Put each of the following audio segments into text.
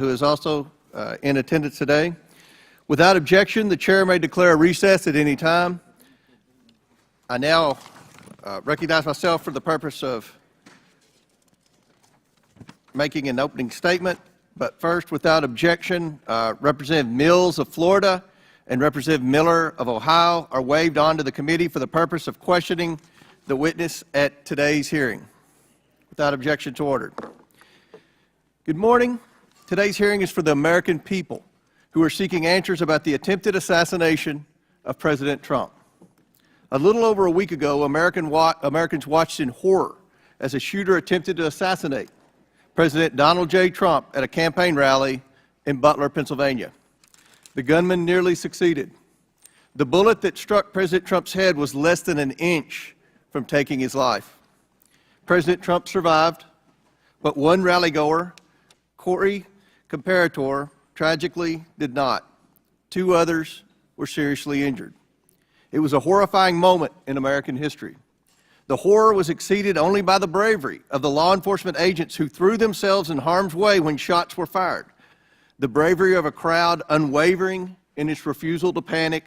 who is also in attendance today. Without objection, the chair may declare a recess at any time. I now recognize myself for the purpose of making an opening statement. But first, without objection, Representative Mills of Florida and Representative Miller of Ohio are waived onto the committee for the purpose of questioning the witness at today's hearing. Without objection to order. Good morning. Today's hearing is for the American people who are seeking answers about the attempted assassination of President Trump. A little over a week ago, Americans watched in horror as a shooter attempted to assassinate President Donald J. Trump at a campaign rally in Butler, Pennsylvania. The gunman nearly succeeded. The bullet that struck President Trump's head was less than an inch from taking his life. President Trump survived, but one rallygoer, Corey Comparator, tragically did not. Two others were seriously injured. It was a horrifying moment in American history. The horror was exceeded only by the bravery of the law enforcement agents who threw themselves in harm's way when shots were fired, the bravery of a crowd unwavering in its refusal to panic,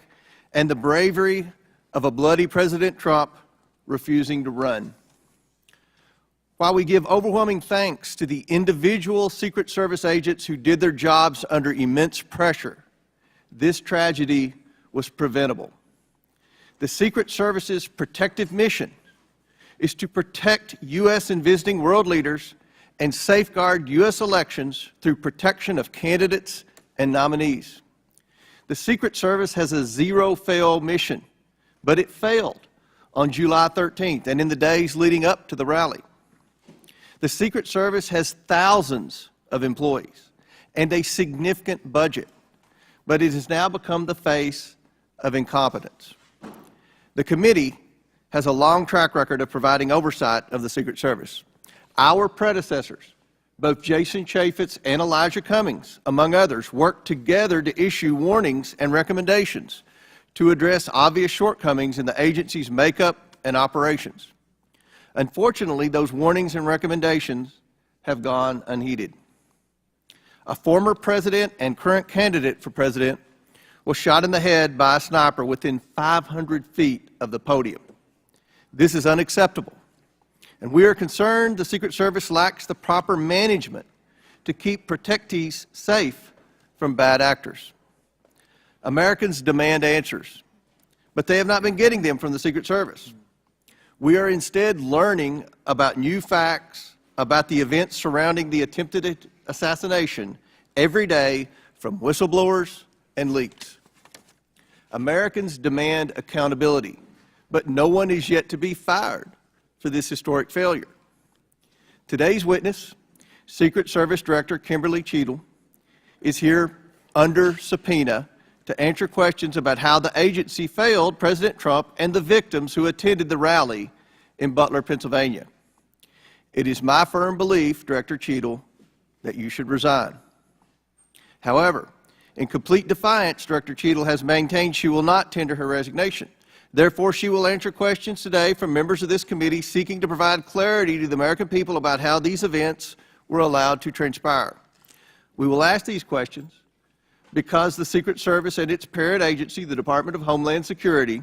and the bravery of a bloody President Trump refusing to run. While we give overwhelming thanks to the individual Secret Service agents who did their jobs under immense pressure, this tragedy was preventable. The Secret Service's protective mission is to protect U.S. and visiting world leaders and safeguard U.S. elections through protection of candidates and nominees. The Secret Service has a zero-fail mission, but it failed on July 13th and in the days leading up to the rally. The Secret Service has thousands of employees and a significant budget, but it has now become the face of incompetence. The committee has a long track record of providing oversight of the Secret Service. Our predecessors, both Jason Chaffetz and Elijah Cummings, among others, worked together to issue warnings and recommendations to address obvious shortcomings in the agency's makeup and operations. Unfortunately, those warnings and recommendations have gone unheeded. A former president and current candidate for president was shot in the head by a sniper within 500 feet of the podium. This is unacceptable, and we are concerned the Secret Service lacks the proper management to keep protectees safe from bad actors. Americans demand answers, but they have not been getting them from the Secret Service. We are instead learning about new facts about the events surrounding the attempted assassination every day from whistleblowers and leaks. Americans demand accountability, but no one is yet to be fired for this historic failure. Today's witness, Secret Service Director Kimberly Cheatle, is here under subpoena to answer questions about how the agency failed President Trump and the victims who attended the rally in Butler, Pennsylvania. It is my firm belief, Director Cheatle, that you should resign. However, in complete defiance, Director Cheatle has maintained she will not tender her resignation. Therefore, she will answer questions today from members of this committee seeking to provide clarity to the American people about how these events were allowed to transpire. We will ask these questions because the Secret Service and its parent agency, the Department of Homeland Security,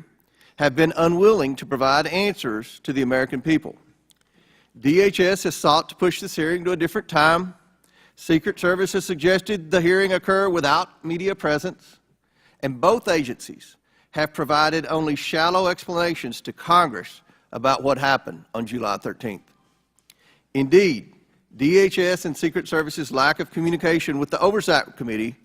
have been unwilling to provide answers to the American people. DHS has sought to push this hearing to a different time. Secret Service has suggested the hearing occur without media presence, and both agencies have provided only shallow explanations to Congress about what happened on July 13th. Indeed, DHS and Secret Service's lack of communication with the Oversight Committee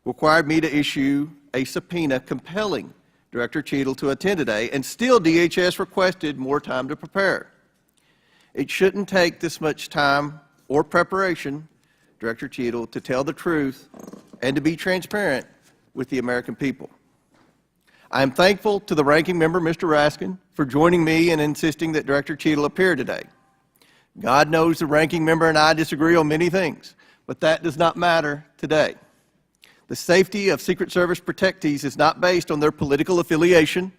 required me to issue a subpoena compelling Director Cheatle to attend today, and still DHS requested more time to prepare. It shouldn't take this much time or preparation, Director Cheatle, to tell the truth and to be transparent with the American people. I am thankful to the ranking member, Mr. Raskin, for joining me in insisting that Director Cheatle appear today. God knows the ranking member and I disagree on many things, but that does not matter today. The safety of Secret Service protectees is not based on their political affiliation,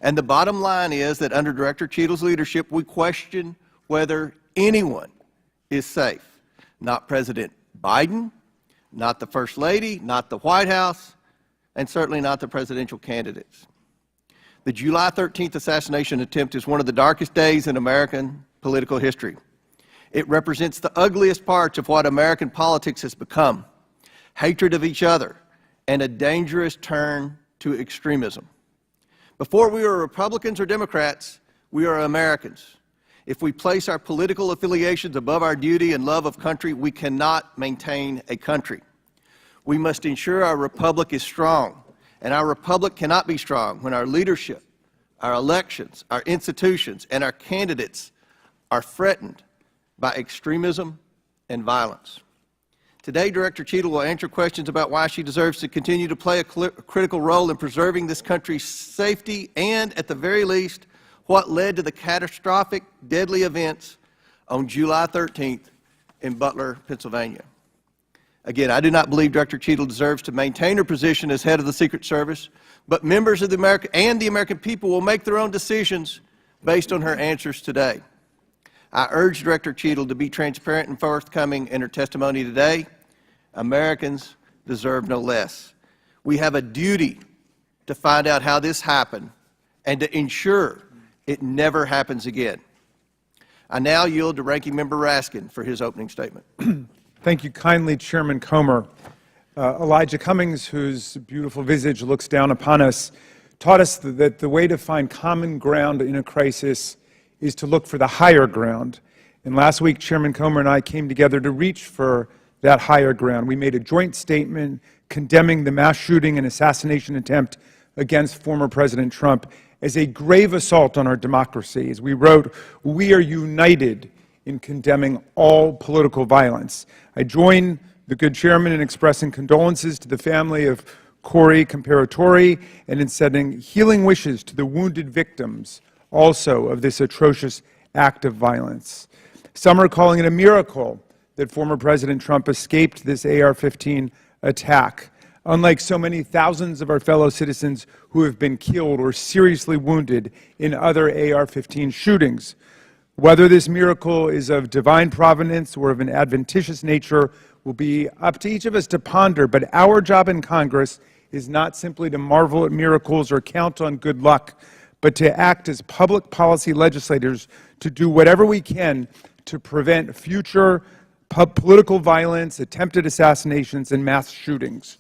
and the bottom line is that under Director Cheatle's leadership, we question whether anyone is safe. Not President Biden, not the First Lady, not the White House, and certainly not the presidential candidates. The July 13th assassination attempt is one of the darkest days in American political history. It represents the ugliest parts of what American politics has become: hatred of each other and a dangerous turn to extremism. Before we were Republicans or Democrats, we are Americans. If we place our political affiliations above our duty and love of country, we cannot maintain a country. We must ensure our republic is strong, and our republic cannot be strong when our leadership, our elections, our institutions, and our candidates are threatened by extremism and violence. Today, Director Cheatle will answer questions about why she deserves to continue to play a critical role in preserving this country's safety and, at the very least, what led to the catastrophic, deadly events on July 13th in Butler, Pennsylvania. Again, I do not believe Director Cheatle deserves to maintain her position as head of the Secret Service, but members of the American people will make their own decisions based on her answers today. I urge Director Cheatle to be transparent and forthcoming in her testimony today. Americans deserve no less. We have a duty to find out how this happened and to ensure it never happens again. I now yield to Ranking Member Raskin for his opening statement. Thank you kindly, Chairman Comer. Elijah Cummings, whose beautiful visage looks down upon us, taught us that the way to find common ground in a crisis is to look for the higher ground. And last week, Chairman Comer and I came together to reach for that higher ground. We made a joint statement condemning the mass shooting and assassination attempt against former President Trump as a grave assault on our democracy. As we wrote, we are united in condemning all political violence. I join the good chairman in expressing condolences to the family of Corey Comparatori and in sending healing wishes to the wounded victims also of this atrocious act of violence. Some are calling it a miracle that former President Trump escaped this AR-15 attack, unlike so many thousands of our fellow citizens who have been killed or seriously wounded in other AR-15 shootings. Whether this miracle is of divine providence or of an adventitious nature will be up to each of us to ponder, but our job in Congress is not simply to marvel at miracles or count on good luck, but to act as public policy legislators to do whatever we can to prevent future political violence, attempted assassinations, and mass shootings.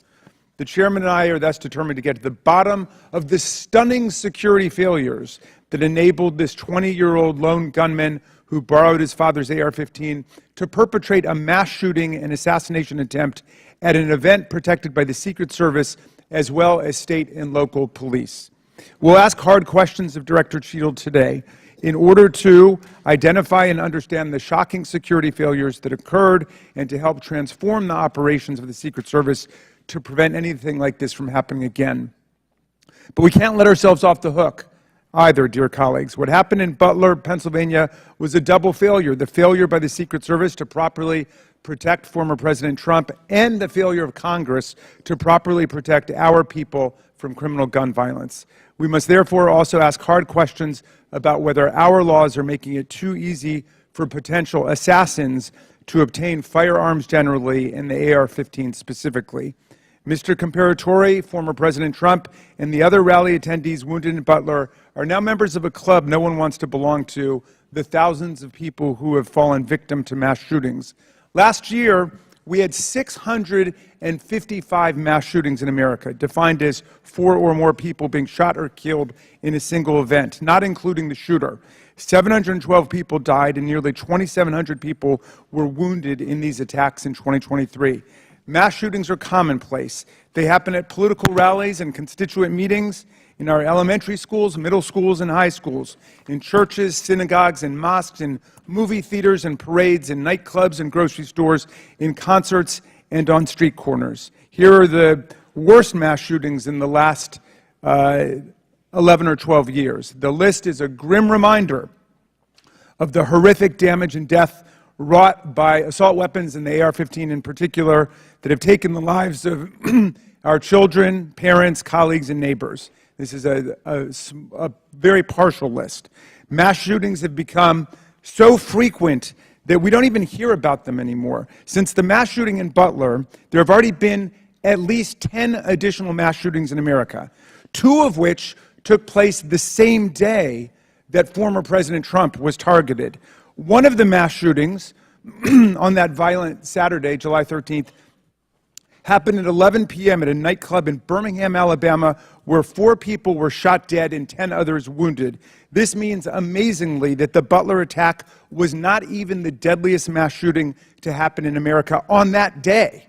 The chairman and I are thus determined to get to the bottom of the stunning security failures that enabled this 20-year-old lone gunman who borrowed his father's AR-15 to perpetrate a mass shooting and assassination attempt at an event protected by the Secret Service as well as state and local police. We'll ask hard questions of Director Cheatle today in order to identify and understand the shocking security failures that occurred and to help transform the operations of the Secret Service to prevent anything like this from happening again. But we can't let ourselves off the hook either, dear colleagues. What happened in Butler, Pennsylvania was a double failure: the failure by the Secret Service to properly protect former President Trump and the failure of Congress to properly protect our people from criminal gun violence. We must therefore also ask hard questions about whether our laws are making it too easy for potential assassins to obtain firearms generally and the AR-15 specifically. Mr. Comparatori, former President Trump, and the other rally attendees wounded in Butler are now members of a club no one wants to belong to, the thousands of people who have fallen victim to mass shootings. Last year, we had 655 mass shootings in America, defined as 4 or more people being shot or killed in a single event, not including the shooter. 712 people died and nearly 2,700 people were wounded in these attacks in 2023. Mass shootings are commonplace. They happen at political rallies and constituent meetings, in our elementary schools, middle schools, and high schools, in churches, synagogues, and mosques, in movie theaters and parades, in nightclubs and grocery stores, in concerts, and on street corners. Here are the worst mass shootings in the last 11 or 12 years. The list is a grim reminder of the horrific damage and death wrought by assault weapons and the AR-15 in particular that have taken the lives of our children, parents, colleagues, and neighbors. This is a very partial list. Mass shootings have become so frequent that we don't even hear about them anymore. Since the mass shooting in Butler, there have already been at least 10 additional mass shootings in America, 2 of which took place the same day that former President Trump was targeted. One of the mass shootings on that violent Saturday, July 13th, happened at 11 p.m. at a nightclub in Birmingham, Alabama, where 4 people were shot dead and 10 others wounded. This means, amazingly, that the Butler attack was not even the deadliest mass shooting to happen in America on that day.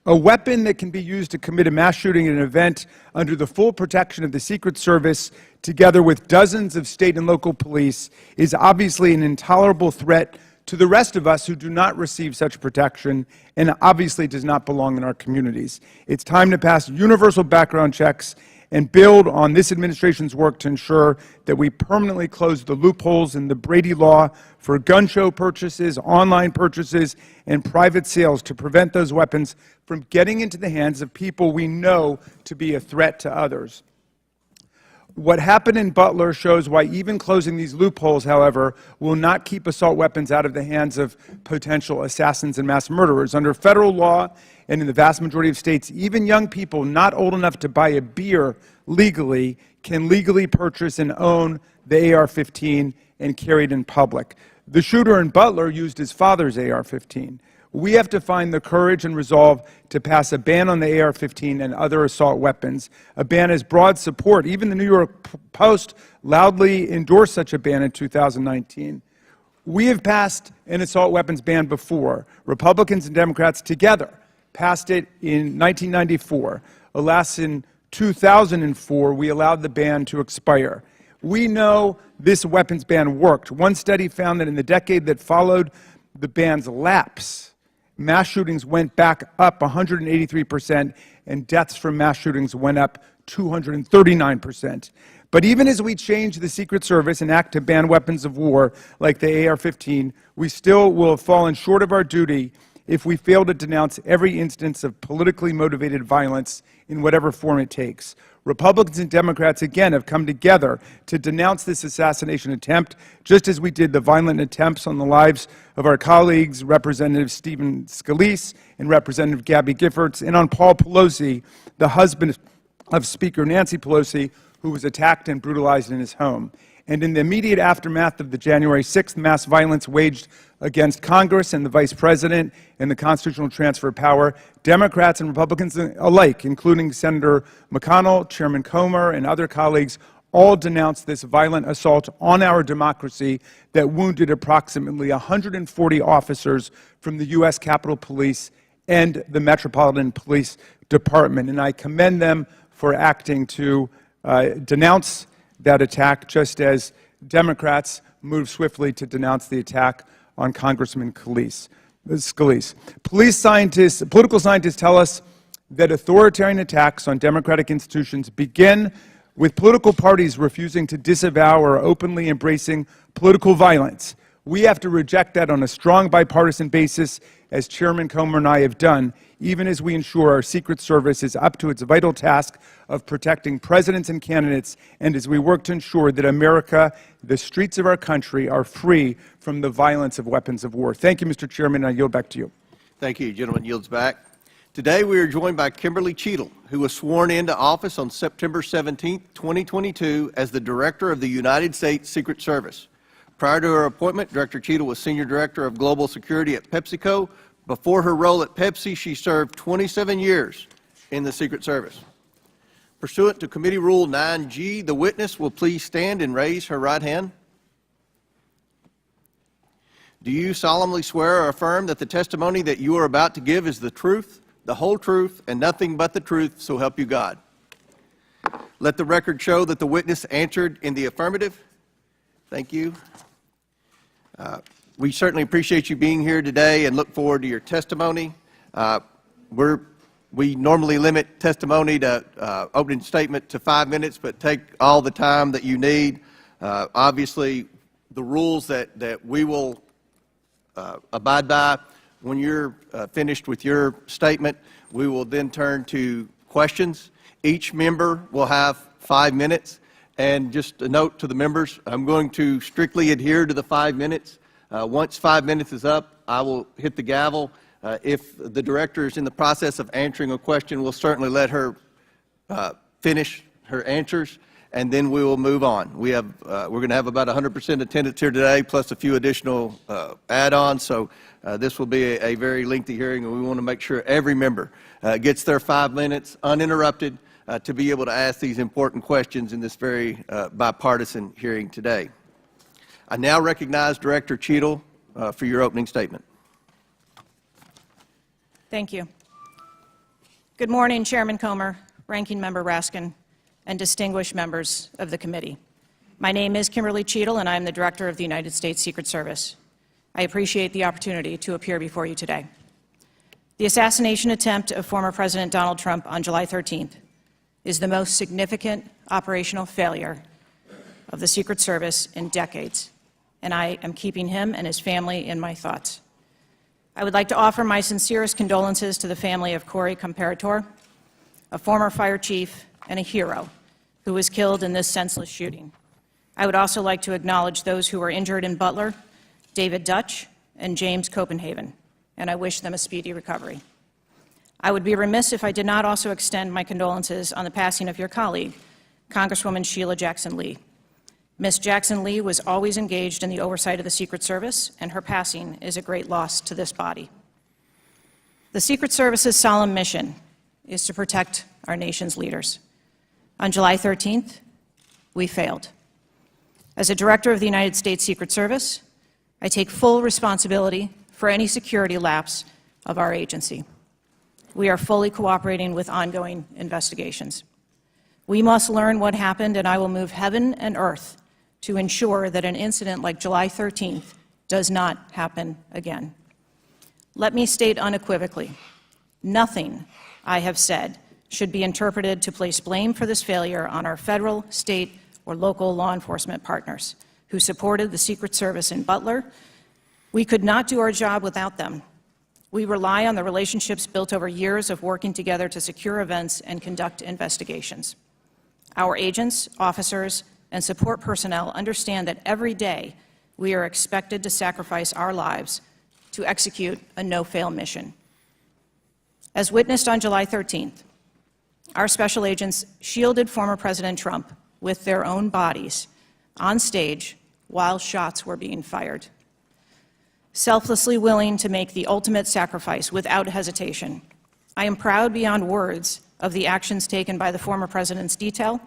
A weapon that can be used to commit a mass shooting at an event under the full protection of the Secret Service, together with dozens of state and local police, is obviously an intolerable threat to the rest of us who do not receive such protection and obviously does not belong in our communities. It's time to pass universal background checks and build on this administration's work to ensure that we permanently close the loopholes in the Brady law for gun show purchases, online purchases, and private sales to prevent those weapons from getting into the hands of people we know to be a threat to others. What happened in Butler shows why even closing these loopholes, however, will not keep assault weapons out of the hands of potential assassins and mass murderers. Under federal law, and in the vast majority of states, even young people not old enough to buy a beer legally can legally purchase and own the AR-15 and carry it in public. The shooter in Butler used his father's AR-15. We have to find the courage and resolve to pass a ban on the AR-15 and other assault weapons. A ban has broad support. Even the New York Post loudly endorsed such a ban in 2019. We have passed an assault weapons ban before. Republicans and Democrats together passed it in 1994. Alas, in 2004, we allowed the ban to expire. We know this weapons ban worked. One study found that in the decade that followed the ban's lapse, mass shootings went back up 183%, and deaths from mass shootings went up 239%. But even as we change the Secret Service and act to ban weapons of war like the AR-15, we still will have fallen short of our duty if we fail to denounce every instance of politically motivated violence in whatever form it takes. Republicans and Democrats, again, have come together to denounce this assassination attempt, just as we did the violent attempts on the lives of our colleagues, Representative Stephen Scalise and Representative Gabby Giffords, and on Paul Pelosi, the husband of Speaker Nancy Pelosi, who was attacked and brutalized in his home. And in the immediate aftermath of the January 6th mass violence waged against Congress and the Vice President and the constitutional transfer of power, Democrats and Republicans alike, including Senator McConnell, Chairman Comer, and other colleagues, all denounced this violent assault on our democracy that wounded approximately 140 officers from the U.S. Capitol Police and the Metropolitan Police Department. And I commend them for acting to denounce that attack, just as Democrats moved swiftly to denounce the attack on Congressman Scalise. Political scientists tell us that authoritarian attacks on democratic institutions begin with political parties refusing to disavow or openly embracing political violence. We have to reject that on a strong bipartisan basis, as Chairman Comer and I have done, even as we ensure our Secret Service is up to its vital task of protecting presidents and candidates, and as we work to ensure that America, the streets of our country, are free from the violence of weapons of war. Thank you, Mr. Chairman, and I yield back to you. Thank you. Gentleman yields back. Today we are joined by Kimberly Cheatle, who was sworn into office on September 17, 2022 as the Director of the United States Secret Service. Prior to her appointment, Director Cheatle was Senior Director of Global Security at PepsiCo. Before her role at Pepsi, she served 27 years in the Secret Service. Pursuant to Committee Rule 9G, the witness will please stand and raise her right hand. Do you solemnly swear or affirm that the testimony that you are about to give is the truth, the whole truth, and nothing but the truth, so help you God? Let the record show that the witness answered in the affirmative. Thank you. We certainly appreciate you being here today and look forward to your testimony. We normally limit testimony to opening statement to 5 minutes, but take all the time that you need. Obviously, the rules that we will abide by, when you're finished with your statement, we will then turn to questions. Each member will have 5 minutes. And just a note to the members, I'm going to strictly adhere to the 5 minutes. Once 5 minutes is up, I will hit the gavel. If the director is in the process of answering a question, we'll certainly let her finish her answers, and then we will move on. We're going to have about 100% attendance here today, plus a few additional add-ons, so this will be a very lengthy hearing, and we want to make sure every member gets their 5 minutes uninterrupted to be able to ask these important questions in this very bipartisan hearing today. I now recognize Director Cheatle for your opening statement. Thank you. Good morning, Chairman Comer, Ranking Member Raskin, and distinguished members of the committee. My name is Kimberly Cheatle, and I am the Director of the United States Secret Service. I appreciate the opportunity to appear before you today. The assassination attempt of former President Donald Trump on July 13th is the most significant operational failure of the Secret Service in decades, and I am keeping him and his family in my thoughts. I would like to offer my sincerest condolences to the family of Corey Comparator, a former fire chief and a hero who was killed in this senseless shooting. I would also like to acknowledge those who were injured in Butler, David Dutch and James Copenhagen, and I wish them a speedy recovery. I would be remiss if I did not also extend my condolences on the passing of your colleague, Congresswoman Sheila Jackson Lee. Ms. Jackson Lee was always engaged in the oversight of the Secret Service, and her passing is a great loss to this body. The Secret Service's solemn mission is to protect our nation's leaders. On July 13th, we failed. As a director of the United States Secret Service, I take full responsibility for any security lapse of our agency. We are fully cooperating with ongoing investigations. We must learn what happened, and I will move heaven and earth to ensure that an incident like July 13th does not happen again. Let me state unequivocally, nothing I have said should be interpreted to place blame for this failure on our federal, state, or local law enforcement partners who supported the Secret Service in Butler. We could not do our job without them. We rely on the relationships built over years of working together to secure events and conduct investigations. Our agents, officers, and support personnel understand that every day we are expected to sacrifice our lives to execute a no-fail mission. As witnessed on July 13th, our special agents shielded former President Trump with their own bodies on stage while shots were being fired. Selflessly willing to make the ultimate sacrifice without hesitation, I am proud beyond words of the actions taken by the former president's detail,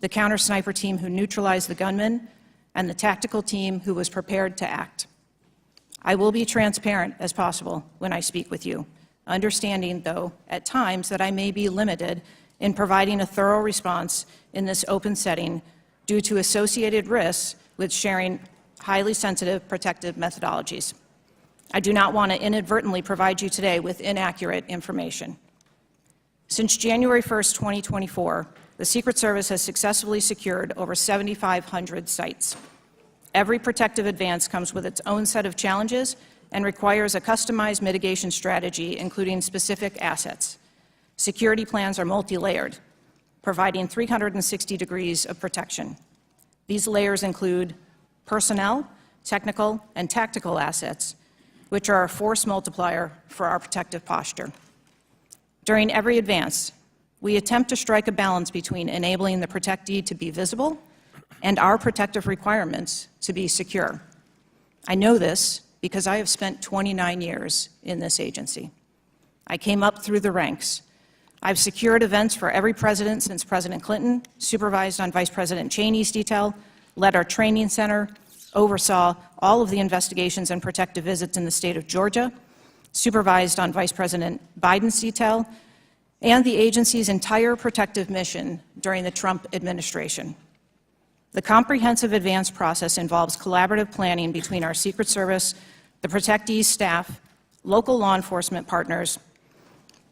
the counter-sniper team who neutralized the gunman, and the tactical team who was prepared to act. I will be transparent as possible when I speak with you, understanding, though, at times that I may be limited in providing a thorough response in this open setting due to associated risks with sharing highly sensitive protective methodologies. I do not want to inadvertently provide you today with inaccurate information. Since January 1st, 2024, the Secret Service has successfully secured over 7,500 sites. Every protective advance comes with its own set of challenges and requires a customized mitigation strategy, including specific assets. Security plans are multi-layered, providing 360 degrees of protection. These layers include personnel, technical, and tactical assets, which are a force multiplier for our protective posture. During every advance, we attempt to strike a balance between enabling the protectee to be visible and our protective requirements to be secure. I know this because I have spent 29 years in this agency. I came up through the ranks. I've secured events for every president since President Clinton, supervised on Vice President Cheney's detail, led our training center, oversaw all of the investigations and protective visits in the state of Georgia, supervised on Vice President Biden's detail, and the agency's entire protective mission during the Trump administration. The comprehensive advance process involves collaborative planning between our Secret Service, the protectee's staff, local law enforcement partners,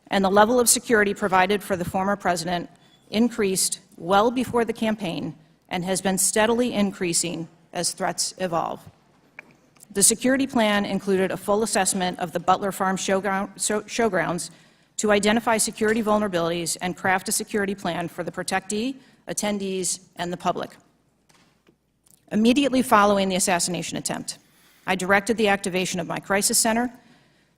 and the level of security provided for the former president increased well before the campaign and has been steadily increasing as threats evolve. The security plan included a full assessment of the Butler Farm showgrounds to identify security vulnerabilities and craft a security plan for the protectee, attendees, and the public. Immediately following the assassination attempt, I directed the activation of my crisis center.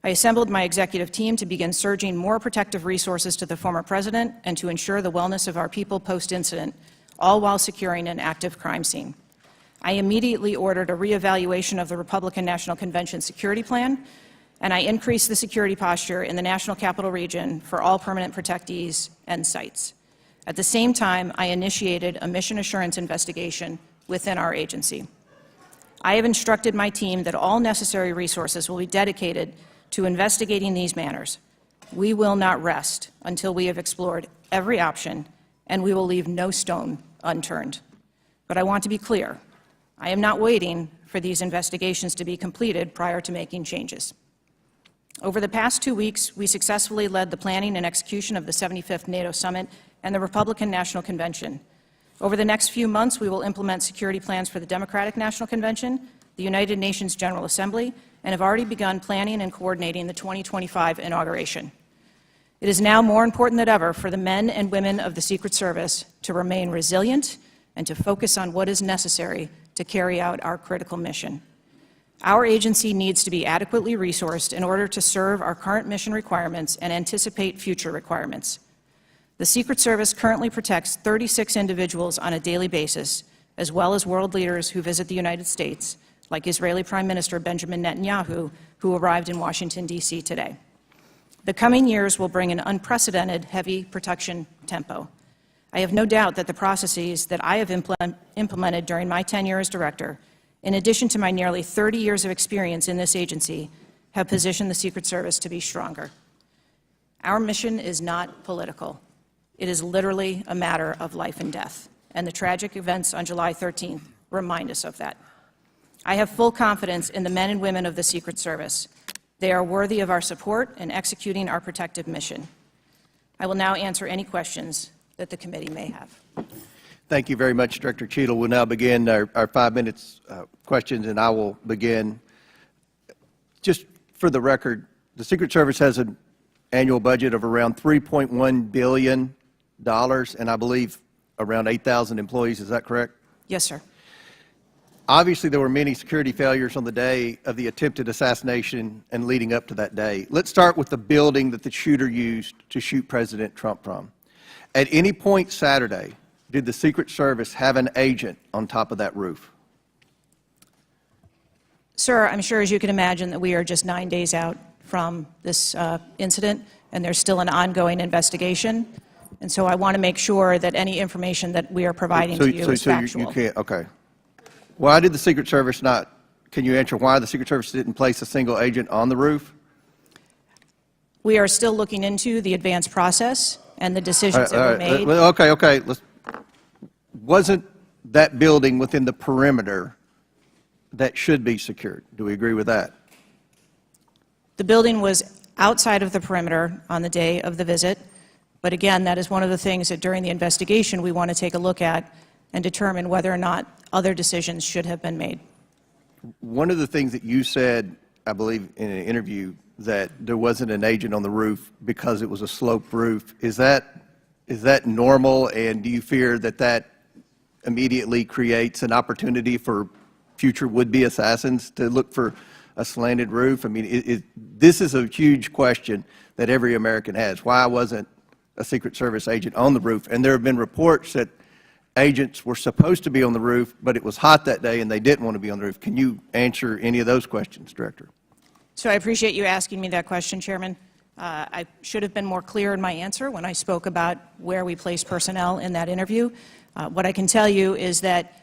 I assembled my executive team to begin surging more protective resources to the former president and to ensure the wellness of our people post-incident, all while securing an active crime scene. I immediately ordered a reevaluation of the Republican National Convention security plan, and I increased the security posture in the National Capital Region for all permanent protectees and sites. At the same time, I initiated a mission assurance investigation within our agency. I have instructed my team that all necessary resources will be dedicated to investigating these matters. We will not rest until we have explored every option, and we will leave no stone unturned. But I want to be clear, I am not waiting for these investigations to be completed prior to making changes. Over the past 2 weeks, we successfully led the planning and execution of the 75th NATO Summit and the Republican National Convention. Over the next few months, we will implement security plans for the Democratic National Convention, the United Nations General Assembly, and have already begun planning and coordinating the 2025 inauguration. It is now more important than ever for the men and women of the Secret Service to remain resilient and to focus on what is necessary to carry out our critical mission. Our agency needs to be adequately resourced in order to serve our current mission requirements and anticipate future requirements. The Secret Service currently protects 36 individuals on a daily basis, as well as world leaders who visit the United States, like Israeli Prime Minister Benjamin Netanyahu, who arrived in Washington, D.C. today. The coming years will bring an unprecedented heavy protection tempo. I have no doubt that the processes that I have implemented during my tenure as director, in addition to my nearly 30 years of experience in this agency, have positioned the Secret Service to be stronger. Our mission is not political. It is literally a matter of life and death, and the tragic events on July 13th remind us of that. I have full confidence in the men and women of the Secret Service. They are worthy of our support in executing our protective mission. I will now answer any questions that the committee may have. Thank you very much, Director Cheatle. We'll now begin our 5 minutes questions, and I will begin. Just for the record, the Secret Service has an annual budget of around $3.1 billion, and I believe around 8,000 employees. Is that correct? Yes, sir. Obviously, there were many security failures on the day of the attempted assassination and leading up to that day. Let's start with the building that the shooter used to shoot President Trump from. At any point Saturday, did the Secret Service have an agent on top of that roof? Sir, I'm sure, as you can imagine, that we are just 9 days out from this incident, and there's still an ongoing investigation. And so I want to make sure that any information that we are providing to you is factual. You can't, okay. Why did the Secret Service not, can you answer why the Secret Service didn't place a single agent on the roof? We are still looking into the advanced process and the decisions that were made. Okay. Wasn't that building within the perimeter that should be secured? Do we agree with that? The building was outside of the perimeter on the day of the visit, but again, that is one of the things that during the investigation we want to take a look at and determine whether or not other decisions should have been made. One of the things that you said, I believe in an interview, that there wasn't an agent on the roof because it was a sloped roof. Is that normal, and do you fear that that immediately creates an opportunity for future would-be assassins to look for a slanted roof? I mean, this is a huge question that every American has. Why wasn't a Secret Service agent on the roof? And there have been reports that agents were supposed to be on the roof, but it was hot that day and they didn't want to be on the roof. Can you answer any of those questions, Director? So I appreciate you asking me that question, Chairman. I should have been more clear in my answer when I spoke about where we place personnel in that interview. What I can tell you is that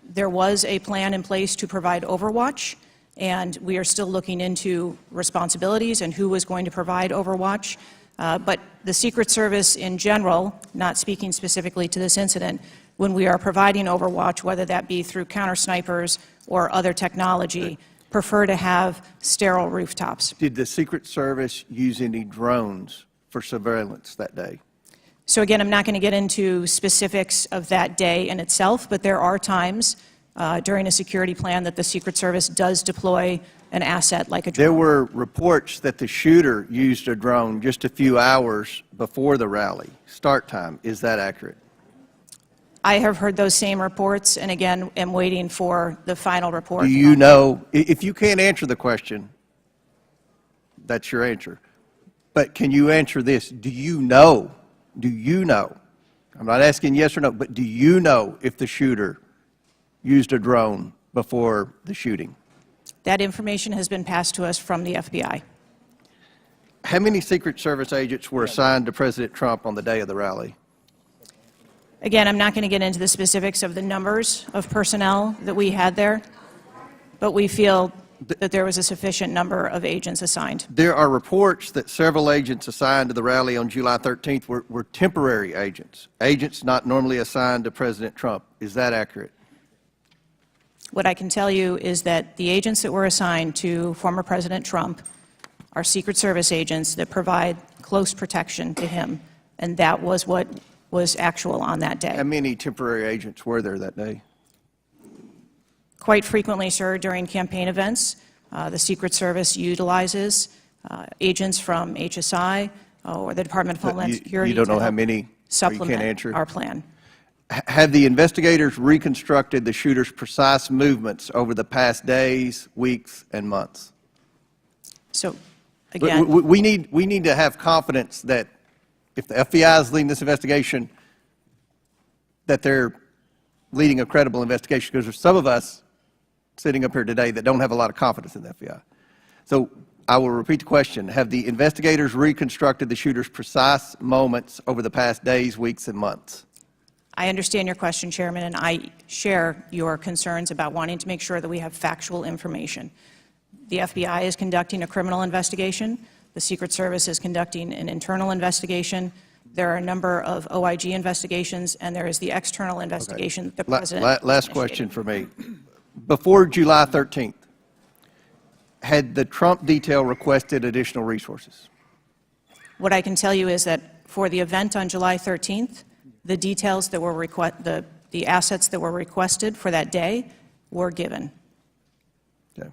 there was a plan in place to provide overwatch, and we are still looking into responsibilities and who was going to provide overwatch. But the Secret Service in general, not speaking specifically to this incident, when we are providing overwatch, whether that be through counter snipers or other technology, prefer to have sterile rooftops. Did the Secret Service use any drones for surveillance that day? So again, I'm not going to get into specifics of that day in itself, but there are times during a security plan that the Secret Service does deploy an asset like a drone. There were reports that the shooter used a drone just a few hours before the rally start time. Is that accurate? I have heard those same reports, and again, am waiting for the final report. Do you know, if you can't answer the question, that's your answer. But can you answer this? Do you know, I'm not asking yes or no, but do you know if the shooter used a drone before the shooting? That information has been passed to us from the FBI. How many Secret Service agents were assigned to President Trump on the day of the rally? Again, I'm not going to get into the specifics of the numbers of personnel that we had there, but we feel that there was a sufficient number of agents assigned. There are reports that several agents assigned to the rally on July 13th were temporary agents, agents not normally assigned to President Trump. Is that accurate? What I can tell you is that the agents that were assigned to former President Trump are Secret Service agents that provide close protection to him, and that was what was actual on that day. How many temporary agents were there that day? Quite frequently, sir, during campaign events, the Secret Service utilizes agents from HSI or the Department of Homeland Security. You don't know how many, or you supplement can't answer? our plan. Have the investigators reconstructed the shooter's precise movements over the past days, weeks, and months? So, again, We need to have confidence that if the FBI is leading this investigation, that they're leading a credible investigation, because there's some of us sitting up here today that don't have a lot of confidence in the FBI. So I will repeat the question. Have the investigators reconstructed the shooter's precise moments over the past days, weeks, and months? I understand your question, Chairman, and I share your concerns about wanting to make sure that we have factual information. The FBI is conducting a criminal investigation. The Secret Service is conducting an internal investigation. There are a number of OIG investigations, and there is the external investigation that the President Last question for me. Before July 13th, had the Trump detail requested additional resources? What I can tell you is that for the event on July 13th, the details that were the assets that were requested for that day were given. Okay.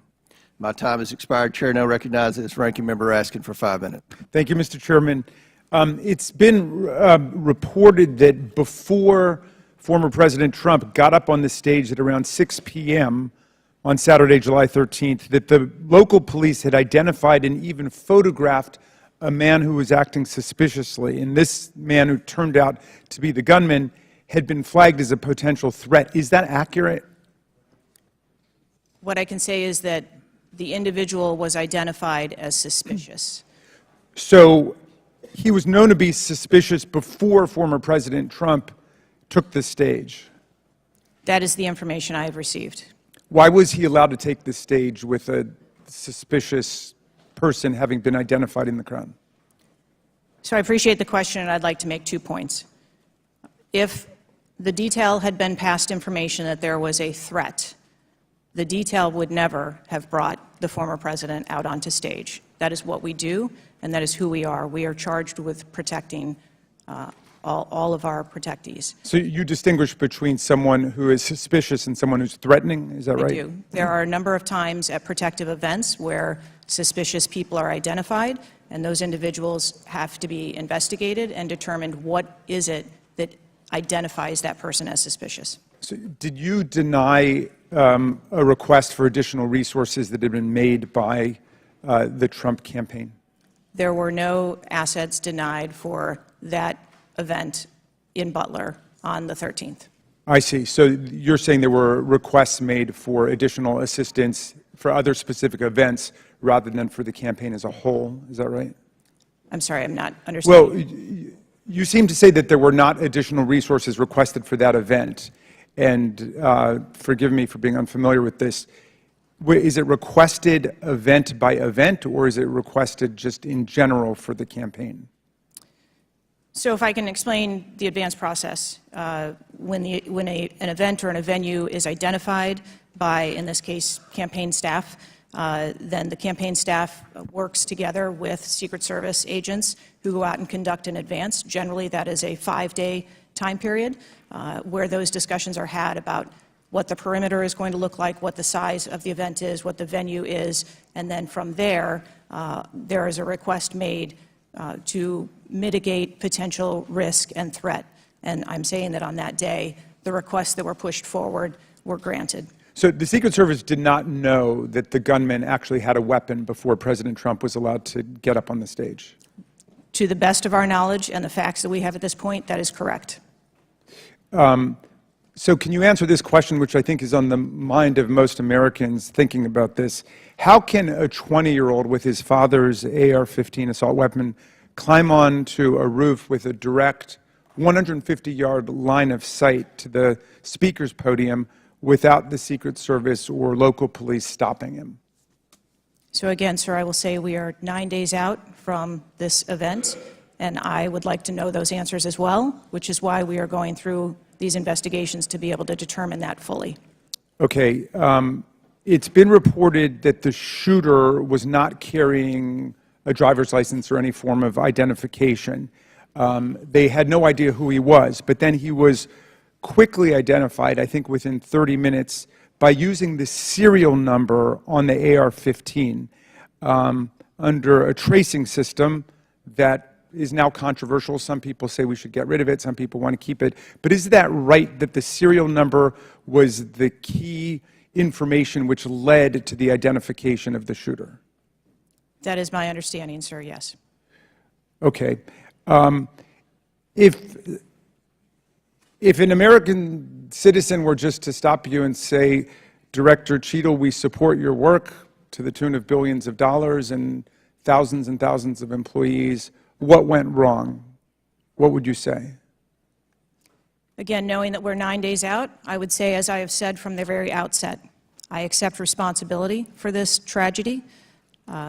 My time has expired. Chair now recognizes Ranking Member Raskin for 5 minutes. Thank you, Mr. Chairman. It's been reported that before former President Trump got up on the stage at around 6 p.m. on Saturday, July 13th, that the local police had identified and even photographed a man who was acting suspiciously. And this man, who turned out to be the gunman, had been flagged as a potential threat. Is that accurate? What I can say is that the individual was identified as suspicious. So he was known to be suspicious before former President Trump took the stage. That is the information I have received. Why was he allowed to take the stage with a suspicious person having been identified in the crowd? So I appreciate the question, and I'd like to make 2 points. If the detail had been passed information that there was a threat, the detail would never have brought the former president out onto stage. That is what we do, and that is who we are. We are charged with protecting all of our protectees. So you distinguish between someone who is suspicious and someone who's threatening, is that right? We do. There are a number of times at protective events where suspicious people are identified, and those individuals have to be investigated and determined what is it that identifies that person as suspicious. So did you deny a request for additional resources that had been made by the Trump campaign? There were no assets denied for that event in Butler on the 13th. I see. So you're saying there were requests made for additional assistance for other specific events rather than for the campaign as a whole. Is that right? I'm sorry, I'm not understanding. Well, you seem to say that there were not additional resources requested for that event. And forgive me for being unfamiliar with this. Is it requested event by event, or is it requested just in general for the campaign? So if I can explain the advance process, when an event or a venue is identified by, in this case, campaign staff, then the campaign staff works together with Secret Service agents who go out and conduct an advance. Generally, that is a 5-day time period where those discussions are had about what the perimeter is going to look like, what the size of the event is, what the venue is, and then from there, there is a request made to mitigate potential risk and threat. And I'm saying that on that day, the requests that were pushed forward were granted. So the Secret Service did not know that the gunman actually had a weapon before President Trump was allowed to get up on the stage? To the best of our knowledge and the facts that we have at this point, that is correct. So can you answer this question, which I think is on the mind of most Americans thinking about this? How can a 20-year-old with his father's AR-15 assault weapon climb onto a roof with a direct 150-yard line of sight to the speaker's podium without the Secret Service or local police stopping him? So again, sir, I will say we are 9 days out from this event, and I would like to know those answers as well, which is why we are going through these investigations to be able to determine that fully. Okay. It's been reported that the shooter was not carrying a driver's license or any form of identification. They had no idea who he was, but then he was quickly identified, I think within 30 minutes, by using the serial number on the AR-15 under a tracing system that is now controversial. Some people say we should get rid of it. Some people want to keep it. But is that right, that the serial number was the key information which led to the identification of the shooter? That is my understanding, sir, yes. Okay. If an American citizen were just to stop you and say, Director Cheatle, we support your work to the tune of billions of dollars and thousands of employees, what went wrong? What would you say? Again, knowing that we're 9 days out, I would say, as I have said from the very outset, I accept responsibility for this tragedy.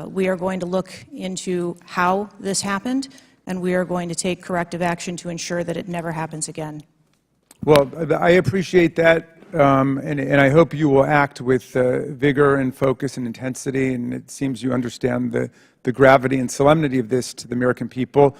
We are going to look into how this happened, and we are going to take corrective action to ensure that it never happens again. Well, I appreciate that, and I hope you will act with vigor and focus and intensity, and it seems you understand the gravity and solemnity of this to the American people.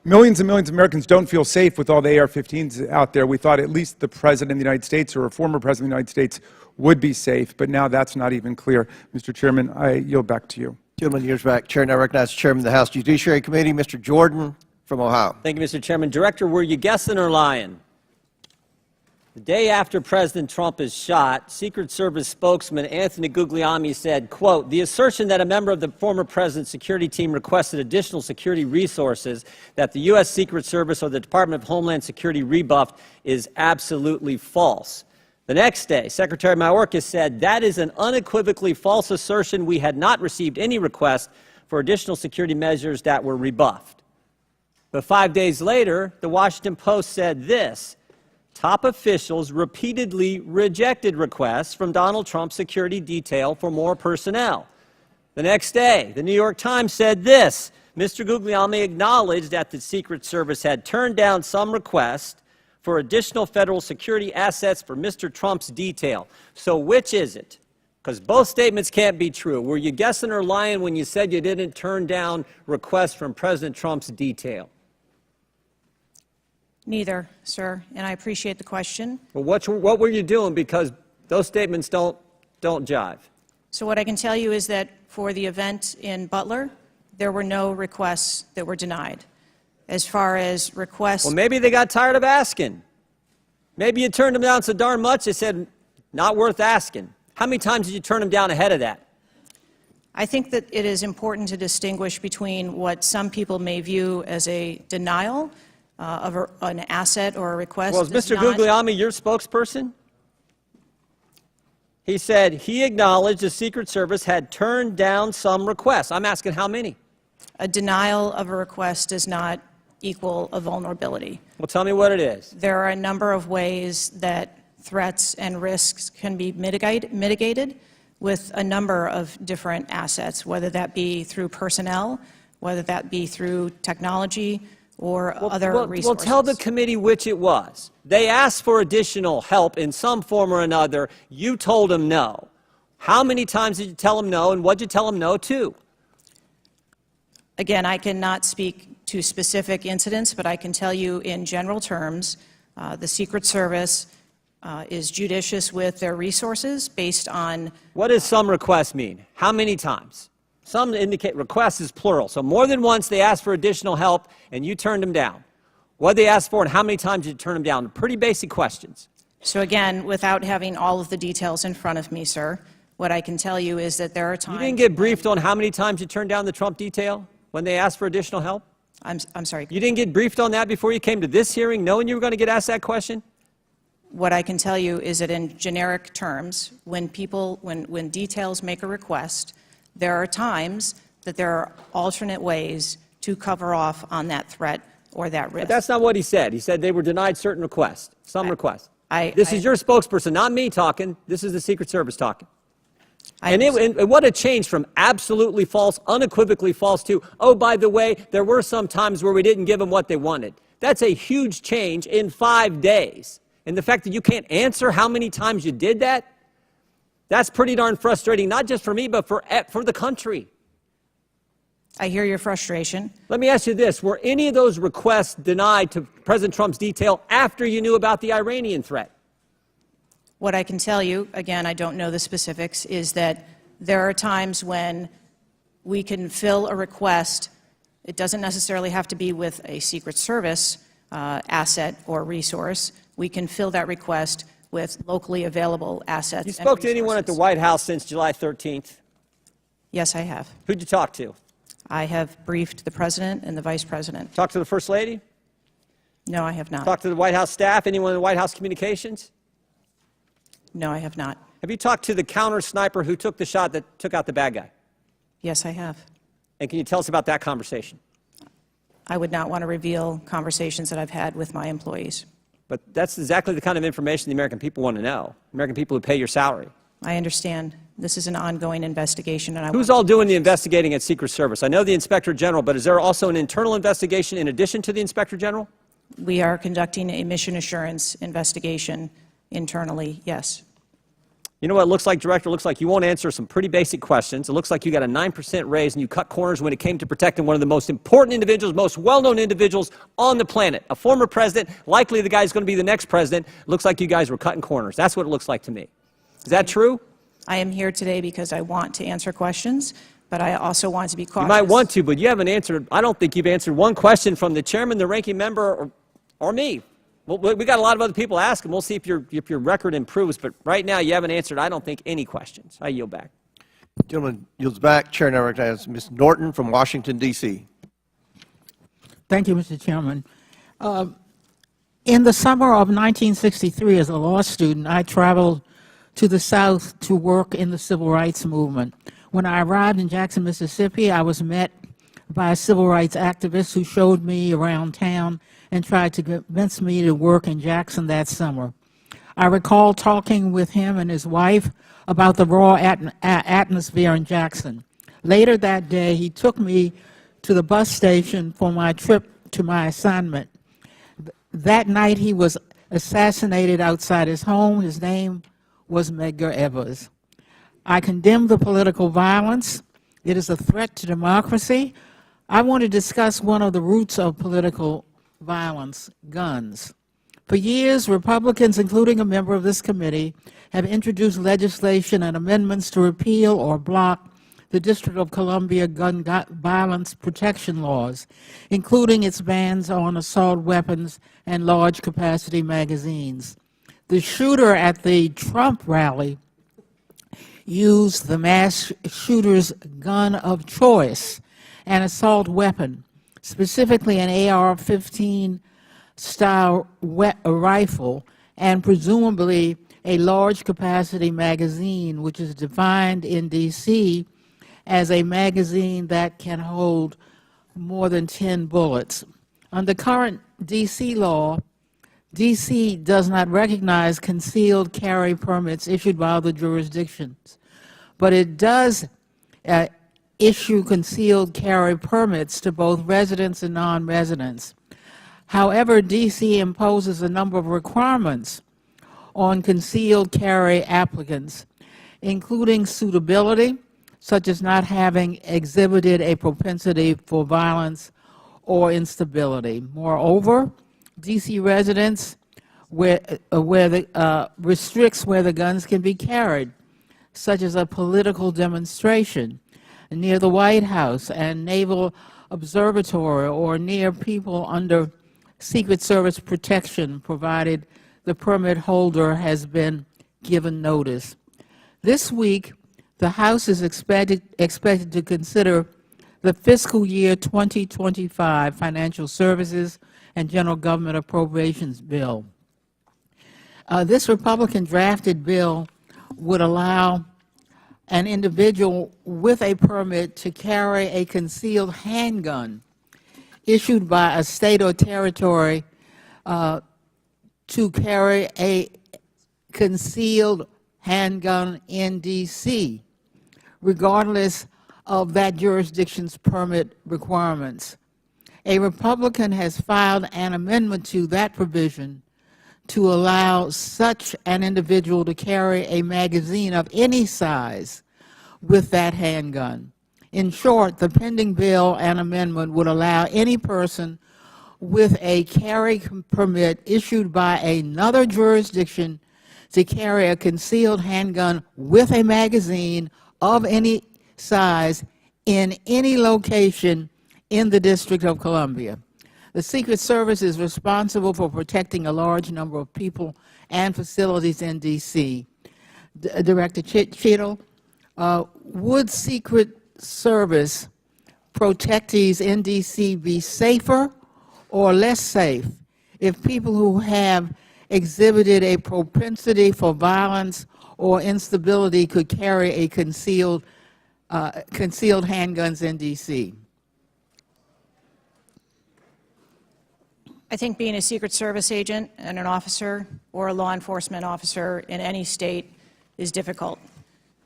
Millions and millions of Americans don't feel safe with all the AR-15s out there. We thought at least the President of the United States or a former President of the United States would be safe, but now that's not even clear. Mr. Chairman, I yield back to you. Gentleman yields back. Chair now recognizes Chairman of the House Judiciary Committee, Mr. Jordan from Ohio. Thank you, Mr. Chairman. Director, were you guessing or lying? The day after President Trump is shot, Secret Service spokesman Anthony Guglielmi said, quote, "The assertion that a member of the former president's security team requested additional security resources that the U.S. Secret Service or the Department of Homeland Security rebuffed is absolutely false." The next day, Secretary Mayorkas said, "That is an unequivocally false assertion. We had not received any request for additional security measures that were rebuffed." But 5 days later, the Washington Post said this: "Top officials repeatedly rejected requests from Donald Trump's security detail for more personnel." The next day, the New York Times said this: "Mr. Guglielmi acknowledged that the Secret Service had turned down some requests for additional federal security assets for Mr. Trump's detail." So which is it? Because both statements can't be true. Were you guessing or lying when you said you didn't turn down requests from President Trump's detail? Neither, sir, and I appreciate the question. Well, what were you doing? Because those statements don't jive. So what I can tell you is that for the event in Butler, there were no requests that were denied. As far as requests... Well, maybe they got tired of asking. Maybe you turned them down so darn much they said, not worth asking. How many times did you turn them down ahead of that? I think that it is important to distinguish between what some people may view as a denial of an asset or a request. Well, is Mr. Guglielmi your spokesperson? He said he acknowledged the Secret Service had turned down some requests. I'm asking how many? A denial of a request does not equal a vulnerability. Well, tell me what it is. There are a number of ways that threats and risks can be mitigated with a number of different assets, whether that be through personnel, whether that be through technology, or other resources. Well, tell the committee which it was. They asked for additional help in some form or another. You told them no. How many times did you tell them no, and what did you tell them no to? Again, I cannot speak to specific incidents, but I can tell you in general terms, the Secret Service is judicious with their resources based on... What does some requests mean? How many times? Some indicate requests is plural. So more than once they asked for additional help and you turned them down. What did they ask for, and how many times did you turn them down? Pretty basic questions. So again, without having all of the details in front of me, sir, what I can tell you is that there are times... You didn't get briefed on how many times you turned down the Trump detail when they asked for additional help? I'm sorry. You didn't get briefed on that before you came to this hearing, knowing you were going to get asked that question? What I can tell you is that in generic terms, when details make a request, there are times that there are alternate ways to cover off on that threat or that risk. But that's not what he said. He said they were denied certain requests, some requests. This is your spokesperson, not me talking. This is the Secret Service talking. And what a change from absolutely false, unequivocally false to, oh, by the way, there were some times where we didn't give them what they wanted. That's a huge change in 5 days. And the fact that you can't answer how many times you did that, that's pretty darn frustrating, not just for me, but for the country. I hear your frustration. Let me ask you this. Were any of those requests denied to President Trump's detail after you knew about the Iranian threat? What I can tell you, again, I don't know the specifics, is that there are times when we can fill a request. It doesn't necessarily have to be with a Secret Service asset or resource. We can fill that request with locally available assets. You spoke to anyone at the White House since July 13th? Yes, I have. Who'd you talk to? I have briefed the President and the Vice President. Talked to the First Lady? No, I have not. Talked to the White House staff? Anyone in the White House communications? No, I have not. Have you talked to the counter sniper who took the shot that took out the bad guy? Yes, I have. And can you tell us about that conversation? I would not want to reveal conversations that I've had with my employees. But that's exactly the kind of information the American people want to know. American people who pay your salary. I understand. This is an ongoing investigation, and Who's all doing the investigating at Secret Service? I know the Inspector General, but is there also an internal investigation in addition to the Inspector General? We are conducting a mission assurance investigation internally, yes. You know what it looks like, Director? It looks like you won't answer some pretty basic questions. It looks like you got a 9% raise and you cut corners when it came to protecting one of the most important individuals, most well-known individuals on the planet. A former president, likely the guy who's going to be the next president. It looks like you guys were cutting corners. That's what it looks like to me. Is that true? I am here today because I want to answer questions, but I also want to be cautious. You might want to, but you haven't answered, I don't think you've answered one question from the chairman, the ranking member, or me. Well, we got a lot of other people asking. We'll see if your record improves, but right now you haven't answered, I don't think, any questions. I yield back. Gentleman yields back. Chair now recognizes Ms. Norton from Washington, D.C. Thank you, Mr. Chairman. In the summer of 1963, as a law student, I traveled to the South to work in the civil rights movement. When I arrived in Jackson, Mississippi, I was met by a civil rights activist who showed me around town and tried to convince me to work in Jackson that summer. I recall talking with him and his wife about the raw atmosphere in Jackson. Later that day, he took me to the bus station for my trip to my assignment. That night, he was assassinated outside his home. His name was Medgar Evers. I condemn the political violence. It is a threat to democracy. I want to discuss one of the roots of political violence, guns. For years, Republicans, including a member of this committee, have introduced legislation and amendments to repeal or block the District of Columbia gun violence protection laws, including its bans on assault weapons and large capacity magazines. The shooter at the Trump rally used the mass shooter's gun of choice, an assault weapon, specifically an AR-15 style rifle, and presumably a large capacity magazine, which is defined in D.C. as a magazine that can hold more than 10 bullets. Under current D.C. law, D.C. does not recognize concealed carry permits issued by other jurisdictions, but it does issue concealed carry permits to both residents and non-residents. However, D.C. imposes a number of requirements on concealed carry applicants, including suitability, such as not having exhibited a propensity for violence or instability. Moreover, D.C. residents restricts where the guns can be carried, such as a political demonstration near the White House and Naval Observatory or near people under Secret Service protection provided the permit holder has been given notice. This week, the House is expected to consider the fiscal year 2025 Financial Services and General Government Appropriations Bill. This Republican-drafted bill would allow an individual with a permit to carry a concealed handgun issued by a state or territory to carry a concealed handgun in D.C., regardless of that jurisdiction's permit requirements. A Republican has filed an amendment to that provision to allow such an individual to carry a magazine of any size with that handgun. In short, the pending bill and amendment would allow any person with a carry permit issued by another jurisdiction to carry a concealed handgun with a magazine of any size in any location in the District of Columbia. The Secret Service is responsible for protecting a large number of people and facilities in D.C. Director Cheatle, would Secret Service protectees in D.C. be safer or less safe if people who have exhibited a propensity for violence or instability could carry a concealed handguns in D.C.? I think being a Secret Service agent and an officer or a law enforcement officer in any state is difficult.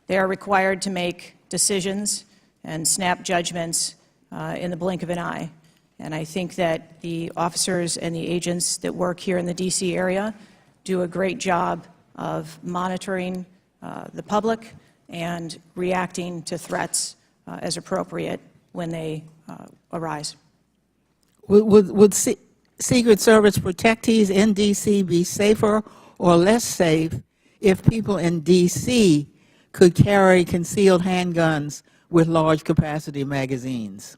They are required to make decisions and snap judgments in the blink of an eye. And I think that the officers and the agents that work here in the D.C. area do a great job of monitoring the public and reacting to threats as appropriate when they arise. Would Secret Service protectees in D.C. be safer or less safe if people in D.C. could carry concealed handguns with large capacity magazines?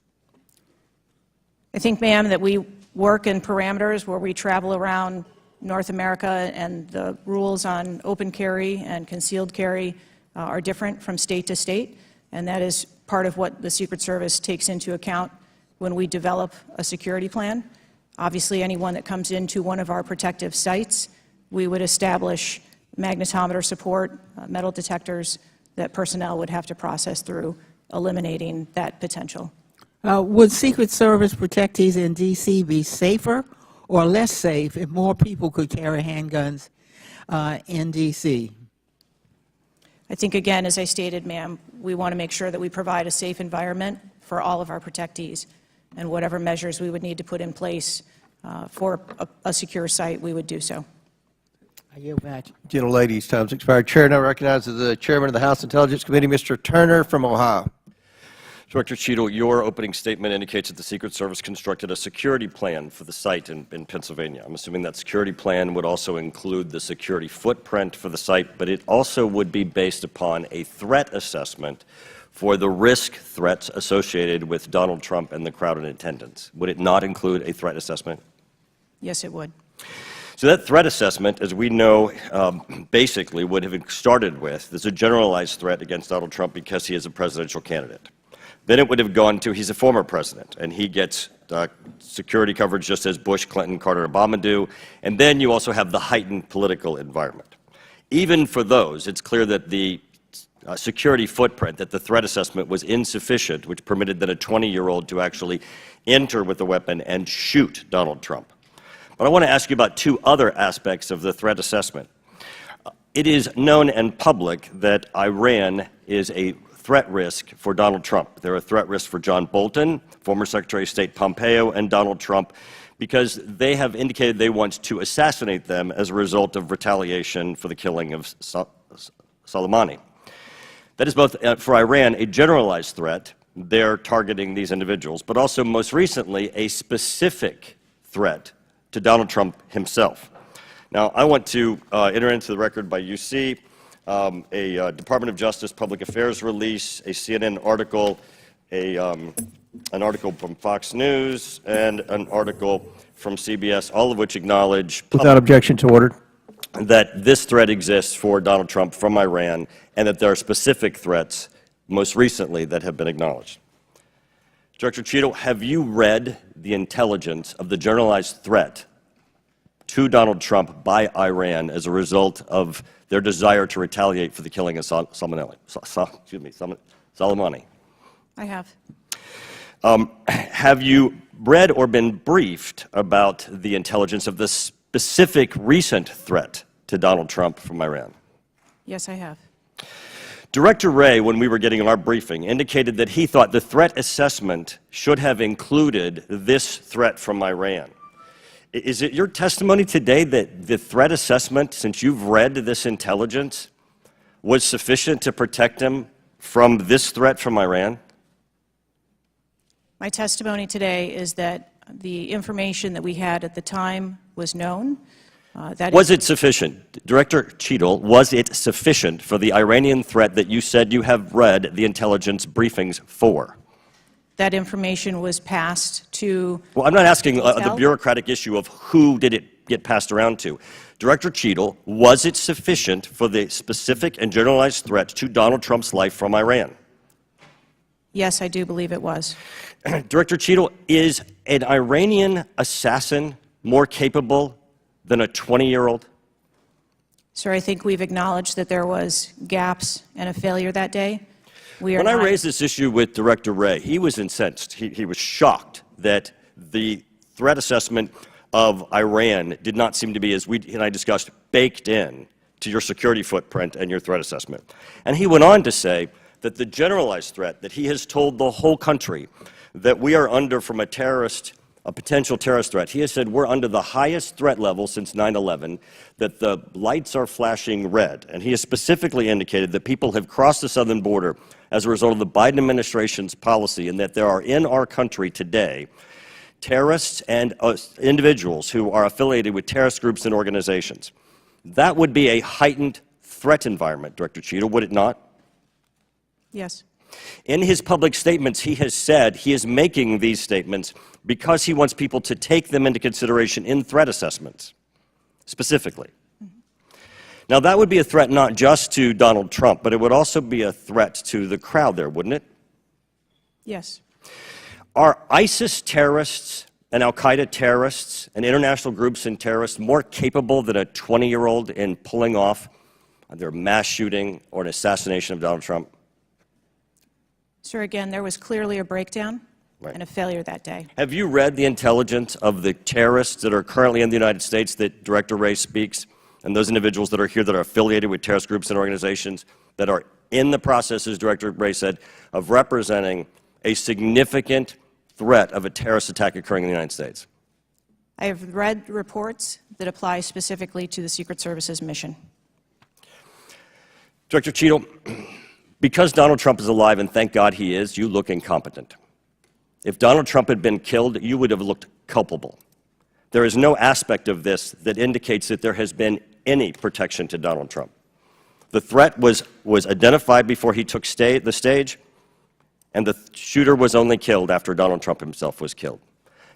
I think, ma'am, that we work in parameters where we travel around North America, and the rules on open carry and concealed carry are different from state to state, and that is part of what the Secret Service takes into account when we develop a security plan. Obviously, anyone that comes into one of our protective sites, we would establish magnetometer support, metal detectors that personnel would have to process through, eliminating that potential. Would Secret Service protectees in D.C. be safer or less safe if more people could carry handguns in D.C.? I think, again, as I stated, ma'am, we want to make sure that we provide a safe environment for all of our protectees, and whatever measures we would need to put in place for a secure site, we would do so. I yield back. Gentlelady's time's expired. Chair now recognizes the Chairman of the House Intelligence Committee, Mr. Turner from Ohio. Director Cheatle, your opening statement indicates that the Secret Service constructed a security plan for the site in Pennsylvania. I'm assuming that security plan would also include the security footprint for the site, but it also would be based upon a threat assessment for the risk threats associated with Donald Trump and the crowd in attendance. Would it not include a threat assessment? Yes, it would. So that threat assessment, as we know, basically would have started with, there's a generalized threat against Donald Trump because he is a presidential candidate. Then it would have gone to he's a former president, and he gets security coverage just as Bush, Clinton, Carter, and Obama do. And then you also have the heightened political environment. Even for those, it's clear that the security footprint, that the threat assessment was insufficient, which permitted then a 20-year-old to actually enter with a weapon and shoot Donald Trump. But I want to ask you about two other aspects of the threat assessment. It is known and public that Iran is a threat risk for Donald Trump. They're a threat risk for John Bolton, former Secretary of State Pompeo, and Donald Trump, because they have indicated they want to assassinate them as a result of retaliation for the killing of Soleimani. That is both, for Iran, a generalized threat. They're targeting these individuals, but also, most recently, a specific threat to Donald Trump himself. Now, I want to enter into the record by UC a Department of Justice Public Affairs release, a CNN article, an article from Fox News, and an article from CBS, all of which acknowledge Without objection to order. that this threat exists for Donald Trump from Iran, and that there are specific threats, most recently, that have been acknowledged. Director Cheatle, have you read the intelligence of the generalized threat to Donald Trump by Iran as a result of their desire to retaliate for the killing of Soleimani? I have. Have you read or been briefed about the intelligence of the specific recent threat to Donald Trump from Iran? Yes, I have. Director Wray, when we were getting our briefing, indicated that he thought the threat assessment should have included this threat from Iran. Is it your testimony today that the threat assessment, since you've read this intelligence, was sufficient to protect him from this threat from Iran? My testimony today is that the information that we had at the time was known. Was it sufficient? Director Cheatle, was it sufficient for the Iranian threat that you said you have read the intelligence briefings for? That information was passed to... Well, I'm not asking the bureaucratic issue of who did it get passed around to. Director Cheatle, was it sufficient for the specific and generalized threat to Donald Trump's life from Iran? Yes, I do believe it was. Director Cheatle, is an Iranian assassin more capable than a 20-year-old? Sir, I think we've acknowledged that there was gaps and a failure that day. When I raised this issue with Director Wray, he was incensed. He was shocked that the threat assessment of Iran did not seem to be, as we and I discussed, baked in to your security footprint and your threat assessment. And he went on to say that the generalized threat that he has told the whole country that we are under from a potential terrorist threat. He has said we're under the highest threat level since 9/11, that the lights are flashing red. And he has specifically indicated that people have crossed the southern border as a result of the Biden administration's policy, and that there are in our country today terrorists and individuals who are affiliated with terrorist groups and organizations. That would be a heightened threat environment, Director Cheatle, would it not? Yes. In his public statements, he has said he is making these statements because he wants people to take them into consideration in threat assessments, specifically. Now, that would be a threat not just to Donald Trump, but it would also be a threat to the crowd there, wouldn't it? Yes. Are ISIS terrorists and al-Qaeda terrorists and international groups and terrorists more capable than a 20-year-old in pulling off either a mass shooting or an assassination of Donald Trump? Sir, again, there was clearly a breakdown and a failure that day. Have you read the intelligence of the terrorists that are currently in the United States that Director Wray speaks, and those individuals that are here that are affiliated with terrorist groups and organizations that are in the process, as Director Wray said, of representing a significant threat of a terrorist attack occurring in the United States? I have read reports that apply specifically to the Secret Service's mission. Director Cheatle, because Donald Trump is alive, and thank God he is, you look incompetent. If Donald Trump had been killed, you would have looked culpable. There is no aspect of this that indicates that there has been any protection to Donald Trump. The threat was identified before he took the stage, and the shooter was only killed after Donald Trump himself was killed.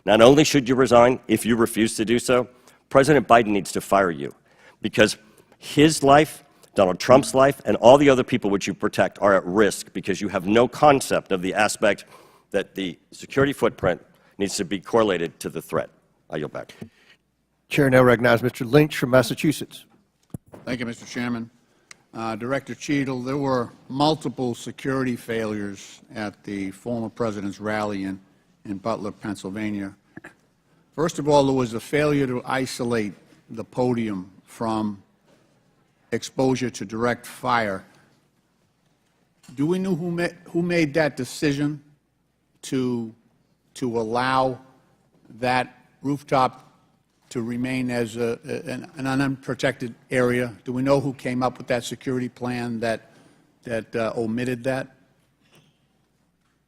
Not only should you resign, if you refuse to do so, President Biden needs to fire you, because his life, Donald Trump's life, and all the other people which you protect are at risk because you have no concept of the aspect that the security footprint needs to be correlated to the threat. I yield back. Chair now recognizes Mr. Lynch from Massachusetts. Thank you, Mr. Chairman. Director Cheatle, there were multiple security failures at the former president's rally in Butler, Pennsylvania. First of all, there was a failure to isolate the podium from exposure to direct fire. Do we know who made that decision to allow that rooftop to remain as an unprotected area? Do we know who came up with that security plan that omitted that?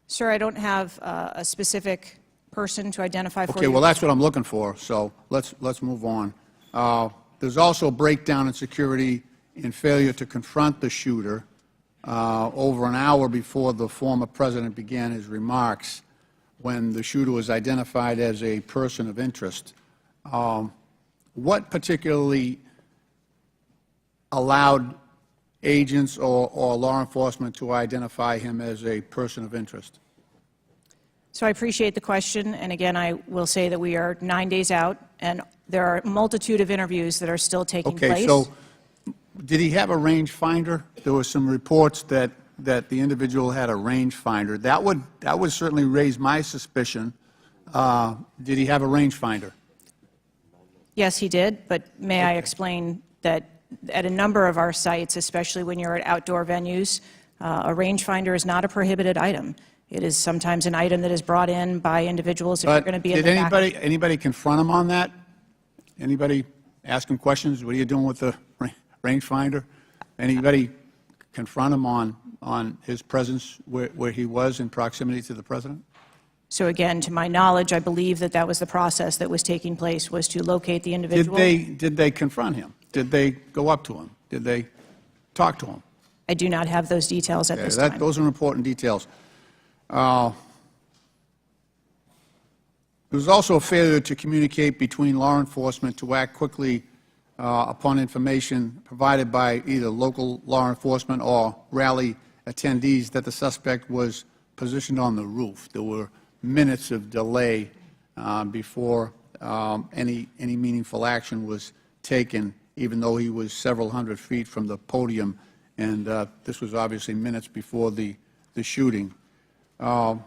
Sir, I don't have a specific person to identify for you. Okay, well, that's what I'm looking for, so let's move on. There's also a breakdown in security and failure to confront the shooter over an hour before the former president began his remarks, when the shooter was identified as a person of interest. What particularly allowed agents or law enforcement to identify him as a person of interest? So I appreciate the question, and again, I will say that we are 9 days out, and there are a multitude of interviews that are still taking place. Okay, so did he have a rangefinder? There were some reports that the individual had a rangefinder. That would certainly raise my suspicion. Did he have a rangefinder? Yes, he did, but may I explain that at a number of our sites, especially when you're at outdoor venues, a rangefinder is not a prohibited item. It is sometimes an item that is brought in by individuals if you're going to be in the back. Did anybody confront him on that? Anybody ask him questions? What are you doing with the rangefinder? Anybody confront him on his presence where he was in proximity to the president? So again, to my knowledge, I believe that that was the process that was taking place, was to locate the individual. Did they confront him? Did they go up to him? Did they talk to him? I do not have those details at this time. Those are important details. There was also a failure to communicate between law enforcement to act quickly upon information provided by either local law enforcement or rally attendees that the suspect was positioned on the roof. There were minutes of delay before any meaningful action was taken, even though he was several hundred feet from the podium, and this was obviously minutes before the shooting. Let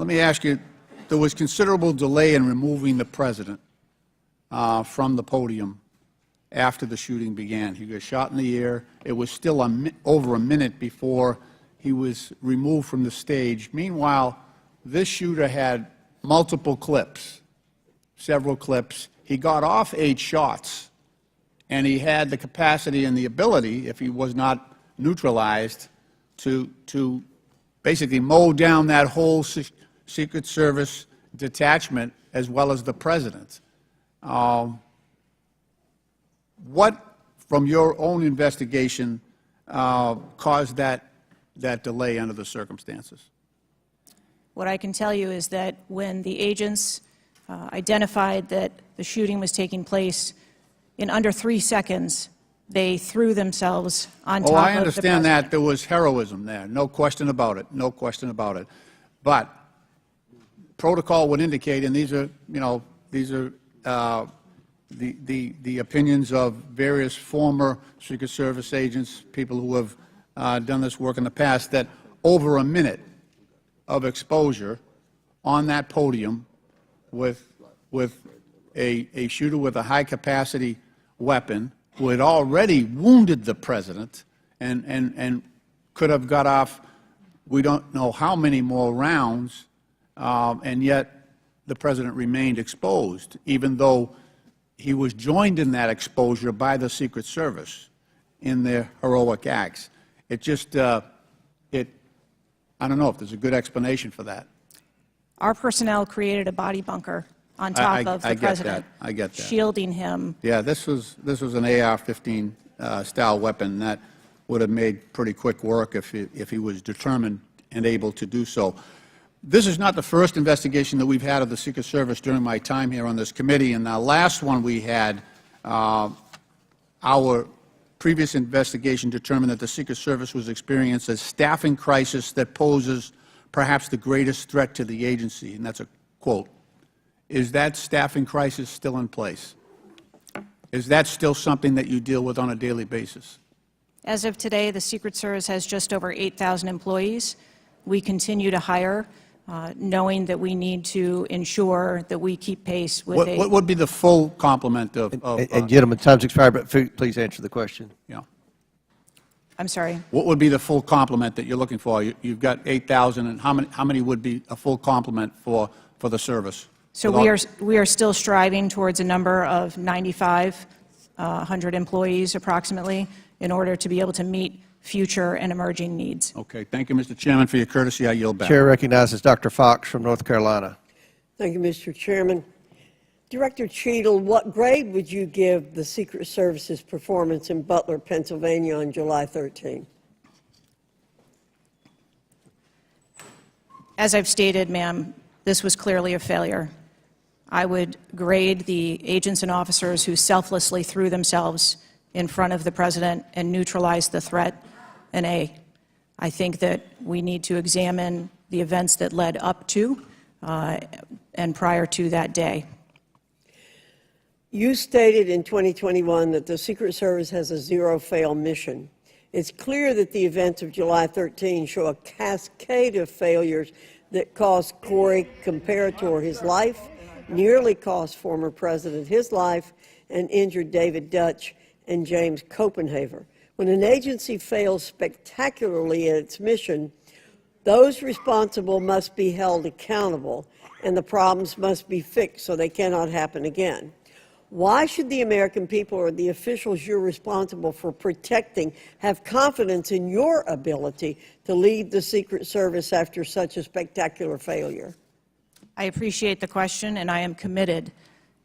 me ask you, there was considerable delay in removing the president from the podium after the shooting began. He got shot in the air. It was still over a minute before he was removed from the stage. Meanwhile, this shooter had multiple clips, several clips. He got off 8 shots, and he had the capacity and the ability, if he was not neutralized, to basically mow down that whole Secret Service detachment as well as the president. What, from your own investigation, caused that delay under the circumstances? What I can tell you is that when the agents identified that the shooting was taking place, in under 3 seconds, they threw themselves on top of the president. I understand that. There was heroism there. No question about it. No question about it. But protocol would indicate, and these are the opinions of various former Secret Service agents, people who have done this work in the past, that over a minute of exposure on that podium with a shooter with a high-capacity weapon who had already wounded the president and could have got off, we don't know how many more rounds, and yet the president remained exposed, even though he was joined in that exposure by the Secret Service in their heroic acts. It just, I don't know if there's a good explanation for that. Our personnel created a body bunker on top of the president, I get that. shielding him. Yeah, this was an AR-15 style weapon that would have made pretty quick work if he was determined and able to do so. This is not the first investigation that we've had of the Secret Service during my time here on this committee, and the last one we had, our previous investigation determined that the Secret Service was experiencing a staffing crisis that poses perhaps the greatest threat to the agency, and that's a quote. Is that staffing crisis still in place? Is that still something that you deal with on a daily basis? As of today, the Secret Service has just over 8,000 employees. We continue to hire, knowing that we need to ensure that we keep pace with What would be the full complement of And gentlemen, time's expired, but please answer the question. yeah. I'm sorry. What would be the full complement that you're looking for? You've got 8,000, and how many would be a full complement for the service? So we are still striving towards a number of 9,500 employees approximately in order to be able to meet future and emerging needs. Okay. Thank you, Mr. Chairman, for your courtesy. I yield back. Chair recognizes Dr. Foxx from North Carolina. Thank you, Mr. Chairman. Director Cheatle, what grade would you give the Secret Service's performance in Butler, Pennsylvania on July 13? As I've stated, ma'am, this was clearly a failure. I would grade the agents and officers who selflessly threw themselves in front of the president and neutralized the threat an A. I think that we need to examine the events that led up to and prior to that day. You stated in 2021 that the Secret Service has a zero-fail mission. It's clear that the events of July 13 show a cascade of failures that cost Corey Comparator his life, nearly cost former president his life, and injured David Dutch and James Copenhaver. When an agency fails spectacularly at its mission, those responsible must be held accountable, and the problems must be fixed so they cannot happen again. Why should the American people or the officials you're responsible for protecting have confidence in your ability to lead the Secret Service after such a spectacular failure? I appreciate the question, and I am committed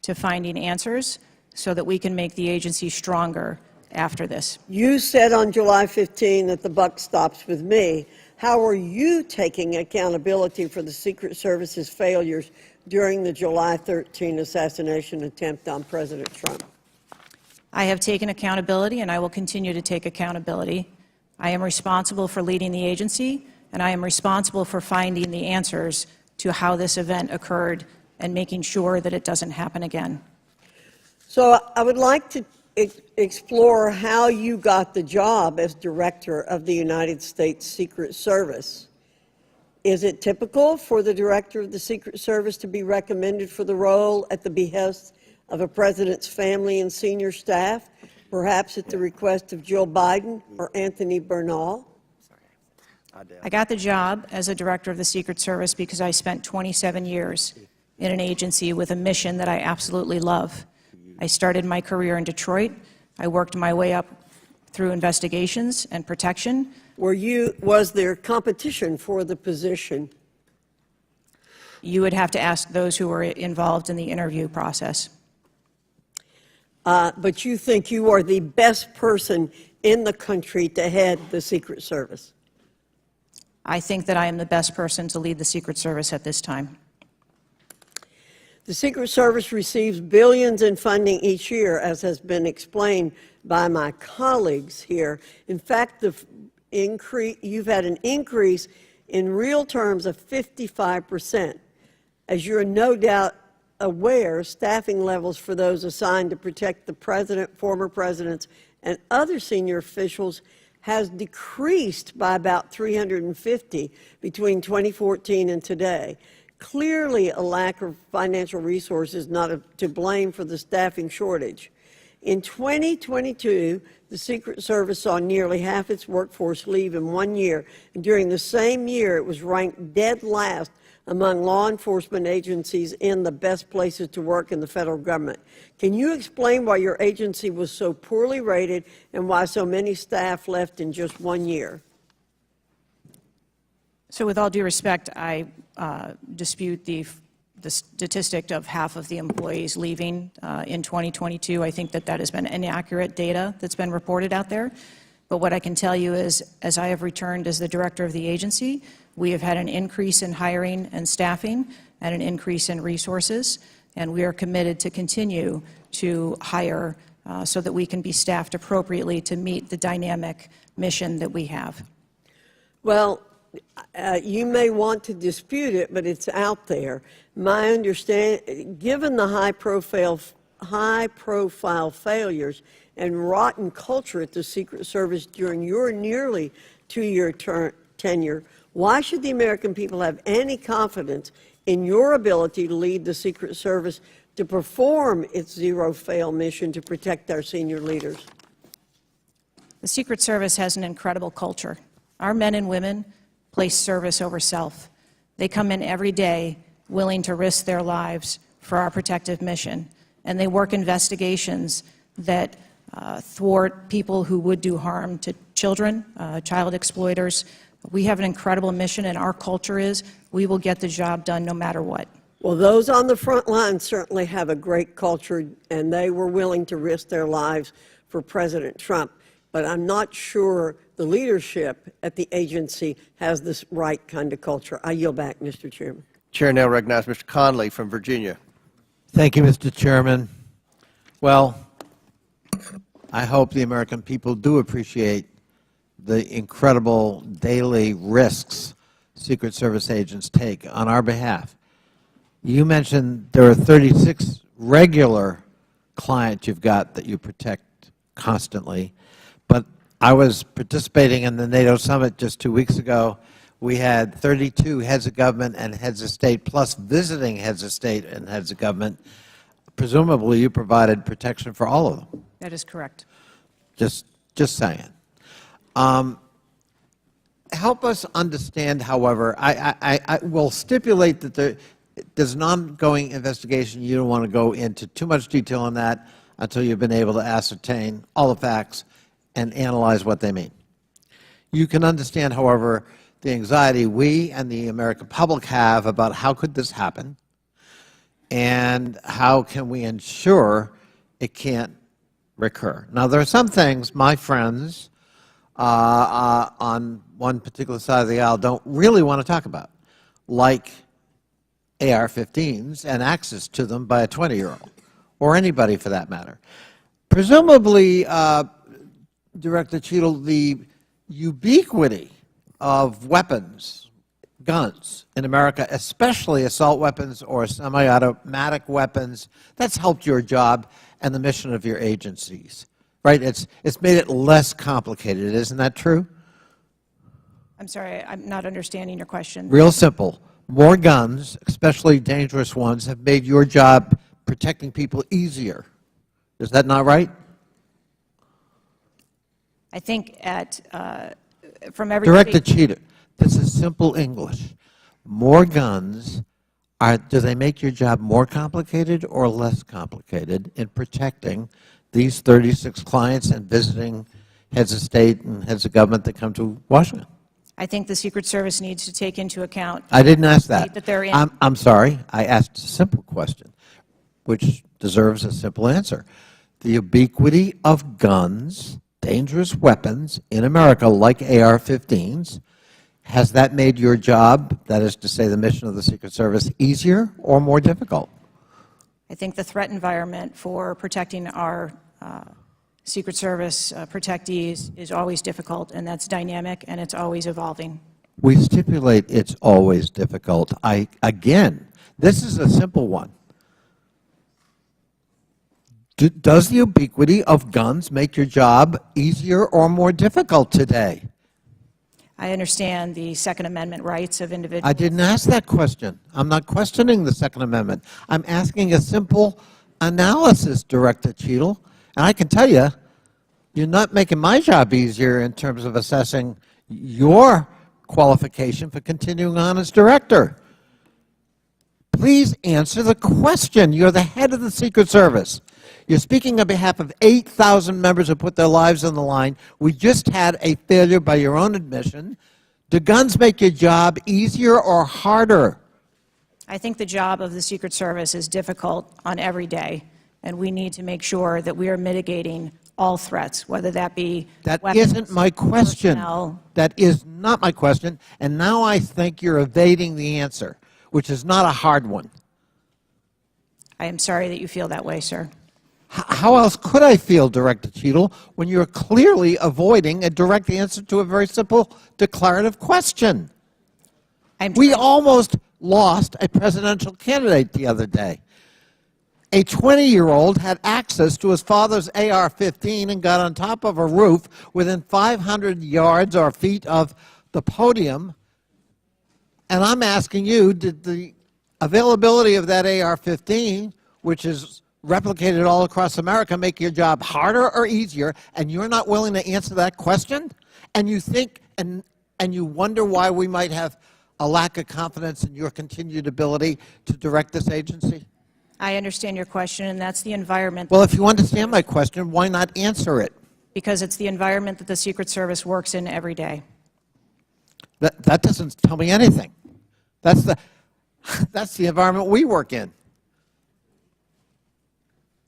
to finding answers so that we can make the agency stronger after this. You said on July 15 that the buck stops with me. How are you taking accountability for the Secret Service's failures during the July 13 assassination attempt on President Trump? I have taken accountability, and I will continue to take accountability. I am responsible for leading the agency, and I am responsible for finding the answers to how this event occurred and making sure that it doesn't happen again. So I would like to explore how you got the job as director of the United States Secret Service. Is it typical for the director of the Secret Service to be recommended for the role at the behest of a president's family and senior staff, perhaps at the request of Joe Biden or Anthony Bernal? I got the job as a director of the Secret Service because I spent 27 years in an agency with a mission that I absolutely love. I started my career in Detroit. I worked my way up through investigations and protection. Was there competition for the position? You would have to ask those who were involved in the interview process. But you think you are the best person in the country to head the Secret Service? I think that I am the best person to lead the Secret Service at this time. The Secret Service receives billions in funding each year, as has been explained by my colleagues here. In fact, you've had an increase in real terms of 55%. As you're no doubt aware, staffing levels for those assigned to protect the president, former presidents, and other senior officials has decreased by about 350 between 2014 and today. Clearly, a lack of financial resources not to blame for the staffing shortage. In 2022, the Secret Service saw nearly half its workforce leave in 1 year, and during the same year, it was ranked dead last among law enforcement agencies in the best places to work in the federal government. Can you explain why your agency was so poorly rated and why so many staff left in just 1 year? So with all due respect, I dispute the statistic of half of the employees leaving in 2022. I think that that has been inaccurate data that's been reported out there. But what I can tell you is, as I have returned as the director of the agency, we have had an increase in hiring and staffing and an increase in resources, and we are committed to continue to hire so that we can be staffed appropriately to meet the dynamic mission that we have. Well, you may want to dispute it, but it's out there. My understanding, given the high-profile failures and rotten culture at the Secret Service during your nearly two-year tenure, why should the American people have any confidence in your ability to lead the Secret Service to perform its zero-fail mission to protect our senior leaders? The Secret Service has an incredible culture. Our men and women place service over self. They come in every day willing to risk their lives for our protective mission, and they work investigations that thwart people who would do harm to children, child exploiters. We have an incredible mission, and our culture is we will get the job done no matter what. Well, those on the front line certainly have a great culture, and they were willing to risk their lives for President Trump. But I'm not sure the leadership at the agency has this right kind of culture. I yield back, Mr. Chairman. Chair now recognizes Mr. Connolly from Virginia. Thank you, Mr. Chairman. Well, I hope the American people do appreciate the incredible daily risks Secret Service agents take on our behalf. You mentioned there are 36 regular clients you've got that you protect constantly, but I was participating in the NATO summit just 2 weeks ago. We had 32 heads of government and heads of state, plus visiting heads of state and heads of government. Presumably, you provided protection for all of them. That is correct. Just saying. Help us understand, however, I will stipulate that there's an ongoing investigation. You don't want to go into too much detail on that until you've been able to ascertain all the facts and analyze what they mean. You can understand, however, the anxiety we and the American public have about how could this happen and how can we ensure it can't recur. Now, there are some things my friends on one particular side of the aisle don't really want to talk about, like AR-15s and access to them by a 20-year-old, or anybody for that matter. Presumably, Director Cheatle, the ubiquity of weapons, guns in America, especially assault weapons or semi-automatic weapons, that's helped your job and the mission of your agencies, right? It's made it less complicated. Isn't that true? I'm sorry, I'm not understanding your question. Real simple. More guns, especially dangerous ones, have made your job protecting people easier. Is that not right? I think from everybody. Director Cheatle, this is simple English. More guns, do they make your job more complicated or less complicated in protecting these 36 clients and visiting heads of state and heads of government that come to Washington? I think the Secret Service needs to take into account. I didn't ask that. They're in. I'm sorry. I asked a simple question, which deserves a simple answer. The ubiquity of guns, dangerous weapons in America, like AR-15s, has that made your job, that is to say the mission of the Secret Service, easier or more difficult? I think the threat environment for protecting our Secret Service protectees is always difficult, and that's dynamic, and it's always evolving. We stipulate it's always difficult. Again, this is a simple one. Does the ubiquity of guns make your job easier or more difficult today? I understand the Second Amendment rights of individuals. I didn't ask that question. I'm not questioning the Second Amendment. I'm asking a simple analysis, Director Cheatle. And I can tell you, you're not making my job easier in terms of assessing your qualification for continuing on as director. Please answer the question. You're the head of the Secret Service. You're speaking on behalf of 8,000 members who put their lives on the line. We just had a failure by your own admission. Do guns make your job easier or harder? I think the job of the Secret Service is difficult on every day, and we need to make sure that we are mitigating all threats, whether that be That weapons, isn't my question. personnel. That is not my question. And now I think you're evading the answer, which is not a hard one. I am sorry that you feel that way, sir. How else could I feel, Director Cheatle, when you're clearly avoiding a direct answer to a very simple declarative question? We almost lost a presidential candidate the other day. A 20-year-old had access to his father's AR-15 and got on top of a roof within 500 yards or feet of the podium. And I'm asking you, did the availability of that AR-15, which is replicated all across America, make your job harder or easier? And you're not willing to answer that question? And you think and you wonder why we might have a lack of confidence in your continued ability to direct this agency? I understand your question, and that's the environment. Well, if you understand my question, why not answer it? Because it's the environment that the Secret Service works in every day. That doesn't tell me anything. That's the environment we work in.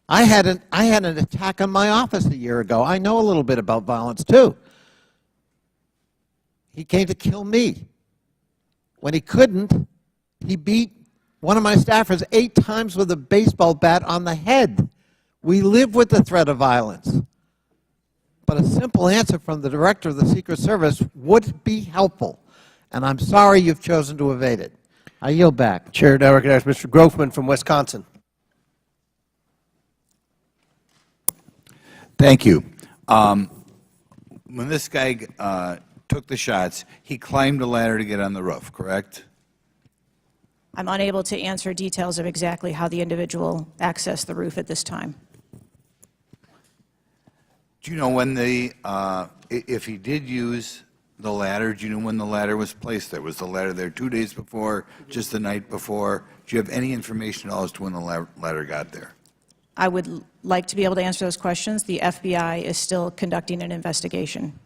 I had an attack on my office a year ago. I know a little bit about violence too. He came to kill me. When he couldn't, he beat one of my staffers 8 times with a baseball bat on the head. We live with the threat of violence. But a simple answer from the Director of the Secret Service would be helpful. And I'm sorry you've chosen to evade it. I yield back. Chair now recognizes Mr. Grothman from Wisconsin. Thank you. When this guy took the shots, he climbed a ladder to get on the roof, correct? I'm unable to answer details of exactly how the individual accessed the roof at this time. Do you know when if he did use the ladder, do you know when the ladder was placed there? Was the ladder there 2 days before, just the night before? Do you have any information at all as to when the ladder got there? I would like to be able to answer those questions. The FBI is still conducting an investigation.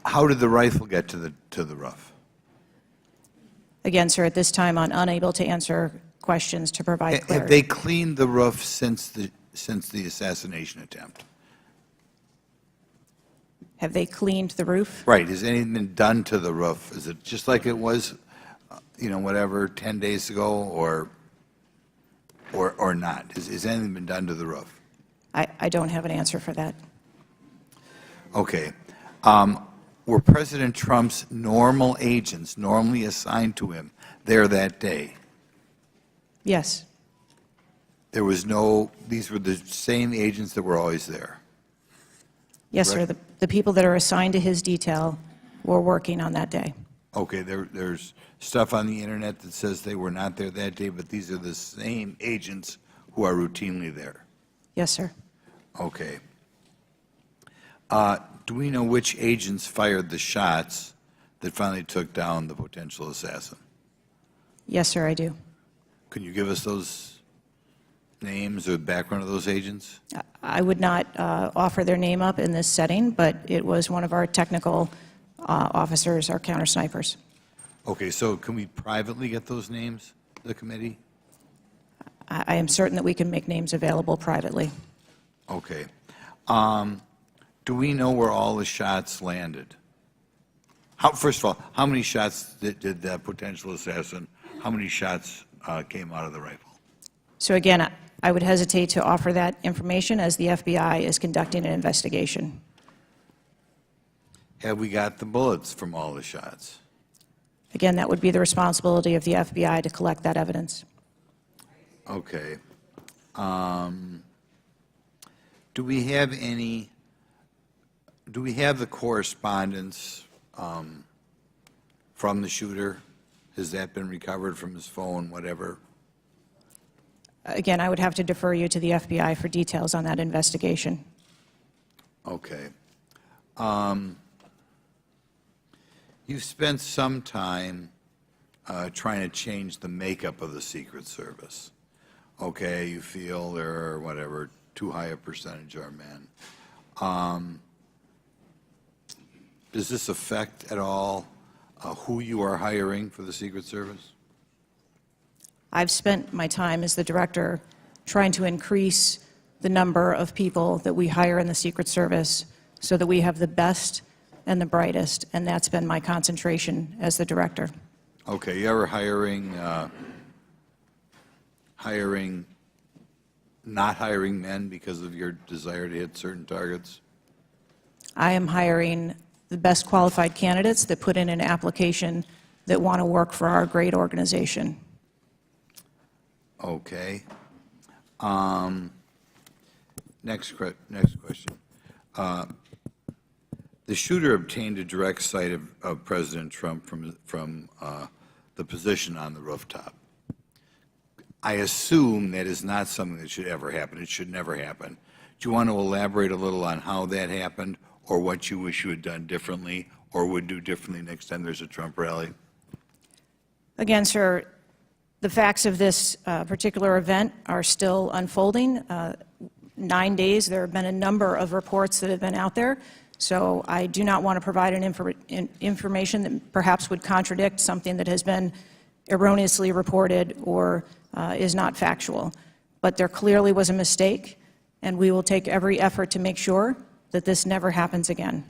How did the rifle get to the roof? Again, sir, at this time, I'm unable to answer questions to provide clarity. Have they cleaned the roof since the assassination attempt? Have they cleaned the roof? Right. Has anything been done to the roof? Is it just like it was, whatever, 10 days ago, or not? Has anything been done to the roof? I don't have an answer for that. Okay. Were President Trump's normal agents normally assigned to him there that day? Yes. There was these were the same agents that were always there? Yes, sir. The people that are assigned to his detail were working on that day. Okay. There's stuff on the Internet that says they were not there that day, but these are the same agents who are routinely there? Yes, sir. Okay. Do we know which agents fired the shots that finally took down the potential assassin? Yes, sir, I do. Can you give us those names or the background of those agents? I would not offer their name up in this setting, but it was one of our technical officers, our counter snipers. Okay, so can we privately get those names, the committee? I am certain that we can make names available privately. Okay. Do we know where all the shots landed? First of all, how many shots did that potential assassin, how many shots came out of the rifle? So again, I would hesitate to offer that information as the FBI is conducting an investigation. Have we got the bullets from all the shots? Again, that would be the responsibility of the FBI to collect that evidence. Okay. Do we have the correspondence from the shooter? Has that been recovered from his phone, whatever? Again, I would have to defer you to the FBI for details on that investigation. Okay. You've spent some time trying to change the makeup of the Secret Service. Okay, you feel there are, whatever, too high a percentage are men. Does this affect at all who you are hiring for the Secret Service? I've spent my time as the director trying to increase the number of people that we hire in the Secret Service so that we have the best and the brightest, and that's been my concentration as the director. Okay, you ever not hiring men because of your desire to hit certain targets? I am hiring the best qualified candidates that put in an application that want to work for our great organization. Okay. Next question. The shooter obtained a direct sight of President Trump from the position on the rooftop. I assume that is not something that should ever happen. It should never happen. Do you want to elaborate a little on how that happened, or what you wish you had done differently, or would do differently next time there's a Trump rally? Again, sir, the facts of this particular event are still unfolding. 9 days, there have been a number of reports that have been out there, so I do not want to provide information that perhaps would contradict something that has been erroneously reported or is not factual. But there clearly was a mistake, and we will take every effort to make sure that this never happens again.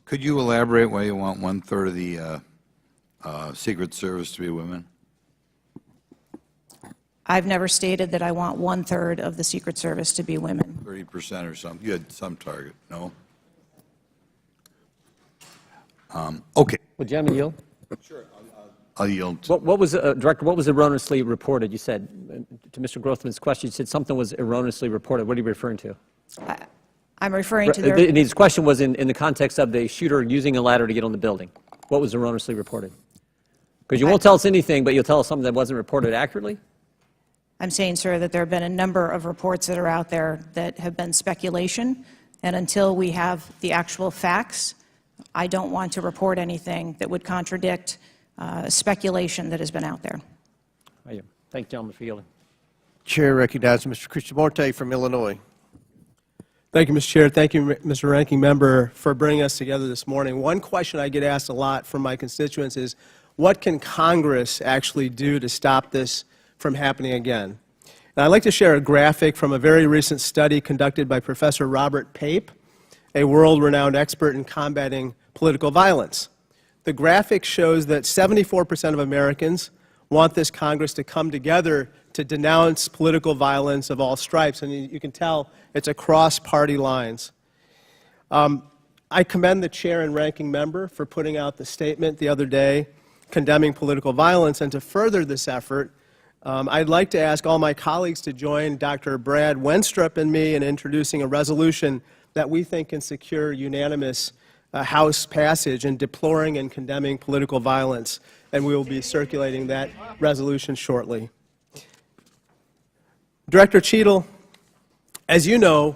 Could you elaborate why you want 1/3 of the Secret Service to be women? I've never stated that I want 1/3 of the Secret Service to be women. 30% or something? You had some target, no? Okay, Would gentleman yield? I'll yield. What was, Director, what was erroneously reported? You said, to Mr. Grothman's question, you said something was erroneously reported. What are you referring to? I'm referring to their... His question was in the context of the shooter using a ladder to get on the building. What was erroneously reported? Because you won't tell us anything, but you'll tell us something that wasn't reported accurately? I'm saying, sir, that there have been a number of reports that are out there that have been speculation, and until we have the actual facts, I don't want to report anything that would contradict speculation that has been out there. Thank you, gentlemen, for yielding. Chair recognizes Mr. Krishnamoorthi from Illinois. Thank you, Mr. Chair. Thank you, Mr. Ranking Member, for bringing us together this morning. One question I get asked a lot from my constituents is, what can Congress actually do to stop this from happening again? And I'd like to share a graphic from a very recent study conducted by Professor Robert Pape, a world-renowned expert in combating political violence. The graphic shows that 74% of Americans want this Congress to come together to denounce political violence of all stripes, and you can tell it's across party lines. I commend the Chair and Ranking Member for putting out the statement the other day condemning political violence, and to further this effort, I'd like to ask all my colleagues to join Dr. Brad Wenstrup and me in introducing a resolution that we think can secure unanimous House passage in deploring and condemning political violence, and we will be circulating that resolution shortly. Director Cheatle, as you know,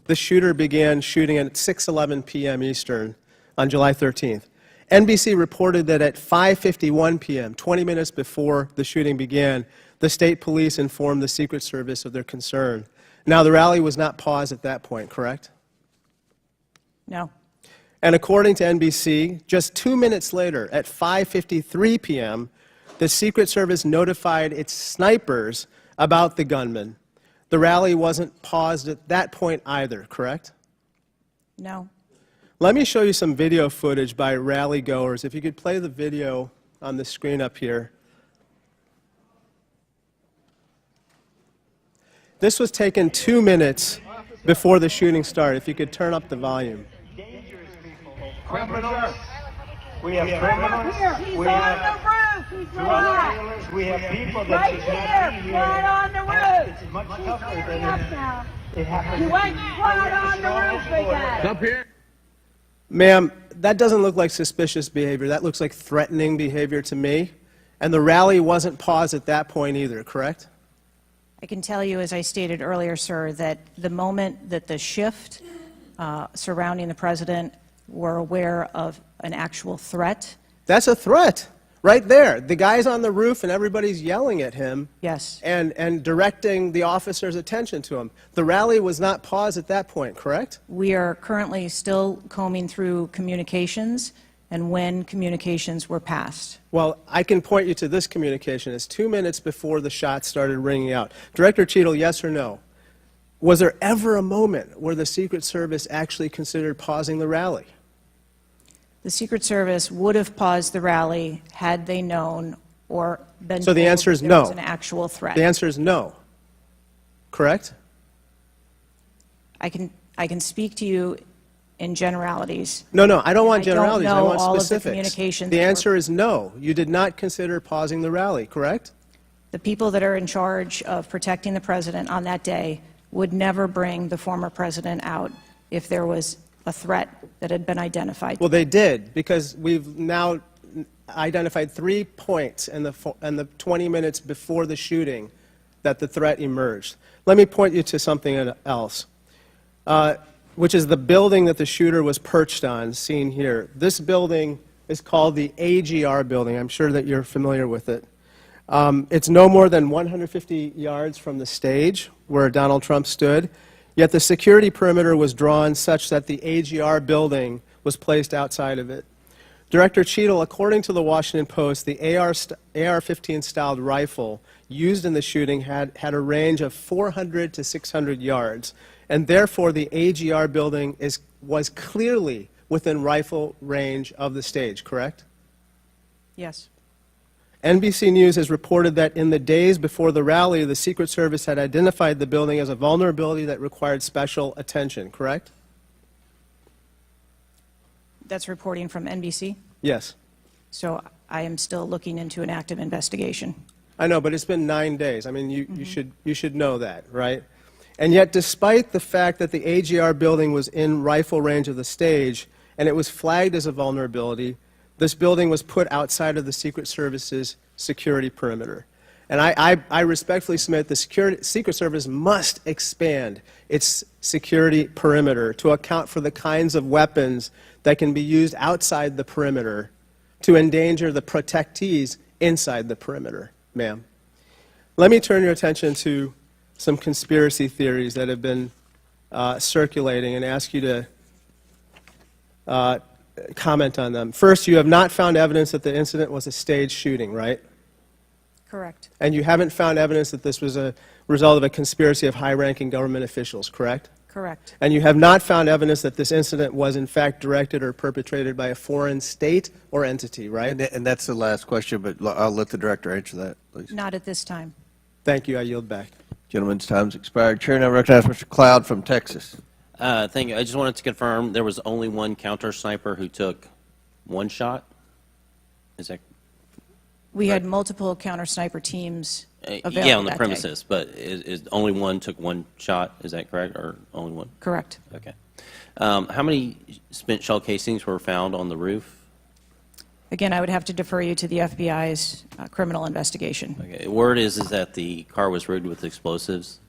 the shooter began shooting at 6:11 p.m. Eastern on July 13th. NBC reported that at 5:51 p.m., 20 minutes before the shooting began, the state police informed the Secret Service of their concern. Now, the rally was not paused at that point, correct? No. And according to NBC, just 2 minutes later, at 5:53 p.m., the Secret Service notified its snipers about the gunman. The rally wasn't paused at that point either, correct? No. Let me show you some video footage by rally goers. If you could play the video on the screen up here. This was taken 2 minutes before the shooting started. If you could turn up the volume. Criminals. We have criminals. We have drug dealers. We have people that should not be here. Right on the roof. It's much tougher than it happens. You went right on the roof again. Up here. Ma'am, that doesn't look like suspicious behavior. That looks like threatening behavior to me. And the rally wasn't paused at that point either, correct? I can tell you, as I stated earlier, sir, that the moment that the shift surrounding the president were aware of an actual threat. That's a threat right there. The guy's on the roof and everybody's yelling at him. Yes. And directing the officer's attention to him. The rally was not paused at that point, correct? We are currently still combing through communications and when communications were passed. Well, I can point you to this communication. It's 2 minutes before the shots started ringing out. Director Cheatle, yes or no? Was there ever a moment where the Secret Service actually considered pausing the rally? The Secret Service would have paused the rally had they known or been So the told answer is there no. was an actual threat. The answer is no. Correct? I can speak to you in generalities. No, I don't want I don't generalities. I know want all of the specifics. communications The that were- answer is no. You did not consider pausing the rally, correct? The people that are in charge of protecting the president on that day would never bring the former president out if there was a threat that had been identified. Well, they did, because we've now identified 3 points in the 20 minutes before the shooting that the threat emerged. Let me point you to something else, which is the building that the shooter was perched on, seen here. This building is called the AGR building. I'm sure that you're familiar with it. It's no more than 150 yards from the stage where Donald Trump stood, yet the security perimeter was drawn such that the AGR building was placed outside of it. Director Cheatle, according to the Washington Post, the AR-15 styled rifle used in the shooting had a range of 400 to 600 yards, and therefore the AGR building was clearly within rifle range of the stage, correct? Yes. NBC News has reported that in the days before the rally, the Secret Service had identified the building as a vulnerability that required special attention, correct? That's reporting from NBC. Yes. So I am still looking into an active investigation. I know, but it's been 9 days. I mean, you should know that, right? And yet, despite the fact that the AGR building was in rifle range of the stage and it was flagged as a vulnerability, this building was put outside of the Secret Service's security perimeter. And I respectfully submit the Secret Service must expand its security perimeter to account for the kinds of weapons that can be used outside the perimeter to endanger the protectees inside the perimeter, ma'am. Let me turn your attention to some conspiracy theories that have been circulating and ask you to comment on them. First, you have not found evidence that the incident was a staged shooting, right? Correct. And you haven't found evidence that this was a result of a conspiracy of high-ranking government officials, correct? Correct. And you have not found evidence that this incident was in fact directed or perpetrated by a foreign state or entity, right? And that's the last question, but I'll let the director answer that, please. Not at this time. Thank you. I yield back. Gentleman's time's expired. Chair now recognizes Mr. Cloud from Texas. Thank you. I just wanted to confirm there was only one counter sniper who took one shot? Is that We had multiple counter sniper teams available yeah, on the that premises, day. but is only one took one shot? Is that correct, or only one? Correct. Okay. How many spent shell casings were found on the roof? Again, I would have to defer you to the FBI's criminal investigation. Okay. Word is that the car was rigged with explosives.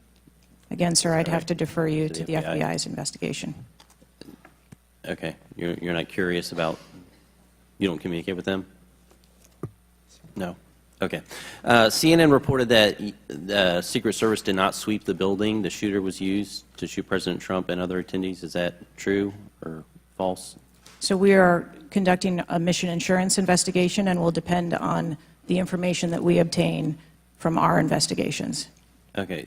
Again, sir, I'd have to defer you To to the the FBI. FBI's investigation. Okay. You're not curious about? You don't communicate with them? No. Okay. CNN reported that the Secret Service did not sweep the building the shooter was used to shoot President Trump and other attendees. Is that true or false? So we are conducting a mission insurance investigation and will depend on the information that we obtain from our investigations. Okay.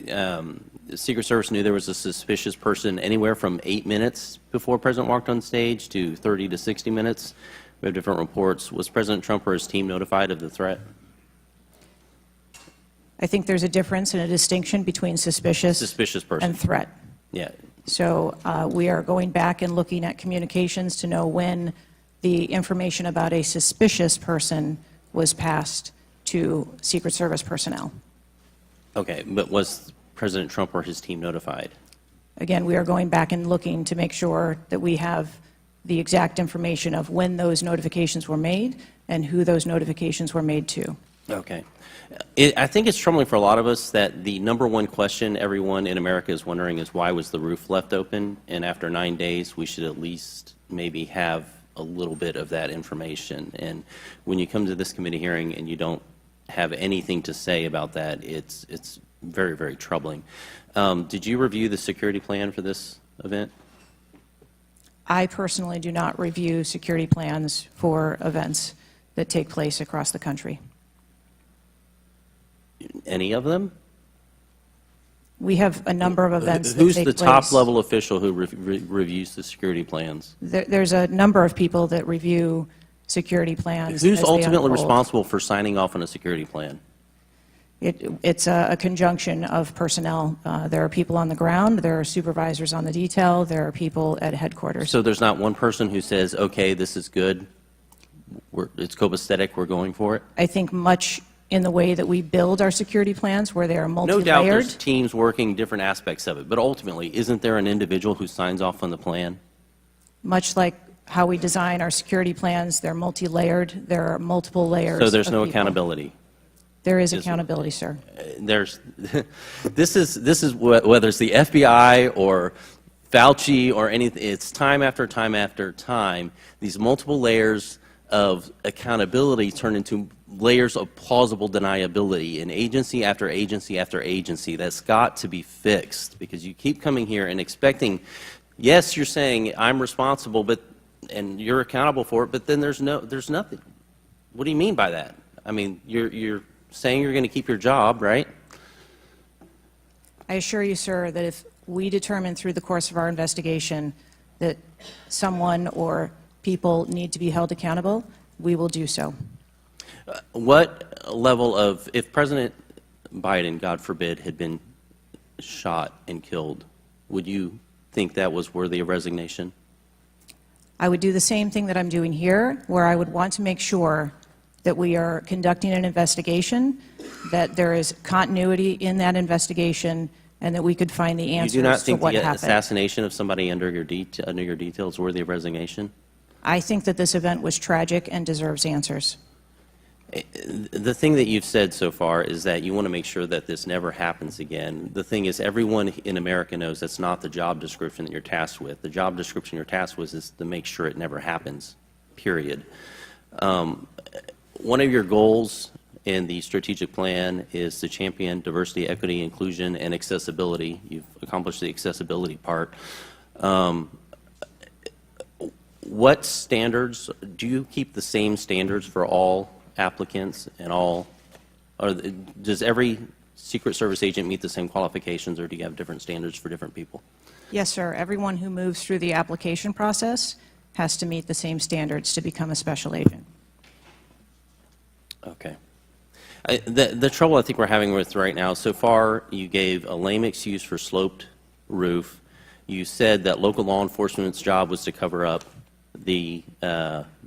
The Secret Service knew there was a suspicious person anywhere from 8 minutes before President walked on stage to 30 to 60 minutes. We have different reports. Was President Trump or his team notified of the threat? I think there's a difference and a distinction between suspicious Person. and threat. Yeah. So we are going back and looking at communications to know when the information about a suspicious person was passed to Secret Service personnel. Okay. But was President Trump or his team notified? Again, we are going back and looking to make sure that we have the exact information of when those notifications were made and who those notifications were made to. Okay. I think it's troubling for a lot of us that the number one question everyone in America is wondering is why was the roof left open? And after 9 days, we should at least maybe have a little bit of that information. And when you come to this committee hearing and you don't have anything to say about that, it's very, very troubling. Did you review the security plan for this event? I personally do not review security plans for events that take place across the country. Any of them? We have a number of events that Who's take the place. top level official who reviews the security plans? There's a number of people that review security plans. Who's as they ultimately unfold. responsible for signing off on a security plan? It's a conjunction of personnel. There are people on the ground, there are supervisors on the detail, there are people at headquarters. So there's not one person who says, okay, this is good, it's copacetic, we're going for it? I think much in the way that we build our security plans, where they are No multi-layered. doubt there's teams working different aspects of it, but ultimately, isn't there an individual who signs off on the plan? Much like how we design our security plans, they're multi-layered, there are multiple layers. So there's of no people. accountability? There is accountability, sir. There's, this is whether it's the FBI or Fauci or anything, it's time after time after time, these multiple layers of accountability turn into layers of plausible deniability in agency after agency after agency. That's got to be fixed, because you keep coming here and expecting, yes, you're saying I'm responsible, but and you're accountable for it, but then there's nothing. What do you mean by that? I mean, you're saying you're going to keep your job, right? I assure you, sir, that if we determine through the course of our investigation that someone or people need to be held accountable, we will do so. What level of, if President Biden, God forbid, had been shot and killed, would you think that was worthy of resignation? I would do the same thing that I'm doing here, where I would want to make sure that we are conducting an investigation, that there is continuity in that investigation, and that we could find the answers You do not to think what the happened. assassination of somebody under your details worthy of resignation? I think that this event was tragic and deserves answers. The thing that you've said so far is that you want to make sure that this never happens again. The thing is, everyone in America knows that's not the job description that you're tasked with. The job description you're tasked with is to make sure it never happens, period. One of your goals in the strategic plan is to champion diversity, equity, inclusion, and accessibility. You've accomplished the accessibility part. What standards, do you keep the same standards for all applicants and all, or does every Secret Service agent meet the same qualifications, or do you have different standards for different people? Yes, sir. Everyone who moves through the application process has to meet the same standards to become a special agent. Okay. The trouble I think we're having with right now, so far you gave a lame excuse for sloped roof. You said that local law enforcement's job was to cover up the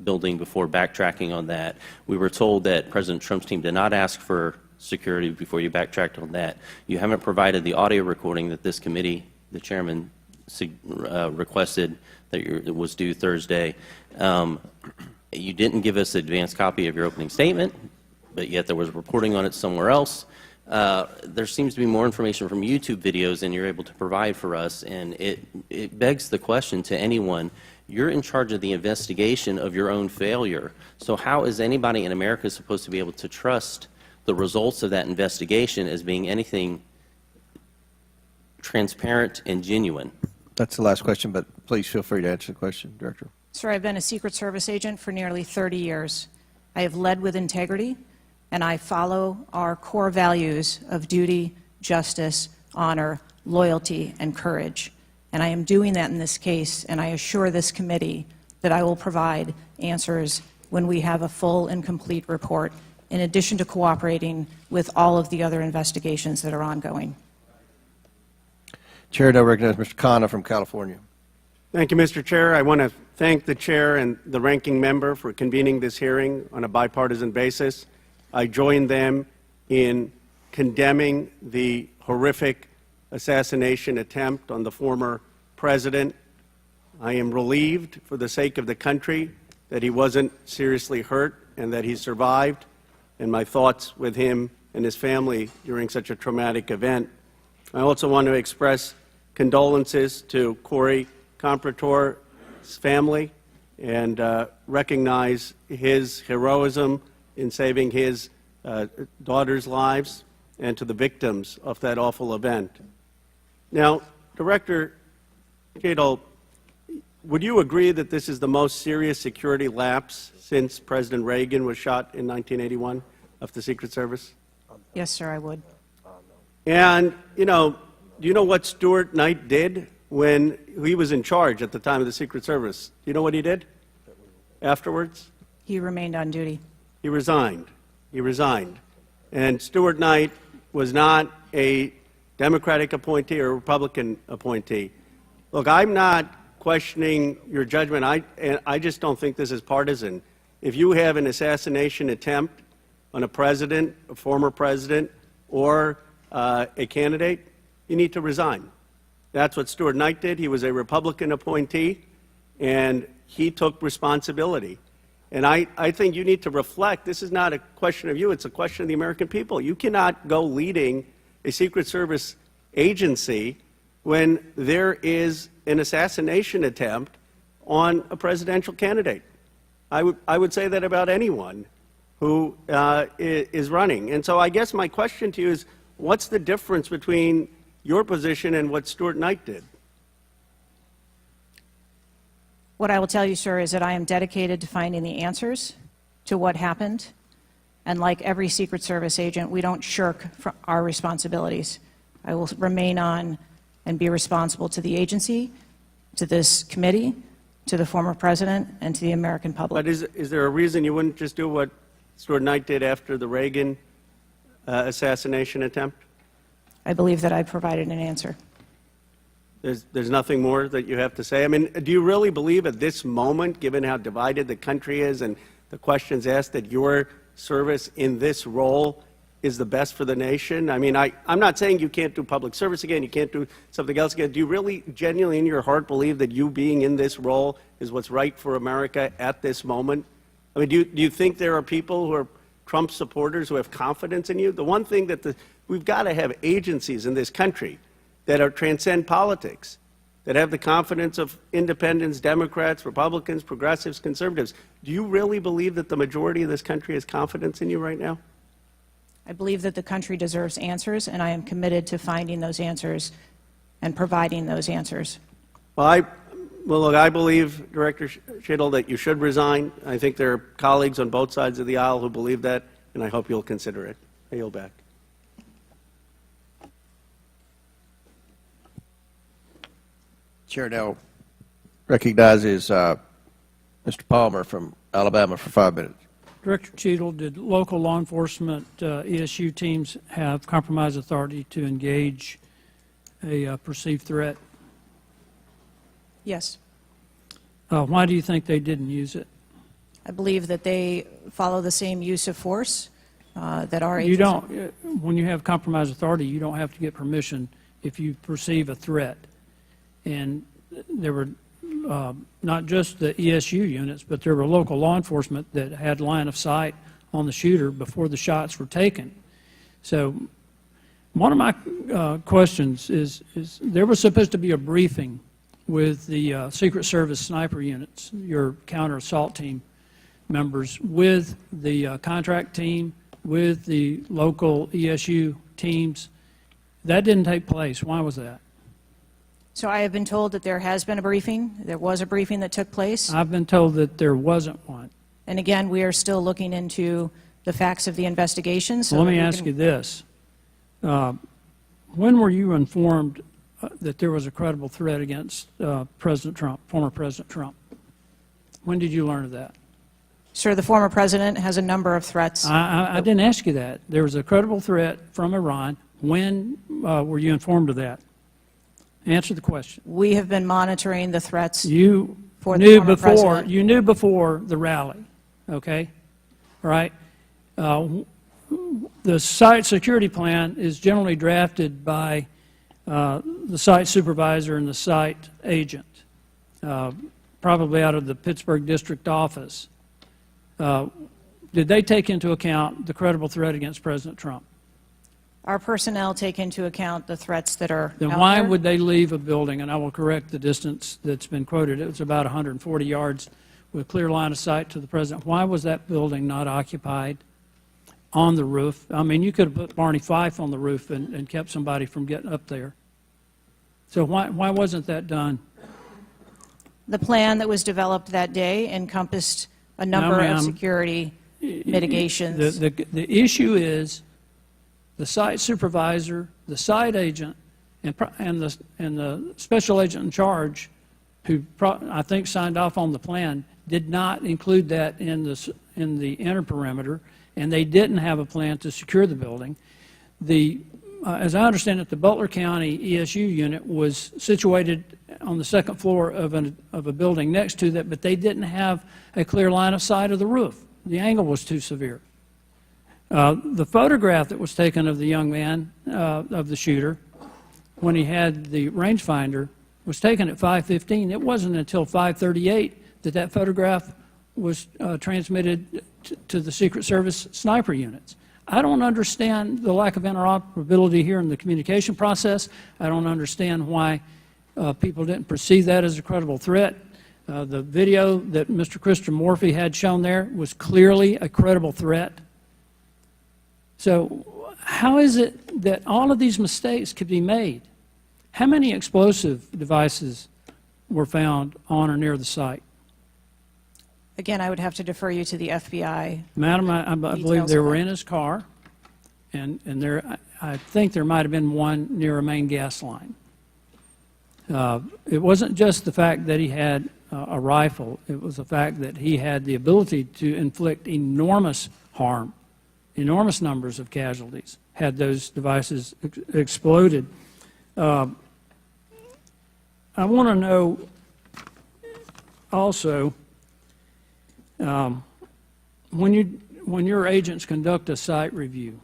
building before backtracking on that. We were told that President Trump's team did not ask for security before you backtracked on that. You haven't provided the audio recording that this committee, the chairman, requested that was due Thursday. You didn't give us an advance copy of your opening statement, but yet there was reporting on it somewhere else. There seems to be more information from YouTube videos than you're able to provide for us, and it begs the question to anyone, you're in charge of the investigation of your own failure, so how is anybody in America supposed to be able to trust the results of that investigation as being anything transparent and genuine? That's the last question, but please feel free to answer the question, Director. Sir, I've been a Secret Service agent for nearly 30 years. I have led with integrity, and I follow our core values of duty, justice, honor, loyalty, and courage. And I am doing that in this case, and I assure this committee that I will provide answers when we have a full and complete report, in addition to cooperating with all of the other investigations that are ongoing. Chair now recognizes Mr. Khanna from California. Thank you, Mr. Chair. I want to thank the Chair and the Ranking Member for convening this hearing on a bipartisan basis. I join them in condemning the horrific assassination attempt on the former president. I am relieved for the sake of the country that he wasn't seriously hurt and that he survived, and my thoughts with him and his family during such a traumatic event. I also want to express condolences to Corey Comprator's family and recognize his heroism in saving his daughter's lives, and to the victims of that awful event. Now, Director Cheatle, would you agree that this is the most serious security lapse since President Reagan was shot in 1981 of the Secret Service? Yes, sir, I would. And, you know, do you know what Stuart Knight did when he was in charge at the time of the Secret Service? Do you know what he did afterwards? He remained on duty. He resigned. He resigned. And Stuart Knight was not a Democratic appointee or a Republican appointee. Look, I'm not questioning your judgment. I just don't think this is partisan. If you have an assassination attempt on a president, a former president, or a candidate, you need to resign. That's what Stuart Knight did. He was a Republican appointee, and he took responsibility. And I think you need to reflect. This is not a question of you. It's a question of the American people. You cannot go leading a Secret Service agency when there is an assassination attempt on a presidential candidate. I would say that about anyone who is running. And so I guess my question to you is, what's the difference between your position and what Stuart Knight did? What I will tell you, sir, is that I am dedicated to finding the answers to what happened. And like every Secret Service agent, we don't shirk from our responsibilities. I will remain on and be responsible to the agency, to this committee, to the former president, and to the American public. But is there a reason you wouldn't just do what Stuart Knight did after the Reagan assassination attempt? I believe that I provided an answer. There's nothing more that you have to say? I mean, do you really believe at this moment, given how divided the country is and the questions asked, that your service in this role is the best for the nation? I mean, I'm not saying you can't do public service again, you can't do something else again. Do you really genuinely in your heart believe that you being in this role is what's right for America at this moment? I mean, do you think there are people who are Trump supporters who have confidence in you? The one thing that we've got to have agencies in this country that are transcend politics, that have the confidence of independents, Democrats, Republicans, progressives, conservatives. Do you really believe that the majority of this country has confidence in you right now? I believe that the country deserves answers, and I am committed to finding those answers and providing those answers. Well, look, I believe, Director Cheatle, that you should resign. I think there are colleagues on both sides of the aisle who believe that, and I hope you'll consider it. I yield back. Chair now recognizes Mr. Palmer from Alabama for 5 minutes. Director Cheatle, did local law enforcement ESU teams have compromise authority to engage a perceived threat? Yes. Why do you think they didn't use it? I believe that they follow the same use of force that our You agency... don't, when you have compromise authority, you don't have to get permission if you perceive a threat. And there were not just the ESU units, but there were local law enforcement that had line of sight on the shooter before the shots were taken. So one of my questions is there was supposed to be a briefing with the Secret Service sniper units, your counter-assault team members, with the contract team, with the local ESU teams. That didn't take place. Why was that? So I have been told that there has been a briefing. There was a briefing that took place. I've been told that there wasn't one. And again, we are still looking into the facts of the investigation. So Let me ask you this. When were you informed that there was a credible threat against President Trump, former President Trump? When did you learn of that? Sir, the former president has a number of threats. I didn't ask you that. There was a credible threat from Iran. When were you informed of that? Answer the question. We have been monitoring the threats You for the knew former before. president. You knew before the rally, okay? All right. The site security plan is generally drafted by the site supervisor and the site agent, probably out of the Pittsburgh district office. Did they take into account the credible threat against President Trump? Our personnel take into account the threats that are Then out why there. would they leave a building? And I will correct the distance that's been quoted. It was about 140 yards with clear line of sight to the president. Why was that building not occupied on the roof? I mean, you could have put Barney Fife on the roof and kept somebody from getting up there. So why wasn't that done? The plan that was developed that day encompassed a number of security mitigations. The issue is the site supervisor, the site agent, and the special agent in charge, who I think signed off on the plan, did not include that in the inner perimeter, and they didn't have a plan to secure the building. As I understand it, the Butler County ESU unit was situated on the second floor of a building next to that, but they didn't have a clear line of sight of the roof. The angle was too severe. The photograph that was taken of the young man, of the shooter, when he had the rangefinder, was taken at 5:15. It wasn't until 5:38 that photograph was transmitted to the Secret Service sniper units. I don't understand the lack of interoperability here in the communication process. I don't understand why people didn't perceive that as a credible threat. The video that Mr. Krishnamoorthi had shown there was clearly a credible threat. So how is it that all of these mistakes could be made? How many explosive devices were found on or near the site? Again, I would have to defer you to the FBI. Madam, I believe they were in his car, and I think there might have been one near a main gas line. It wasn't just the fact that he had a rifle. It was the fact that he had the ability to inflict enormous harm, enormous numbers of casualties had those devices exploded. I want to know also, when your agents conduct a site review,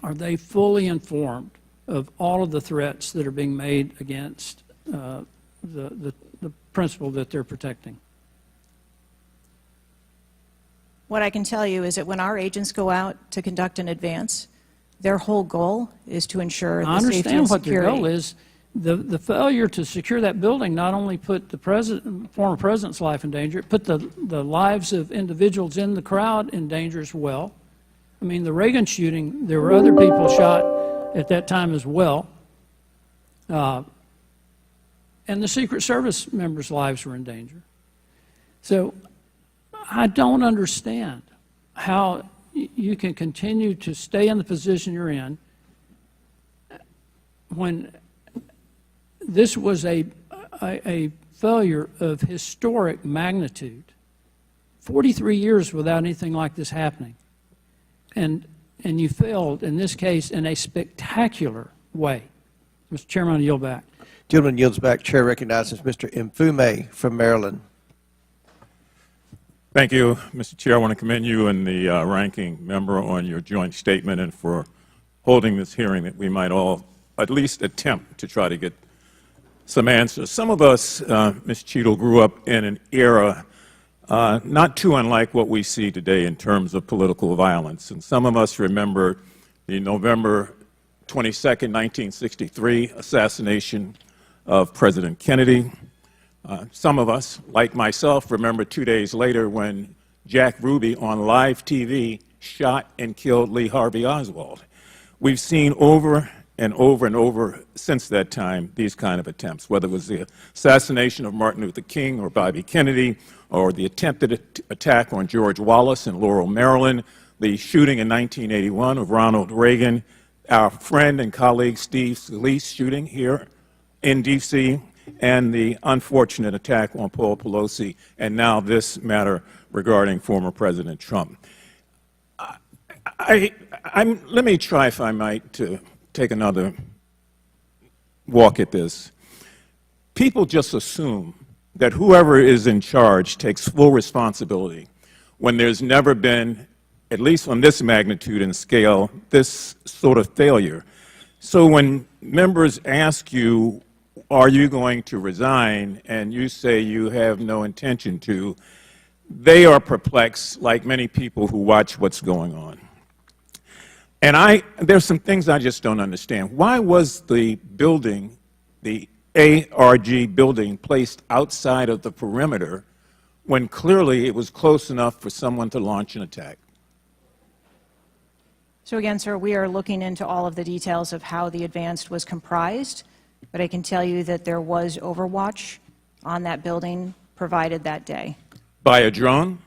are they fully informed of all of the threats that are being made against the principle that they're protecting? What I can tell you is that when our agents go out to conduct an advance, their whole goal is to ensure the safety and security. I understand what their goal is. The failure to secure that building not only put the former president's life in danger, it put the lives of individuals in the crowd in danger as well. I mean, the Reagan shooting, there were other people shot at that time as well. And the Secret Service members' lives were in danger. So I don't understand how you can continue to stay in the position you're in when this was a failure of historic magnitude. 43 years without anything like this happening. And you failed, in this case, in a spectacular way. Mr. Chairman, I yield back. Gentleman yields back. Chair recognizes Mr. Mfume from Maryland. Thank you, Mr. Chair. I want to commend you and the ranking member on your joint statement and for holding this hearing that we might all at least attempt to try to get some answers. Some of us, Ms. Cheatle, grew up in an era not too unlike what we see today in terms of political violence. And some of us remember the November 22nd, 1963 assassination of President Kennedy. Some of us, like myself, remember 2 days later when Jack Ruby on live TV shot and killed Lee Harvey Oswald. We've seen over and over and over since that time these kind of attempts, whether it was the assassination of Martin Luther King or Bobby Kennedy, or the attempted attack on George Wallace in Laurel, Maryland, the shooting in 1981 of Ronald Reagan, our friend and colleague Steve Scalise shooting here in D.C., and the unfortunate attack on Paul Pelosi, and now this matter regarding former President Trump. Let me try, if I might, to take another walk at this. People just assume that whoever is in charge takes full responsibility when there's never been, at least on this magnitude and scale, this sort of failure. So when members ask you, are you going to resign, and you say you have no intention to, they are perplexed, like many people who watch what's going on. And there's some things I just don't understand. Why was the building, the ARG building, placed outside of the perimeter when clearly it was close enough for someone to launch an attack? So again, sir, we are looking into all of the details of how the advance was comprised, but I can tell you that there was overwatch on that building provided that day. By a drone?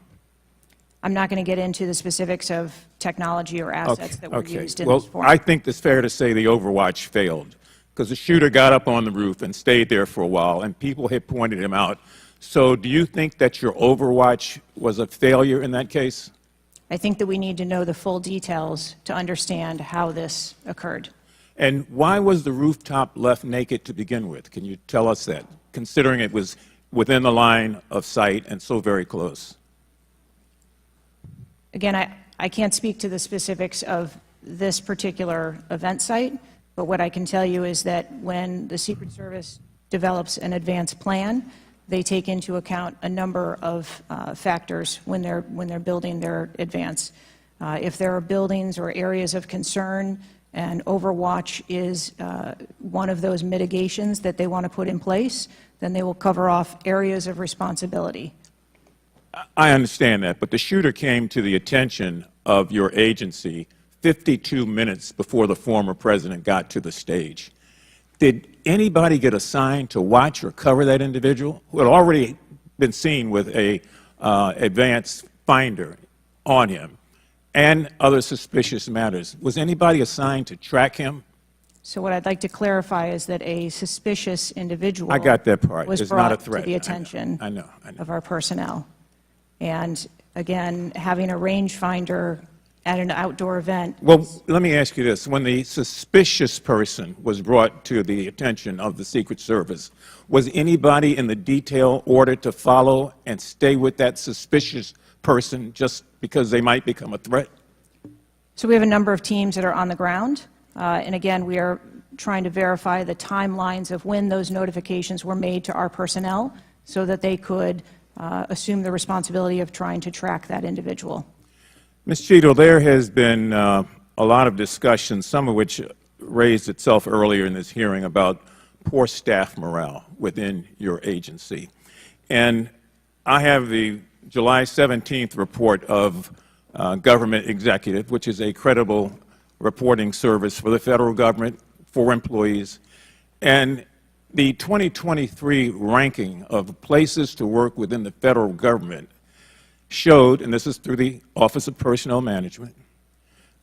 I'm not going to get into the specifics of technology or assets that were used in this forum. I think it's fair to say the overwatch failed, because the shooter got up on the roof and stayed there for a while, and people had pointed him out. So do you think that your overwatch was a failure in that case? I think that we need to know the full details to understand how this occurred. And why was the rooftop left naked to begin with? Can you tell us that, considering it was within the line of sight and so very close? Again, I can't speak to the specifics of this particular event site, but what I can tell you is that when the Secret Service develops an advance plan, they take into account a number of factors when they're building their advance. If there are buildings or areas of concern, and overwatch is one of those mitigations that they want to put in place, then they will cover off areas of responsibility. I understand that, but the shooter came to the attention of your agency 52 minutes before the former president got to the stage. Did anybody get assigned to watch or cover that individual who had already been seen with a advanced finder on him and other suspicious matters? Was anybody assigned to track him? So what I'd like to clarify is that a suspicious individual I got that part. was It's brought not a threat. to the attention I know. of our personnel. And again, having a rangefinder at an outdoor event. Well, let me ask you this. When the suspicious person was brought to the attention of the Secret Service, was anybody in the detail ordered to follow and stay with that suspicious person just because they might become a threat? So we have a number of teams that are on the ground. And again, we are trying to verify the timelines of when those notifications were made to our personnel so that they could assume the responsibility of trying to track that individual. Ms. Cheatle, there has been a lot of discussion, some of which raised itself earlier in this hearing, about poor staff morale within your agency. And I have the July 17th report of Government Executive, which is a credible reporting service for the federal government, for employees. And the 2023 ranking of places to work within the federal government showed, and this is through the Office of Personnel Management,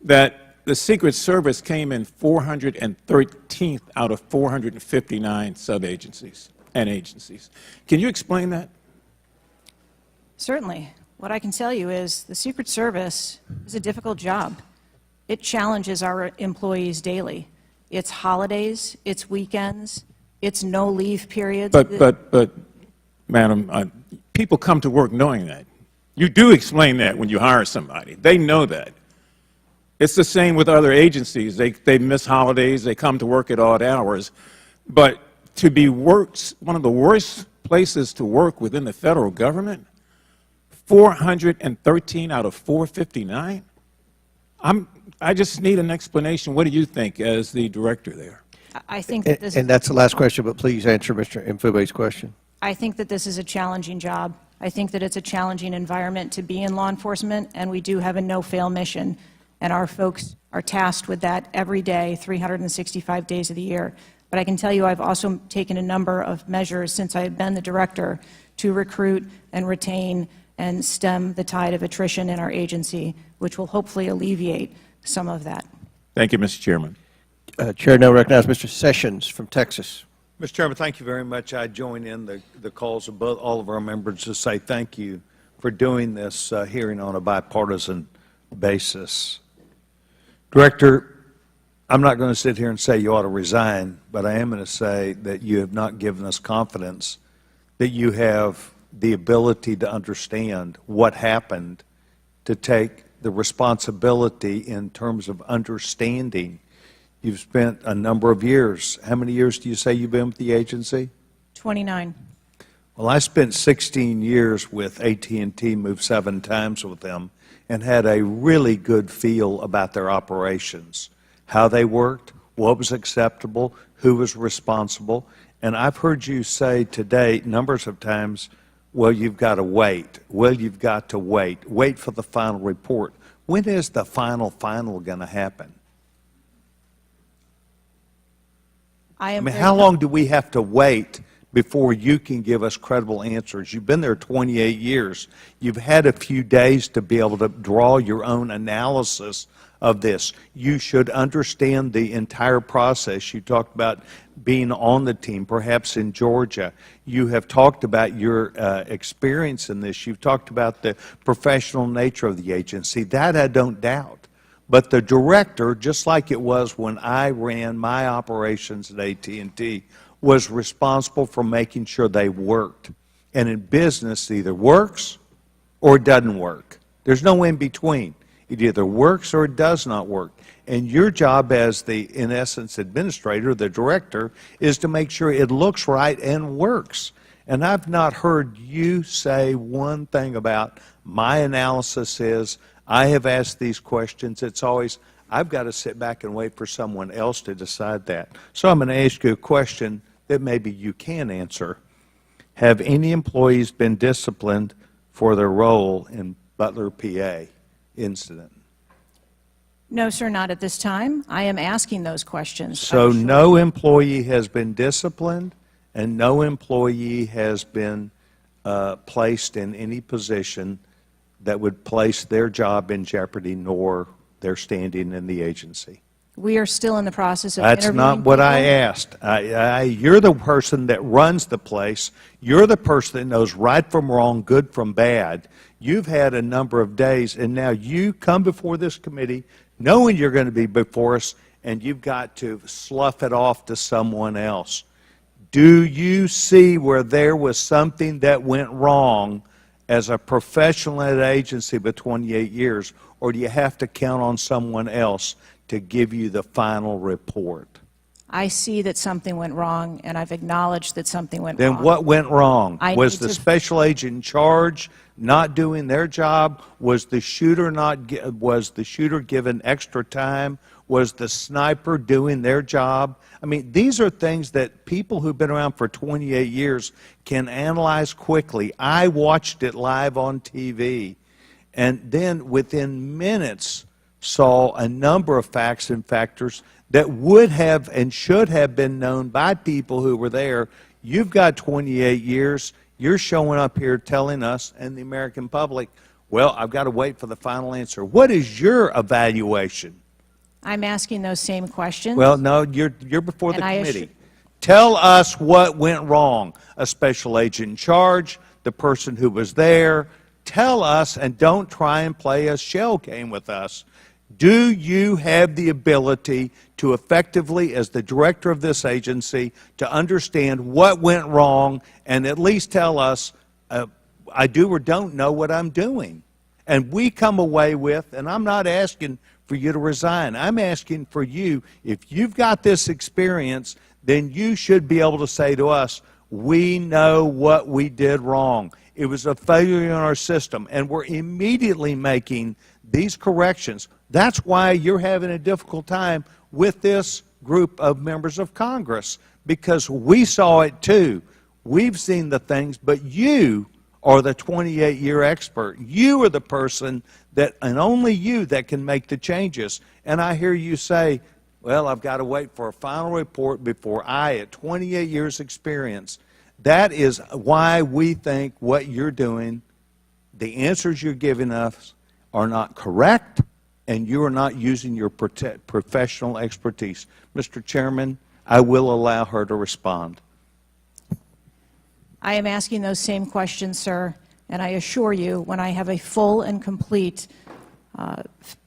that the Secret Service came in 413th out of 459 sub-agencies and agencies. Can you explain that? Certainly. What I can tell you is the Secret Service is a difficult job. It challenges our employees daily. It's holidays, it's weekends, it's no leave periods. But Madam, people come to work knowing that. You do explain that when you hire somebody. They know that. It's the same with other agencies. They miss holidays, they come to work at odd hours. But to be one of the worst places to work within the federal government, 413 out of 459? I just need an explanation. What do you think as the director there? I think that this And that's the last question, but please answer Mr. Mfume's question. I think that this is a challenging job. I think that it's a challenging environment to be in law enforcement, and we do have a no-fail mission, and our folks are tasked with that every day, 365 days of the year. But I can tell you I've also taken a number of measures since I've been the director to recruit and retain and stem the tide of attrition in our agency, which will hopefully alleviate some of that. Thank you, Mr. Chairman. Chair now recognizes Mr. Sessions from Texas. Mr. Chairman, thank you very much. I join in the calls of all of our members to say thank you for doing this hearing on a bipartisan basis. Director, I'm not going to sit here and say you ought to resign, but I am going to say that you have not given us confidence that you have the ability to understand what happened, to take the responsibility in terms of understanding. You've spent a number of years. How many years do you say you've been with the agency? 29. Well, I spent 16 years with AT&T, moved 7 times with them, and had a really good feel about their operations, how they worked, what was acceptable, who was responsible. And I've heard you say today numbers of times, well, you've got to wait. Well, you've got to wait. Wait for the final report. When is the final going to happen? I mean, how long do we have to wait before you can give us credible answers? You've been there 28 years. You've had a few days to be able to draw your own analysis of this. You should understand the entire process. You talked about being on the team, perhaps in Georgia. You have talked about your experience in this. You've talked about the professional nature of the agency. That I don't doubt. But the director, just like it was when I ran my operations at AT&T, was responsible for making sure they worked. And in business, it either works or it doesn't work. There's no in between. It either works or it does not work. And your job as the, in essence, administrator, the director, is to make sure it looks right and works. And I've not heard you say one thing about my analysis is, I have asked these questions. It's always, I've got to sit back and wait for someone else to decide that. So I'm going to ask you a question that maybe you can answer. Have any employees been disciplined for their role in Butler, PA incident? No, sir, not at this time. I am asking those questions. So no employee has been disciplined and no employee has been placed in any position that would place their job in jeopardy nor their standing in the agency. We are still in the process of That's interviewing not what I people. asked. You're the person that runs the place. You're the person that knows right from wrong, good from bad. You've had a number of days, and now you come before this committee knowing you're going to be before us, and you've got to slough it off to someone else. Do you see where there was something that went wrong as a professional at an agency for 28 years, or do you have to count on someone else to give you the final report? I see that something went wrong, and I've acknowledged that something went wrong. Then what went wrong? I Was need the to- special agent in charge not doing their job? Was the shooter given extra time? Was the sniper doing their job? I mean, these are things that people who've been around for 28 years can analyze quickly. I watched it live on TV, and then within minutes saw a number of facts and factors that would have and should have been known by people who were there. You've got 28 years. You're showing up here telling us and the American public, well, I've got to wait for the final answer. What is your evaluation? I'm asking those same questions. Well, no, you're before the And I committee. Tell us what went wrong. A special agent in charge, the person who was there. Tell us, and don't try and play a shell game with us. Do you have the ability to effectively, as the director of this agency, to understand what went wrong and at least tell us, I do or don't know what I'm doing? And we come away with, and I'm not asking for you to resign. I'm asking for you, if you've got this experience, then you should be able to say to us, we know what we did wrong. It was a failure in our system, and we're immediately making these corrections. That's why you're having a difficult time with this group of members of Congress, because we saw it too. We've seen the things, but you are the 28-year expert. You are the person that, and only you, that can make the changes. And I hear you say, well, I've got to wait for a final report before I, at 28 years experience. That is why we think what you're doing, the answers you're giving us, are not correct, and you are not using your professional expertise. Mr. Chairman, I will allow her to respond. I am asking those same questions, sir, and I assure you, when I have a full and complete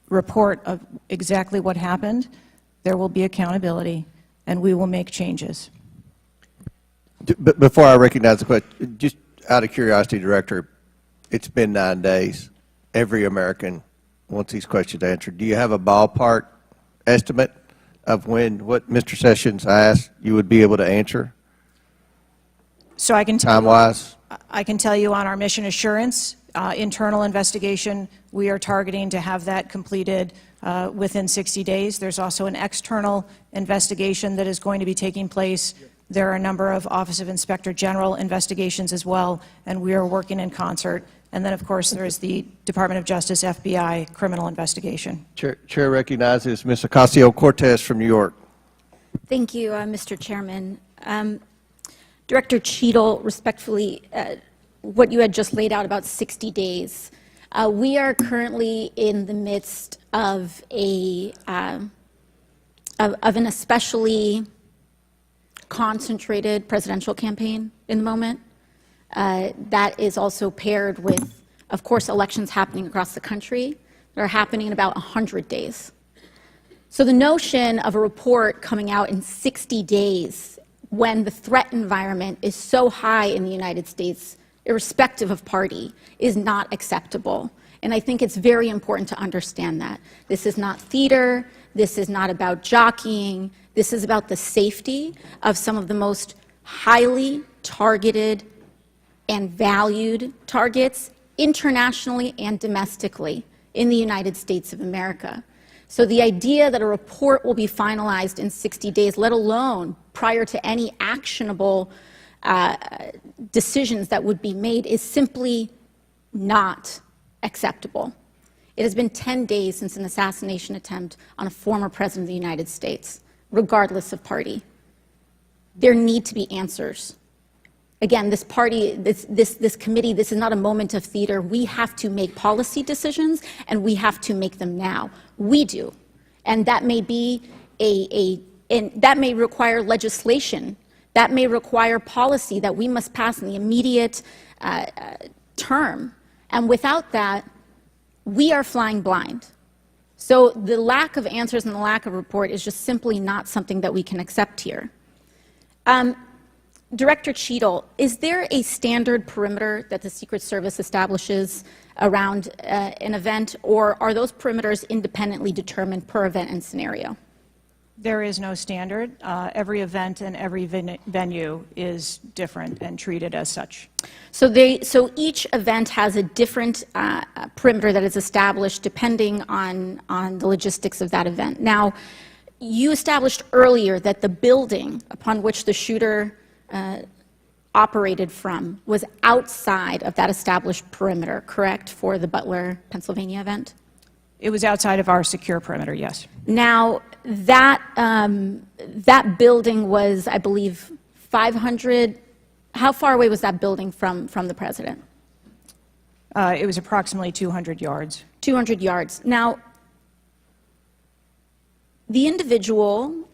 report of exactly what happened, there will be accountability, and we will make changes. Before I recognize the question, just out of curiosity, Director, it's been 9 days. Every American wants these questions answered. Do you have a ballpark estimate of when what Mr. Sessions asked you would be able to answer? So I can tell time-wise? I can tell you on our mission assurance, internal investigation, we are targeting to have that completed within 60 days. There's also an external investigation that is going to be taking place. There are a number of Office of Inspector General investigations as well, and we are working in concert. And then, of course, there is the Department of Justice, FBI, criminal investigation. Chair recognizes Ms. Ocasio-Cortez from New York. Thank you, Mr. Chairman. Director Cheatle, respectfully, what you had just laid out about 60 days. We are currently in the midst of an especially concentrated presidential campaign in the moment. That is also paired with, of course, elections happening across the country that are happening in about 100 days. So the notion of a report coming out in 60 days when the threat environment is so high in the United States, irrespective of party, is not acceptable. And I think it's very important to understand that. This is not theater. This is not about jockeying. This is about the safety of some of the most highly targeted and valued targets internationally and domestically in the United States of America. So the idea that a report will be finalized in 60 days, let alone prior to any actionable decisions that would be made, is simply not acceptable. It has been 10 days since an assassination attempt on a former president of the United States, regardless of party. There need to be answers. Again, this party, this committee, this is not a moment of theater. We have to make policy decisions, and we have to make them now. We do. And that may be and that may require legislation. That may require policy that we must pass in the immediate term. And without that, we are flying blind. So the lack of answers and the lack of report is just simply not something that we can accept here. Director Cheatle, is there a standard perimeter that the Secret Service establishes around an event, or are those perimeters independently determined per event and scenario? There is no standard. Every event and every venue is different and treated as such. So each event has a different perimeter that is established depending on the logistics of that event. Now, you established earlier that the building upon which the shooter operated from was outside of that established perimeter, correct, for the Butler, Pennsylvania event? It was outside of our secure perimeter, yes. Now, that building was, I believe, 500. How far away was that building from the president? It was approximately 200 yards. 200 yards. Now, the individual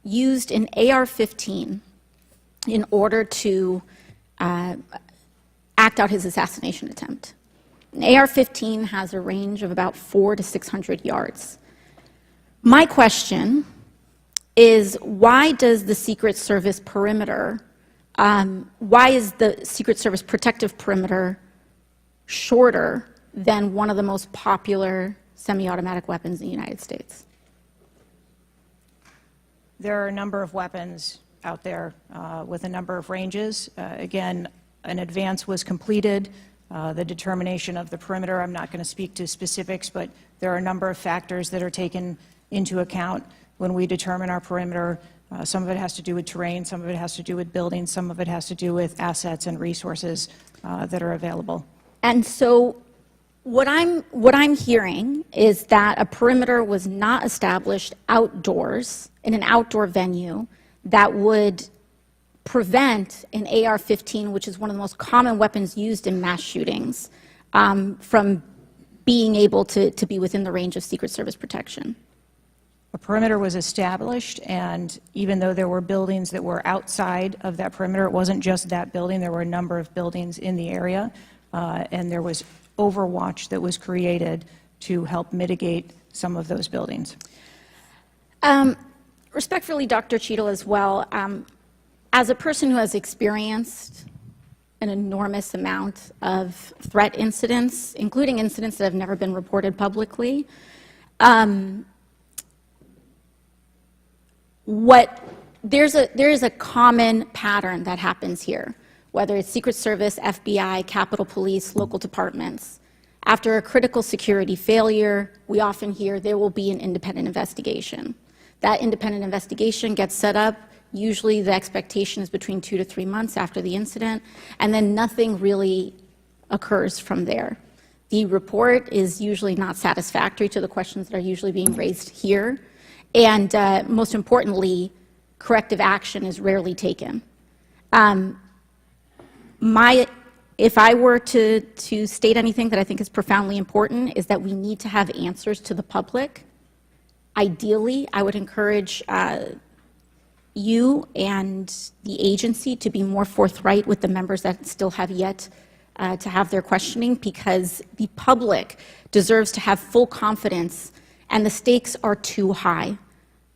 used an AR-15 in order to act out his assassination attempt. An AR-15 has a range of about 400 to 600 yards. My question is, why does the Secret Service perimeter, why is the Secret Service protective perimeter shorter than one of the most popular semi-automatic weapons in the United States? There are a number of weapons out there with a number of ranges. Again, an advance was completed. The determination of the perimeter, I'm not going to speak to specifics, but there are a number of factors that are taken into account when we determine our perimeter. Some of it has to do with terrain, some of it has to do with buildings, some of it has to do with assets and resources that are available. And so what I'm hearing is that a perimeter was not established outdoors in an outdoor venue that would prevent an AR-15, which is one of the most common weapons used in mass shootings, from being able to be within the range of Secret Service protection. A perimeter was established, and even though there were buildings that were outside of that perimeter, it wasn't just that building. There were a number of buildings in the area, and there was overwatch that was created to help mitigate some of those buildings. Respectfully, Dr. Cheatle, as well, as a person who has experienced an enormous amount of threat incidents, including incidents that have never been reported publicly, there is a common pattern that happens here, whether it's Secret Service, FBI, Capitol Police, local departments. After a critical security failure, we often hear there will be an independent investigation. That independent investigation gets set up. Usually the expectation is between 2 to 3 months after the incident, and then nothing really occurs from there. The report is usually not satisfactory to the questions that are usually being raised here, and most importantly, corrective action is rarely taken. If I were to state anything that I think is profoundly important, is that we need to have answers to the public. Ideally, I would encourage you and the agency to be more forthright with the members that still have yet to have their questioning, because the public deserves to have full confidence, and the stakes are too high.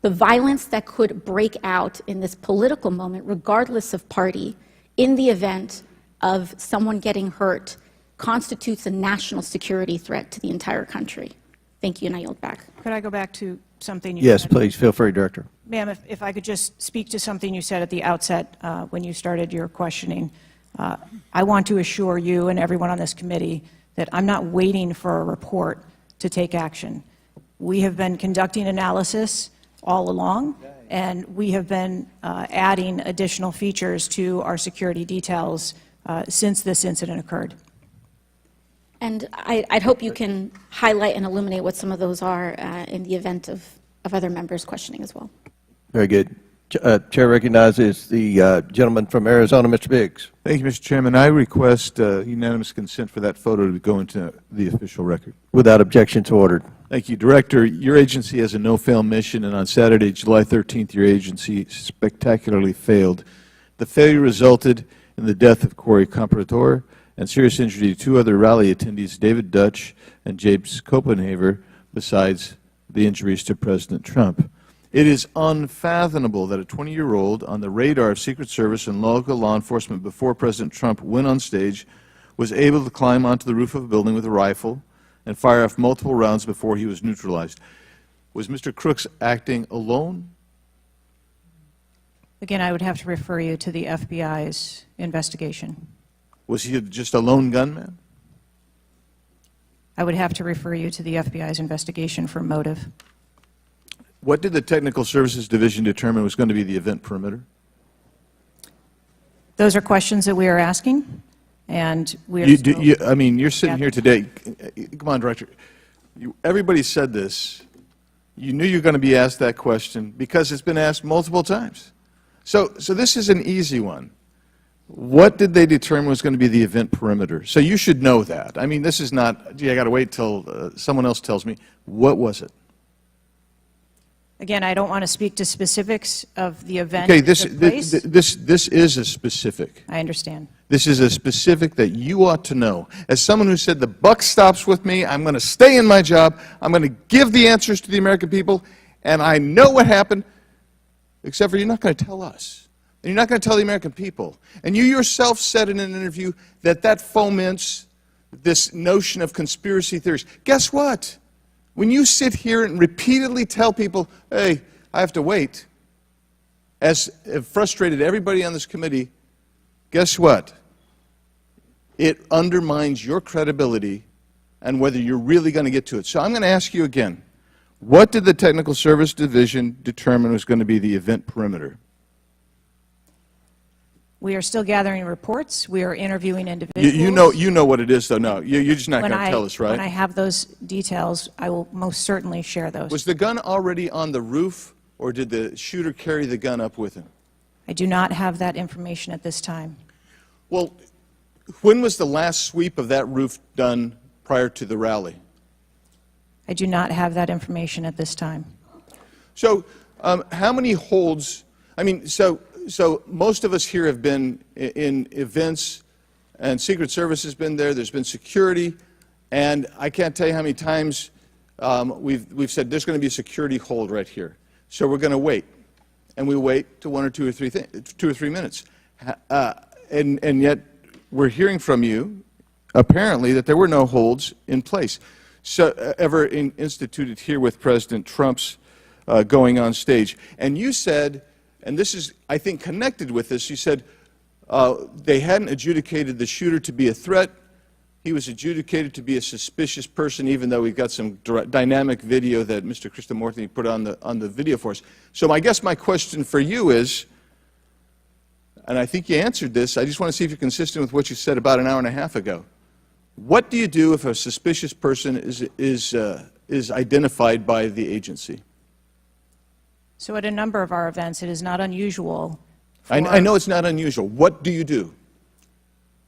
The violence that could break out in this political moment, regardless of party, in the event of someone getting hurt, constitutes a national security threat to the entire country. Thank you, and I yield back. Could I go back to something you Yes, said? please. Feel free, Director. Ma'am, if I could just speak to something you said at the outset when you started your questioning. I want to assure you and everyone on this committee that I'm not waiting for a report to take action. We have been conducting analysis all along, and we have been adding additional features to our security details since this incident occurred. And I'd hope you can highlight and illuminate what some of those are in the event of other members questioning as well. Very good. Chair recognizes the gentleman from Arizona, Mr. Biggs. Thank you, Mr. Chairman. I request unanimous consent for that photo to go into the official record. Without objection, so ordered. Thank you. Director, your agency has a no-fail mission, and on Saturday, July 13th, your agency spectacularly failed. The failure resulted in the death of Corey Comprador and serious injury to two other rally attendees, David Dutch and James Copenhaver, besides the injuries to President Trump. It is unfathomable that a 20-year-old on the radar of Secret Service and local law enforcement before President Trump went on stage was able to climb onto the roof of a building with a rifle and fire off multiple rounds before he was neutralized. Was Mr. Crooks acting alone? Again, I would have to refer you to the FBI's investigation. Was he just a lone gunman? I would have to refer you to the FBI's investigation for motive. What did the Technical Services Division determine was going to be the event perimeter? Those are questions that we are asking, and we are I mean, you're sitting here today. Come on, Director. Everybody said this. You knew you were going to be asked that question because it's been asked multiple times. So this is an easy one. What did they determine was going to be the event perimeter? So you should know that. I mean, this is not, gee, I got to wait till someone else tells me. What was it? Again, I don't want to speak to specifics of the event. Okay, that took place. this is a specific. I understand. This is a specific that you ought to know. As someone who said the buck stops with me, I'm going to stay in my job, I'm going to give the answers to the American people, and I know what happened, except for you're not going to tell us. And you're not going to tell the American people. And you yourself said in an interview that foments this notion of conspiracy theories. Guess what? When you sit here and repeatedly tell people, hey, I have to wait, as frustrated everybody on this committee, guess what? It undermines your credibility and whether you're really going to get to it. So I'm going to ask you again, what did the Technical Service Division determine was going to be the event perimeter? We are still gathering reports. We are interviewing individuals. You know what it is, though. No, you're just not going to tell us, right? When I have those details, I will most certainly share those. Was the gun already on the roof, or did the shooter carry the gun up with him? I do not have that information at this time. Well, when was the last sweep of that roof done prior to the rally? I do not have that information at this time. So, how many holds? I mean, so most of us here have been in events, and Secret Service has been there. There's been security, and I can't tell you how many times we've said there's going to be a security hold right here. So we're going to wait, and we wait to 1 or 2 or 3 minutes, and yet we're hearing from you, apparently, that there were no holds in place, ever instituted here with President Trump's going on stage. And you said, and this is, I think, connected with this, you said they hadn't adjudicated the shooter to be a threat. He was adjudicated to be a suspicious person, even though we've got some dynamic video that Mr. Krishnamoorthi put on the video for us. So I guess my question for you is, and I think you answered this, I just want to see if you're consistent with what you said about an hour and a half ago. What do you do if a suspicious person is identified by the agency? So at a number of our events, it is not unusual. I know it's not unusual. What do you do?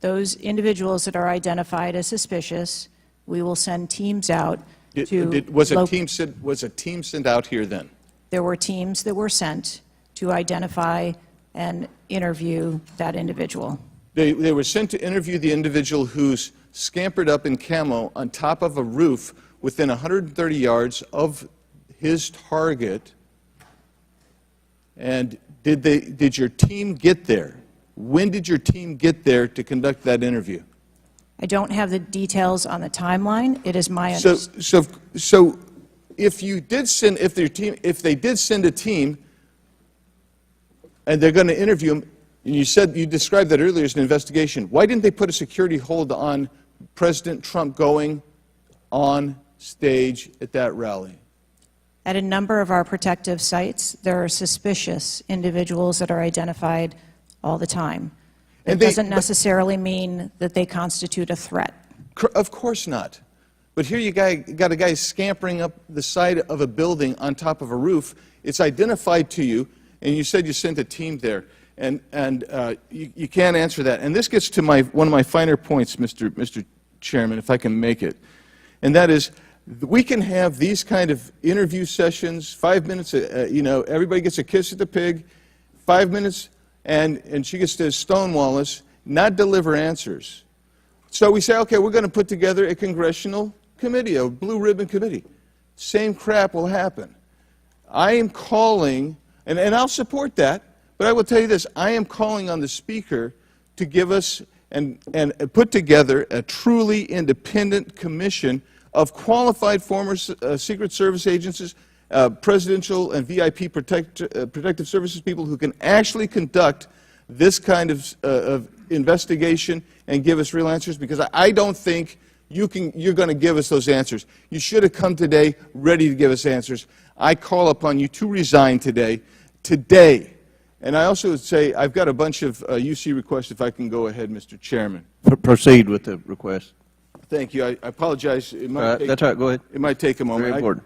Those individuals that are identified as suspicious, we will send teams out to Was a team sent out here then? There were teams that were sent to identify and interview that individual. They were sent to interview the individual who's scampered up in camo on top of a roof within 130 yards of his target. And did your team get there? When did your team get there to conduct that interview? I don't have the details on the timeline. It is my understanding. So if they did send a team and they're going to interview him, and you described that earlier as an investigation, why didn't they put a security hold on President Trump going on stage at that rally? At a number of our protective sites, there are suspicious individuals that are identified all the time. It doesn't necessarily mean that they constitute a threat. Of course not. But here you got a guy scampering up the side of a building on top of a roof. It's identified to you. and you said you sent a team there, and you can't answer that. And this gets to one of my finer points, Mr. Chairman, if I can make it, and that is, we can have these kind of interview sessions, 5 minutes, everybody gets a kiss at the pig, 5 minutes, and she gets to stonewall us, not deliver answers. So we say, okay, we're going to put together a congressional committee, a blue ribbon committee. Same crap will happen. I am calling, and I'll support that, but I will tell you this, I am calling on the Speaker to give us and put together a truly independent commission of qualified former Secret Service agents, presidential and VIP protective services people who can actually conduct this kind of investigation and give us real answers, because I don't think you're going to give us those answers. You should have come today ready to give us answers. I call upon you to resign today. And I also would say I've got a bunch of UC requests, if I can go ahead, Mr. Chairman. Proceed with the request. Thank you. I apologize. It might take, that's all right. Go ahead. It might take a moment. Very important.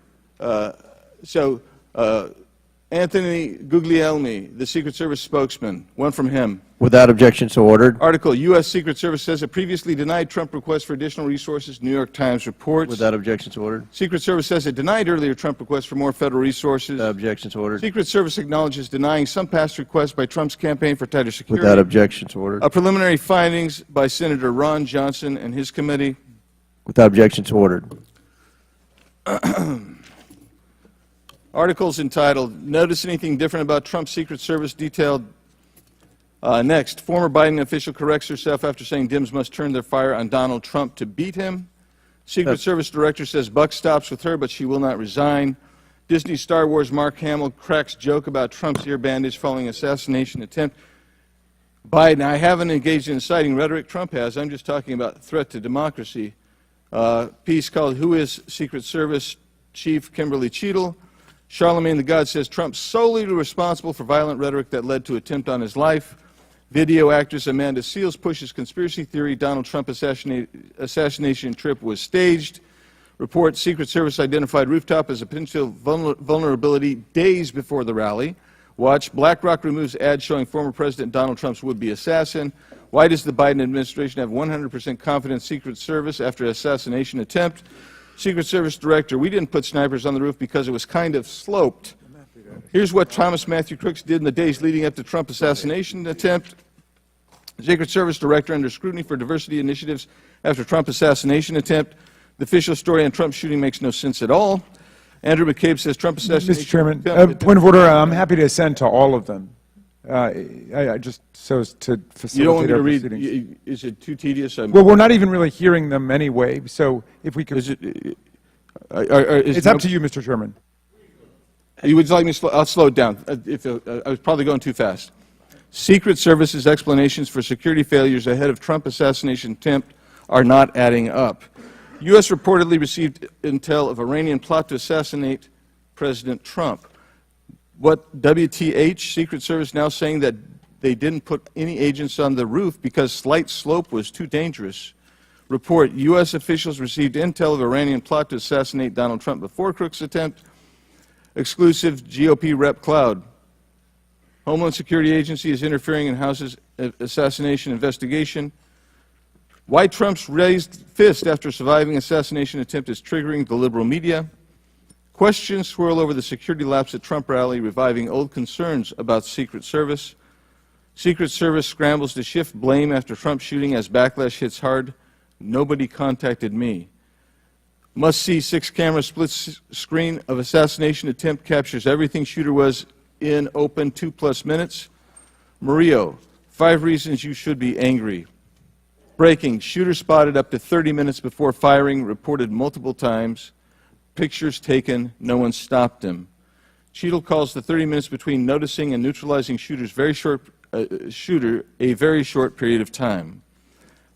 Anthony Guglielmi, the Secret Service spokesman, one from him. Without objection, so ordered. Article, U.S. Secret Service says it previously denied Trump requests for additional resources, New York Times reports. Without objection, so ordered. Secret Service says it denied earlier Trump requests for more federal resources. Without objection, so ordered. Secret Service acknowledges denying some past requests by Trump's campaign for tighter security. Without objection, so ordered. Preliminary findings by Senator Ron Johnson and his committee. Without objection, so ordered. Articles entitled, Notice Anything Different About Trump's Secret Service detailed. Next, former Biden official corrects herself after saying Dems must turn their fire on Donald Trump to beat him. Secret Service director says buck stops with her, but she will not resign. Disney Star Wars Mark Hamill cracks joke about Trump's ear bandage following assassination attempt. Biden, I haven't engaged in inciting rhetoric. Trump has. I'm just talking about threat to democracy. Piece called Who is Secret Service Chief Kimberly Cheatle? Charlemagne the God says Trump's solely responsible for violent rhetoric that led to attempt on his life. Video actress Amanda Seales pushes conspiracy theory Donald Trump assassination trip was staged. Report, Secret Service identified rooftop as a potential vulnerability days before the rally. Watch, BlackRock removes ad showing former President Donald Trump's would-be assassin. Why does the Biden administration have 100% confidence Secret Service after assassination attempt? Secret Service director, we didn't put snipers on the roof because it was kind of sloped. Here's what Thomas Matthew Crooks did in the days leading up to Trump assassination attempt. Secret Service director under scrutiny for diversity initiatives after Trump assassination attempt. The official story on Trump's shooting makes no sense at all. Andrew McCabe says Trump assassination. Mr. Chairman, point of order. I'm happy to assent to all of them. I just so as to facilitate you don't want me our to read? proceedings. Is it too tedious? Well, we're not even really hearing them anyway. So if we could, it's up to you, Mr. Chairman. You would like me to I'll slow it down. I was probably going too fast. Secret Service's explanations for security failures ahead of Trump assassination attempt are not adding up. U.S. reportedly received intel of Iranian plot to assassinate President Trump. What WTH, Secret Service now saying that they didn't put any agents on the roof because slight slope was too dangerous. Report, U.S. officials received intel of Iranian plot to assassinate Donald Trump before Crooks' attempt. Exclusive, GOP Rep Cloud. Homeland Security Agency is interfering in House's assassination investigation. Why Trump's raised fist after surviving assassination attempt is triggering the liberal media. Questions swirl over the security lapse at Trump rally, reviving old concerns about Secret Service. Secret Service scrambles to shift blame after Trump shooting as backlash hits hard. Nobody contacted me. Must-see 6-camera split screen of assassination attempt captures everything shooter was in open 2+ minutes. Murillo, 5 reasons you should be angry. Breaking, shooter spotted up to 30 minutes before firing, reported multiple times. Pictures taken, no one stopped him. Cheatle calls the 30 minutes between noticing and neutralizing shooter a very short period of time.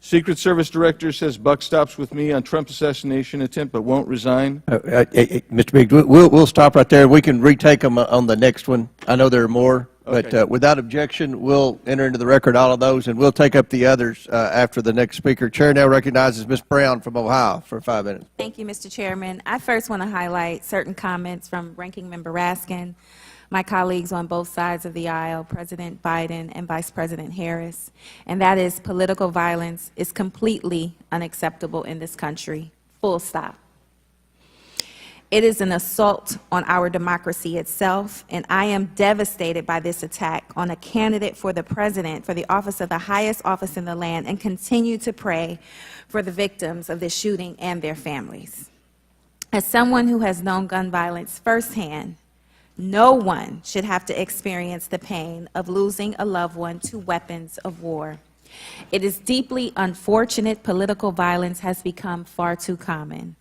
Secret Service director says buck stops with me on Trump assassination attempt but won't resign. Mr. Biggs, we'll stop right there. We can retake them on the next one. I know there are more, okay. But without objection, we'll enter into the record all of those, and we'll take up the others after the next speaker. Chair now recognizes Ms. Brown from Ohio for 5 minutes. Thank you, Mr. Chairman. I first want to highlight certain comments from Ranking Member Raskin. my colleagues on both sides of the aisle, President Biden and Vice President Harris, and that is political violence is completely unacceptable in this country, full stop. It is an assault on our democracy itself, and I am devastated by this attack on a candidate for the president, for the office of the highest office in the land, and continue to pray for the victims of this shooting and their families. As someone who has known gun violence firsthand, no one should have to experience the pain of losing a loved one to weapons of war. It is deeply unfortunate political violence has become far too common.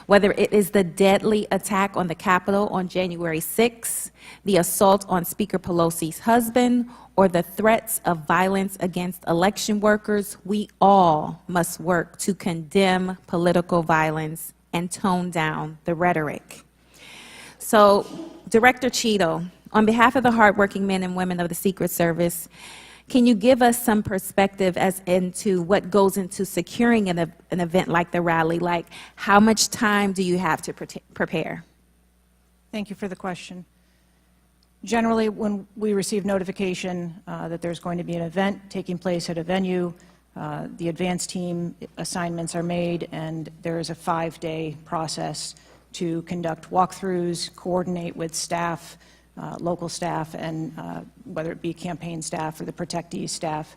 Whether it is the deadly attack on the Capitol on January 6, the assault on Speaker Pelosi's husband, or the threats of violence against election workers, we all must work to condemn political violence and tone down the rhetoric. So, Director Cheatle, on behalf of the hardworking men and women of the Secret Service, can you give us some perspective as into what goes into securing an event like the rally? Like, how much time do you have to prepare? Thank you for the question. Generally, when we receive notification that there's going to be an event taking place at a venue, the advance team assignments are made, and there is a 5-day process to conduct walkthroughs, coordinate with staff, local staff, and whether it be campaign staff or the protectee staff,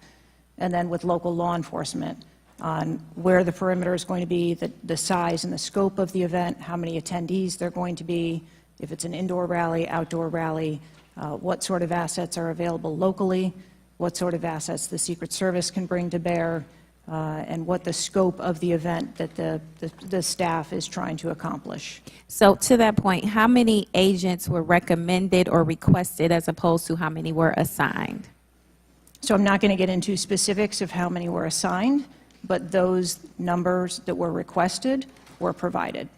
and then with local law enforcement on where the perimeter is going to be, the size and the scope of the event, how many attendees there are going to be, if it's an indoor rally, outdoor rally, what sort of assets are available locally, what sort of assets the Secret Service can bring to bear, and what the scope of the event that the staff is trying to accomplish. So to that point, how many agents were recommended or requested as opposed to how many were assigned? So I'm not going to get into specifics of how many were assigned, but those numbers that were requested were provided.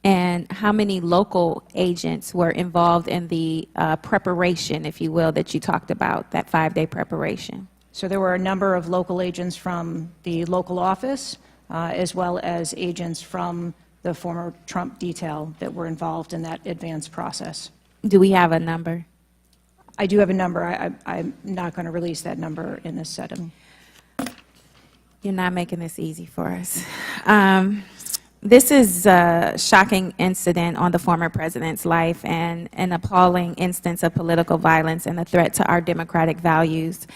And how many local agents were involved in the preparation, if you will, that you talked about, that 5-day preparation? So there were a number of local agents from the local office, as well as agents from the former Trump detail that were involved in that advance process. Do we have a number? I do have a number. I'm not going to release that number in this setting. You're not making this easy for us. This is a shocking incident on the former president's life and an appalling instance of political violence and a threat to our democratic values.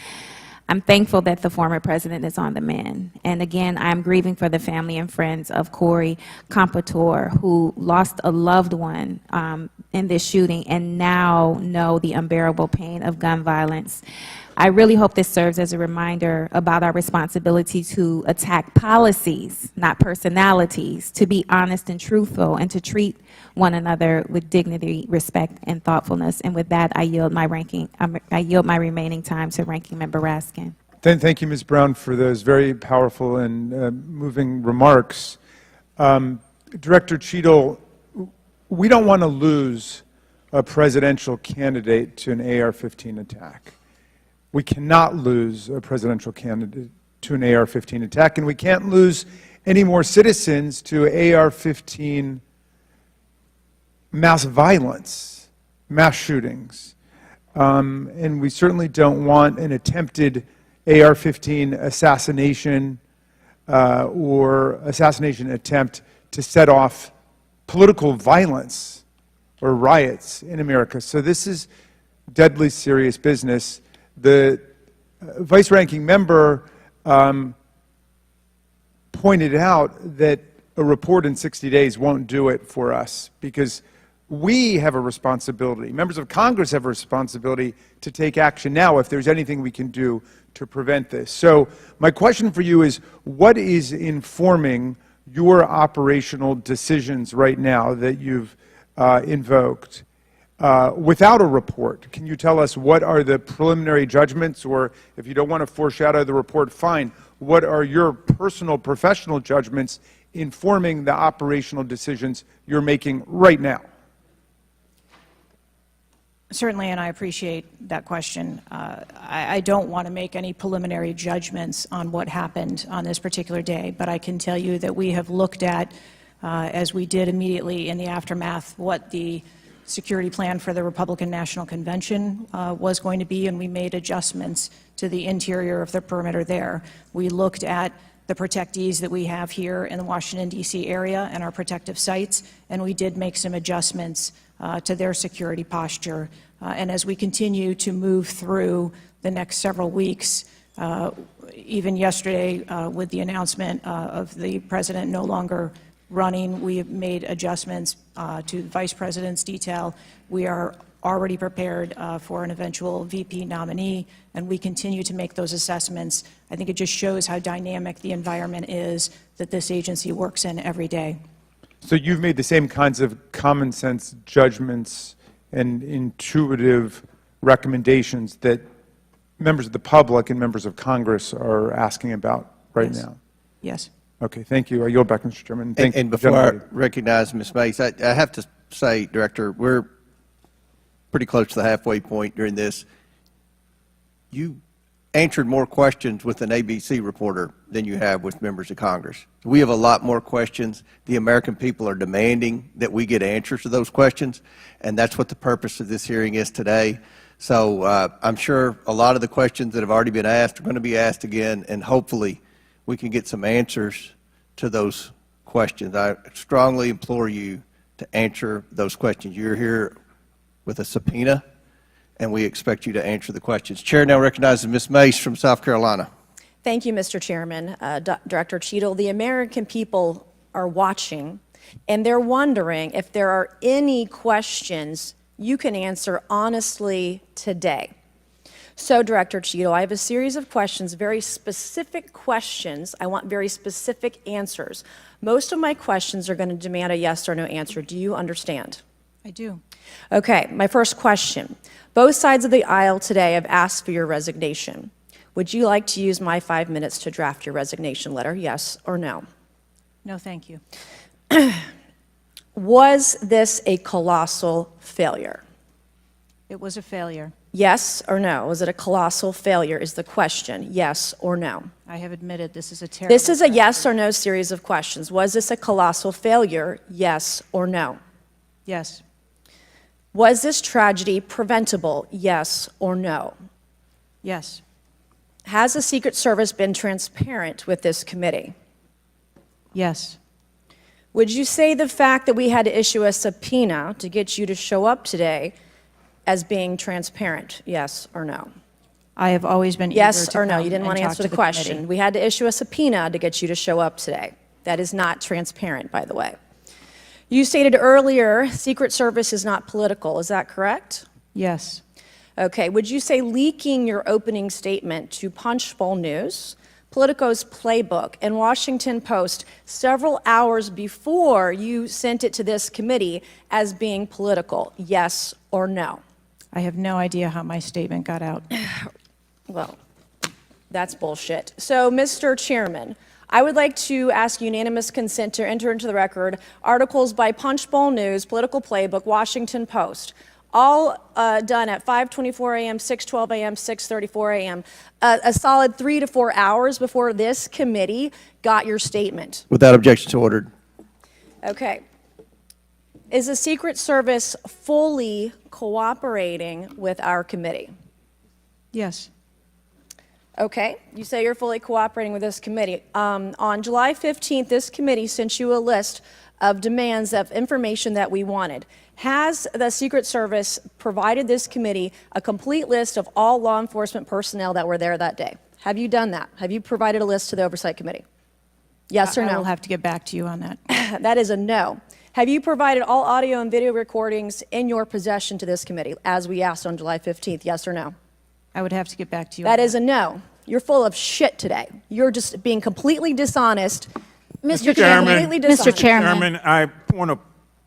I'm thankful that the former president is on the mend. And again, I'm grieving for the family and friends of Corey Compatore, who lost a loved one in this shooting and now know the unbearable pain of gun violence. I really hope this serves as a reminder about our responsibility to attack policies, not personalities, to be honest and truthful, and to treat one another with dignity, respect, and thoughtfulness. And with that, I yield my remaining time to Ranking Member Raskin. Thank you, Ms. Brown, for those very powerful and moving remarks. Director Cheatle, we don't want to lose a presidential candidate to an AR-15 attack. We cannot lose a presidential candidate to an AR-15 attack, and we can't lose any more citizens to AR-15 mass violence, mass shootings. And we certainly don't want an attempted AR-15 assassination or assassination attempt to set off political violence or riots in America. So this is deadly serious business. The vice-ranking member pointed out that a report in 60 days won't do it for us because we have a responsibility. Members of Congress have a responsibility to take action now if there's anything we can do to prevent this. So my question for you is, what is informing your operational decisions right now that you've invoked? Without a report, can you tell us what are the preliminary judgments, or if you don't want to foreshadow the report, fine, what are your personal professional judgments informing the operational decisions you're making right now? Certainly, and I appreciate that question. I don't want to make any preliminary judgments on what happened on this particular day, but I can tell you that we have looked at, as we did immediately in the aftermath, what the security plan for the Republican National Convention was going to be, and we made adjustments to the interior of the perimeter there. We looked at the protectees that we have here in the Washington, D.C. area and our protective sites, and we did make some adjustments to their security posture. And as we continue to move through the next several weeks, even yesterday with the announcement of the president no longer running, we have made adjustments to the vice president's detail. We are already prepared for an eventual VP nominee, and we continue to make those assessments. I think it just shows how dynamic the environment is that this agency works in every day. So you've made the same kinds of common sense judgments and intuitive recommendations that members of the public and members of Congress are asking about right Yes. now? Yes. Okay, thank you. I yield back, Mr. Chairman. And before I recognize Ms. Mace, I have to say, Director, we're pretty close to the halfway point during this. You answered more questions with an ABC reporter than you have with members of Congress. We have a lot more questions. The American people are demanding that we get answers to those questions, and that's what the purpose of this hearing is today. So I'm sure a lot of the questions that have already been asked are going to be asked again, and hopefully we can get some answers to those questions. I strongly implore you to answer those questions. You're here with a subpoena, and we expect you to answer the questions. Chair now recognizes Ms. Mace from South Carolina. Thank you, Mr. Chairman. Director Cheatle, the American people are watching, and they're wondering if there are any questions you can answer honestly today. So, Director Cheatle, I have a series of questions, very specific questions. I want very specific answers. Most of my questions are going to demand a yes or no answer. Do you understand? I do. Okay, my first question. Both sides of the aisle today have asked for your resignation. Would you like to use my 5 minutes to draft your resignation letter, yes or no? No, thank you. Was this a colossal failure? It was a failure. Yes or no? Was it a colossal failure is the question, yes or no? I have admitted this is a terrible This is a yes or no series of questions. Was this a colossal failure, yes or no? Yes. Was this tragedy preventable, yes or no? Yes. Has the Secret Service been transparent with this committee? Yes. Would you say the fact that we had to issue a subpoena to get you to show up today as being transparent, yes or no? I have always been eager Yes to or no? come You didn't and want to talk answer to the committee. question. We had to issue a subpoena to get you to show up today. That is not transparent, by the way. You stated earlier, Secret Service is not political. Is that correct? Yes. Okay. Would you say leaking your opening statement to Punchbowl News, Politico's Playbook, and Washington Post several hours before you sent it to this committee as being political, yes or no? I have no idea how my statement got out. Well, that's bullshit. So, Mr. Chairman, I would like to ask unanimous consent to enter into the record articles by Punchbowl News, Political Playbook, Washington Post, all done at 5:24 a.m., 6:12 a.m., 6:34 a.m., a solid 3 to 4 hours before this committee got your statement. Without objection, so ordered. Okay. Is the Secret Service fully cooperating with our committee? Yes. Okay, you say you're fully cooperating with this committee. On July 15th, this committee sent you a list of demands of information that we wanted. Has the Secret Service provided this committee a complete list of all law enforcement personnel that were there that day? Have you done that? Have you provided a list to the Oversight Committee? Yes or no? I will have to get back to you on that. That is a no. Have you provided all audio and video recordings in your possession to this committee, as we asked on July 15th, yes or no? I would have to get back to you. That is a no. You're full of shit today. You're just being completely dishonest. Mr. Chairman, Completely dishonest. Mr. Chairman, I want to.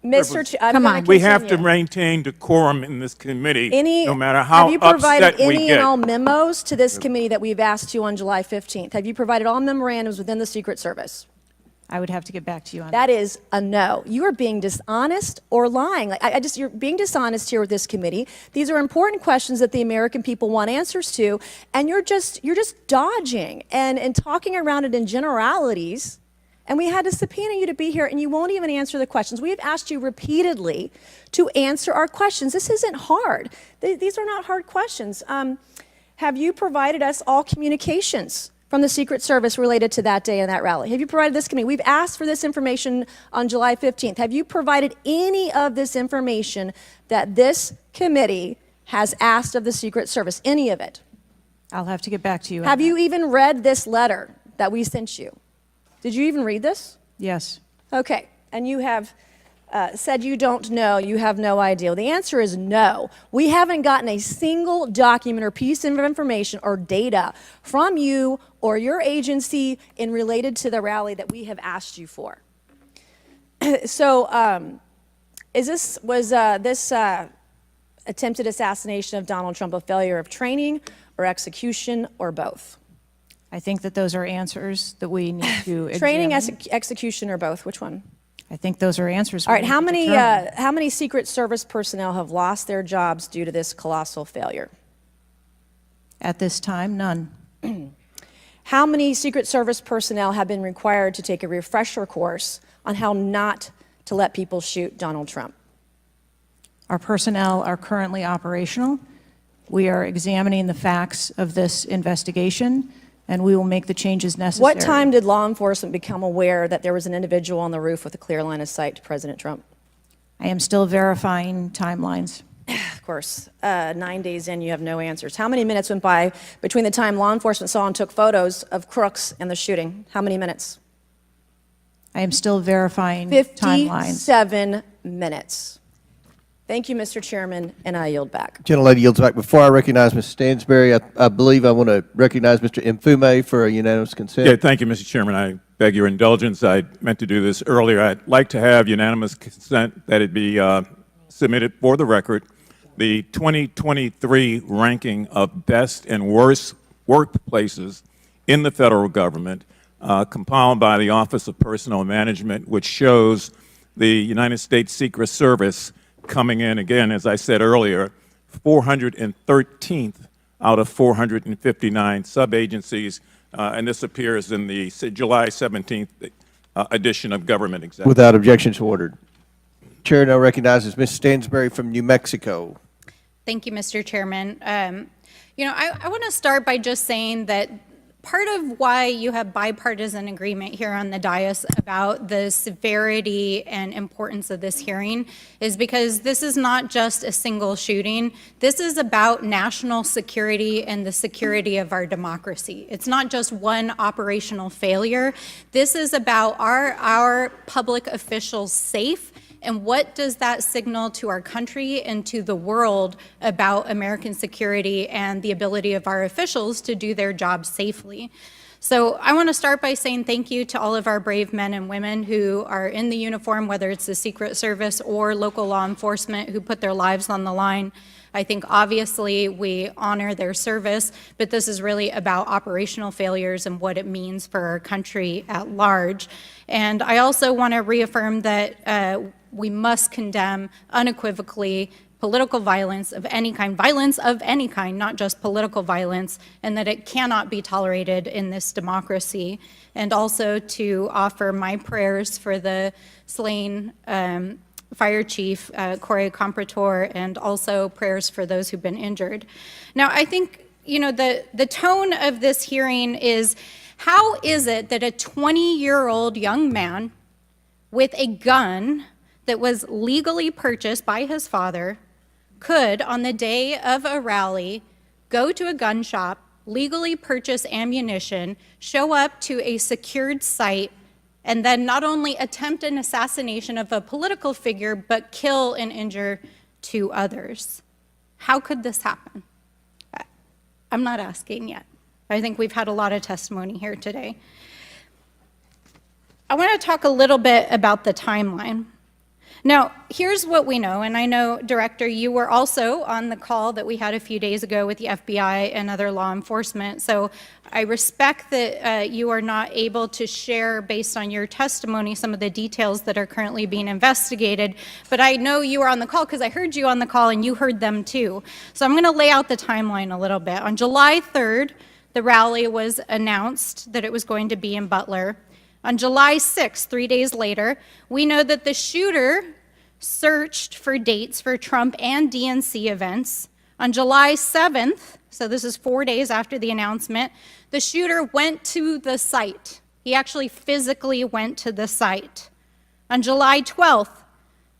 Come on. We have to maintain decorum in this committee, no matter how have you provided upset we any get. and all memos to this committee that we've asked you on July 15th? Have you provided all memorandums within the Secret Service? I would have to get back to you on that. That is a no. You are being dishonest or lying. You're being dishonest here with this committee. These are important questions that the American people want answers to, and you're just dodging and talking around it in generalities and we had to subpoena you to be here, and you won't even answer the questions. We have asked you repeatedly to answer our questions. This isn't hard. These are not hard questions. Have you provided us all communications from the Secret Service related to that day and that rally? Have you provided this committee? We've asked for this information on July 15th. Have you provided any of this information that this committee has asked of the Secret Service? Any of it? I'll have to get back to you. Have you even read this letter that we sent you? Did you even read this? Yes. Okay, and you have said you don't know, you have no idea. The answer is no. We haven't gotten a single document or piece of information or data from you or your agency in related to the rally that we have asked you for. So, was this attempted assassination of Donald Trump a failure of training or execution or both? I think that those are answers that we need to Training, examine. execution, or both? Which one? I think those are answers. All right, we how need to determine. many Secret Service personnel have lost their jobs due to this colossal failure? At this time, none. How many Secret Service personnel have been required to take a refresher course on how not to let people shoot Donald Trump? Our personnel are currently operational. We are examining the facts of this investigation, and we will make the changes necessary. What time did law enforcement become aware that there was an individual on the roof with a clear line of sight to President Trump? I am still verifying timelines. Of course, 9 days in, you have no answers. How many minutes went by between the time law enforcement saw and took photos of crooks and the shooting? How many minutes? I am still verifying timelines. 57 minutes. Thank you, Mr. Chairman, and I yield back. Gentlelady yields back. Before I recognize Ms. Stansbury, I believe I want to recognize Mr. Mfume for a unanimous consent. Yeah, thank you, Mr. Chairman. I beg your indulgence. I meant to do this earlier. I'd like to have unanimous consent that it be submitted for the record. The 2023 ranking of best and worst workplaces in the federal government, compiled by the Office of Personnel Management, which shows the United States Secret Service coming in, again, as I said earlier, 413th out of 459 sub-agencies, and this appears in the July 17th edition of Government Executive. Without objections, ordered. Chair now recognizes Ms. Stansbury from New Mexico. Thank you, Mr. Chairman. You know, I want to start by just saying that part of why you have bipartisan agreement here on the dais about the severity and importance of this hearing is because this is not just a single shooting. This is about national security and the security of our democracy. It's not just one operational failure. This is about our public officials safe, and what does that signal to our country and to the world about American security and the ability of our officials to do their job safely? So I want to start by saying thank you to all of our brave men and women who are in the uniform, whether it's the Secret Service or local law enforcement, who put their lives on the line. I think obviously we honor their service, but this is really about operational failures and what it means for our country at large. And I also want to reaffirm that we must condemn unequivocally political violence of any kind, not just political violence, and that it cannot be tolerated in this democracy. And also to offer my prayers for the slain Fire Chief Corey Comprator, and also prayers for those who've been injured. Now, I think, you know, the tone of this hearing is, how is it that a 20-year-old young man with a gun that was legally purchased by his father could, on the day of a rally, go to a gun shop, legally purchase ammunition, show up to a secured site, and then not only attempt an assassination of a political figure, but kill and injure 2 others? How could this happen? I'm not asking yet. I think we've had a lot of testimony here today. I want to talk a little bit about the timeline. Now, here's what we know, and I know, Director, you were also on the call that we had a few days ago with the FBI and other law enforcement, so I respect that you are not able to share, based on your testimony, some of the details that are currently being investigated, but I know you were on the call because I heard you on the call and you heard them too. So I'm going to lay out the timeline a little bit. On July 3rd, the rally was announced that it was going to be in Butler. On July 6th, 3 days later, we know that the shooter searched for dates for Trump and DNC events. On July 7th, so this is 4 days after the announcement, the shooter went to the site. He actually physically went to the site. On July 12th,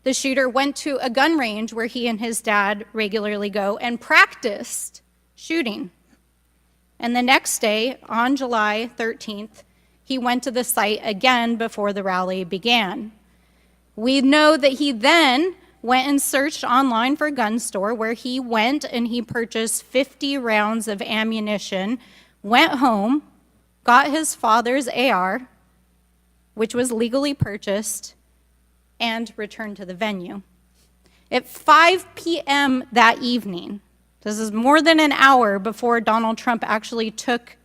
the shooter went to a gun range where he and his dad regularly go and practiced shooting. And the next day, on July 13th, he went to the site again before the rally began. We know that he then went and searched online for a gun store where he went and he purchased 50 rounds of ammunition, went home, got his father's AR, which was legally purchased, and returned to the venue. At 5 p.m. that evening, this is more than an hour before Donald Trump actually took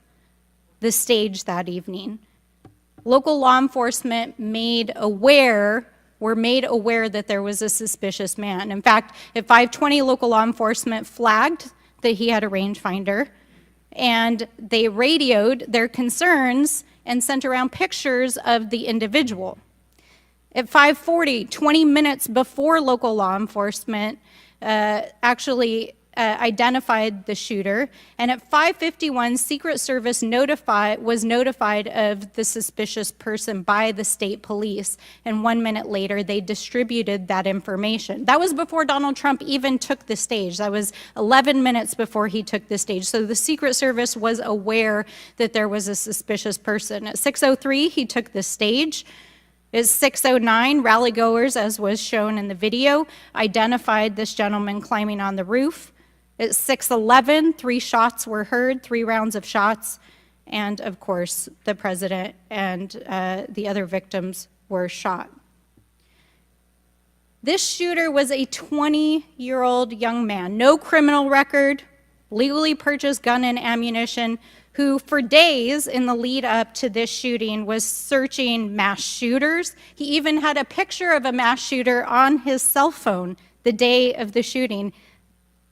the stage that evening, local law enforcement were made aware that there was a suspicious man. In fact, at 5:20, local law enforcement flagged that he had a rangefinder, and they radioed their concerns and sent around pictures of the individual. At 5:40, 20 minutes before local law enforcement actually identified the shooter, and at 5:51, Secret Service was notified of the suspicious person by the state police, and 1 minute later, they distributed that information. That was before Donald Trump even took the stage. That was 11 minutes before he took the stage. So the Secret Service was aware that there was a suspicious person. At 6:03, he took the stage. At 6:09, rallygoers, as was shown in the video, identified this gentleman climbing on the roof. At 6:11, 3 shots were heard, 3 rounds of shots, and of course, the president and the other victims were shot. This shooter was a 20-year-old young man, no criminal record, legally purchased gun and ammunition, who for days in the lead up to this shooting was searching mass shooters. He even had a picture of a mass shooter on his cell phone the day of the shooting.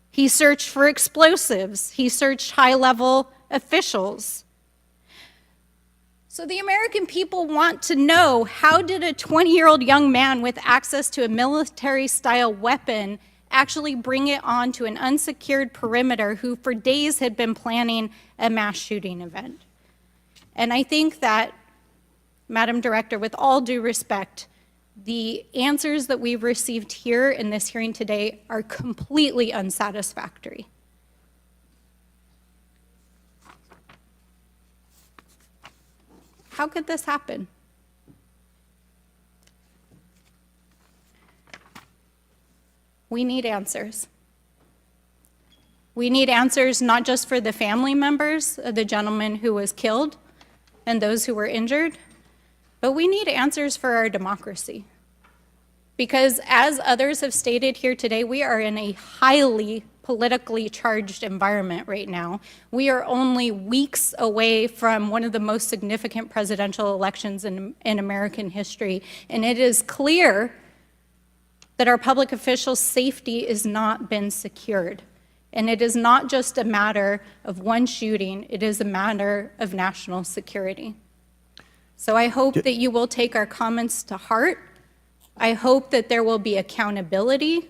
He searched for explosives. He searched high-level officials. So the American people want to know, how did a 20-year-old young man with access to a military-style weapon actually bring it onto an unsecured perimeter who for days had been planning a mass shooting event? And I think that, Madam Director, with all due respect, the answers that we've received here in this hearing today are completely unsatisfactory. How could this happen? We need answers. We need answers not just for the family members of the gentleman who was killed and those who were injured, but we need answers for our democracy. Because as others have stated here today, we are in a highly politically charged environment right now. We are only weeks away from one of the most significant presidential elections in American history, and it is clear that our public officials' safety has not been secured. And it is not just a matter of one shooting, it is a matter of national security. So I hope that you will take our comments to heart. I hope that there will be accountability,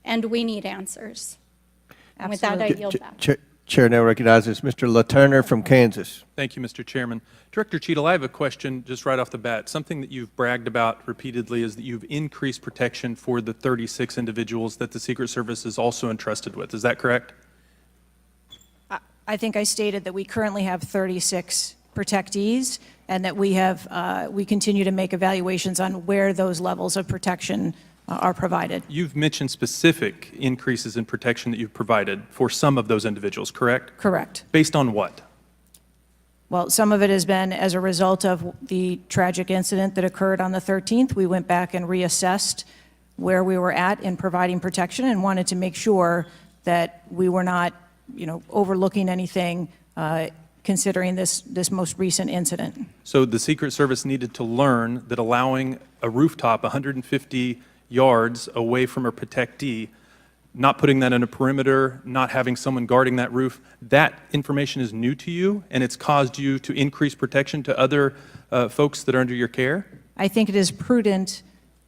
and we need answers. And with that, I yield back. Chair now recognizes Mr. LaTurner from Kansas. Thank you, Mr. Chairman. Director Cheatle, I have a question just right off the bat. Something that you've bragged about repeatedly is that you've increased protection for the 36 individuals that the Secret Service is also entrusted with. Is that correct? I think I stated that we currently have 36 protectees, and that we continue to make evaluations on where those levels of protection are provided. You've mentioned specific increases in protection that you've provided for some of those individuals, correct? Correct. Based on what? Well, some of it has been as a result of the tragic incident that occurred on the 13th. We went back and reassessed where we were at in providing protection and wanted to make sure that we were not, overlooking anything considering this most recent incident. So the Secret Service needed to learn that allowing a rooftop 150 yards away from a protectee not putting that in a perimeter, not having someone guarding that roof, that information is new to you, and it's caused you to increase protection to other folks that are under your care? I think it is prudent,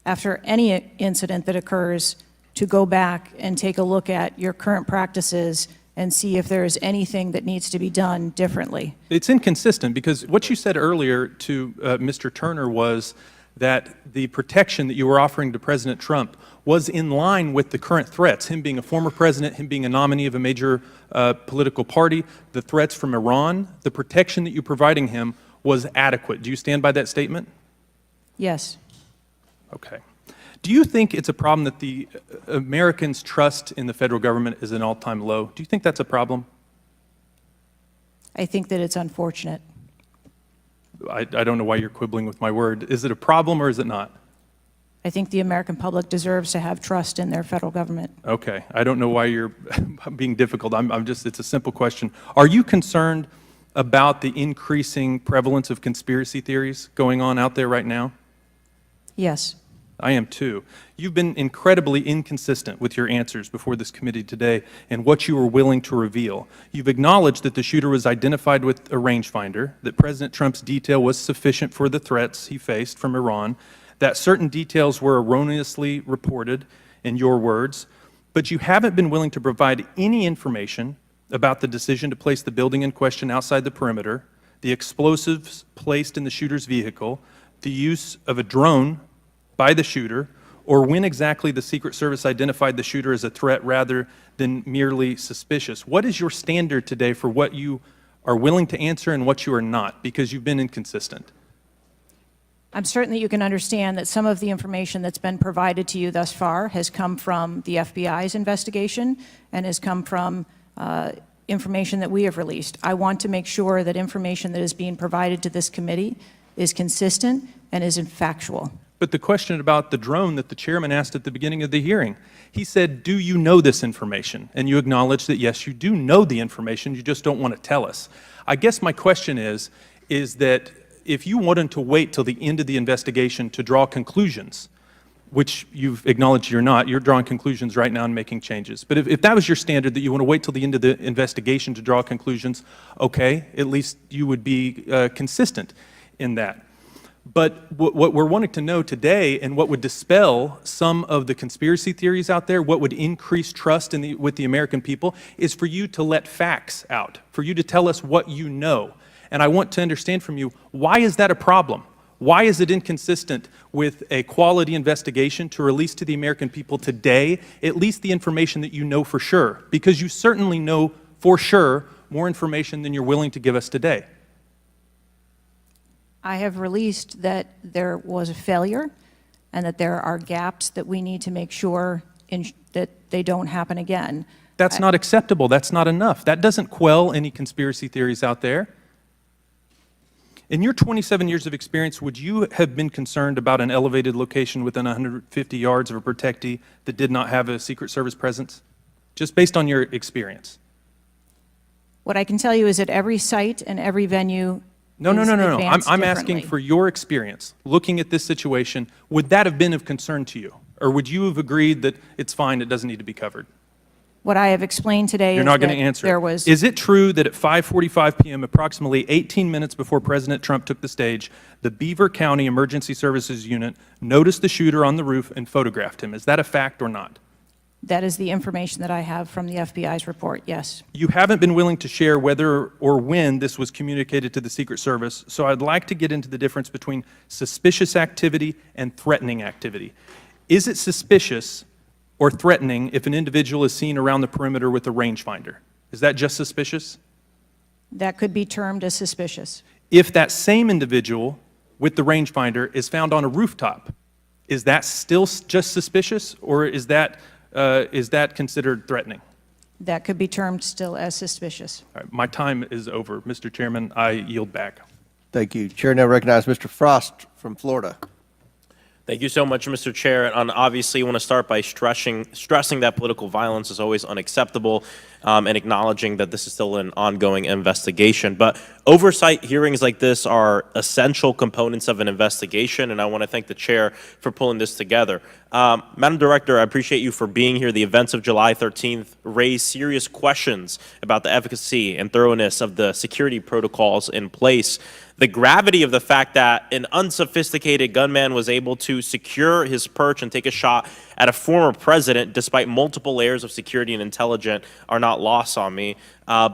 after any incident that occurs, to go back and take a look at your current practices and see if there is anything that needs to be done differently. It's inconsistent, because what you said earlier to Mr. Turner was that the protection that you were offering to President Trump was in line with the current threats, him being a former president, him being a nominee of a major political party, the threats from Iran. The protection that you're providing him was adequate. Do you stand by that statement? Yes. Okay. Do you think it's a problem that the Americans' trust in the federal government is an all-time low? Do you think that's a problem? I think that it's unfortunate. I don't know why you're quibbling with my word. Is it a problem or is it not? I think the American public deserves to have trust in their federal government. Okay. I don't know why you're being difficult. It's a simple question. Are you concerned about the increasing prevalence of conspiracy theories going on out there right now? Yes. I am too. You've been incredibly inconsistent with your answers before this committee today and what you were willing to reveal. You've acknowledged that the shooter was identified with a rangefinder, that President Trump's detail was sufficient for the threats he faced from Iran, that certain details were erroneously reported, in your words, but you haven't been willing to provide any information about the decision to place the building in question outside the perimeter, the explosives placed in the shooter's vehicle, the use of a drone by the shooter, or when exactly the Secret Service identified the shooter as a threat rather than merely suspicious. What is your standard today for what you are willing to answer and what you are not, because you've been inconsistent? I'm certain that you can understand that some of the information that's been provided to you thus far has come from the FBI's investigation and has come from information that we have released. I want to make sure that information that is being provided to this committee is consistent and is factual. But the question about the drone that the chairman asked at the beginning of the hearing, he said, do you know this information? And you acknowledged that, yes, you do know the information, you just don't want to tell us. I guess my question is that if you wanted to wait till the end of the investigation to draw conclusions, which you've acknowledged you're not, you're drawing conclusions right now and making changes. But if that was your standard, that you want to wait till the end of the investigation to draw conclusions, okay, at least you would be consistent in that. But what we're wanting to know today, and what would dispel some of the conspiracy theories out there, what would increase trust with the American people, is for you to let facts out, for you to tell us what you know. And I want to understand from you, why is that a problem? Why is it inconsistent with a quality investigation to release to the American people today at least the information that you know for sure? Because you certainly know for sure more information than you're willing to give us today. I have released that there was a failure and that there are gaps that we need to make sure that they don't happen again. That's not acceptable. That's not enough. That doesn't quell any conspiracy theories out there. In your 27 years of experience, would you have been concerned about an elevated location within 150 yards of a protectee that did not have a Secret Service presence, just based on your experience? What I can tell you is that every site and every venue No. I'm asking for your experience. Looking at this situation, would that have been of concern to you? Or would you have agreed that it's fine, it doesn't need to be covered? What I have explained today You're is not that going to answer. there was... Is it true that at 5:45 p.m., approximately 18 minutes before President Trump took the stage, the Beaver County Emergency Services Unit noticed the shooter on the roof and photographed him? Is that a fact or not? That is the information that I have from the FBI's report, yes. You haven't been willing to share whether or when this was communicated to the Secret Service, so I'd like to get into the difference between suspicious activity and threatening activity. Is it suspicious or threatening if an individual is seen around the perimeter with a rangefinder? Is that just suspicious? That could be termed as suspicious. If that same individual with the rangefinder is found on a rooftop, is that still just suspicious, or is that considered threatening? That could be termed still as suspicious. All right, my time is over. Mr. Chairman, I yield back. Thank you. Chair now recognizes Mr. Frost from Florida. Thank you so much, Mr. Chair. And obviously, I want to start by stressing that political violence is always unacceptable, and acknowledging that this is still an ongoing investigation. But oversight hearings like this are essential components of an investigation, and I want to thank the chair for pulling this together. Madam Director, I appreciate you for being here. The events of July 13th raised serious questions about the efficacy and thoroughness of the security protocols in place. The gravity of the fact that an unsophisticated gunman was able to secure his perch and take a shot at a former president despite multiple layers of security and intelligence are not lost on me.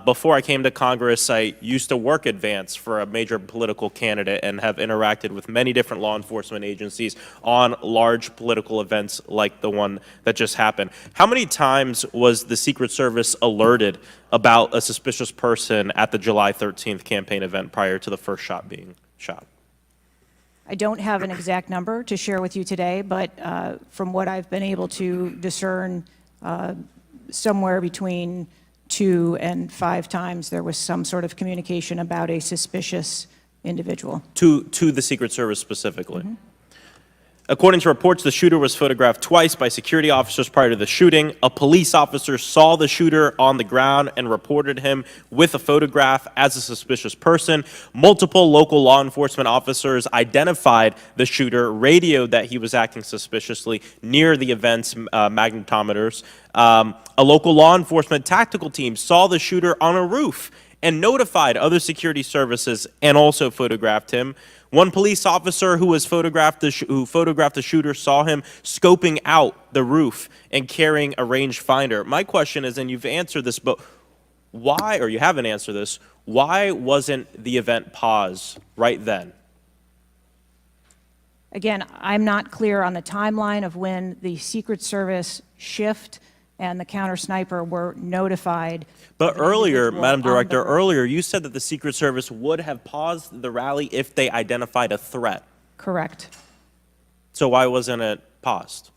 Before I came to Congress, I used to work advance for a major political candidate and have interacted with many different law enforcement agencies on large political events like the one that just happened. How many times was the Secret Service alerted about a suspicious person at the July 13th campaign event prior to the first shot being shot? I don't have an exact number to share with you today, but from what I've been able to discern, somewhere between 2 and 5 times there was some sort of communication about a suspicious individual. To the Secret Service specifically? Mm-hmm. According to reports, the shooter was photographed twice by security officers prior to the shooting. A police officer saw the shooter on the ground and reported him with a photograph as a suspicious person. Multiple local law enforcement officers identified the shooter, radioed that he was acting suspiciously near the event's magnetometers. A local law enforcement tactical team saw the shooter on a roof and notified other security services and also photographed him. One police officer who photographed the shooter saw him scoping out the roof and carrying a rangefinder. My question is, and you've answered this, but why, or you haven't answered this, why wasn't the event paused right then? Again, I'm not clear on the timeline of when the Secret Service shift and the counter sniper were notified. But earlier, Madam Director, earlier you said that the Secret Service would have paused the rally if they identified a threat. Correct. So why wasn't it paused?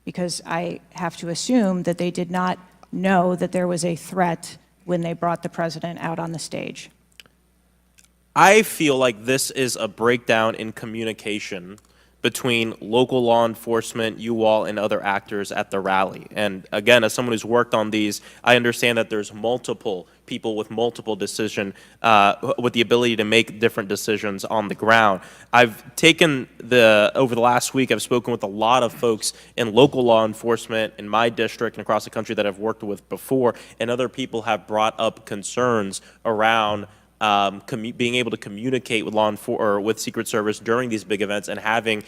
Because I have to assume that they did not know that there was a threat when they brought the president out on the stage. I feel like this is a breakdown in communication between local law enforcement, you all, and other actors at the rally. And again, as someone who's worked on these, I understand that there's multiple people with multiple decision, with the ability to make different decisions on the ground. I've taken over the last week, I've spoken with a lot of folks in local law enforcement in my district and across the country that I've worked with before, and other people have brought up concerns around being able to communicate with with Secret Service during these big events and having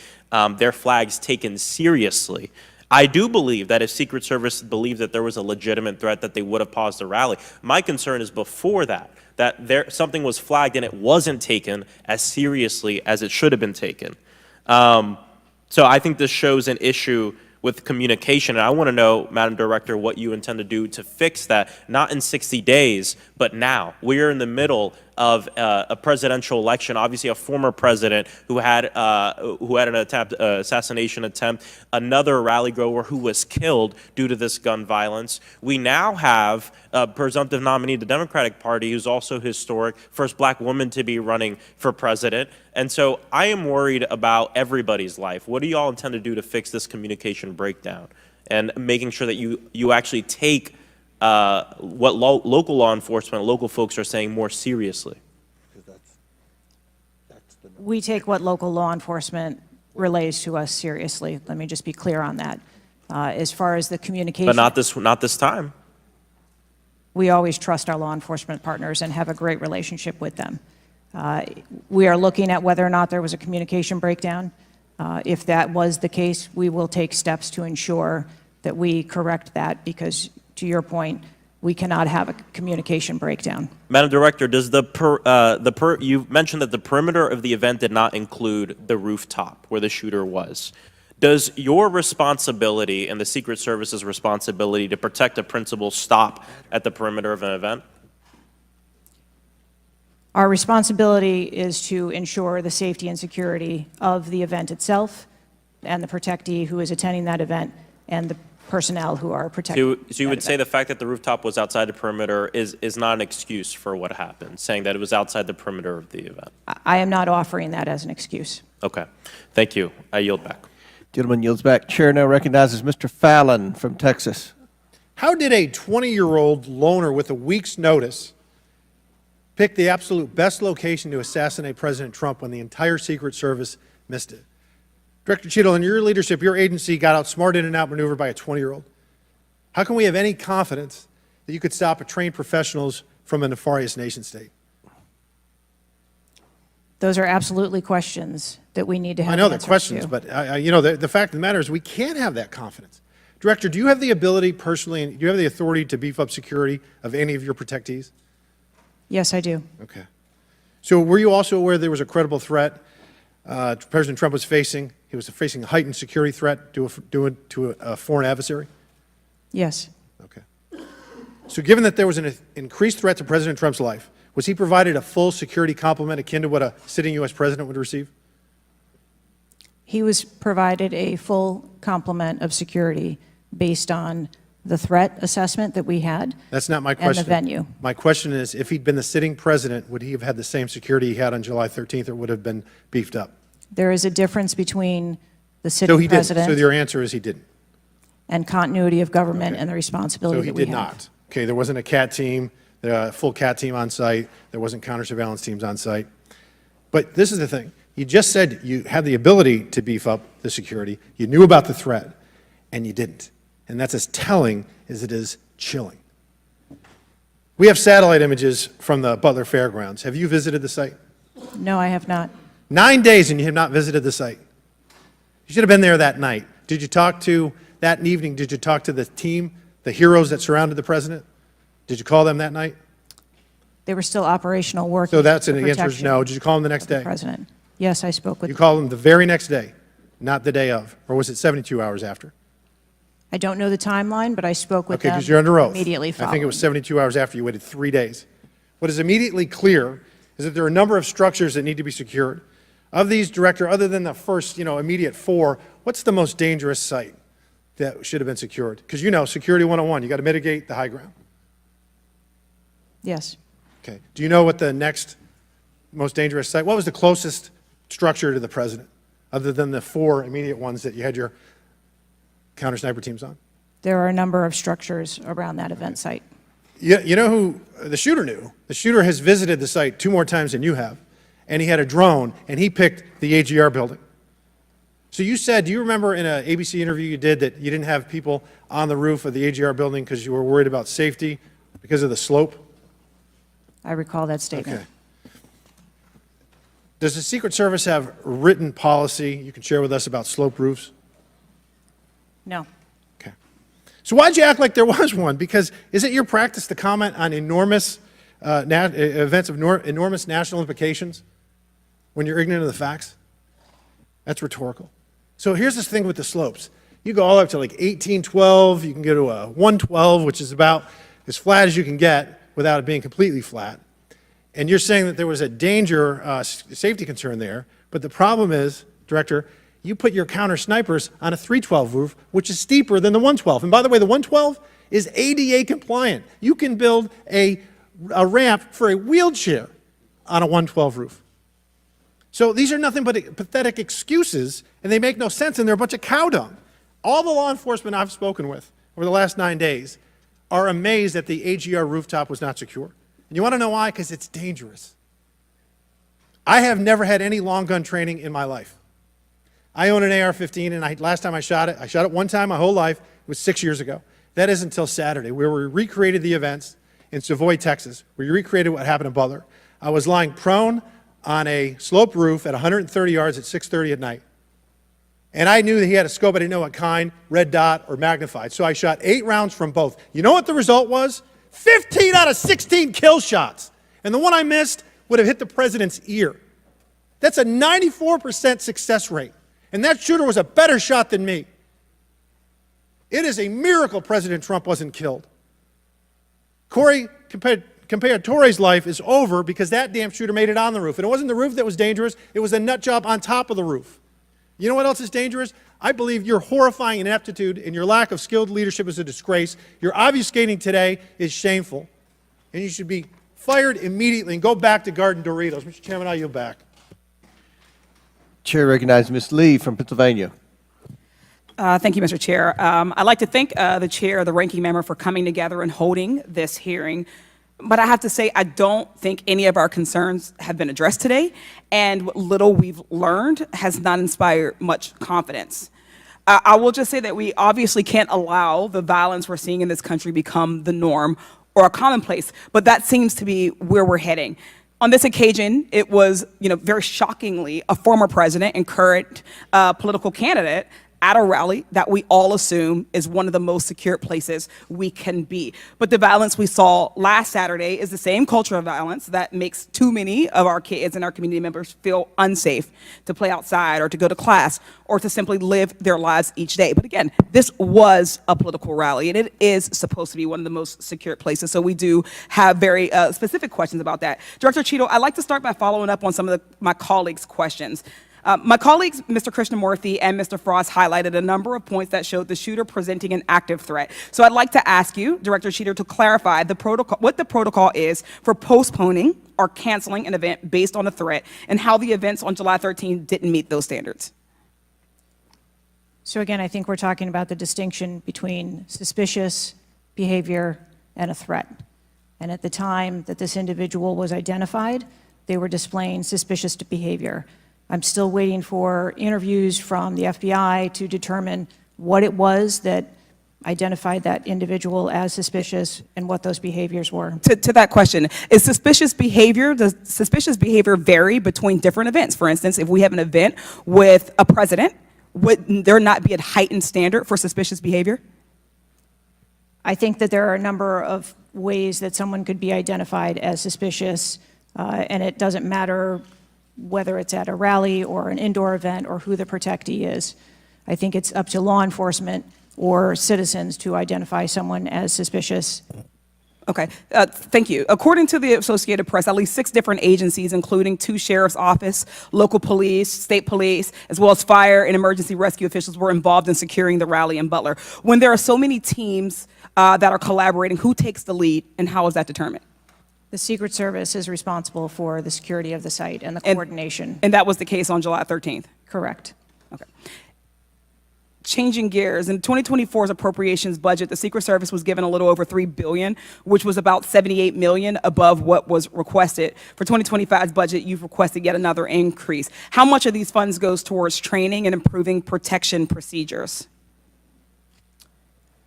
their flags taken seriously. I do believe that if Secret Service believed that there was a legitimate threat, that they would have paused the rally. My concern is before that something was flagged and it wasn't taken as seriously as it should have been taken. So I think this shows an issue with communication, and I want to know, Madam Director, what you intend to do to fix that, not in 60 days, but now. We're in the middle of a presidential election, obviously a former president who had an assassination attempt, another rally goer who was killed due to this gun violence. We now have a presumptive nominee of the Democratic Party who's also historic, first black woman to be running for president. And so I am worried about everybody's life. What do you all intend to do to fix this communication breakdown and making sure that you actually take what local law enforcement, local folks are saying more seriously? We take what local law enforcement relays to us seriously. Let me just be clear on that. As far as the communication. But not this time. We always trust our law enforcement partners and have a great relationship with them. We are looking at whether or not there was a communication breakdown. If that was the case, we will take steps to ensure that we correct that, because to your point, we cannot have a communication breakdown. Madam Director, does you mentioned that the perimeter of the event did not include the rooftop where the shooter was. Does your responsibility and the Secret Service's responsibility to protect a principal stop at the perimeter of an event? Our responsibility is to ensure the safety and security of the event itself and the protectee who is attending that event and the personnel who are protecting. So you would say the fact that the rooftop was outside the perimeter is not an excuse for what happened, saying that it was outside the perimeter of the event? I am not offering that as an excuse. Okay. Thank you. I yield back. Gentleman yields back. Chair now recognizes Mr. Fallon from Texas. How did a 20-year-old loner with a week's notice pick the absolute best location to assassinate President Trump when the entire Secret Service missed it? Director Cheatle, in your leadership, your agency got outsmarted and outmaneuvered by a 20-year-old. How can we have any confidence that you could stop trained professionals from a nefarious nation state? Those are absolutely questions that we need to have I know they're answers questions, to. but you know, the fact of the matter is we can't have that confidence. Director, do you have the ability personally, and do you have the authority to beef up security of any of your protectees? Yes, I do. Okay. So were you also aware there was a credible threat President Trump was facing? He was facing a heightened security threat to a foreign adversary? Yes. Okay. So given that there was an increased threat to President Trump's life, was he provided a full security complement akin to what a sitting U.S. president would receive? He was provided a full complement of security based on the threat assessment that we had. That's not my question. And the venue. My question is, if he'd been the sitting president, would he have had the same security he had on July 13th, or would have been beefed up? There is a difference between the sitting president So your answer is he didn't. and continuity of government and the responsibility So he that we did have. not. Okay, there wasn't a CAT team, a full CAT team on site. There wasn't counter-surveillance teams on site. But this is the thing. You just said you had the ability to beef up the security. You knew about the threat, and you didn't. And that's as telling as it is chilling. We have satellite images from the Butler Fairgrounds. Have you visited the site? No, I have not. 9 days and you have not visited the site. You should have been there that night. Did you talk to, that evening, did you talk to the team, the heroes that surrounded the president? Did you call them that night? They were still operational work. So that's an answer is no. Did you call them the next day? President. Yes, I spoke with You called them the very next day, not the day of, or was it 72 hours after? I don't know the timeline, but I spoke with Okay, them because you're under oath. immediately I following. think it was 72 hours after you waited 3 days. What is immediately clear is that there are a number of structures that need to be secured. Of these, Director, other than the first, immediate 4, what's the most dangerous site that should have been secured? Because Security 101, you got to mitigate the high ground. Yes. Okay. Do you know what the next most dangerous site, what was the closest structure to the president, other than the 4 immediate ones that you had your counter-sniper teams on? There are a number of structures around that event site. You know who the shooter knew? The shooter has visited the site 2 more times than you have, and he had a drone, and he picked the AGR building. So you said, do you remember in an ABC interview you did that you didn't have people on the roof of the AGR building because you were worried about safety because of the slope? I recall that statement. Okay. Does the Secret Service have written policy you can share with us about slope roofs? No. Okay. So why'd you act like there was one? Because is it your practice to comment on enormous events of enormous national implications when you're ignorant of the facts? That's rhetorical. So here's this thing with the slopes. You go all up to like 1812, you can go to a 112, which is about as flat as you can get without it being completely flat. And you're saying that there was a danger, safety concern there, but the problem is, Director, you put your counter snipers on a 312 roof, which is steeper than the 112. And by the way, the 112 is ADA compliant. You can build a ramp for a wheelchair on a 112 roof. So these are nothing but pathetic excuses, and they make no sense, and they're a bunch of cow dung. All the law enforcement I've spoken with over the last 9 days are amazed that the AGR rooftop was not secure. And you want to know why? Because it's dangerous. I have never had any long gun training in my life. I own an AR-15, and last time I shot it one time my whole life. It was 6 years ago. That is until Saturday, where we recreated the events in Savoy, Texas. We recreated what happened in Butler. I was lying prone on a sloped roof at 130 yards at 6:30 at night. And I knew that he had a scope. I didn't know what kind, red dot or magnified. So I shot 8 rounds from both. You know what the result was? 15 out of 16 kill shots. And the one I missed would have hit the president's ear. That's a 94% success rate. And that shooter was a better shot than me. It is a miracle President Trump wasn't killed. Corey Comparator's life is over because that damn shooter made it on the roof. And it wasn't the roof that was dangerous. It was the nut job on top of the roof. You know what else is dangerous? I believe your horrifying ineptitude and your lack of skilled leadership is a disgrace. Your obfuscating today is shameful. And you should be fired immediately and go back to Garden Doritos. Mr. Chairman, I yield back. Chair recognizes Ms. Lee from Pennsylvania. Thank you, Mr. Chair. I'd like to thank the chair, the ranking member, for coming together and holding this hearing. But I have to say, I don't think any of our concerns have been addressed today, and what little we've learned has not inspired much confidence. I will just say that we obviously can't allow the violence we're seeing in this country become the norm or a commonplace, but that seems to be where we're heading. On this occasion, it was, very shockingly, a former president and current political candidate at a rally that we all assume is one of the most secure places we can be. But the violence we saw last Saturday is the same culture of violence that makes too many of our kids and our community members feel unsafe to play outside or to go to class or to simply live their lives each day. But again, this was a political rally, and it is supposed to be one of the most secure places. So we do have very specific questions about that. Director Cheatle, I'd like to start by following up on some of my colleagues' questions. My colleagues, Mr. Krishnamoorthi and Mr. Frost, highlighted a number of points that showed the shooter presenting an active threat. So I'd like to ask you, Director Cheatle, to clarify what the protocol is for postponing or canceling an event based on a threat, and how the events on July 13 didn't meet those standards. So again, I think we're talking about the distinction between suspicious behavior and a threat. And at the time that this individual was identified, they were displaying suspicious behavior. I'm still waiting for interviews from the FBI to determine what it was that identified that individual as suspicious and what those behaviors were. To that question, does suspicious behavior vary between different events? For instance, if we have an event with a president, would there not be a heightened standard for suspicious behavior? I think that there are a number of ways that someone could be identified as suspicious, and it doesn't matter whether it's at a rally or an indoor event or who the protectee is. I think it's up to law enforcement or citizens to identify someone as suspicious. Okay, thank you. According to the Associated Press, at least 6 different agencies, including 2 sheriff's office, local police, state police, as well as fire and emergency rescue officials, were involved in securing the rally in Butler. When there are so many teams that are collaborating, who takes the lead and how is that determined? The Secret Service is responsible for the security of the site and the coordination. And that was the case on July 13th? Correct. Okay. Changing gears, in 2024's appropriations budget, the Secret Service was given a little over $3 billion, which was about $78 million above what was requested. For 2025's budget, you've requested yet another increase. How much of these funds goes towards training and improving protection procedures?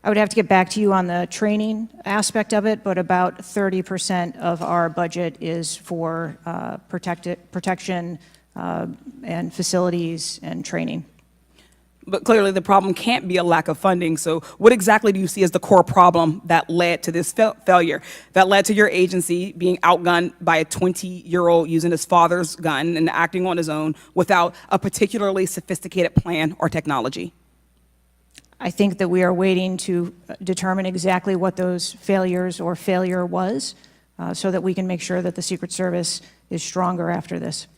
I would have to get back to you on the training aspect of it, but about 30% of our budget is for protection and facilities and training. But clearly the problem can't be a lack of funding. So what exactly do you see as the core problem that led to this failure, that led to your agency being outgunned by a 20-year-old using his father's gun and acting on his own without a particularly sophisticated plan or technology? I think that we are waiting to determine exactly what those failures or failure was so that we can make sure that the Secret Service is stronger after this.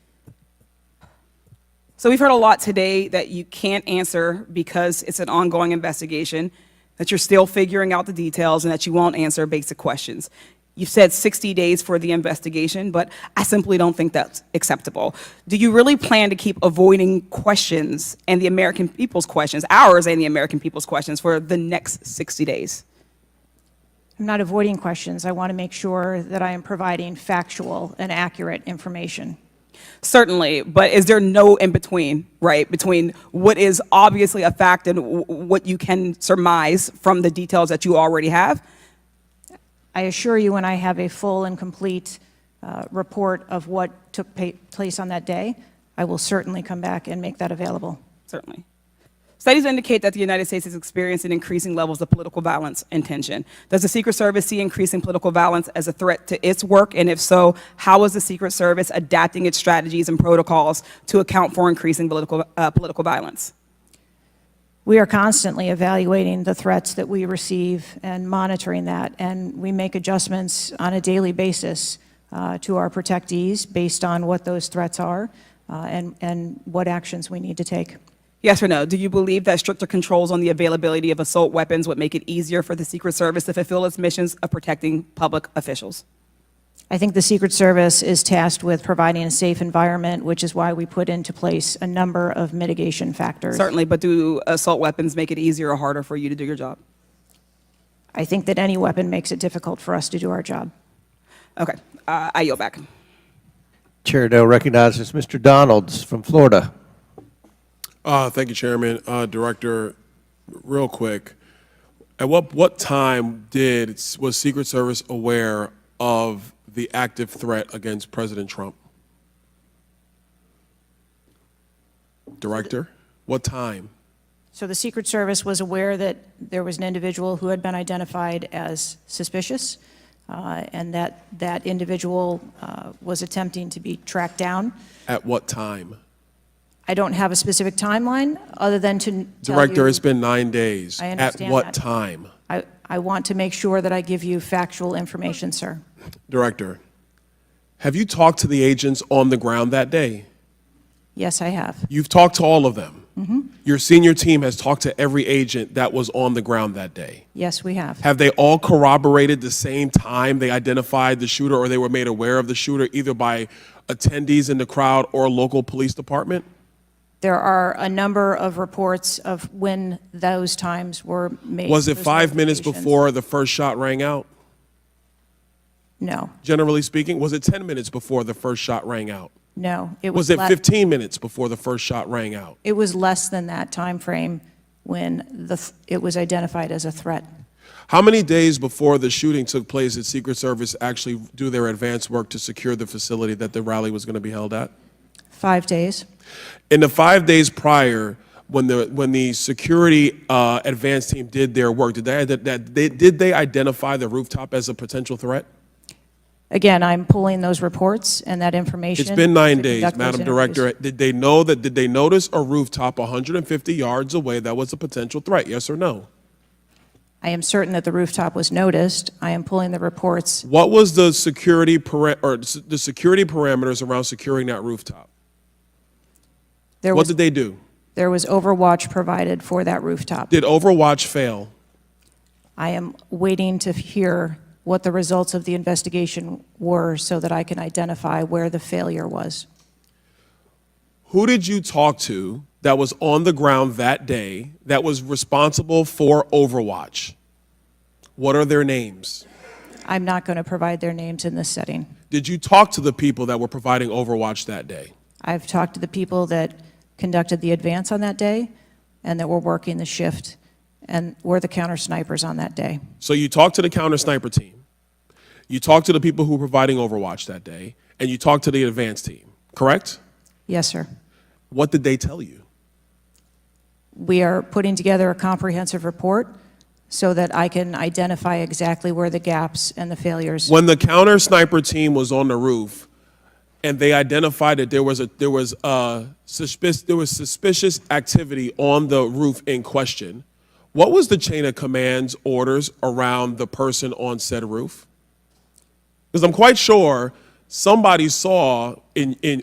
So we've heard a lot today that you can't answer because it's an ongoing investigation, that you're still figuring out the details, and that you won't answer basic questions. You've said 60 days for the investigation, but I simply don't think that's acceptable. Do you really plan to keep avoiding questions and the American people's questions, ours and the American people's questions, for the next 60 days? I'm not avoiding questions. I want to make sure that I am providing factual and accurate information. Certainly, but is there no in-between, right, between what is obviously a fact and what you can surmise from the details that you already have? I assure you, when I have a full and complete report of what took place on that day, I will certainly come back and make that available. Certainly. Studies indicate that the United States is experiencing increasing levels of political violence and tension. Does the Secret Service see increasing political violence as a threat to its work? And if so, how is the Secret Service adapting its strategies and protocols to account for increasing political violence? We are constantly evaluating the threats that we receive and monitoring that, and we make adjustments on a daily basis to our protectees based on what those threats are and what actions we need to take. Yes or no? Do you believe that stricter controls on the availability of assault weapons would make it easier for the Secret Service to fulfill its missions of protecting public officials? I think the Secret Service is tasked with providing a safe environment, which is why we put into place a number of mitigation factors. Certainly, but do assault weapons make it easier or harder for you to do your job? I think that any weapon makes it difficult for us to do our job. Okay, I yield back. Chair now recognizes Mr. Donalds from Florida. Thank you, Chairman. Director, real quick, at what time was Secret Service aware of the active threat against President Trump? Director, what time? So the Secret Service was aware that there was an individual who had been identified as suspicious, and that individual was attempting to be tracked down. At what time? I don't have a specific timeline other than to tell Director, you, it's been 9 days. I understand At what that. time? I want to make sure that I give you factual information, sir. Director, have you talked to the agents on the ground that day? Yes, I have. You've talked to all of them. Mm-hmm. Your senior team has talked to every agent that was on the ground that day. Yes, we have. Have they all corroborated the same time they identified the shooter or they were made aware of the shooter, either by attendees in the crowd or local police department? There are a number of reports of when those times were made. Was it those 5 minutes notifications. before the first shot rang out? No, Generally speaking, was it 10 minutes before the first shot rang out? no. It Was was it 15 minutes before the first shot rang out? It was less than that time frame when it was identified as a threat. How many days before the shooting took place did Secret Service actually do their advance work to secure the facility that the rally was going to be held at? 5 days. In the 5 days prior, when the security advance team did their work, did they identify the rooftop as a potential threat? Again, I'm pulling those reports and that information. It's been 9 to days, conduct those Madam interviews. Director. Did they notice a rooftop 150 yards away that was a potential threat? Yes or no? I am certain that the rooftop was noticed. I am pulling the reports. What was the security parameters around securing that rooftop? What did they do? There was overwatch provided for that rooftop. Did Overwatch fail? I am waiting to hear what the results of the investigation were so that I can identify where the failure was. Who did you talk to that was on the ground that day that was responsible for Overwatch? What are their names? I'm not going to provide their names in this setting. Did you talk to the people that were providing Overwatch that day? I've talked to the people that conducted the advance on that day and that were working the shift and were the counter snipers on that day. So you talked to the counter sniper team, you talked to the people who were providing Overwatch that day, and you talked to the advance team, correct? Yes, sir. What did they tell you? We are putting together a comprehensive report so that I can identify exactly where the gaps and the failures. When the counter sniper team was on the roof and they identified that there was suspicious activity on the roof in question, what was the chain of command's orders around the person on said roof? Because I'm quite sure somebody saw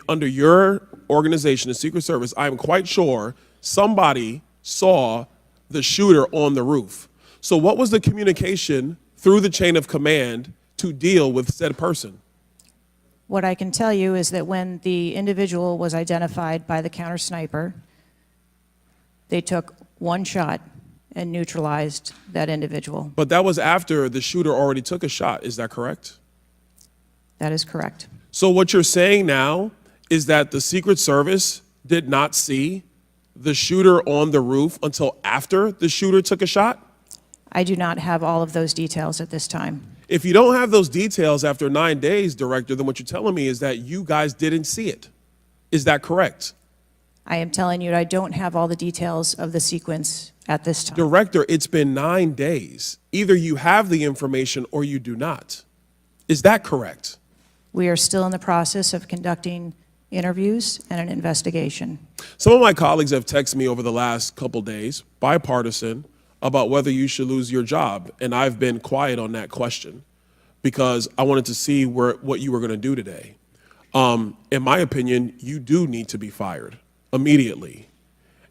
under your organization, the Secret Service, I am quite sure somebody saw the shooter on the roof. So what was the communication through the chain of command to deal with said person? What I can tell you is that when the individual was identified by the counter sniper, they took one shot and neutralized that individual. But that was after the shooter already took a shot, is that correct? That is correct. So what you're saying now is that the Secret Service did not see the shooter on the roof until after the shooter took a shot? I do not have all of those details at this time. If you don't have those details after 9 days, Director, then what you're telling me is that you guys didn't see it. Is that correct? I am telling you I don't have all the details of the sequence at this time. Director, it's been 9 days. Either you have the information or you do not. Is that correct? We are still in the process of conducting interviews and an investigation. Some of my colleagues have texted me over the last couple days, bipartisan, about whether you should lose your job. And I've been quiet on that question because I wanted to see what you were going to do today. In my opinion, you do need to be fired immediately.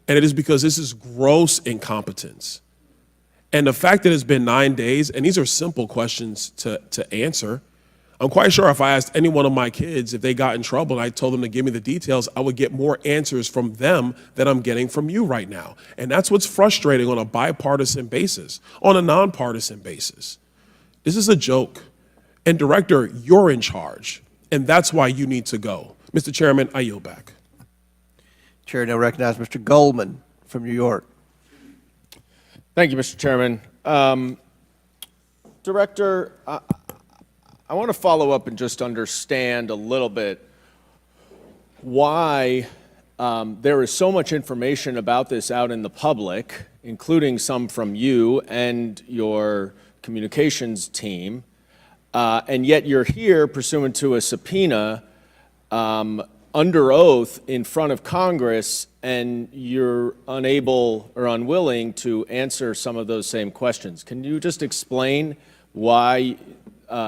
And it is because this is gross incompetence. And the fact that it's been 9 days, and these are simple questions to answer, I'm quite sure if I asked any one of my kids if they got in trouble and I told them to give me the details, I would get more answers from them than I'm getting from you right now. And that's what's frustrating on a bipartisan basis, on a nonpartisan basis. This is a joke. And Director, you're in charge, and that's why you need to go. Mr. Chairman, I yield back. Chair now recognizes Mr. Goldman from New York. Thank you, Mr. Chairman. Director, I want to follow up and just understand a little bit why there is so much information about this out in the public, including some from you and your communications team, and yet you're here pursuant to a subpoena under oath in front of Congress, and you're unable or unwilling to answer some of those same questions. Can you just explain why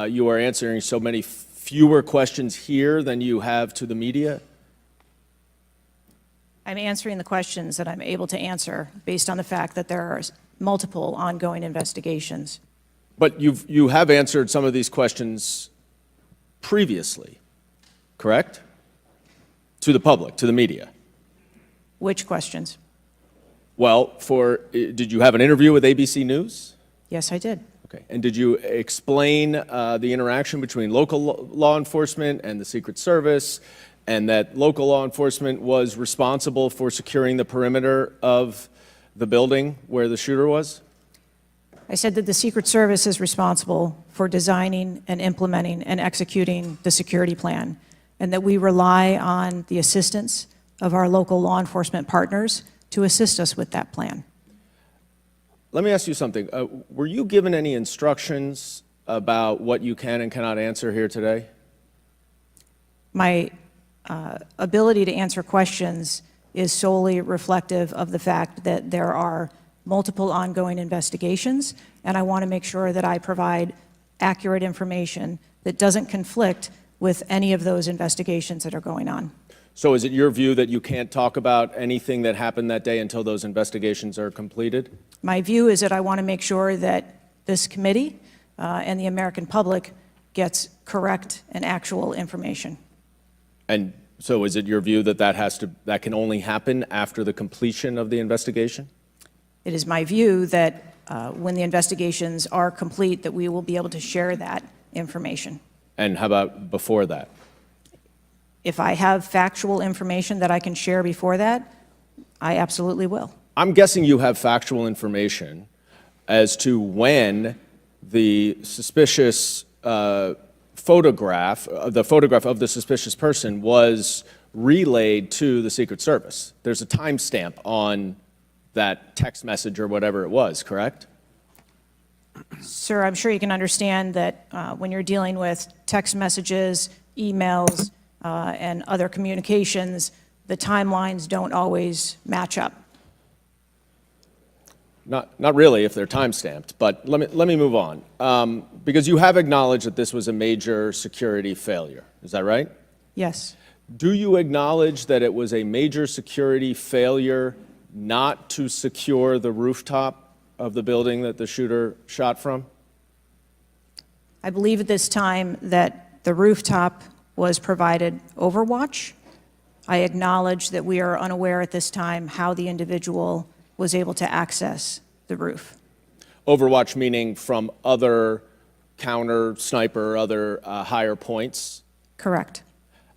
you are answering so many fewer questions here than you have to the media? I'm answering the questions that I'm able to answer based on the fact that there are multiple ongoing investigations. But you have answered some of these questions previously, correct? To the public, to the media. Which questions? Well, did you have an interview with ABC News? Yes, I did. Okay. And did you explain the interaction between local law enforcement and the Secret Service, and that local law enforcement was responsible for securing the perimeter of the building where the shooter was? I said that the Secret Service is responsible for designing and implementing and executing the security plan, and that we rely on the assistance of our local law enforcement partners to assist us with that plan. Let me ask you something. Were you given any instructions about what you can and cannot answer here today? My ability to answer questions is solely reflective of the fact that there are multiple ongoing investigations, and I want to make sure that I provide accurate information that doesn't conflict with any of those investigations that are going on. So is it your view that you can't talk about anything that happened that day until those investigations are completed? My view is that I want to make sure that this committee and the American public gets correct and actual information. And so is it your view that that can only happen after the completion of the investigation? It is my view that when the investigations are complete, that we will be able to share that information. And how about before that? If I have factual information that I can share before that, I absolutely will. I'm guessing you have factual information as to when the suspicious photograph of the suspicious person was relayed to the Secret Service. There's a timestamp on that text message or whatever it was, correct? Sir, I'm sure you can understand that when you're dealing with text messages, emails, and other communications, the timelines don't always match up. Not really if they're time-stamped, but let me move on. Because you have acknowledged that this was a major security failure. Is that right? Yes. Do you acknowledge that it was a major security failure not to secure the rooftop of the building that the shooter shot from? I believe at this time that the rooftop was provided Overwatch. I acknowledge that we are unaware at this time how the individual was able to access the roof. Overwatch meaning from other counter sniper, other higher points? Correct.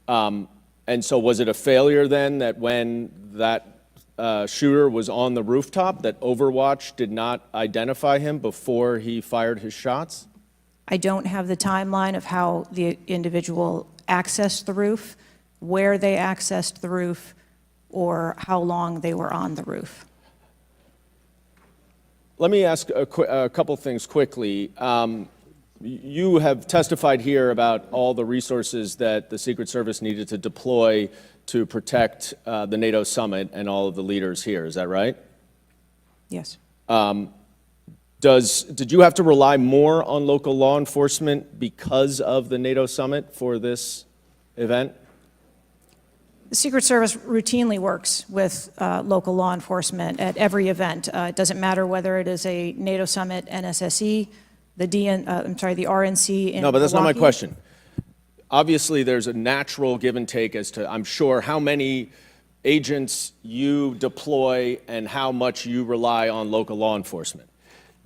And so was it a failure then that when that shooter was on the rooftop, that Overwatch did not identify him before he fired his shots? I don't have the timeline of how the individual accessed the roof, where they accessed the roof, or how long they were on the roof. Let me ask a couple things quickly. You have testified here about all the resources that the Secret Service needed to deploy to protect the NATO summit and all of the leaders here. Is that right? Yes. Did you have to rely more on local law enforcement because of the NATO summit for this event? The Secret Service routinely works with local law enforcement at every event. It doesn't matter whether it is a NATO summit, NSSE, the RNC in No, but that's not my Milwaukee. question. Obviously, there's a natural give and take as to, I'm sure, how many agents you deploy and how much you rely on local law enforcement.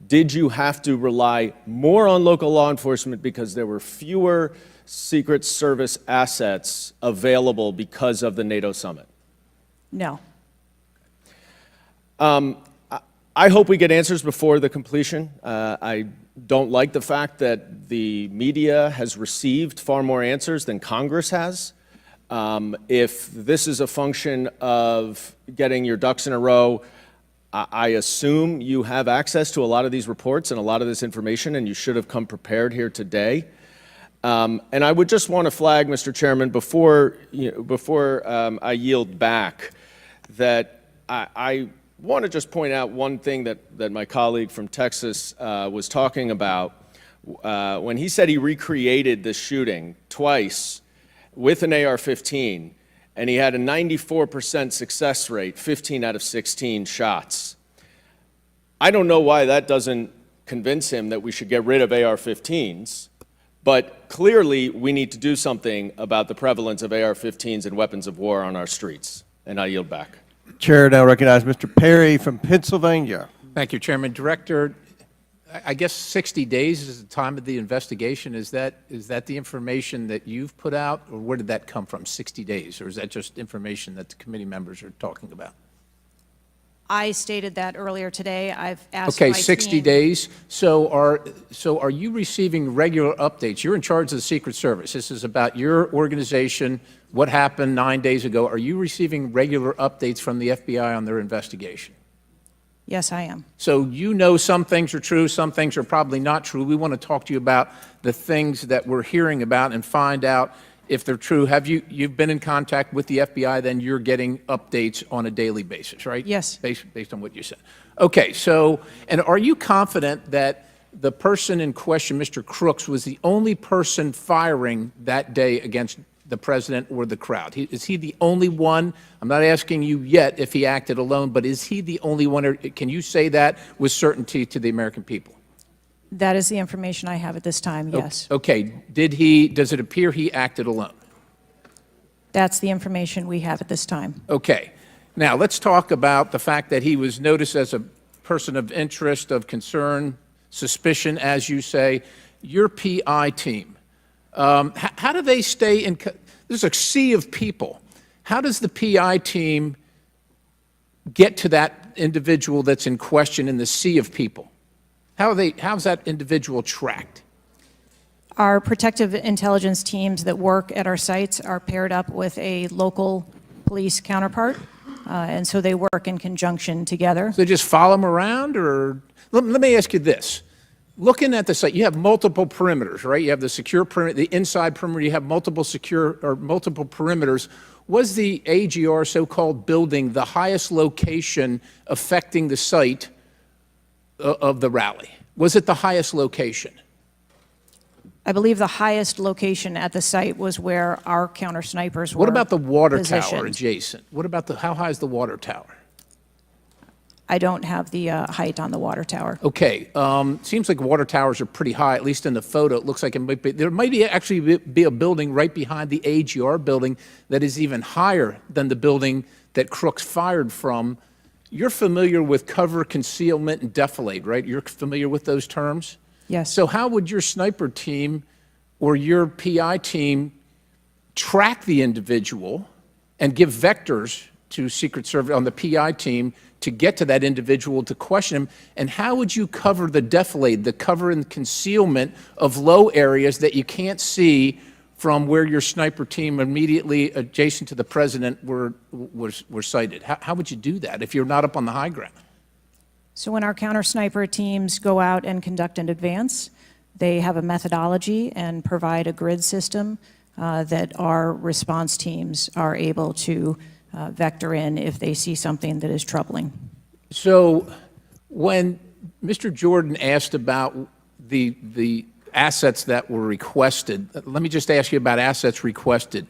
Did you have to rely more on local law enforcement because there were fewer Secret Service assets available because of the NATO summit? No. I hope we get answers before the completion. I don't like the fact that the media has received far more answers than Congress has. If this is a function of getting your ducks in a row, I assume you have access to a lot of these reports and a lot of this information, and you should have come prepared here today. And I would just want to flag, Mr. Chairman, before I yield back, that I want to just point out one thing that my colleague from Texas was talking about. When he said he recreated the shooting twice with an AR-15, and he had a 94% success rate, 15 out of 16 shots. I don't know why that doesn't convince him that we should get rid of AR-15s, but clearly we need to do something about the prevalence of AR-15s and weapons of war on our streets. And I yield back. Chair now recognize Mr. Perry from Pennsylvania. Thank you, Chairman. Director, I guess 60 days is the time of the investigation. Is that the information that you've put out, or where did that come from, 60 days? Or is that just information that the committee members are talking about? I stated that earlier today. I've asked Okay, my 60 team. days. So are you receiving regular updates? You're in charge of the Secret Service. This is about your organization, what happened 9 days ago. Are you receiving regular updates from the FBI on their investigation? Yes, I am. So you know some things are true, some things are probably not true. We want to talk to you about the things that we're hearing about and find out if they're true. Have you've been in contact with the FBI, then you're getting updates on a daily basis, right? Yes. Based on what you said. Okay, so, and are you confident that the person in question, Mr. Crooks, was the only person firing that day against the president or the crowd? Is he the only one? I'm not asking you yet if he acted alone, but is he the only one, or can you say that with certainty to the American people? That is the information I have at this time, yes. Okay, does it appear he acted alone? That's the information we have at this time. Okay, now let's talk about the fact that he was noticed as a person of interest, of concern, suspicion, as you say. Your PI team, how do they stay in, there's a sea of people. How does the PI team get to that individual that's in question in the sea of people? How's that individual tracked? Our protective intelligence teams that work at our sites are paired up with a local police counterpart, and so they work in conjunction together. So they just follow them around, or let me ask you this. Looking at the site, you have multiple perimeters, right? You have the secure perimeter, the inside perimeter, you have multiple perimeters. Was the AGR so-called building the highest location affecting the site of the rally? Was it the highest location? I believe the highest location at the site was where our counter snipers were. What about the water tower positioned. adjacent? What about how high is the water tower? I don't have the height on the water tower. Okay, seems like water towers are pretty high, at least in the photo. It looks like it might be, there might actually be a building right behind the AGR building that is even higher than the building that Crooks fired from. You're familiar with cover, concealment, and defilade, right? You're familiar with those terms? Yes. So how would your sniper team or your PI team track the individual and give vectors to Secret Service on the PI team to get to that individual to question him? And how would you cover the defilade, the cover and concealment of low areas that you can't see from where your sniper team immediately adjacent to the president were sighted? How would you do that if you're not up on the high ground? So when our counter sniper teams go out and conduct an advance, they have a methodology and provide a grid system that our response teams are able to vector in if they see something that is troubling. So when Mr. Jordan asked about the assets that were requested, let me just ask you about assets requested.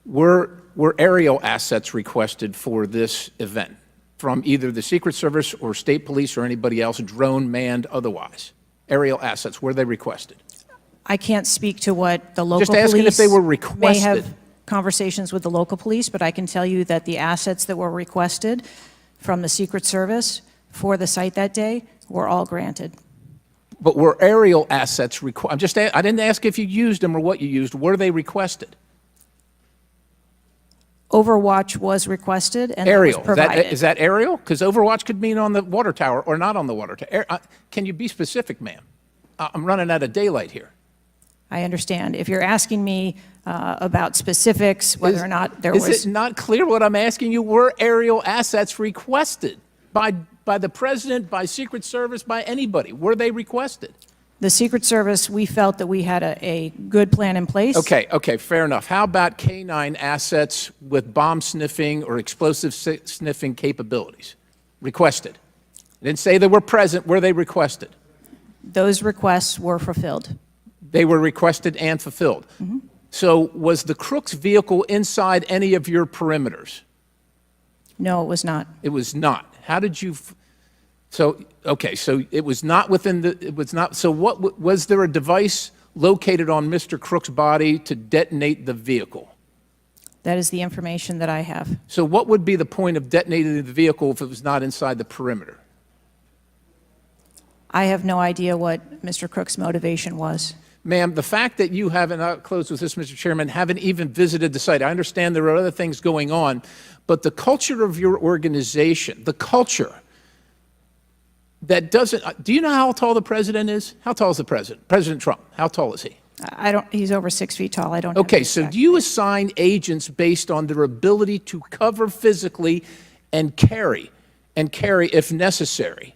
Were aerial assets requested for this event from either the Secret Service or state police or anybody else, drone, manned, otherwise? Aerial assets, were they requested? I can't speak to what the local Just asking police if they were may requested. have conversations with the local police, but I can tell you that the assets that were requested from the Secret Service for the site that day were all granted. But were aerial assets required? I didn't ask if you used them or what you used. Were they requested? Overwatch was requested and that was Aerial. provided. Is that aerial? Because Overwatch could mean on the water tower or not on the water tower. Can you be specific, ma'am? I'm running out of daylight here. I understand. If you're asking me about specifics, whether or not there was... Is it not clear what I'm asking you? Were aerial assets requested by the President, by Secret Service, by anybody? Were they requested? The Secret Service, we felt that we had a good plan in place. Okay, fair enough. How about K-9 assets with bomb sniffing or explosive sniffing capabilities? Requested. I didn't say they were present. Were they requested? Those requests were fulfilled. They were requested and fulfilled. Mm-hmm. So was the Crooks vehicle inside any of your perimeters? No, it was not. It was not. How did you... So it was not within the... So what was there a device located on Mr. Crook's body to detonate the vehicle? That is the information that I have. So what would be the point of detonating the vehicle if it was not inside the perimeter? I have no idea what Mr. Crook's motivation was. Ma'am, the fact that you haven't, I'll close with this, Mr. Chairman, haven't even visited the site. I understand there are other things going on, but the culture of your organization, the culture that doesn't, do you know how tall the president is? How tall is the president? President Trump, how tall is he? He's over 6 feet tall. I don't Okay, so do you assign agents based on their ability to cover physically and carry, if necessary,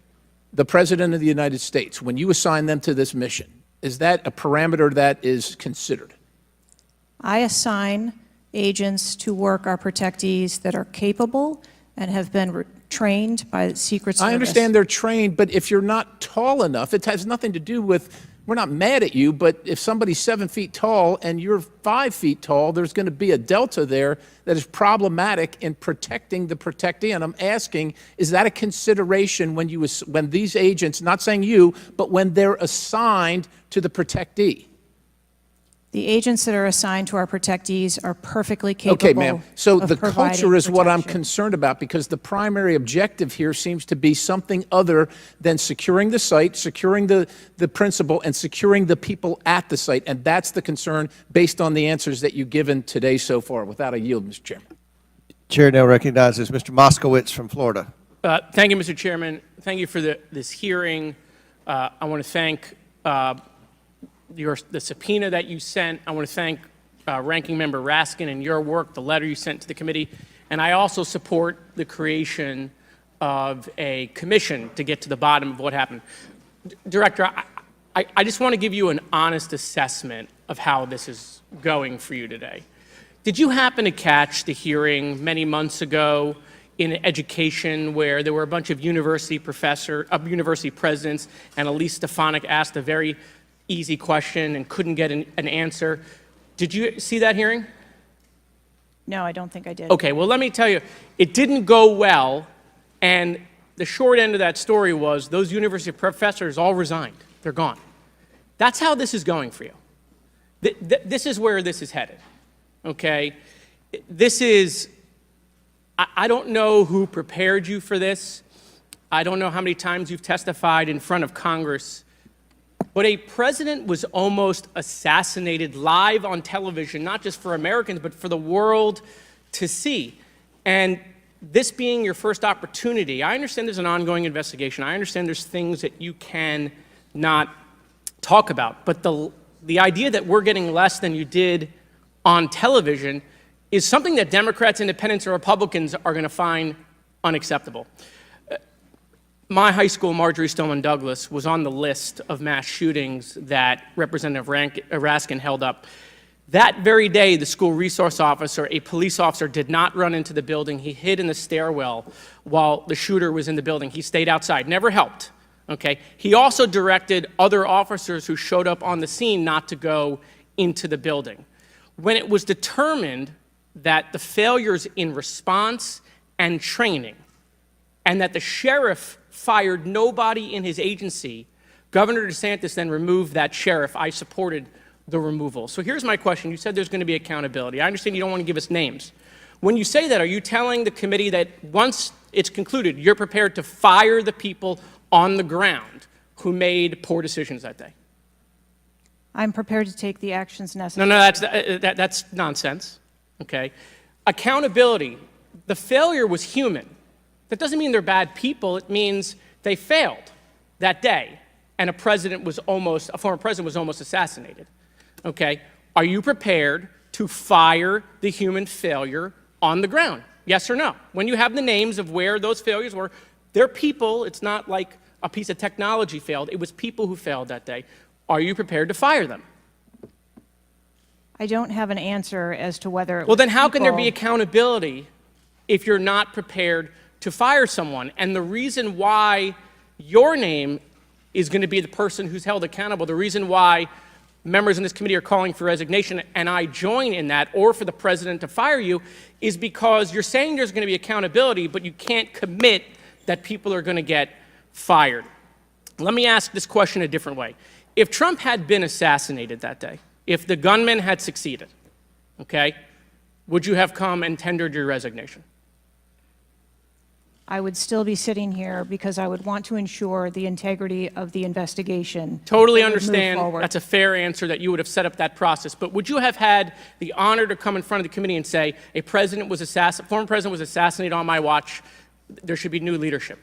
the President of the United States when you assign them to this mission? Is that a parameter that is considered? I assign agents to work our protectees that are capable and have been trained by the Secret Service. I understand they're trained, but if you're not tall enough, it has nothing to do with, we're not mad at you, but if somebody's 7 feet tall and you're 5 feet tall, there's going to be a delta there that is problematic in protecting the protectee. And I'm asking, is that a consideration when these agents, not saying you, but when they're assigned to the protectee? The agents that are assigned to our protectees are perfectly capable. Okay, ma'am. So the providing culture is what I'm protection. concerned about, because the primary objective here seems to be something other than securing the site, securing the principal, and securing the people at the site. And that's the concern based on the answers that you've given today so far. Without a yield, Mr. Chairman. Chair now recognizes Mr. Moskowitz from Florida. Thank you, Mr. Chairman. Thank you for this hearing. I want to thank the subpoena that you sent. I want to thank Ranking Member Raskin and your work, the letter you sent to the committee. And I also support the creation of a commission to get to the bottom of what happened. Director, I just want to give you an honest assessment of how this is going for you today. Did you happen to catch the hearing many months ago in education where there were a bunch of university presidents and Elise Stefanik asked a very easy question and couldn't get an answer? Did you see that hearing? No, I don't think I did. Okay, well, let me tell you, it didn't go well, and the short end of that story was those university professors all resigned. They're gone. That's how this is going for you. This is where this is headed, okay? This is, I don't know who prepared you for this. I don't know how many times you've testified in front of Congress. But a president was almost assassinated live on television, not just for Americans, but for the world to see. And this being your first opportunity, I understand there's an ongoing investigation. I understand there's things that you can not talk about. But the idea that we're getting less than you did on television is something that Democrats, Independents, or Republicans are going to find unacceptable. My high school, Marjorie Stoneman Douglas, was on the list of mass shootings that Representative Raskin held up. That very day, the school resource officer, a police officer, did not run into the building. He hid in the stairwell while the shooter was in the building. He stayed outside, never helped, okay? He also directed other officers who showed up on the scene not to go into the building. When it was determined that the failures in response and training, and that the sheriff fired nobody in his agency, Governor DeSantis then removed that sheriff. I supported the removal. So here's my question. You said there's going to be accountability. I understand you don't want to give us names. When you say that, are you telling the committee that once it's concluded, you're prepared to fire the people on the ground who made poor decisions that day? I'm prepared to take the actions No, necessary. no, that's nonsense, okay? Accountability, the failure was human. That doesn't mean they're bad people. It means they failed that day, and a former president was almost assassinated, okay? Are you prepared to fire the human failure on the ground? Yes or no? When you have the names of where those failures were, they're people. It's not like a piece of technology failed. It was people who failed that day. Are you prepared to fire them? I don't have an answer as to whether. Well, then how can there be accountability if you're not prepared to fire someone? And the reason why your name is going to be the person who's held accountable, the reason why members in this committee are calling for resignation, and I join in that, or for the president to fire you, is because you're saying there's going to be accountability, but you can't commit that people are going to get fired. Let me ask this question a different way. If Trump had been assassinated that day, if the gunman had succeeded, okay, would you have come and tendered your resignation? I would still be sitting here because I would want to ensure the integrity of the investigation. Totally and would move understand. forward. That's a fair answer, that you would have set up that process. But would you have had the honor to come in front of the committee and say, former president was assassinated on my watch, there should be new leadership?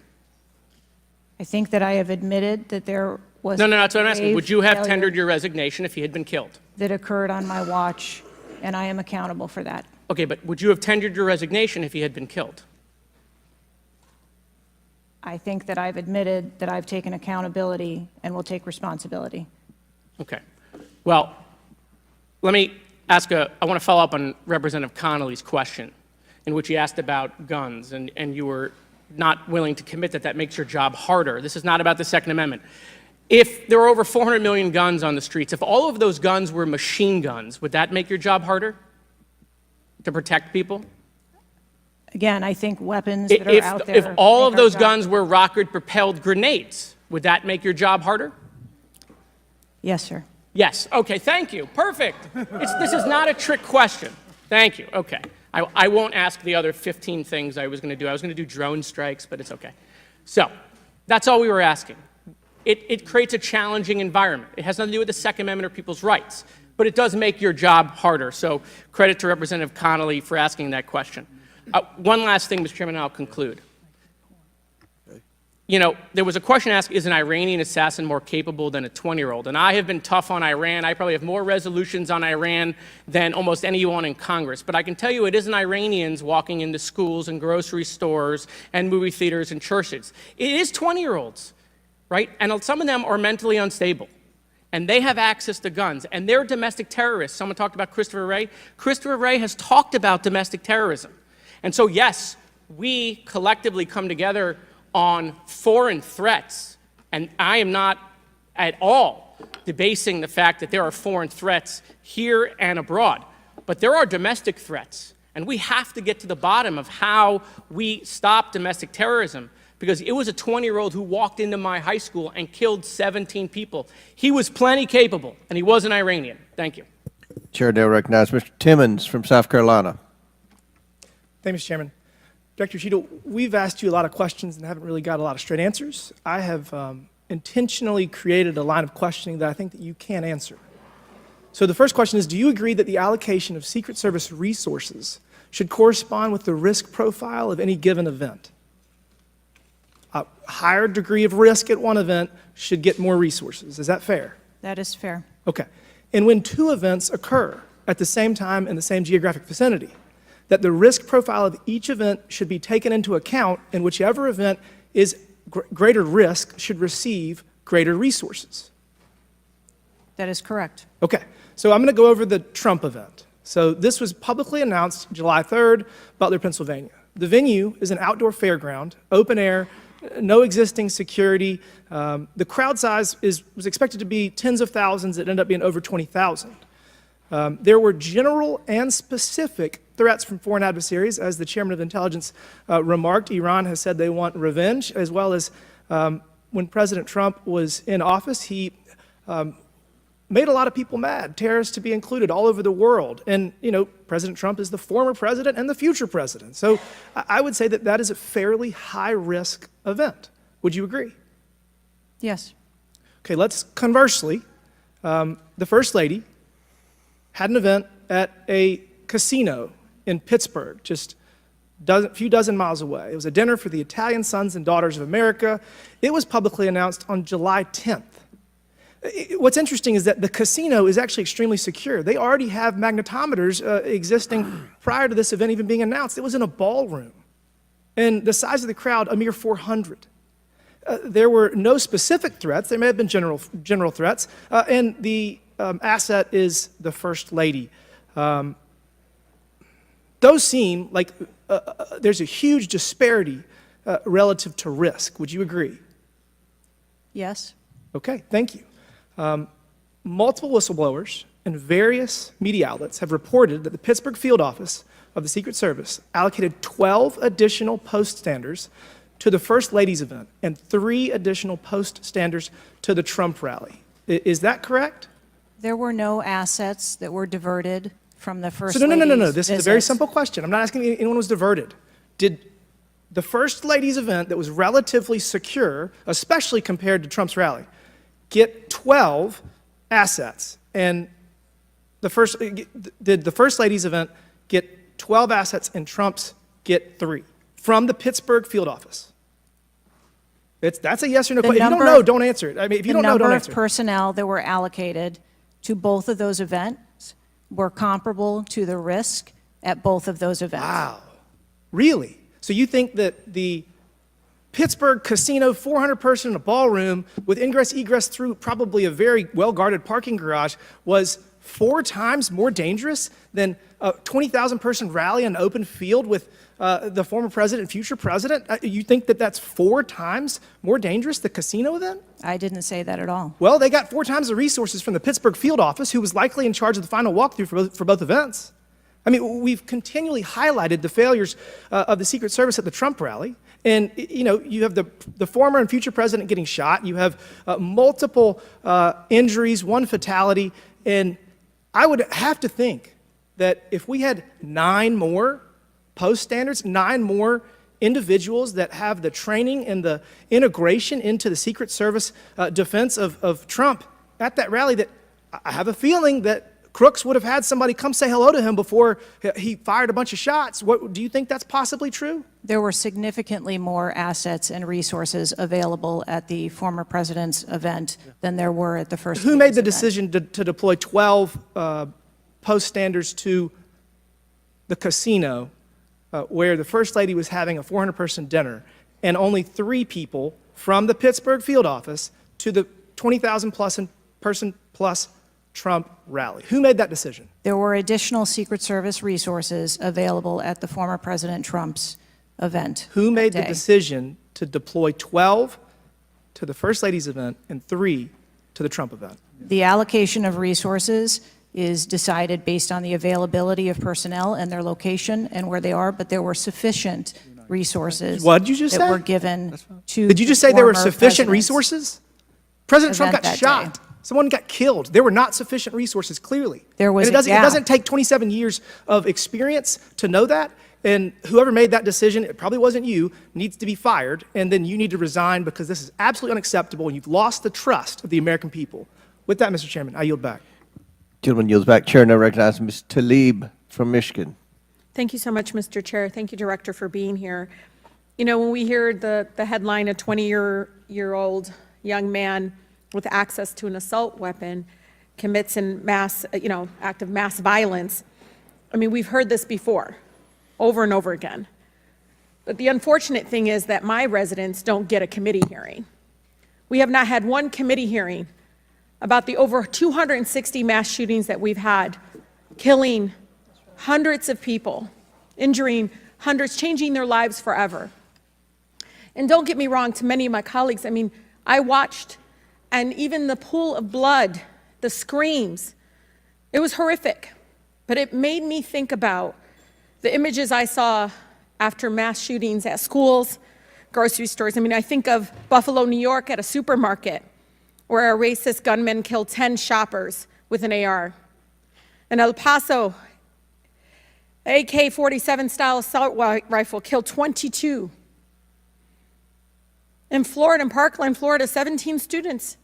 I think that I have admitted that there was. No, that's what I'm asking. grave Would you have failure tendered your resignation if he had been killed? that occurred on my watch, and I am accountable for that. Okay, but would you have tendered your resignation if he had been killed? I think that I've admitted that I've taken accountability and will take responsibility. Okay. Well, let me ask I want to follow up on Representative Connolly's question, in which he asked about guns, and you were not willing to commit that makes your job harder. This is not about the Second Amendment. If there were over 400 million guns on the streets, if all of those guns were machine guns, would that make your job harder to protect people? Again, I think weapons that are out there. If all make of those our job- guns were rocket-propelled grenades, would that make your job harder? Yes, sir. Yes. Okay, thank you. Perfect. This is not a trick question. Thank you. Okay. I won't ask the other 15 things I was going to do. I was going to do drone strikes, but it's okay. So that's all we were asking. It creates a challenging environment. It has nothing to do with the Second Amendment or people's rights, but it does make your job harder. So credit to Representative Connolly for asking that question. One last thing, Mr. Chairman, and I'll conclude. You know, there was a question asked, is an Iranian assassin more capable than a 20-year-old? And I have been tough on Iran. I probably have more resolutions on Iran than almost anyone in Congress. But I can tell you it isn't Iranians walking into schools and grocery stores and movie theaters and churches. It is 20-year-olds, right? And some of them are mentally unstable. And they have access to guns. And they're domestic terrorists. Someone talked about Christopher Wray. Christopher Wray has talked about domestic terrorism. And so, yes, we collectively come together on foreign threats, and I am not at all debasing the fact that there are foreign threats here and abroad, but there are domestic threats, and we have to get to the bottom of how we stop domestic terrorism, because it was a 20-year-old who walked into my high school and killed 17 people. He was plenty capable, and he was an Iranian. Thank you. Chair now recognizes Mr. Timmons from South Carolina. Thank you, Mr. Chairman. Director Cheatle, we've asked you a lot of questions and haven't really got a lot of straight answers. I have intentionally created a line of questioning that I think that you can answer. So the first question is, do you agree that the allocation of Secret Service resources should correspond with the risk profile of any given event? A higher degree of risk at one event should get more resources. Is that fair? That is fair. Okay. And when two events occur at the same time in the same geographic vicinity, that the risk profile of each event should be taken into account, and whichever event is greater risk should receive greater resources. That is correct. Okay, so I'm going to go over the Trump event. So this was publicly announced July 3rd, Butler, Pennsylvania. The venue is an outdoor fairground, open air, no existing security. The crowd size was expected to be tens of thousands. It ended up being over 20,000. There were general and specific threats from foreign adversaries. As the chairman of intelligence remarked, Iran has said they want revenge, as well as when President Trump was in office, he made a lot of people mad, terrorists to be included all over the world. And, you know, President Trump is the former president and the future president. So I would say that that is a fairly high-risk event. Would you agree? Yes. Okay, let's conversely, the First Lady had an event at a casino in Pittsburgh, just a few dozen miles away. It was a dinner for the Italian Sons and Daughters of America. It was publicly announced on July 10th. What's interesting is that the casino is actually extremely secure. They already have magnetometers existing prior to this event even being announced. It was in a ballroom. And the size of the crowd, a mere 400. There were no specific threats. There may have been general threats. And the asset is the First Lady. Those seem like there's a huge disparity relative to risk. Would you agree? Yes. Okay, thank you. Multiple whistleblowers and various media outlets have reported that the Pittsburgh field office of the Secret Service allocated 12 additional post standers to the First Lady's event and 3 additional post standers to the Trump rally. Is that correct? There were no assets that were diverted from the First No. Lady's This is a very visit. simple question. I'm not asking if anyone was diverted. Did the First Lady's event that was relatively secure, especially compared to Trump's rally, get 12 assets? And did the First Lady's event get 12 assets and Trump's get 3 from the Pittsburgh field office? That's a yes or no question. If you don't know, don't answer it. I mean, if you don't know, don't The number answer of it. personnel that were allocated to both of those events were comparable to the risk at both of those events. Wow. Really? So you think that the Pittsburgh casino, 400-person in a ballroom with ingress, egress through probably a very well-guarded parking garage was 4 times more dangerous than a 20,000-person rally in an open field with the former president, future president? You think that that's 4 times more dangerous, the casino event? I didn't say that at all. Well, they got 4 times the resources from the Pittsburgh field office, who was likely in charge of the final walkthrough for both events. I mean, we've continually highlighted the failures of the Secret Service at the Trump rally. And, you know, you have the former and future president getting shot. You have multiple injuries, 1 fatality. And I would have to think that if we had 9 more post standards, 9 more individuals that have the training and the integration into the Secret Service defense of Trump at that rally, that I have a feeling that Crooks would have had somebody come say hello to him before he fired a bunch of shots. Do you think that's possibly true? There were significantly more assets and resources available at the former president's event than there were at the First Who made the Lady's decision to deploy 12 post standards to the casino where the First Lady was having a 400-person dinner, and only 3 people from the Pittsburgh field office to the 20,000-person plus Trump rally? Who made that decision? There were additional Secret Service resources available at the former President Trump's event. Who made that the day. decision to deploy 12 to the First Lady's event and 3 to the Trump event? The allocation of resources is decided based on the availability of personnel and their location and where they are, but there were sufficient resources What did you just that say? were given to Did you just the say there were former sufficient president's resources? President Trump event got that shot. day. Someone got killed. There were not sufficient resources, clearly. There was And it a gap. doesn't take 27 years of experience to know that. And whoever made that decision, it probably wasn't you, needs to be fired. And then you need to resign because this is absolutely unacceptable. And you've lost the trust of the American people. With that, Mr. Chairman, I yield back. Gentleman yields back. Chair now recognizes Ms. Tlaib from Michigan. Thank you so much, Mr. Chair. Thank you, Director, for being here. You know, when we hear the headline, a 20-year-old young man with access to an assault weapon commits an act of mass violence, I mean, we've heard this before, over and over again. But the unfortunate thing is that my residents don't get a committee hearing. We have not had one committee hearing about the over 260 mass shootings that we've had, killing hundreds of people, injuring hundreds, changing their lives forever. And don't get me wrong, to many of my colleagues, I mean, I watched, and even the pool of blood, the screams, it was horrific. But it made me think about the images I saw after mass shootings at schools, grocery stores. I mean, I think of Buffalo, New York at a supermarket where a racist gunman killed 10 shoppers with an AR. In El Paso, AK-47 style assault rifle killed 22. In Florida, in Parkland, Florida, 17 students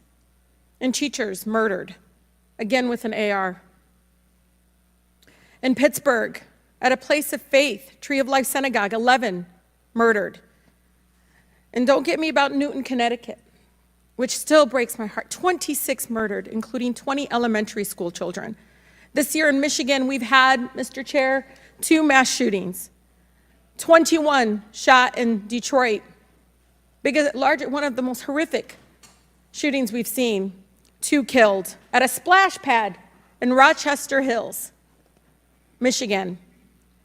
and teachers murdered, again with an AR. In Pittsburgh, at a place of faith, Tree of Life Synagogue, 11 murdered. And don't get me about Newton, Connecticut, which still breaks my heart. 26 murdered, including 20 elementary school children. This year in Michigan, we've had, Mr. Chair, 2 mass shootings. 21 shot in Detroit. One of the most horrific shootings we've seen. 2 killed at a splash pad in Rochester Hills, Michigan.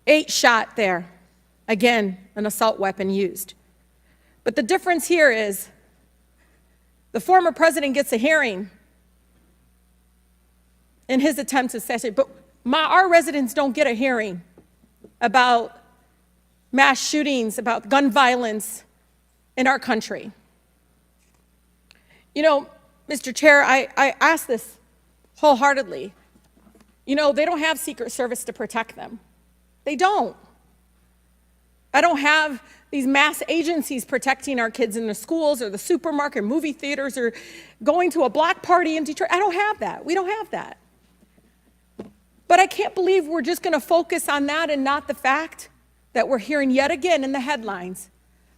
8 shot there. Again, an assault weapon used. But the difference here is the former president gets a hearing in his attempt to assassinate, but our residents don't get a hearing about mass shootings, about gun violence in our country. You know, Mr. Chair, I ask this wholeheartedly. You know, they don't have Secret Service to protect them. They don't. I don't have these mass agencies protecting our kids in the schools or the supermarket, movie theaters, or going to a block party in Detroit. I don't have that. We don't have that. But I can't believe we're just going to focus on that and not the fact that we're hearing yet again in the headlines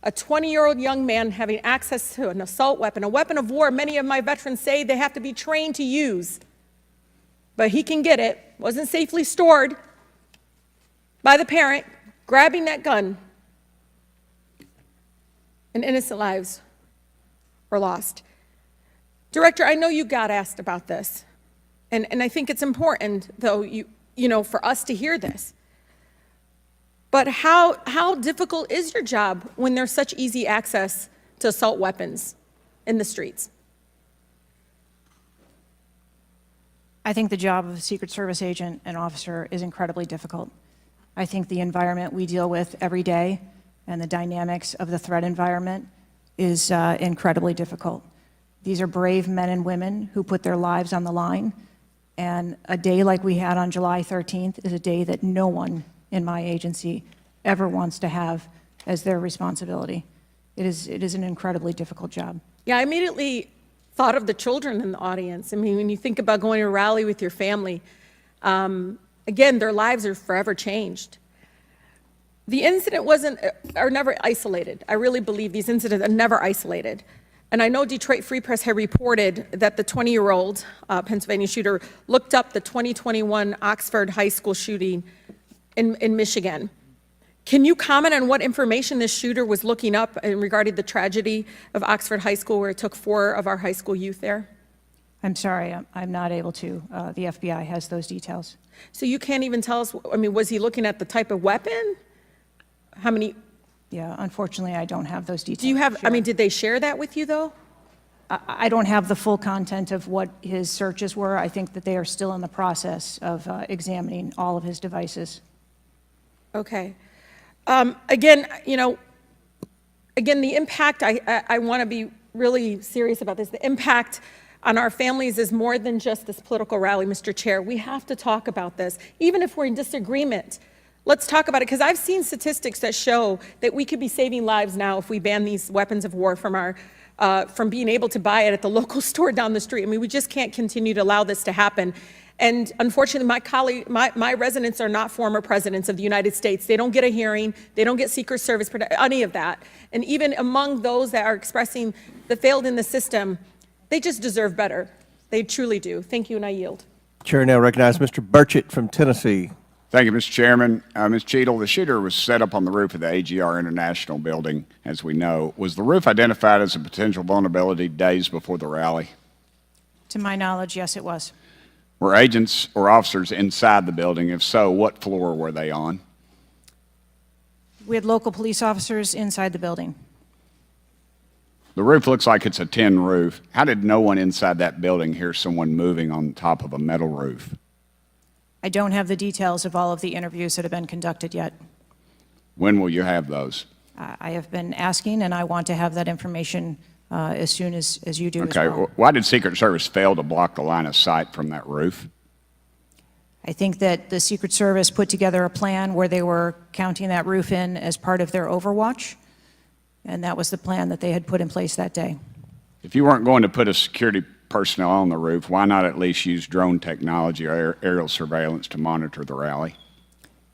a 20-year-old young man having access to an assault weapon, a weapon of war many of my veterans say they have to be trained to use. But he can get it, wasn't safely stored by the parent, grabbing that gun, and innocent lives were lost. Director, I know you got asked about this, and I think it's important, though, you know, for us to hear this. But how difficult is your job when there's such easy access to assault weapons in the streets? I think the job of a Secret Service agent and officer is incredibly difficult. I think the environment we deal with every day and the dynamics of the threat environment is incredibly difficult. These are brave men and women who put their lives on the line, and a day like we had on July 13th is a day that no one in my agency ever wants to have as their responsibility. It is an incredibly difficult job. Yeah, I immediately thought of the children in the audience. I mean, when you think about going to a rally with your family, again, their lives are forever changed. The incident are never isolated. I really believe these incidents are never isolated. And I know Detroit Free Press had reported that the 20-year-old Pennsylvania shooter looked up the 2021 Oxford High School shooting in Michigan. Can you comment on what information this shooter was looking up regarding the tragedy of Oxford High School, where it took 4 of our high school youth there? I'm sorry, I'm not able to. The FBI has those details. So you can't even tell us, I mean, was he looking at the type of weapon? How many? Yeah, unfortunately, I don't have those details. Do you have, I mean, did they share that with you, though? I don't have the full content of what his searches were. I think that they are still in the process of examining all of his devices. Okay. Again, you know, the impact, I want to be really serious about this. The impact on our families is more than just this political rally, Mr. Chair. We have to talk about this, even if we're in disagreement. Let's talk about it, because I've seen statistics that show that we could be saving lives now if we ban these weapons of war from being able to buy it at the local store down the street. I mean, we just can't continue to allow this to happen. And unfortunately, my residents are not former presidents of the United States. They don't get a hearing. They don't get Secret Service, any of that. And even among those that are expressing the failed in the system, they just deserve better. They truly do. Thank you, and I yield. Chair now recognizes Mr. Burchett from Tennessee. Thank you, Mr. Chairman. Ms. Cheatle, the shooter was set up on the roof of the AGR International building, as we know. Was the roof identified as a potential vulnerability days before the rally? To my knowledge, yes, it was. Were agents or officers inside the building? If so, what floor were they on? We had local police officers inside the building. The roof looks like it's a tin roof. How did no one inside that building hear someone moving on top of a metal roof? I don't have the details of all of the interviews that have been conducted yet. When will you have those? I have been asking, and I want to have that information as soon as you do as well. Okay, why did Secret Service fail to block the line of sight from that roof? I think that the Secret Service put together a plan where they were counting that roof in as part of their overwatch, and that was the plan that they had put in place that day. If you weren't going to put a security personnel on the roof, why not at least use drone technology or aerial surveillance to monitor the rally?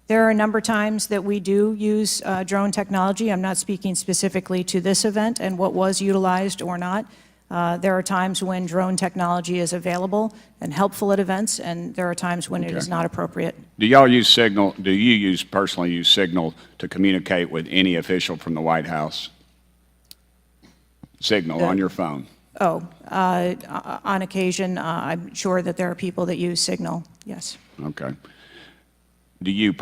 There are a number of times that we do use drone technology. I'm not speaking specifically to this event and what was utilized or not. There are times when drone technology is available and helpful at events, and there are times when it is not appropriate. Do y'all use Signal? Do you personally use Signal to communicate with any official from the White House? Signal on your phone? On occasion, I'm sure that there are people that use Signal, yes. Okay. Do you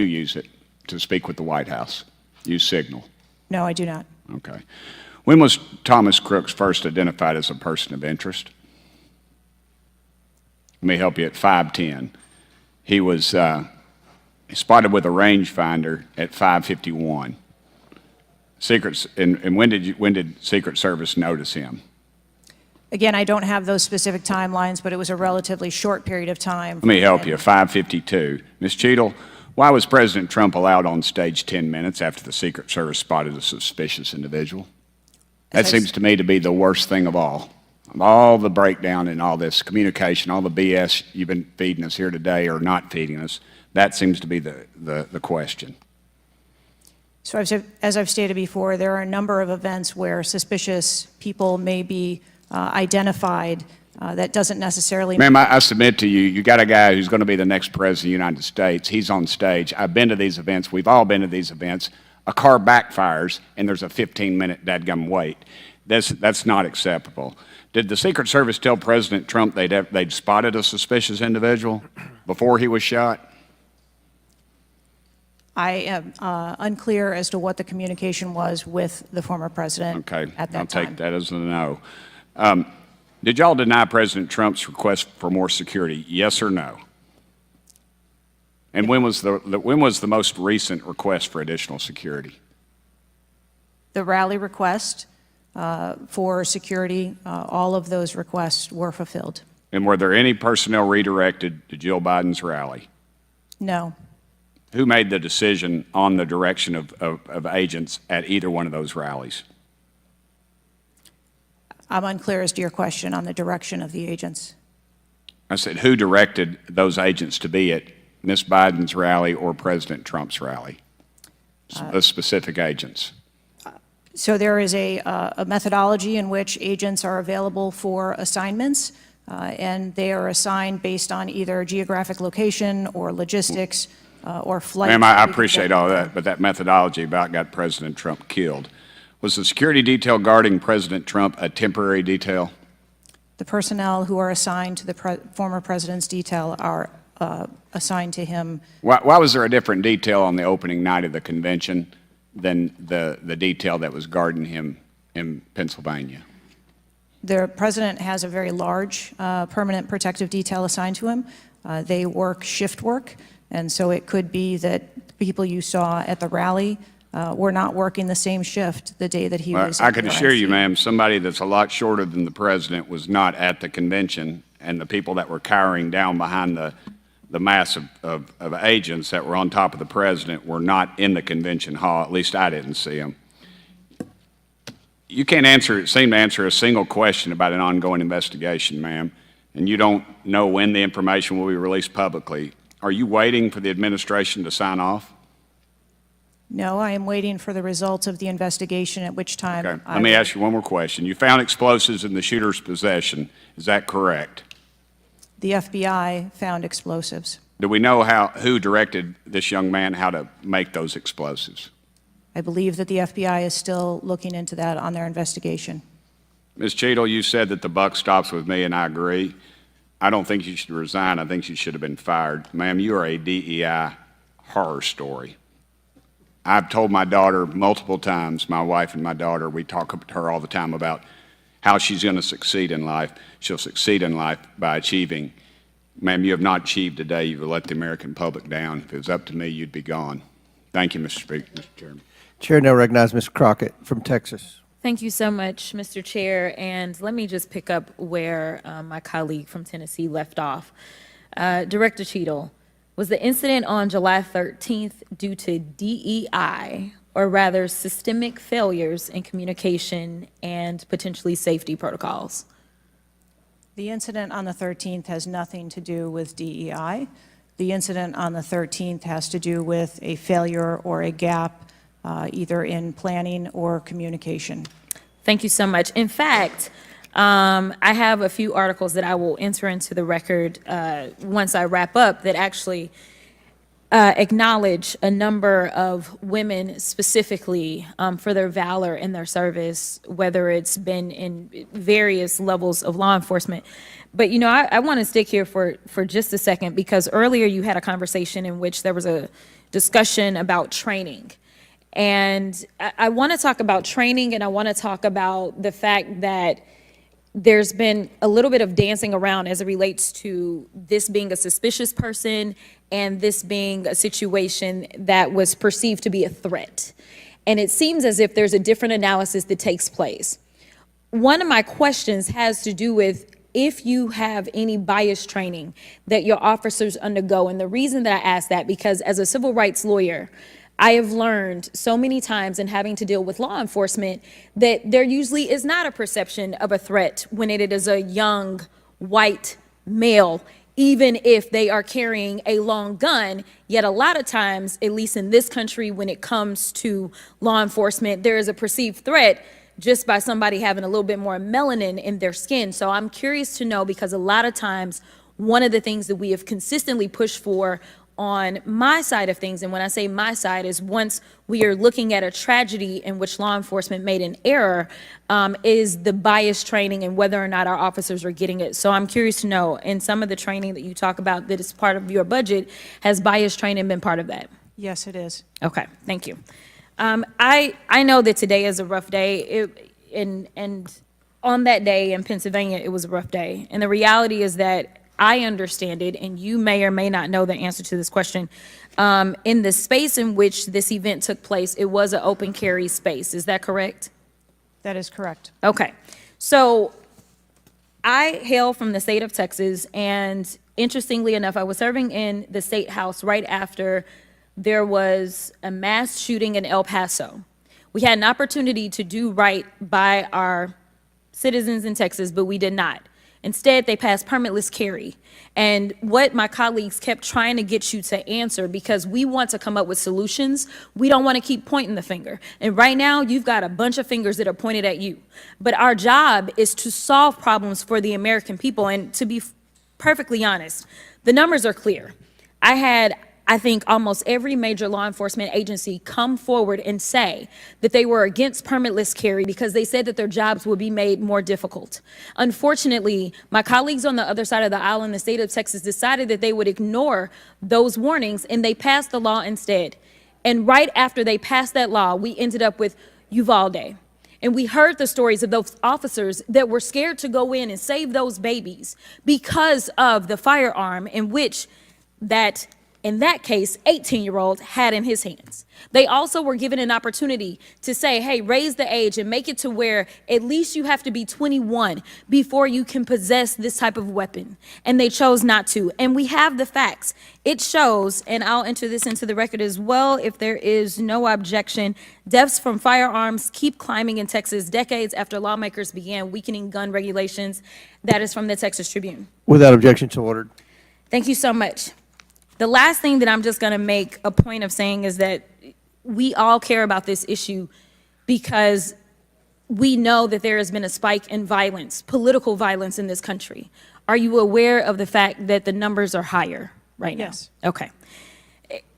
use it to speak with the White House? Use Signal? No, I do not. Okay. When was Thomas Crooks first identified as a person of interest? Let me help you. At 5:10, he was spotted with a rangefinder at 5:51. And when did Secret Service notice him? Again, I don't have those specific timelines, but it was a relatively short period of time. Let me help you. 5:52. Ms. Cheatle, why was President Trump allowed on stage 10 minutes after the Secret Service spotted a suspicious individual? That seems to me to be the worst thing of all. Of all the breakdown in all this communication, all the BS you've been feeding us here today or not feeding us, that seems to be the question. So as I've stated before, there are a number of events where suspicious people may be identified. That doesn't necessarily... Ma'am, I submit to you, you got a guy who's going to be the next president of the United States. He's on stage. I've been to these events. We've all been to these events. A car backfires, and there's a 15-minute dadgum wait. That's not acceptable. Did the Secret Service tell President Trump they'd spotted a suspicious individual before he was shot? I am unclear as to what the communication was with the former president at that time. I'll take that as a no. Did y'all deny President Trump's request for more security, yes or no? And when was the most recent request for additional security? The rally request for security, all of those requests were fulfilled. And were there any personnel redirected to Jill Biden's rally? No. Who made the decision on the direction of agents at either one of those rallies? I'm unclear as to your question on the direction of the agents. I said, who directed those agents to be at Ms. Biden's rally or President Trump's rally? The specific agents. So there is a methodology in which agents are available for assignments, and they are assigned based on either geographic location or logistics or flight. Ma'am, I appreciate all that, but that methodology about got President Trump killed. Was the security detail guarding President Trump a temporary detail? The personnel who are assigned to the former president's detail are assigned to him. Why was there a different detail on the opening night of the convention than the detail that was guarding him in Pennsylvania? The president has a very large permanent protective detail assigned to him. They work shift work, and so it could be that people you saw at the rally were not working the same shift the day that he was. I can assure you, ma'am, somebody that's a lot shorter than the president was not at the convention, and the people that were cowering down behind the mass of agents that were on top of the president were not in the convention hall. At least I didn't see them. You can't seem to answer a single question about an ongoing investigation, ma'am, and you don't know when the information will be released publicly. Are you waiting for the administration to sign off? No, I am waiting for the results of the investigation, at which time. Okay. Let me ask you one more question. You found explosives in the shooter's possession. Is that correct? The FBI found explosives. Do we know who directed this young man how to make those explosives? I believe that the FBI is still looking into that on their investigation. Ms. Cheatle, you said that the buck stops with me, and I agree. I don't think you should resign. I think you should have been fired. Ma'am, you are a DEI horror story. I've told my daughter multiple times, my wife and my daughter, we talk to her all the time about how she's going to succeed in life. She'll succeed in life by achieving. Ma'am, you have not achieved today. You've let the American public down. If it was up to me, you'd be gone. Thank you, Mr. Chairman. Chair now recognizes Mr. Crockett from Texas. Thank you so much, Mr. Chair. And let me just pick up where my colleague from Tennessee left off. Director Cheatle, was the incident on July 13th due to DEI, or rather systemic failures in communication and potentially safety protocols? The incident on the 13th has nothing to do with DEI. The incident on the 13th has to do with a failure or a gap either in planning or communication. Thank you so much. In fact, I have a few articles that I will enter into the record once I wrap up that actually acknowledge a number of women specifically for their valor in their service, whether it's been in various levels of law enforcement. But, you know, I want to stick here for just a second, because earlier you had a conversation in which there was a discussion about training. And I want to talk about training, and I want to talk about the fact that there's been a little bit of dancing around as it relates to this being a suspicious person and this being a situation that was perceived to be a threat. And it seems as if there's a different analysis that takes place. One of my questions has to do with if you have any bias training that your officers undergo. And the reason that I ask that, because as a civil rights lawyer, I have learned so many times in having to deal with law enforcement that there usually is not a perception of a threat when it is a young white male, even if they are carrying a long gun. Yet a lot of times, at least in this country, when it comes to law enforcement, there is a perceived threat just by somebody having a little bit more melanin in their skin. So I'm curious to know, because a lot of times, one of the things that we have consistently pushed for on my side of things, and when I say my side, is once we are looking at a tragedy in which law enforcement made an error, is the bias training and whether or not our officers are getting it. So I'm curious to know, in some of the training that you talk about that is part of your budget, has bias training been part of that? Yes, it is. Okay, thank you. I know that today is a rough day, and on that day in Pennsylvania, it was a rough day. And the reality is that I understand it, and you may or may not know the answer to this question. In the space in which this event took place, it was an open carry space. Is that correct? That is correct. Okay. So I hail from the state of Texas, and interestingly enough, I was serving in the state house right after there was a mass shooting in El Paso. We had an opportunity to do right by our citizens in Texas, but we did not. Instead, they passed permitless carry. And what my colleagues kept trying to get you to answer, because we want to come up with solutions, we don't want to keep pointing the finger. And right now, you've got a bunch of fingers that are pointed at you. But our job is to solve problems for the American people. And to be perfectly honest, the numbers are clear. I think almost every major law enforcement agency come forward and say that they were against permitless carry because they said that their jobs would be made more difficult. Unfortunately, my colleagues on the other side of the aisle in the state of Texas decided that they would ignore those warnings, and they passed the law instead. And right after they passed that law, we ended up with Uvalde. And we heard the stories of those officers that were scared to go in and save those babies because of the firearm in which in that case, 18-year-old had in his hands. They also were given an opportunity to say, hey, raise the age and make it to where at least you have to be 21 before you can possess this type of weapon. And they chose not to. And we have the facts. It shows, and I'll enter this into the record as well if there is no objection, deaths from firearms keep climbing in Texas decades after lawmakers began weakening gun regulations. That is from the Texas Tribune. Without objection, so ordered. Thank you so much. The last thing that I'm just going to make a point of saying is that we all care about this issue because we know that there has been a spike in violence, political violence in this country. Are you aware of the fact that the numbers are higher right now? Yes. Okay.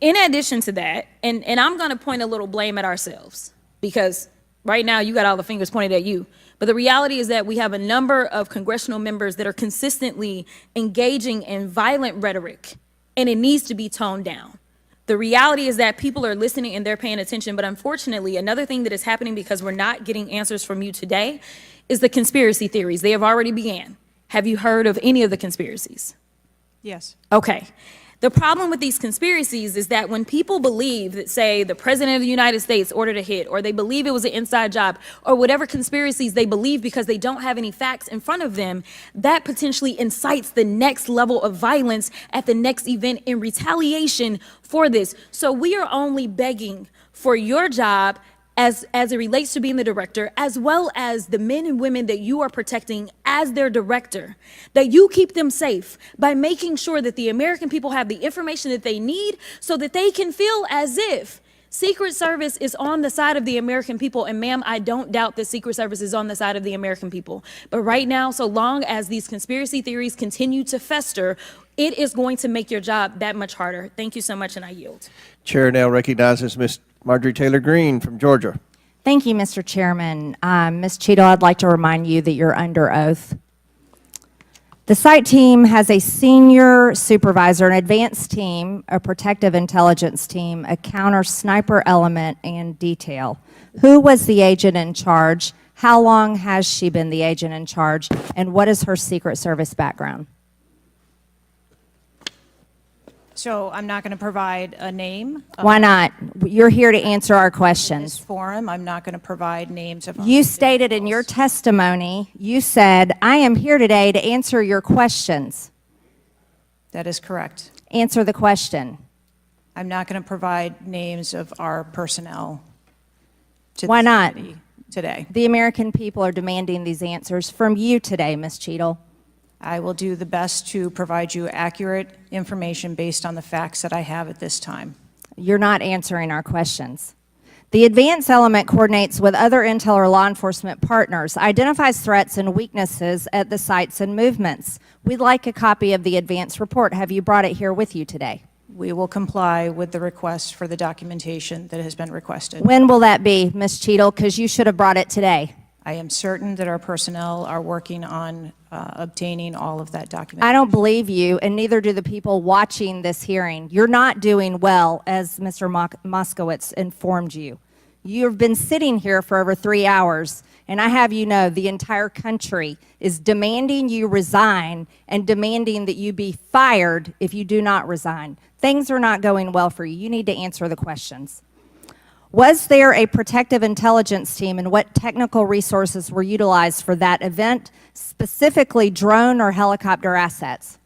In addition to that, and I'm going to point a little blame at ourselves, because right now you got all the fingers pointed at you. But the reality is that we have a number of congressional members that are consistently engaging in violent rhetoric, and it needs to be toned down. The reality is that people are listening and they're paying attention, but unfortunately, another thing that is happening because we're not getting answers from you today is the conspiracy theories. They have already began. Have you heard of any of the conspiracies? Yes. Okay. The problem with these conspiracies is that when people believe that, say, the President of the United States ordered a hit, or they believe it was an inside job, or whatever conspiracies they believe because they don't have any facts in front of them, that potentially incites the next level of violence at the next event in retaliation for this. So we are only begging for your job as it relates to being the director, as well as the men and women that you are protecting as their director, that you keep them safe by making sure that the American people have the information that they need so that they can feel as if Secret Service is on the side of the American people. And ma'am, I don't doubt that Secret Service is on the side of the American people. But right now, so long as these conspiracy theories continue to fester, it is going to make your job that much harder. Thank you so much, and I yield. Chair now recognizes Ms. Marjorie Taylor Greene from Georgia. Thank you, Mr. Chairman. Ms. Cheatle, I'd like to remind you that you're under oath. The site team has a senior supervisor, an advanced team, a protective intelligence team, a counter sniper element, and detail. Who was the agent in charge? How long has she been the agent in charge? And what is her Secret Service background? So I'm not going to provide a name. Why not? You're here to answer our In this questions. forum, I'm not going to provide names of. You stated in your testimony, you said, I am here today to answer your questions. That is correct. Answer the question. I'm not going to provide names of our personnel. To Why this not? committee today. The American people are demanding these answers from you today, Ms. Cheatle. I will do the best to provide you accurate information based on the facts that I have at this time. You're not answering our questions. The advance element coordinates with other intel or law enforcement partners, identifies threats and weaknesses at the sites and movements. We'd like a copy of the advance report. Have you brought it here with you today? We will comply with the request for the documentation that has been requested. When will that be, Ms. Cheatle? Because you should have brought it today. I am certain that our personnel are working on obtaining all of that documentation. I don't believe you, and neither do the people watching this hearing. You're not doing well, as Mr. Moskowitz informed you. You've been sitting here for over 3 hours, and I have you know the entire country is demanding you resign and demanding that you be fired if you do not resign. Things are not going well for you. You need to answer the questions. Was there a protective intelligence team, and what technical resources were utilized for that event, specifically drone or helicopter assets?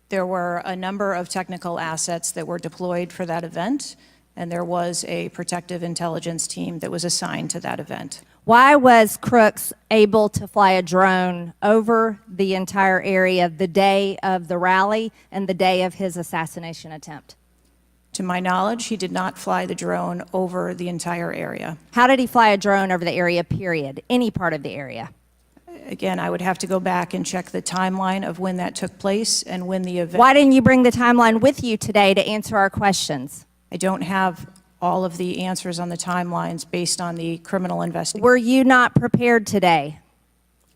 There were a number of technical assets that were deployed for that event, and there was a protective intelligence team that was assigned to that event. Why was Crooks able to fly a drone over the entire area the day of the rally and the day of his assassination attempt? To my knowledge, he did not fly the drone over the entire area. How did he fly a drone over the area, period? Any part of the area? Again, I would have to go back and check the timeline of when that took place and when the event. Why didn't you bring the timeline with you today to answer our questions? I don't have all of the answers on the timelines based on the criminal investigation. Were you not prepared today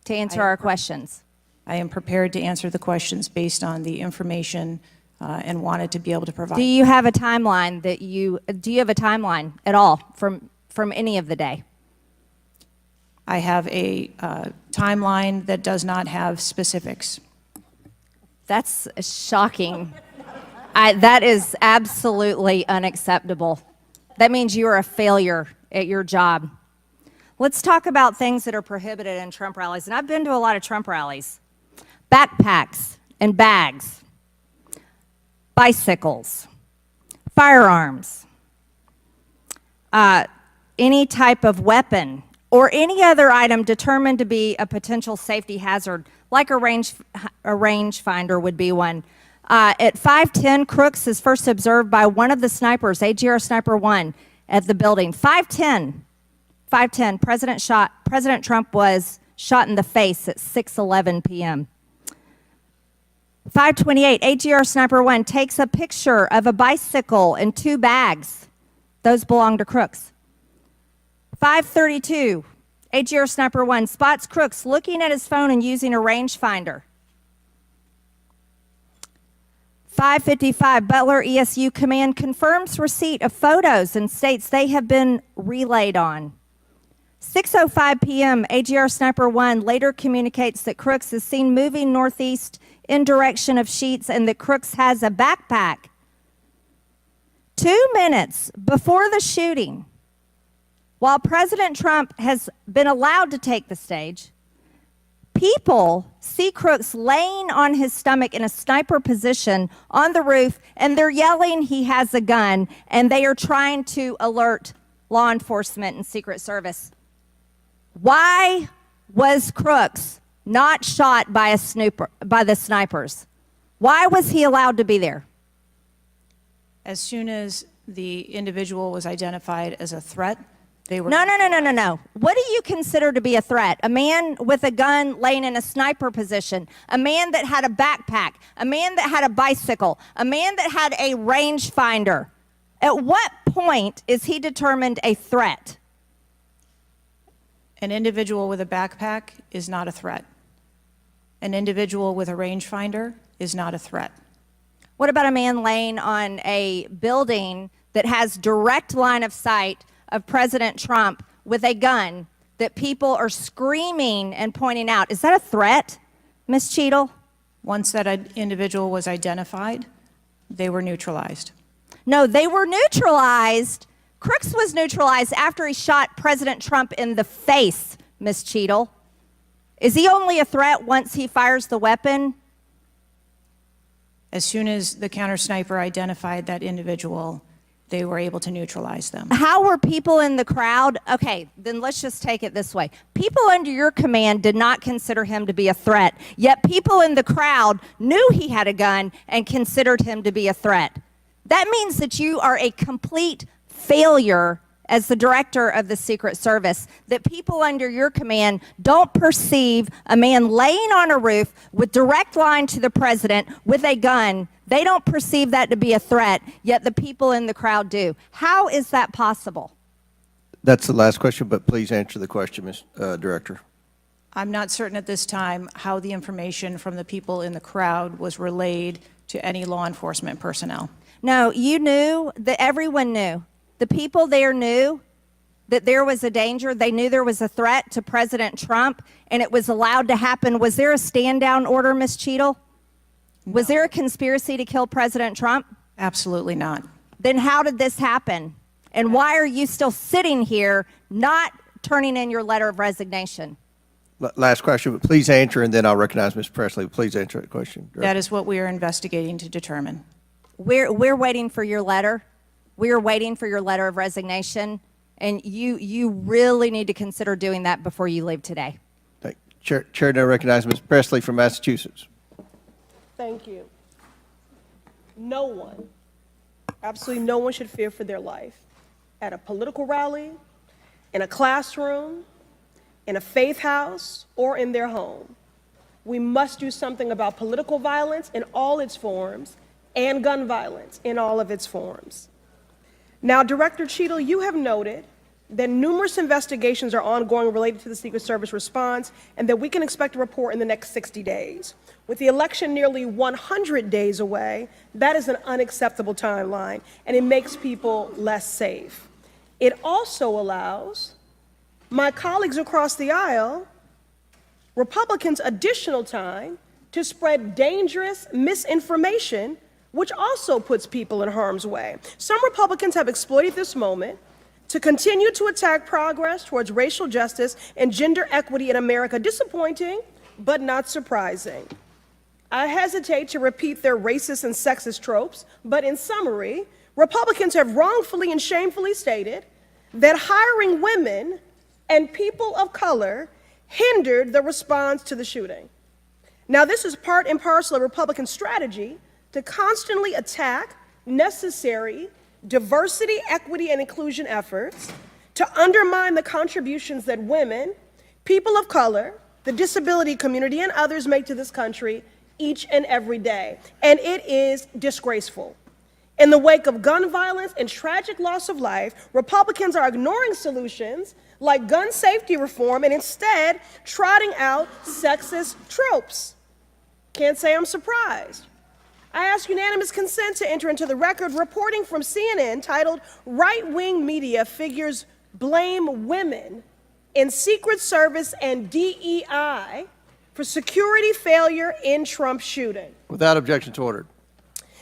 to answer our questions? I am prepared to answer the questions based on the information and wanted to be able to provide. Do you have a timeline do you have a timeline at all from any of the day? I have a timeline that does not have specifics. That's shocking. That is absolutely unacceptable. That means you are a failure at your job. Let's talk about things that are prohibited in Trump rallies. And I've been to a lot of Trump rallies. Backpacks and bags, bicycles, firearms, any type of weapon, or any other item determined to be a potential safety hazard, like a rangefinder would be one. At 5:10, Crooks is first observed by one of the snipers, AGR Sniper 1, at the building. 5:10, President Trump was shot in the face at 6:11 p.m. 5:28, AGR Sniper 1 takes a picture of a bicycle and 2 bags. Those belong to Crooks. 5:32, AGR Sniper 1 spots Crooks looking at his phone and using a rangefinder. 5:55, Butler ESU Command confirms receipt of photos and states they have been relayed on. 6:05 p.m., AGR Sniper 1 later communicates that Crooks is seen moving northeast in direction of Sheetz and that Crooks has a backpack. 2 minutes before the shooting, while President Trump has been allowed to take the stage, people see Crooks laying on his stomach in a sniper position on the roof, and they're yelling he has a gun, and they are trying to alert law enforcement and Secret Service. Why was Crooks not shot by the snipers? Why was he allowed to be there? As soon as the individual was identified as a threat, they were... No. What do you consider to be a threat? A man with a gun laying in a sniper position, a man that had a backpack, a man that had a bicycle, a man that had a rangefinder. At what point is he determined a threat? An individual with a backpack is not a threat. An individual with a rangefinder is not a threat. What about a man laying on a building that has direct line of sight of President Trump with a gun that people are screaming and pointing out? Is that a threat, Ms. Cheatle? Once that individual was identified, they were neutralized. No, they were neutralized. Crooks was neutralized after he shot President Trump in the face, Ms. Cheatle. Is he only a threat once he fires the weapon? As soon as the counter sniper identified that individual, they were able to neutralize them. How were people in the crowd? Okay, then let's just take it this way. People under your command did not consider him to be a threat, yet people in the crowd knew he had a gun and considered him to be a threat. That means that you are a complete failure as the director of the Secret Service, that people under your command don't perceive a man laying on a roof with direct line to the president with a gun. They don't perceive that to be a threat, yet the people in the crowd do. How is that possible? That's the last question, but please answer the question, Ms. Director. I'm not certain at this time how the information from the people in the crowd was relayed to any law enforcement personnel. No, you knew, that everyone knew. The people there knew that there was a danger. They knew there was a threat to President Trump, and it was allowed to happen. Was there a stand-down order, Ms. Cheatle? No. Was there a conspiracy to kill President Trump? Absolutely not. Then how did this happen? And why are you still sitting here not turning in your letter of resignation? Last question, but please answer, and then I'll recognize Ms. Presley. Please answer that question. Director. That is what we are investigating to determine. We're waiting for your letter. We are waiting for your letter of resignation, and you really need to consider doing that before you leave today. Thank you. Chair now recognizes Ms. Presley from Massachusetts. Thank you. No one, absolutely no one should fear for their life at a political rally, in a classroom, in a faith house, or in their home. We must do something about political violence in all its forms and gun violence in all of its forms. Now, Director Cheatle, you have noted that numerous investigations are ongoing related to the Secret Service response and that we can expect a report in the next 60 days. With the election nearly 100 days away, that is an unacceptable timeline, and it makes people less safe. It also allows my colleagues across the aisle, Republicans, additional time to spread dangerous misinformation, which also puts people in harm's way. Some Republicans have exploited this moment to continue to attack progress towards racial justice and gender equity in America. Disappointing, but not surprising. I hesitate to repeat their racist and sexist tropes, but in summary, Republicans have wrongfully and shamefully stated that hiring women and people of color hindered the response to the shooting. Now, this is part and parcel of Republican strategy to constantly attack necessary diversity, equity, and inclusion efforts, to undermine the contributions that women, people of color, the disability community, and others make to this country each and every day. And it is disgraceful. In the wake of gun violence and tragic loss of life, Republicans are ignoring solutions like gun safety reform and instead trotting out sexist tropes. Can't say I'm surprised. I ask unanimous consent to enter into the record reporting from CNN titled "Right-Wing Media Figures Blame Women in Secret Service and DEI for Security Failure in Trump Shooting." Without objection to order.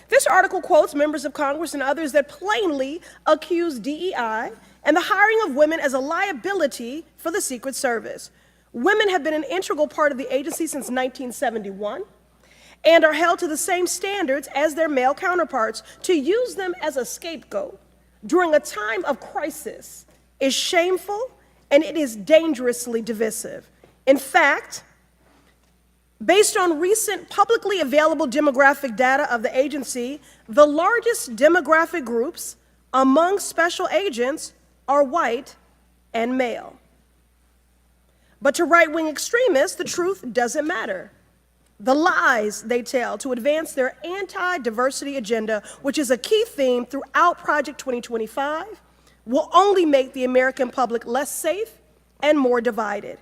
This article quotes members of Congress and others that plainly accuse DEI and the hiring of women as a liability for the Secret Service. Women have been an integral part of the agency since 1971. And are held to the same standards as their male counterparts. To use them as a scapegoat during a time of crisis is shameful and it is dangerously divisive. In fact, based on recent publicly available demographic data of the agency, the largest demographic groups among special agents are white and male. But to right-wing extremists, the truth doesn't matter. The lies they tell to advance their anti-diversity agenda, which is a key theme throughout Project 2025, will only make the American public less safe and more divided.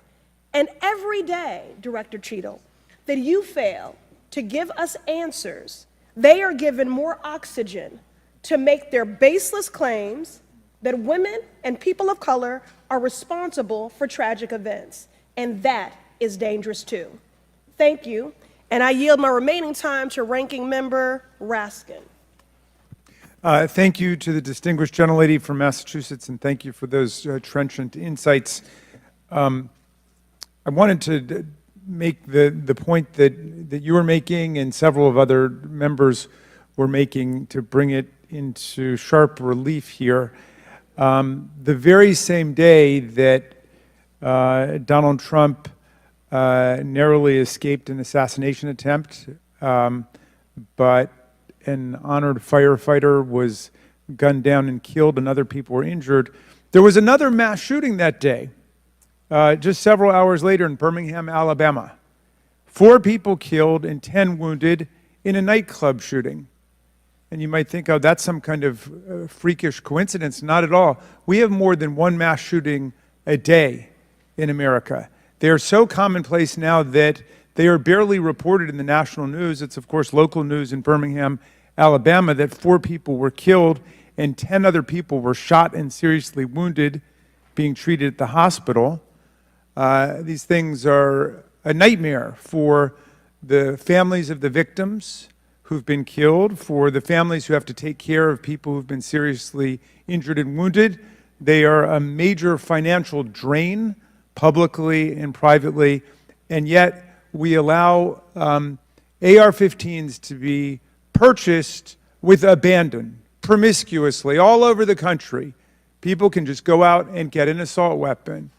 And every day, Director Cheatle, that you fail to give us answers, they are given more oxygen to make their baseless claims that women and people of color are responsible for tragic events. And that is dangerous too. Thank you. And I yield my remaining time to Ranking Member Raskin. Thank you to the distinguished gentlelady from Massachusetts, and thank you for those trenchant insights. I wanted to make the point that you were making and several of other members were making to bring it into sharp relief here. The very same day that Donald Trump narrowly escaped an assassination attempt, but an honored firefighter was gunned down and killed and other people were injured. There was another mass shooting that day, just several hours later in Birmingham, Alabama. 4 people killed and 10 wounded in a nightclub shooting. And you might think, oh, that's some kind of freakish coincidence. Not at all. We have more than one mass shooting a day in America. They are so commonplace now that they are barely reported in the national news. It's, of course, local news in Birmingham, Alabama, that 4 people were killed and 10 other people were shot and seriously wounded, being treated at the hospital. These things are a nightmare for the families of the victims who've been killed, for the families who have to take care of people who've been seriously injured and wounded. They are a major financial drain, publicly and privately, and yet we allow AR-15s to be purchased with abandon, promiscuously, all over the country. People can just go out and get an assault weapon.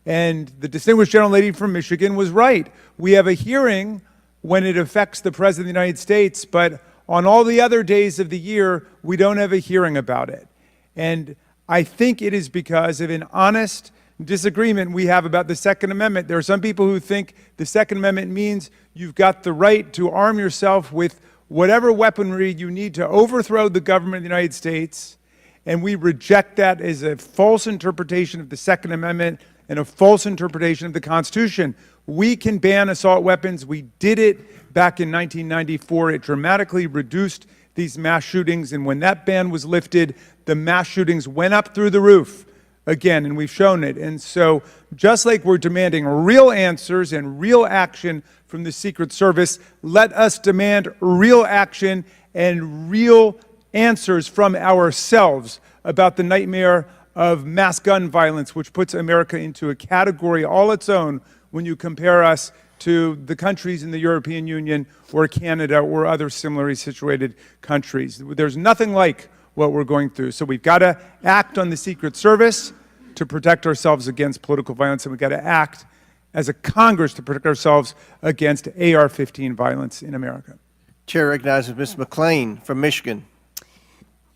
And the distinguished gentlelady from Michigan was right. We have a hearing when it affects the President of the United States, but on all the other days of the year, we don't have a hearing about it. And I think it is because of an honest disagreement we have about the Second Amendment. There are some people who think the Second Amendment means you've got the right to arm yourself with whatever weaponry you need to overthrow the government of the United States, and we reject that as a false interpretation of the Second Amendment and a false interpretation of the Constitution. We can ban assault weapons. We did it back in 1994. It dramatically reduced these mass shootings, and when that ban was lifted, the mass shootings went up through the roof again, and we've shown it. And so just like we're demanding real answers and real action from the Secret Service, let us demand real action and real answers from ourselves about the nightmare of mass gun violence, which puts America into a category all its own when you compare us to the countries in the European Union or Canada or other similarly situated countries. There's nothing like what we're going through. So we've got to act on the Secret Service to protect ourselves against political violence, and we've got to act as a Congress to protect ourselves against AR-15 violence in America. Chair recognizes Ms. McClain from Michigan.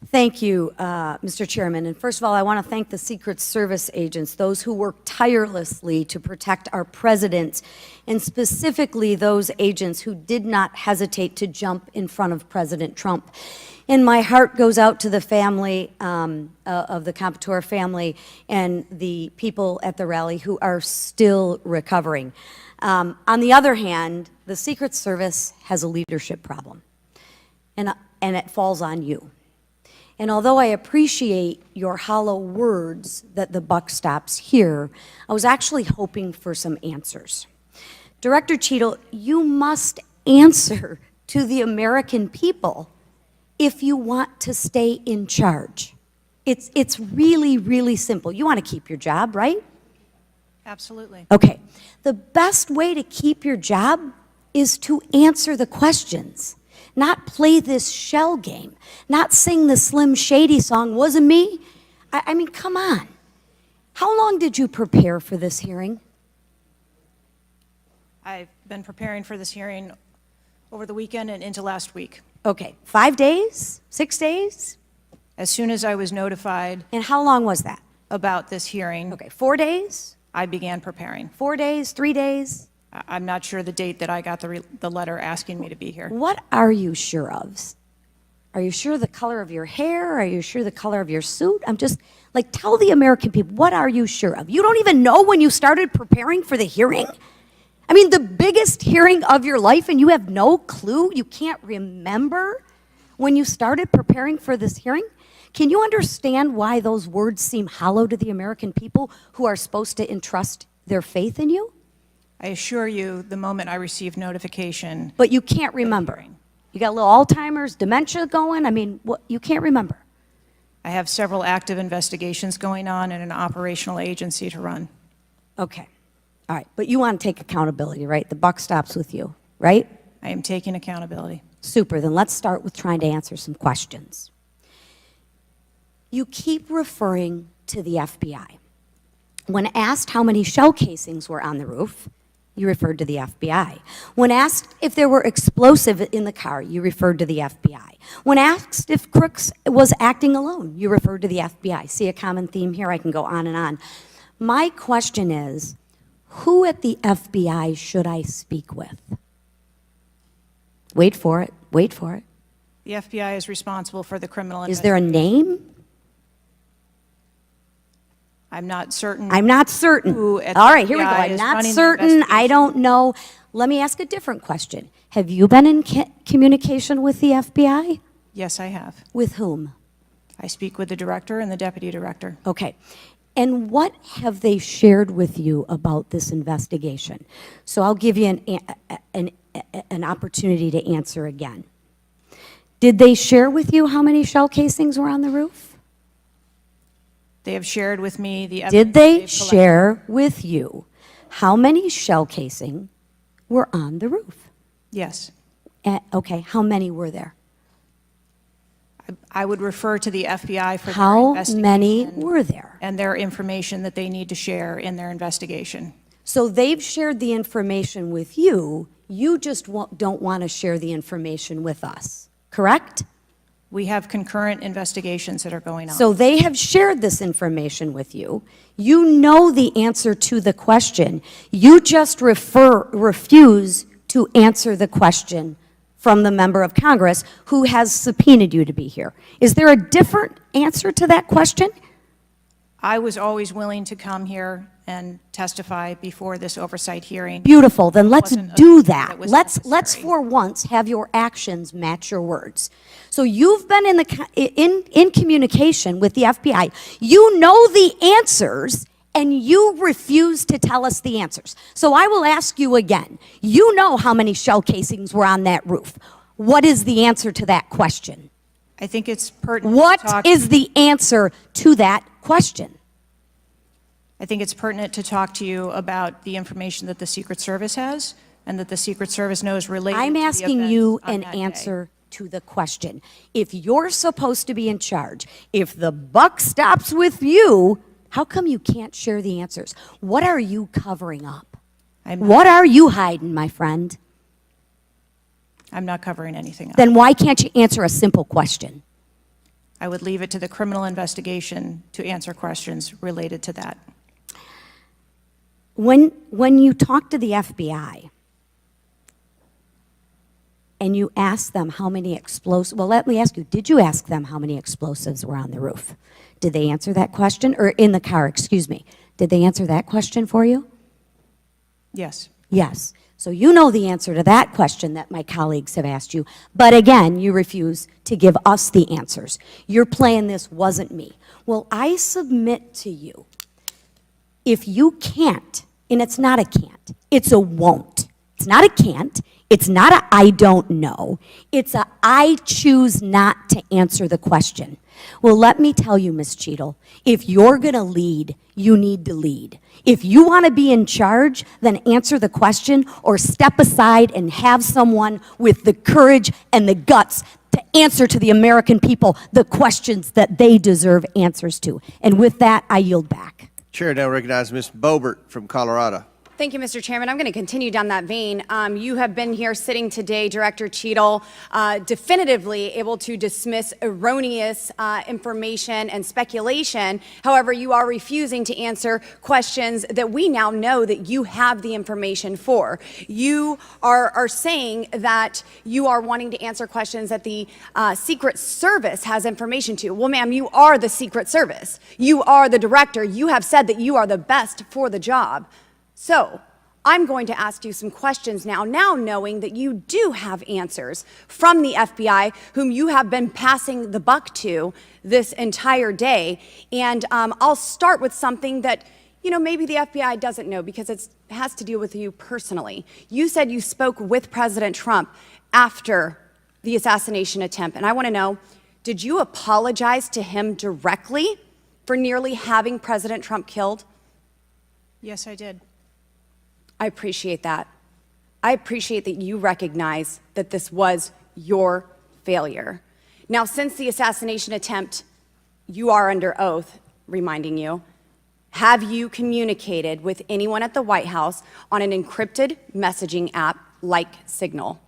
Thank you, Mr. Chairman. And first of all, I want to thank the Secret Service agents, those who work tirelessly to protect our president, and specifically those agents who did not hesitate to jump in front of President Trump. And my heart goes out to the family of the Comptoir family and the people at the rally who are still recovering. On the other hand, the Secret Service has a leadership problem, and it falls on you. And although I appreciate your hollow words that the buck stops here, I was actually hoping for some answers. Director Cheatle, you must answer to the American people if you want to stay in charge. It's really, really simple. You want to keep your job, right? Absolutely. Okay. The best way to keep your job is to answer the questions, not play this shell game, not sing the Slim Shady song, wasn't me. I mean, come on. How long did you prepare for this hearing? I've been preparing for this hearing over the weekend and into last week. Okay, 5 days, 6 days? As soon as I was notified And how long was that? about this hearing, Okay, 4 days, I began preparing. 4 days, 3 days? I'm not sure the date that I got the letter asking me to be here. What are you sure of? Are you sure the color of your hair? Are you sure the color of your suit? I'm just, like, tell the American people, what are you sure of? You don't even know when you started preparing for the hearing? I mean, the biggest hearing of your life, and you have no clue? You can't remember when you started preparing for this hearing? Can you understand why those words seem hollow to the American people who are supposed to entrust their faith in you? I assure you, the moment I received notification. But you can't remember. You got a little Alzheimer's, dementia going? I mean, what, you can't remember. I have several active investigations going on and an operational agency to run. Okay. All right. But you want to take accountability, right? The buck stops with you, right? I am taking accountability. Super. Then let's start with trying to answer some questions. You keep referring to the FBI. When asked how many shell casings were on the roof, you referred to the FBI. When asked if there were explosive in the car, you referred to the FBI. When asked if Crooks was acting alone, you referred to the FBI. See a common theme here? I can go on and on. My question is, who at the FBI should I speak with? Wait for it. Wait for it. The FBI is responsible for the criminal Is there a name? I'm not certain. I'm not certain. Who at All the right, here we go. FBI I'm is not running the certain. I investigation. don't know. Let me ask a different question. Have you been in communication with the FBI? Yes, I have. With whom? I speak with the director and the deputy director. Okay. And what have they shared with you about this investigation? So I'll give you an opportunity to answer again. Did they share with you how many shell casings were on the roof? They have shared with me the evidence. Did they they've collected. share with you how many shell casing were on the roof? Yes. Okay, how many were there? I would refer to the FBI for their How investigation many were there? and their information that they need to share in their investigation. So they've shared the information with you, you just don't want to share the information with us, correct? We have concurrent investigations that are going on. So they have shared this information with you. You know the answer to the question. You just refuse to answer the question from the member of Congress who has subpoenaed you to be here. Is there a different answer to that question? I was always willing to come here and testify before this oversight hearing. Beautiful, then let's Wasn't do that that. was Let's for once have your actions match your words. So you've been in communication with the FBI. You know the answers and you refuse to tell us the answers. So I will ask you again. You know how many shell casings were on that roof. What is the answer to that question? I think it's pertinent. What is the answer to that question? I think it's pertinent to talk to you about the information that the Secret Service has and that the Secret Service knows related I'm to the asking events you on an that day. answer to the question. If you're supposed to be in charge, if the buck stops with you, how come you can't share the answers? What are you covering up? What are you hiding, my friend? I'm not covering anything up. Then why can't you answer a simple question? I would leave it to the criminal investigation to answer questions related to that. When you talk to the FBI and you ask them how many explosives, well, let me ask you, did you ask them how many explosives were on the roof? Did they answer that question? Or in the car, excuse me. Did they answer that question for you? Yes. Yes. So you know the answer to that question that my colleagues have asked you. But again, you refuse to give us the answers. You're playing this wasn't me. Well, I submit to you, if you can't, and it's not a can't, it's a won't. It's not a can't. It's not a I don't know. It's a I choose not to answer the question. Well, let me tell you, Ms. Cheatle, if you're going to lead, you need to lead. If you want to be in charge, then answer the question or step aside and have someone with the courage and the guts to answer to the American people the questions that they deserve answers to. And with that, I yield back. Chair now recognizes Ms. Boebert from Colorado. Thank you, Mr. Chairman. I'm going to continue down that vein. You have been here sitting today, Director Cheatle, definitively able to dismiss erroneous information and speculation. However, you are refusing to answer questions that we now know that you have the information for. You are saying that you are wanting to answer questions that the Secret Service has information to. Well, ma'am, you are the Secret Service. You are the director. You have said that you are the best for the job. So, I'm going to ask you some questions now knowing that you do have answers from the FBI, whom you have been passing the buck to this entire day. And I'll start with something that, maybe the FBI doesn't know because it has to deal with you personally. You said you spoke with President Trump after the assassination attempt. And I want to know, did you apologize to him directly for nearly having President Trump killed? Yes, I did. I appreciate that. I appreciate that you recognize that this was your failure. Now, since the assassination attempt, you are under oath, reminding you, have you communicated with anyone at the White House on an encrypted messaging app like Signal?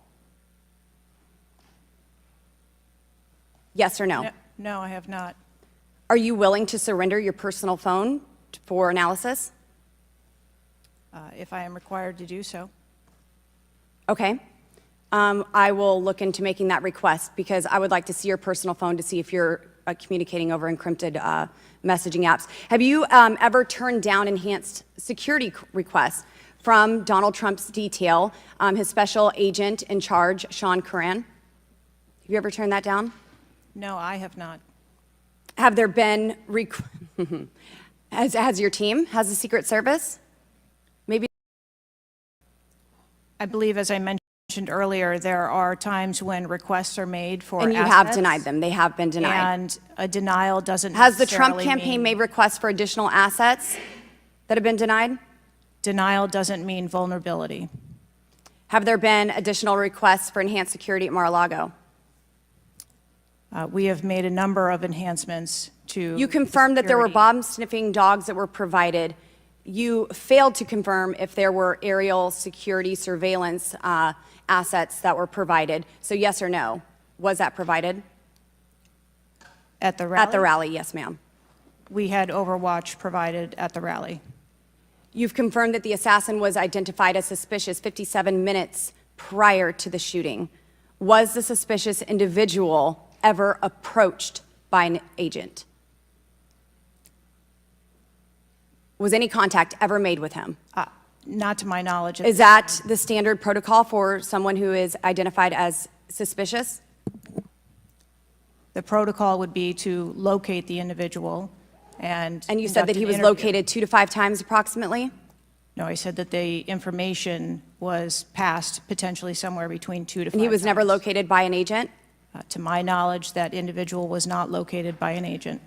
Yes or no? No, I have not. Are you willing to surrender your personal phone for analysis? If I am required to do so. Okay. I will look into making that request because I would like to see your personal phone to see if you're communicating over encrypted messaging apps. Have you ever turned down enhanced security requests from Donald Trump's detail, his special agent in charge, Sean Curran? Have you ever turned that down? No, I have not. Have there been, has your team, has the Secret Service? Maybe. I believe, as I mentioned earlier, there are times when requests are made for And you have denied them. They have been denied. And a denial doesn't Has the Trump necessarily campaign mean, made requests for additional assets that have been denied? Denial doesn't mean vulnerability. Have there been additional requests for enhanced security at Mar-a-Lago? We have made a number of enhancements to. You confirmed that there were bomb-sniffing dogs that were provided. You failed to confirm if there were aerial security surveillance assets that were provided. So yes or no, was that provided? At the rally? At the rally, yes, ma'am. We had Overwatch provided at the rally. You've confirmed that the assassin was identified as suspicious 57 minutes prior to the shooting. Was the suspicious individual ever approached by an agent? Was any contact ever made with him? Not to my knowledge. Is that the standard protocol for someone who is identified as suspicious? The protocol would be to locate the individual and. And you said that he was located 2 to 5 times approximately? No, I said that the information was passed potentially somewhere between 2 to 5 times. And he was never located by an agent? To my knowledge, that individual was not located by an agent.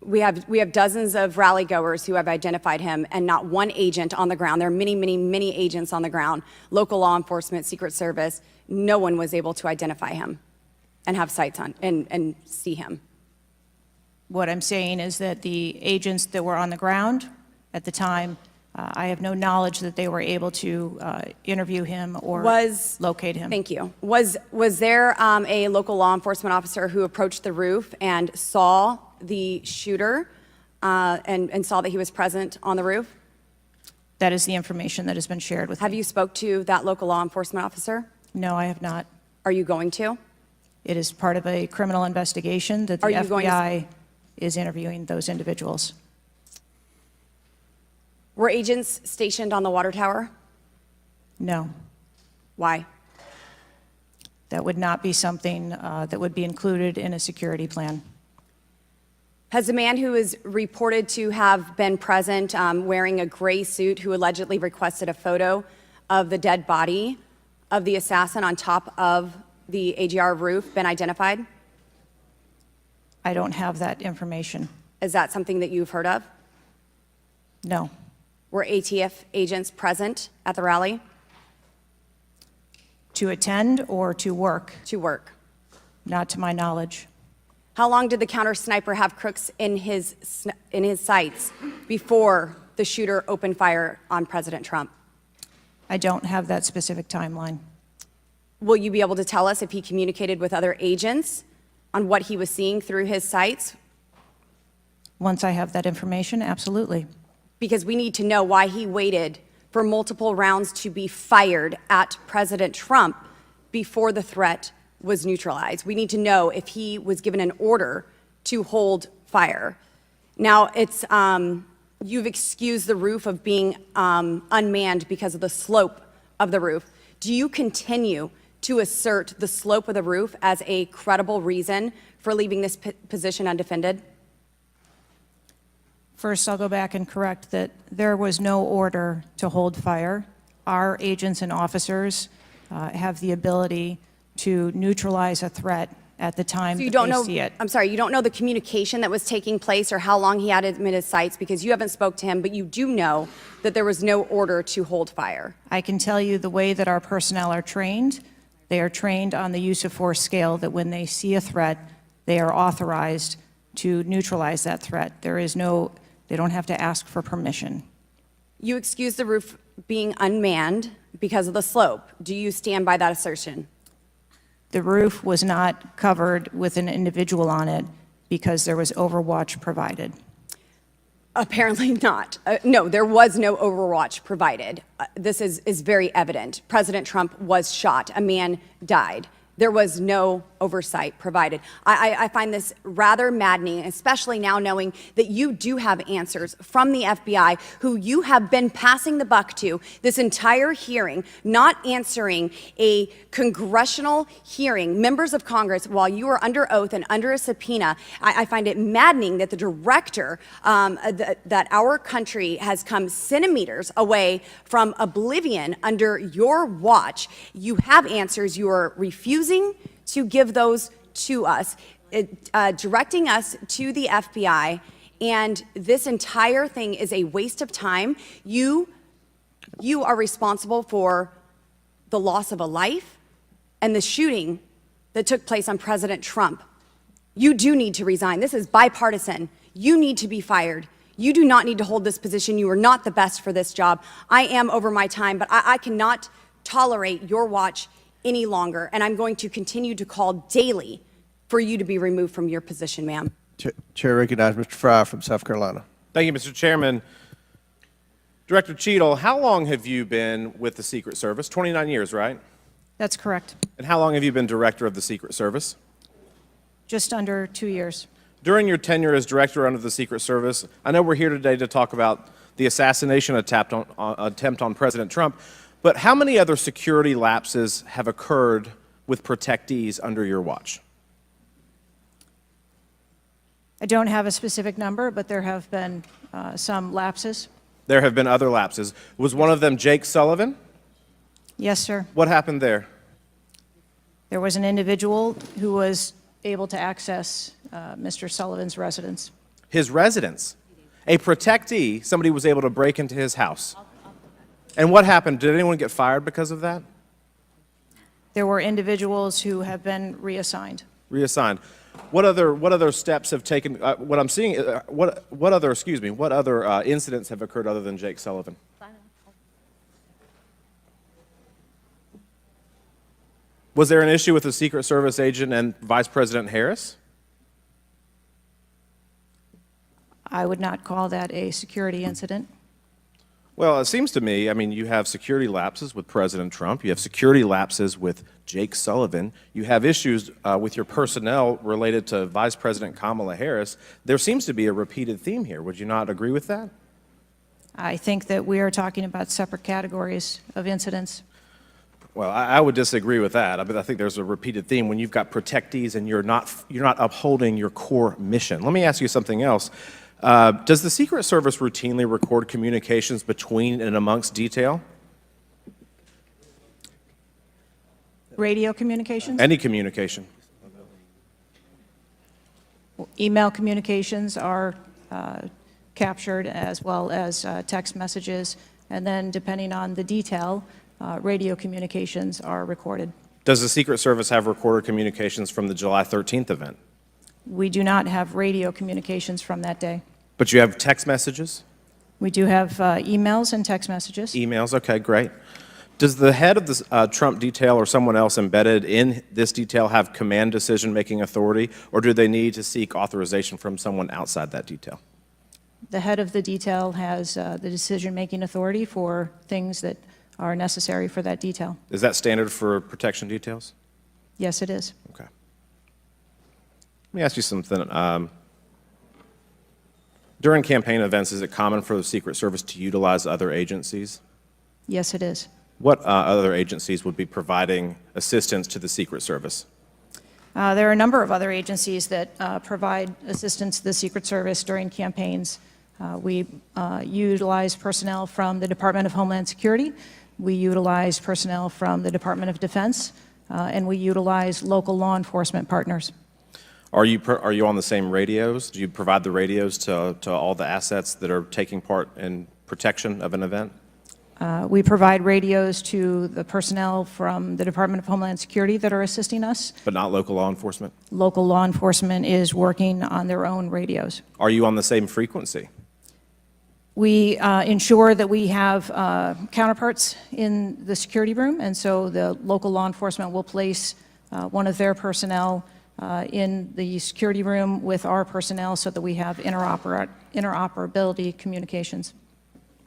We have dozens of rally goers who have identified him and not one agent on the ground. There are many, many, many agents on the ground, local law enforcement, Secret Service. No one was able to identify him and have sights on and see him. What I'm saying is that the agents that were on the ground at the time, I have no knowledge that they were able to interview him or locate him. Thank you. Was there a local law enforcement officer who approached the roof and saw the shooter and saw that he was present on the roof? That is the information that has been shared with me. Have you spoke to that local law enforcement officer? No, I have not. Are you going to? It is part of a criminal investigation that the FBI is interviewing those individuals. Were agents stationed on the water tower? No. Why? That would not be something that would be included in a security plan. Has the man who is reported to have been present wearing a gray suit who allegedly requested a photo of the dead body of the assassin on top of the AGR roof been identified? I don't have that information. Is that something that you've heard of? No. Were ATF agents present at the rally? To attend or to work? To work. Not to my knowledge. How long did the counter sniper have crooks in his sights before the shooter opened fire on President Trump? I don't have that specific timeline. Will you be able to tell us if he communicated with other agents on what he was seeing through his sites? Once I have that information, absolutely. Because we need to know why he waited for multiple rounds to be fired at President Trump before the threat was neutralized. We need to know if he was given an order to hold fire. Now, you've excused the roof of being unmanned because of the slope of the roof. Do you continue to assert the slope of the roof as a credible reason for leaving this position undefended? First, I'll go back and correct that there was no order to hold fire. Our agents and officers have the ability to neutralize a threat at the time that they see it. I'm sorry, you don't know the communication that was taking place or how long he had him at his sites because you haven't spoke to him, but you do know that there was no order to hold fire. I can tell you the way that our personnel are trained. They are trained on the use of force scale that when they see a threat, they are authorized to neutralize that threat. They don't have to ask for permission. You excuse the roof being unmanned because of the slope. Do you stand by that assertion? The roof was not covered with an individual on it because there was overwatch provided. Apparently not. No, there was no overwatch provided. This is very evident. President Trump was shot. A man died. There was no oversight provided. I find this rather maddening, especially now knowing that you do have answers from the FBI, who you have been passing the buck to this entire hearing, not answering a congressional hearing, members of Congress, while you are under oath and under a subpoena. I find it maddening that the director, that our country has come centimeters away from oblivion under your watch. You have answers. You are refusing to give those to us, directing us to the FBI, and this entire thing is a waste of time. You are responsible for the loss of a life and the shooting that took place on President Trump. You do need to resign. This is bipartisan. You need to be fired. You do not need to hold this position. You are not the best for this job. I am over my time, but I cannot tolerate your watch any longer, and I'm going to continue to call daily for you to be removed from your position, ma'am. Chair recognizes Mr. Fry from South Carolina. Thank you, Mr. Chairman. Director Cheatle, how long have you been with the Secret Service? 29 years, right? That's correct. And how long have you been director of the Secret Service? Just under 2 years. During your tenure as director under the Secret Service, I know we're here today to talk about the assassination attempt on President Trump, but how many other security lapses have occurred with protectees under your watch? I don't have a specific number, but there have been some lapses. There have been other lapses. Was one of them Jake Sullivan? Yes, sir. What happened there? There was an individual who was able to access Mr. Sullivan's residence. His residence? A protectee, somebody was able to break into his house. And what happened? Did anyone get fired because of that? There were individuals who have been reassigned. Reassigned. What other steps have taken? What I'm seeing. What other incidents have occurred other than Jake Sullivan? Was there an issue with the Secret Service agent and Vice President Harris? I would not call that a security incident. Well, it seems to me, I mean, you have security lapses with President Trump. You have security lapses with Jake Sullivan. You have issues with your personnel related to Vice President Kamala Harris. There seems to be a repeated theme here. Would you not agree with that? I think that we are talking about separate categories of incidents. Well, I would disagree with that. I think there's a repeated theme when you've got protectees and you're not upholding your core mission. Let me ask you something else. Does the Secret Service routinely record communications between and amongst detail? Radio communications? Any communication? Email communications are captured, as well as text messages, and then depending on the detail, radio communications are recorded. Does the Secret Service have recorded communications from the July 13th event? We do not have radio communications from that day. But you have text messages? We do have emails and text messages. Emails, okay, great. Does the head of the Trump detail or someone else embedded in this detail have command decision-making authority, or do they need to seek authorization from someone outside that detail? The head of the detail has the decision-making authority for things that are necessary for that detail. Is that standard for protection details? Yes, it is. Okay. Let me ask you something. During campaign events, is it common for the Secret Service to utilize other agencies? Yes, it is. What other agencies would be providing assistance to the Secret Service? There are a number of other agencies that provide assistance to the Secret Service during campaigns. We utilize personnel from the Department of Homeland Security. We utilize personnel from the Department of Defense, and we utilize local law enforcement partners. Are you on the same radios? Do you provide the radios to all the assets that are taking part in protection of an event? We provide radios to the personnel from the Department of Homeland Security that are assisting us. But not local law enforcement? Local law enforcement is working on their own radios. Are you on the same frequency? We ensure that we have counterparts in the security room, and so the local law enforcement will place one of their personnel in the security room with our personnel so that we have interoperability communications.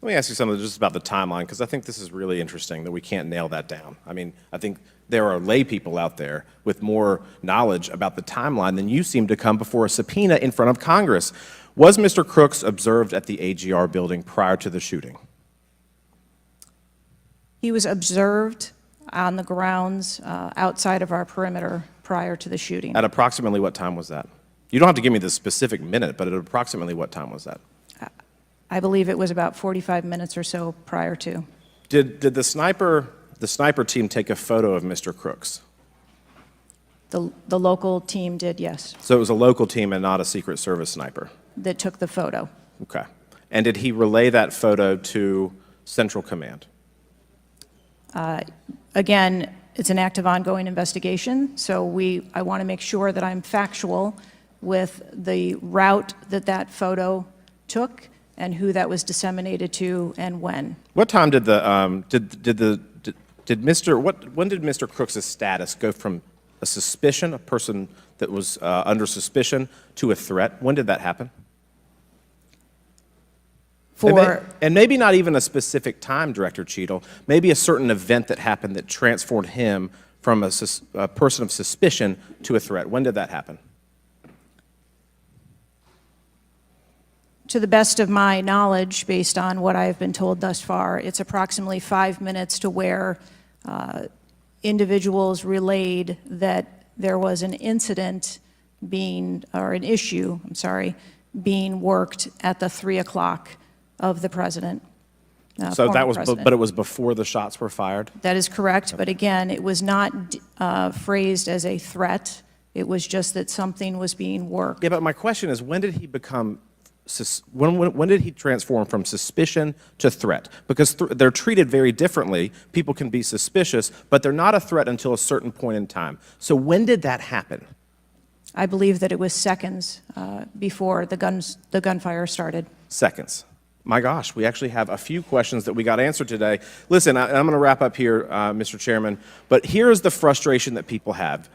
Let me ask you something just about the timeline, because I think this is really interesting that we can't nail that down. I mean, I think there are lay people out there with more knowledge about the timeline than you seem to come before a subpoena in front of Congress. Was Mr. Crooks observed at the AGR building prior to the shooting? He was observed on the grounds outside of our perimeter prior to the shooting. At approximately what time was that? You don't have to give me the specific minute, but at approximately what time was that? I believe it was about 45 minutes or so prior to. Did the sniper team take a photo of Mr. Crooks? The local team did, yes, So it was a local team and not a Secret Service sniper? that took the photo. Okay. And did he relay that photo to Central Command? Again, it's an active ongoing investigation, so I want to make sure that I'm factual with the route that that photo took and who that was disseminated to and when. What time did when did Mr. Crooks' status go from a suspicion, a person that was under suspicion, to a threat? When did that happen? And maybe not even a specific time, Director Cheatle, maybe a certain event that happened that transformed him from a person of suspicion to a threat. When did that happen? To the best of my knowledge, based on what I've been told thus far, it's approximately 5 minutes to where individuals relayed that there was an incident being worked at the 3 o'clock of the president. So that was, but it was before the shots were fired? That is correct, but again, it was not phrased as a threat. It was just that something was being worked. Yeah, but my question is, when did he become, when did he transform from suspicion to threat? Because they're treated very differently. People can be suspicious, but they're not a threat until a certain point in time. So when did that happen? I believe that it was seconds before the gunfire started. Seconds. My gosh, we actually have a few questions that we got answered today. Listen, I'm going to wrap up here, Mr. Chairman, but here's the frustration that people have.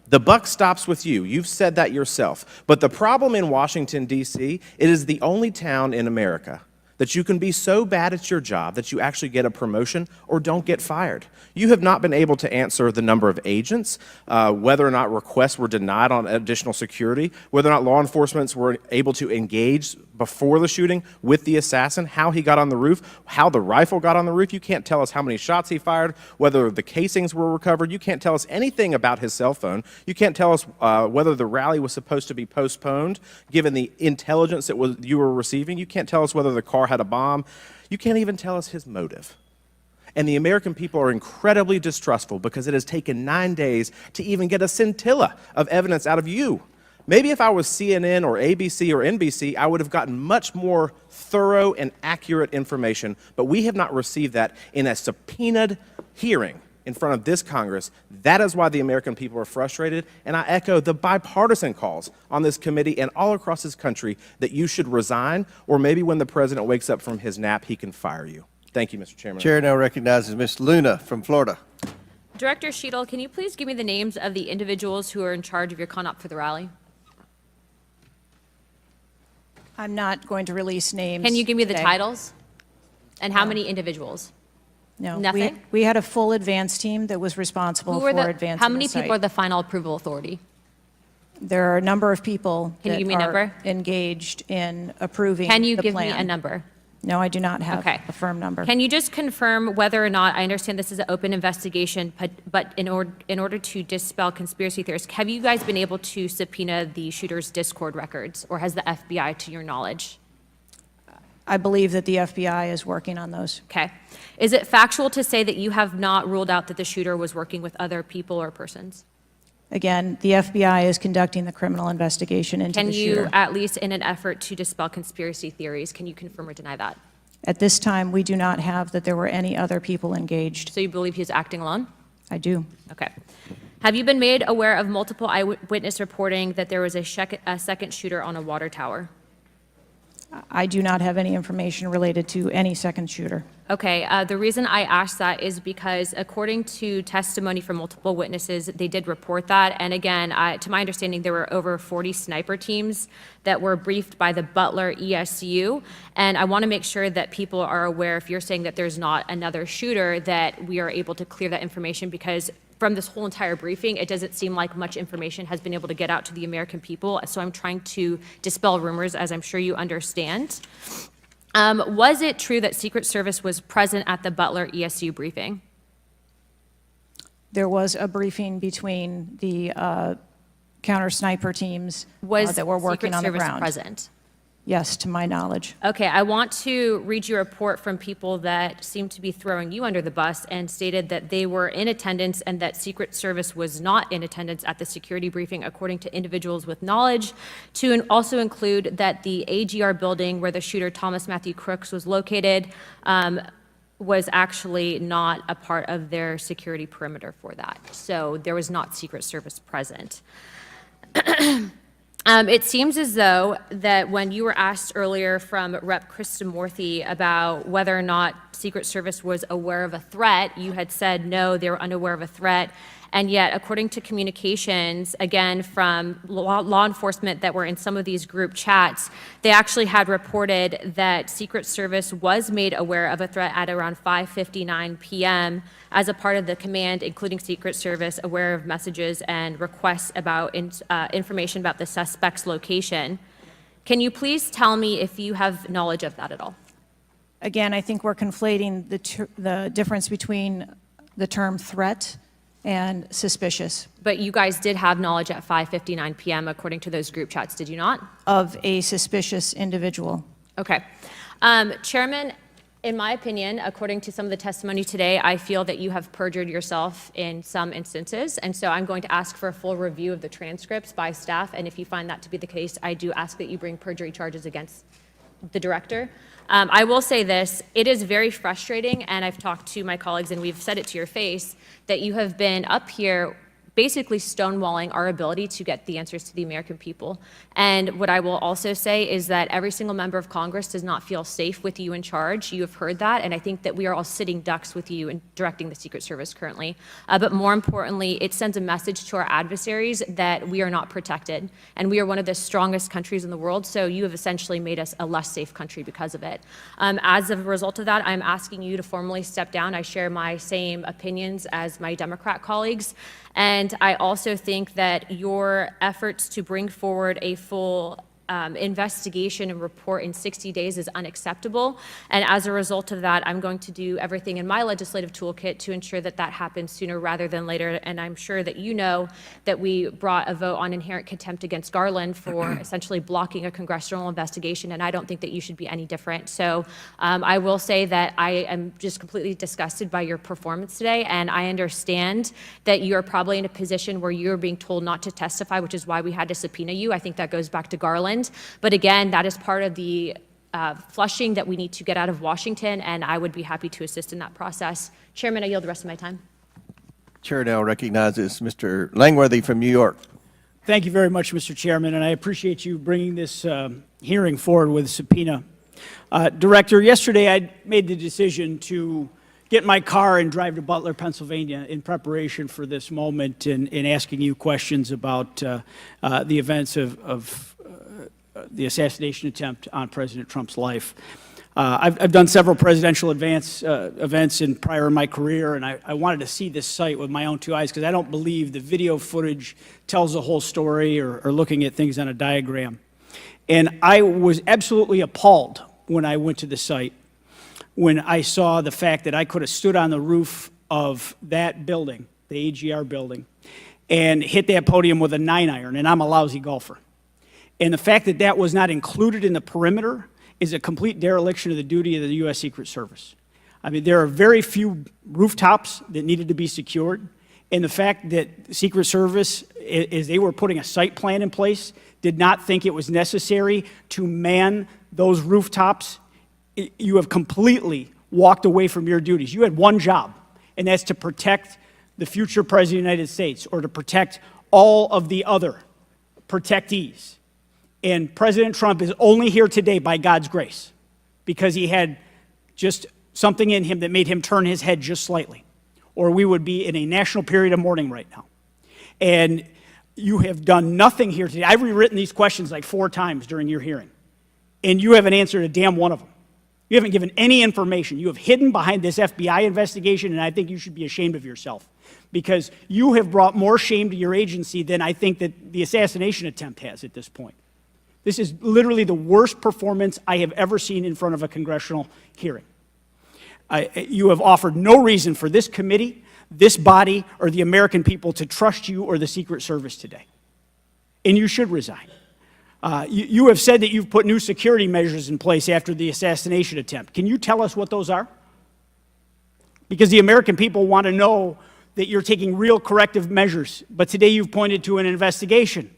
The buck stops with you. You've said that yourself. But the problem in Washington, D.C., it is the only town in America that you can be so bad at your job that you actually get a promotion or don't get fired. You have not been able to answer the number of agents, whether or not requests were denied on additional security, whether or not law enforcement were able to engage before the shooting with the assassin, how he got on the roof, how the rifle got on the roof. You can't tell us how many shots he fired, whether the casings were recovered. You can't tell us anything about his cell phone. You can't tell us whether the rally was supposed to be postponed, given the intelligence that you were receiving. You can't tell us whether the car had a bomb. You can't even tell us his motive. And the American people are incredibly distrustful because it has taken 9 days to even get a scintilla of evidence out of you. Maybe if I was CNN or ABC or NBC, I would have gotten much more thorough and accurate information, but we have not received that in a subpoenaed hearing in front of this Congress. That is why the American people are frustrated, and I echo the bipartisan calls on this committee and all across this country that you should resign, or maybe when the president wakes up from his nap, he can fire you. Thank you, Mr. Chairman. Chair now recognizes Ms. Luna from Florida. Director Cheatle, can you please give me the names of the individuals who are in charge of your con-op for the rally? I'm not going to release names. Can you give me the today. titles? And how many individuals? No. Nothing? We had a full advance team that was responsible Who for are the, advancing how many the site. people are the final approval authority? There are a number of people Can you that give me a are number? engaged in approving Can you the give me plan. a number? No, I do not have Okay. a firm number. Can you just confirm whether or not, I understand this is an open investigation, but in order to dispel conspiracy theories, have you guys been able to subpoena the shooter's Discord records, or has the FBI, to your knowledge? I believe that the FBI is working on those. Okay. Is it factual to say that you have not ruled out that the shooter was working with other people or persons? Again, the FBI is conducting the criminal investigation into Can the you, shooter. at least in an effort to dispel conspiracy theories, can you confirm or deny that? At this time, we do not have that there were any other people engaged. So you believe he was acting alone? I do. Okay. Have you been made aware of multiple eyewitness reporting that there was a second shooter on a water tower? I do not have any information related to any second shooter. Okay, the reason I asked that is because according to testimony from multiple witnesses, they did report that. And again, to my understanding, there were over 40 sniper teams that were briefed by the Butler ESU. And I want to make sure that people are aware, if you're saying that there's not another shooter, that we are able to clear that information, because from this whole entire briefing, it doesn't seem like much information has been able to get out to the American people. So I'm trying to dispel rumors, as I'm sure you understand. Was it true that Secret Service was present at the Butler ESU briefing? There was a briefing between the counter sniper teams that were working Secret on the Service ground. present? Yes, to my knowledge. Okay, I want to read you a report from people that seem to be throwing you under the bus and stated that they were in attendance and that Secret Service was not in attendance at the security briefing, according to individuals with knowledge, to also include that the AGR building where the shooter Thomas Matthew Crooks was located was actually not a part of their security perimeter for that. So there was not Secret Service present. It seems as though that when you were asked earlier from Rep. Krishnamoorthi about whether or not Secret Service was aware of a threat, you had said no, they were unaware of a threat. And yet, according to communications, again, from law enforcement that were in some of these group chats, they actually had reported that Secret Service was made aware of a threat at around 5:59 p.m. as a part of the command, including Secret Service, aware of messages and requests about information about the suspect's location. Can you please tell me if you have knowledge of that at all? Again, I think we're conflating the difference between the term threat and suspicious. But you guys did have knowledge at 5:59 p.m. according to those group chats, did you not? Of a suspicious individual. Okay. Chairman, in my opinion, according to some of the testimony today, I feel that you have perjured yourself in some instances, and so I'm going to ask for a full review of the transcripts by staff, and if you find that to be the case, I do ask that you bring perjury charges against the director. I will say this, it is very frustrating, and I've talked to my colleagues and we've said it to your face, that you have been up here basically stonewalling our ability to get the answers to the American people. And what I will also say is that every single member of Congress does not feel safe with you in charge. You have heard that, and I think that we are all sitting ducks with you in directing the Secret Service currently. But more importantly, it sends a message to our adversaries that we are not protected, and we are one of the strongest countries in the world, so you have essentially made us a less safe country because of it. As a result of that, I'm asking you to formally step down. I share my same opinions as my Democrat colleagues. And I also think that your efforts to bring forward a full investigation and report in 60 days is unacceptable. And as a result of that, I'm going to do everything in my legislative toolkit to ensure that that happens sooner rather than later. And I'm sure that you know that we brought a vote on inherent contempt against Garland for essentially blocking a congressional investigation, and I don't think that you should be any different. So I will say that I am just completely disgusted by your performance today, and I understand that you're probably in a position where you're being told not to testify, which is why we had to subpoena you. I think that goes back to Garland. But again, that is part of the flushing that we need to get out of Washington, and I would be happy to assist in that process. Chairman, I yield the rest of my time. Chair now recognizes Mr. Langworthy from New York. Thank you very much, Mr. Chairman, and I appreciate you bringing this hearing forward with a subpoena. Director, yesterday I made the decision to get in my car and drive to Butler, Pennsylvania in preparation for this moment and asking you questions about the events of the assassination attempt on President Trump's life. I've done several presidential events prior in my career, and I wanted to see this site with my own two eyes because I don't believe the video footage tells the whole story or looking at things on a diagram. And I was absolutely appalled when I went to the site, when I saw the fact that I could have stood on the roof of that building, the AGR building, and hit that podium with a 9-iron, and I'm a lousy golfer. And the fact that that was not included in the perimeter is a complete dereliction of the duty of the U.S. Secret Service. I mean, there are very few rooftops that needed to be secured, and the fact that Secret Service, as they were putting a site plan in place, did not think it was necessary to man those rooftops, you have completely walked away from your duties. You had one job, and that's to protect the future President of the United States or to protect all of the other protectees. And President Trump is only here today by God's grace because he had just something in him that made him turn his head just slightly, or we would be in a national period of mourning right now. And you have done nothing here today. I've rewritten these questions like 4 times during your hearing, and you haven't answered a damn one of them. You haven't given any information. You have hidden behind this FBI investigation, and I think you should be ashamed of yourself because you have brought more shame to your agency than I think that the assassination attempt has at this point. This is literally the worst performance I have ever seen in front of a congressional hearing. You have offered no reason for this committee, this body, or the American people to trust you or the Secret Service today. And you should resign. You have said that you've put new security measures in place after the assassination attempt. Can you tell us what those are? Because the American people want to know that you're taking real corrective measures, but today you've pointed to an investigation.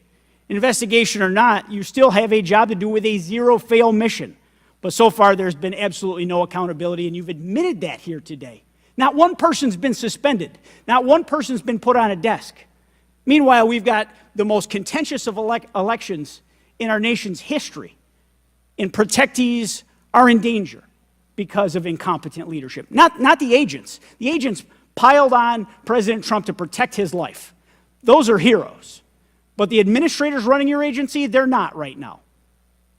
Investigation or not, you still have a job to do with a zero-fail mission. But so far, there's been absolutely no accountability, and you've admitted that here today. Not one person's been suspended. Not one person's been put on a desk. Meanwhile, we've got the most contentious of elections in our nation's history, and protectees are in danger because of incompetent leadership. Not the agents. The agents piled on President Trump to protect his life. Those are heroes. But the administrators running your agency, they're not right now.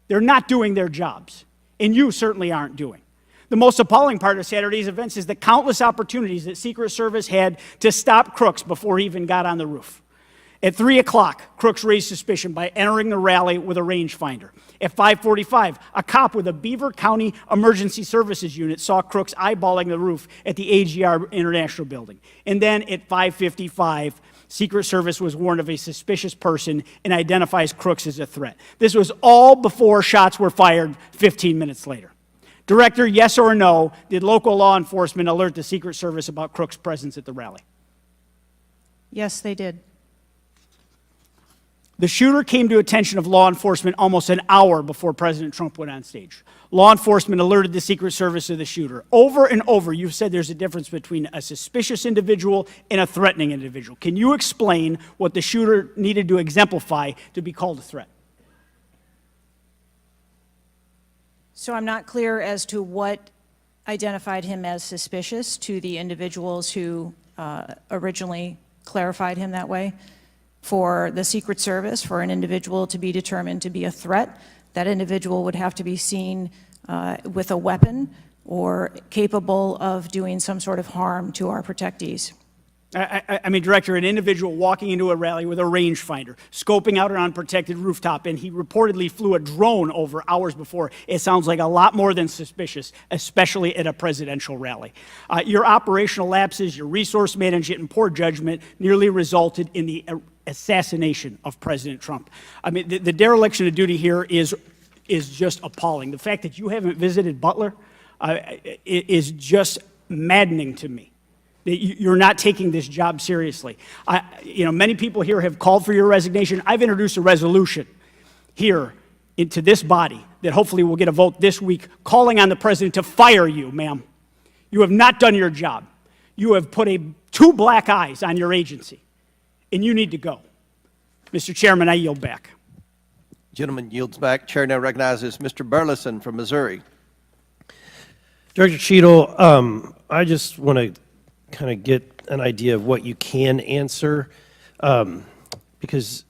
They're not doing their jobs, and you certainly aren't doing. The most appalling part of Saturday's events is the countless opportunities that Secret Service had to stop Crooks before he even got on the roof. At 3 o'clock, Crooks raised suspicion by entering the rally with a rangefinder. At 5:45, a cop with a Beaver County Emergency Services unit saw Crooks eyeballing the roof at the AGR International Building. And then at 5:55, Secret Service was warned of a suspicious person and identifies Crooks as a threat. This was all before shots were fired 15 minutes later. Director, yes or no, did local law enforcement alert the Secret Service about Crooks' presence at the rally? Yes, they did. The shooter came to attention of law enforcement almost an hour before President Trump went on stage. Law enforcement alerted the Secret Service of the shooter. Over and over, you've said there's a difference between a suspicious individual and a threatening individual. Can you explain what the shooter needed to exemplify to be called a threat? So I'm not clear as to what identified him as suspicious to the individuals who originally clarified him that way. For the Secret Service, for an individual to be determined to be a threat, that individual would have to be seen with a weapon or capable of doing some sort of harm to our protectees. I mean, Director, an individual walking into a rally with a rangefinder, scoping out an unprotected rooftop, and he reportedly flew a drone over hours before. It sounds like a lot more than suspicious, especially at a presidential rally. Your operational lapses, your resource management, and poor judgment nearly resulted in the assassination of President Trump. I mean, the dereliction of duty here is just appalling. The fact that you haven't visited Butler is just maddening to me. That you're not taking this job seriously. Many people here have called for your resignation. I've introduced a resolution here into this body that hopefully will get a vote this week calling on the president to fire you, ma'am. You have not done your job. you have put two black eyes on your agency, and you need to go. Mr. Chairman, I yield back. Gentleman yields back. Chair now recognizes Mr. Burleson from Missouri. Director Cheatle, I just want to kind of get an idea of what you can answer, because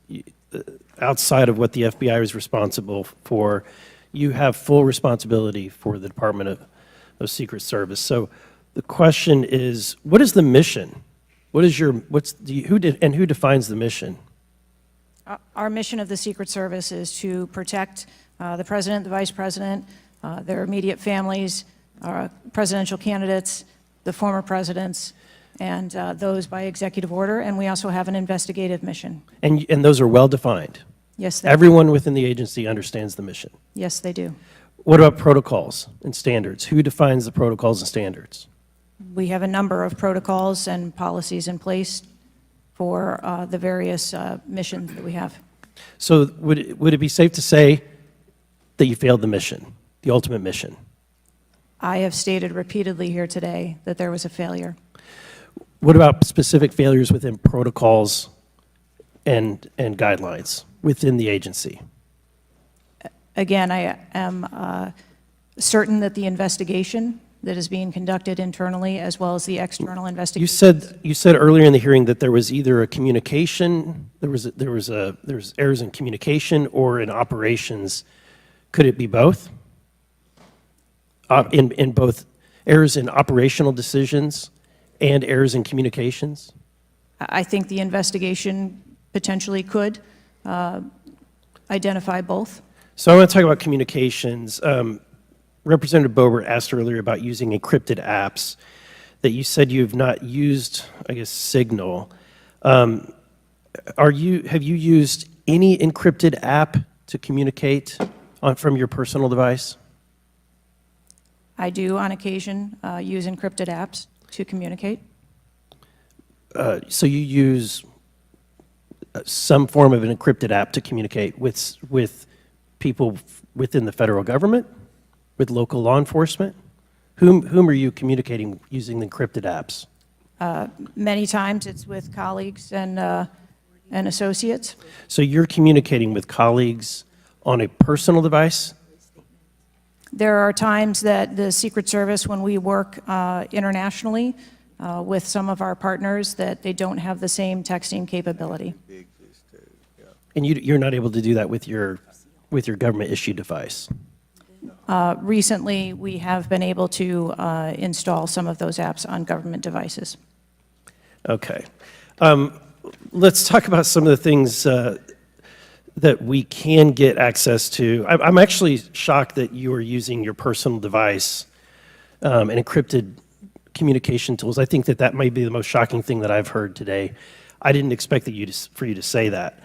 outside of what the FBI is responsible for, you have full responsibility for the Department of Secret Service. So the question is, what is the mission? Who defines the mission? Our mission of the Secret Service is to protect the President, the Vice President, their immediate families, presidential candidates, the former presidents, and those by executive order. And we also have an investigative mission. And those are well defined? Yes, they Everyone within the agency understands the mission? Yes, they do. What about protocols and standards? Who defines the protocols and standards? We have a number of protocols and policies in place for the various missions that we have. So would it be safe to say that you failed the mission, the ultimate mission? I have stated repeatedly here today that there was a failure. What about specific failures within protocols and guidelines within the agency? Again, I am certain that the investigation that is being conducted internally as well as the external investigation. You said earlier in the hearing that there was either a communication, there was errors in communication or in operations. Could it be both? In both errors in operational decisions and errors in communications? I think the investigation potentially could identify both. So I want to talk about communications. Representative Boebert asked earlier about using encrypted apps, that you said you have not used, I guess, Signal. Have you used any encrypted app to communicate from your personal device? I do, on occasion, use encrypted apps to communicate. So you use some form of an encrypted app to communicate with people within the federal government? With local law enforcement? Whom are you communicating using the encrypted apps? Many times it's with colleagues and associates. So you're communicating with colleagues on a personal device? There are times that the Secret Service, when we work internationally with some of our partners, that they don't have the same texting capability. And you're not able to do that with your government-issued device? Recently, we have been able to install some of those apps on government devices. Okay. Let's talk about some of the things that we can get access to. I'm actually shocked that you are using your personal device and encrypted communication tools. I think that might be the most shocking thing that I've heard today. I didn't expect for you to say that.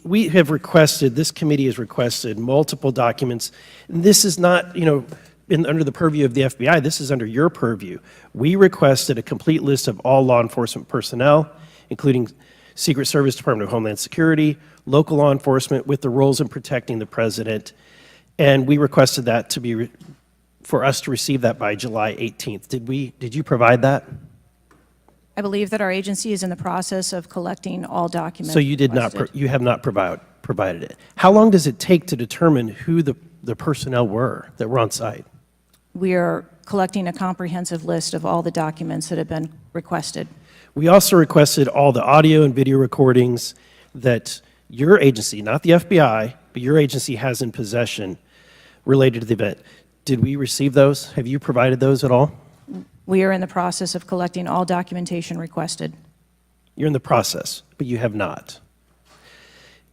We have requested, this committee has requested multiple documents. And this is not, under the purview of the FBI, this is under your purview. We requested a complete list of all law enforcement personnel, including Secret Service, Department of Homeland Security, local law enforcement with the roles in protecting the president. And we requested that for us to receive that by July 18th. Did you provide that? I believe that our agency is in the process of collecting all documents. So you have not provided it. How long does it take to determine who the personnel were that were on site? We are collecting a comprehensive list of all the documents that have been requested. We also requested all the audio and video recordings that your agency, not the FBI, but your agency has in possession related to the event. Did we receive those? Have you provided those at all? We are in the process of collecting all documentation requested. You're in the process, but you have not.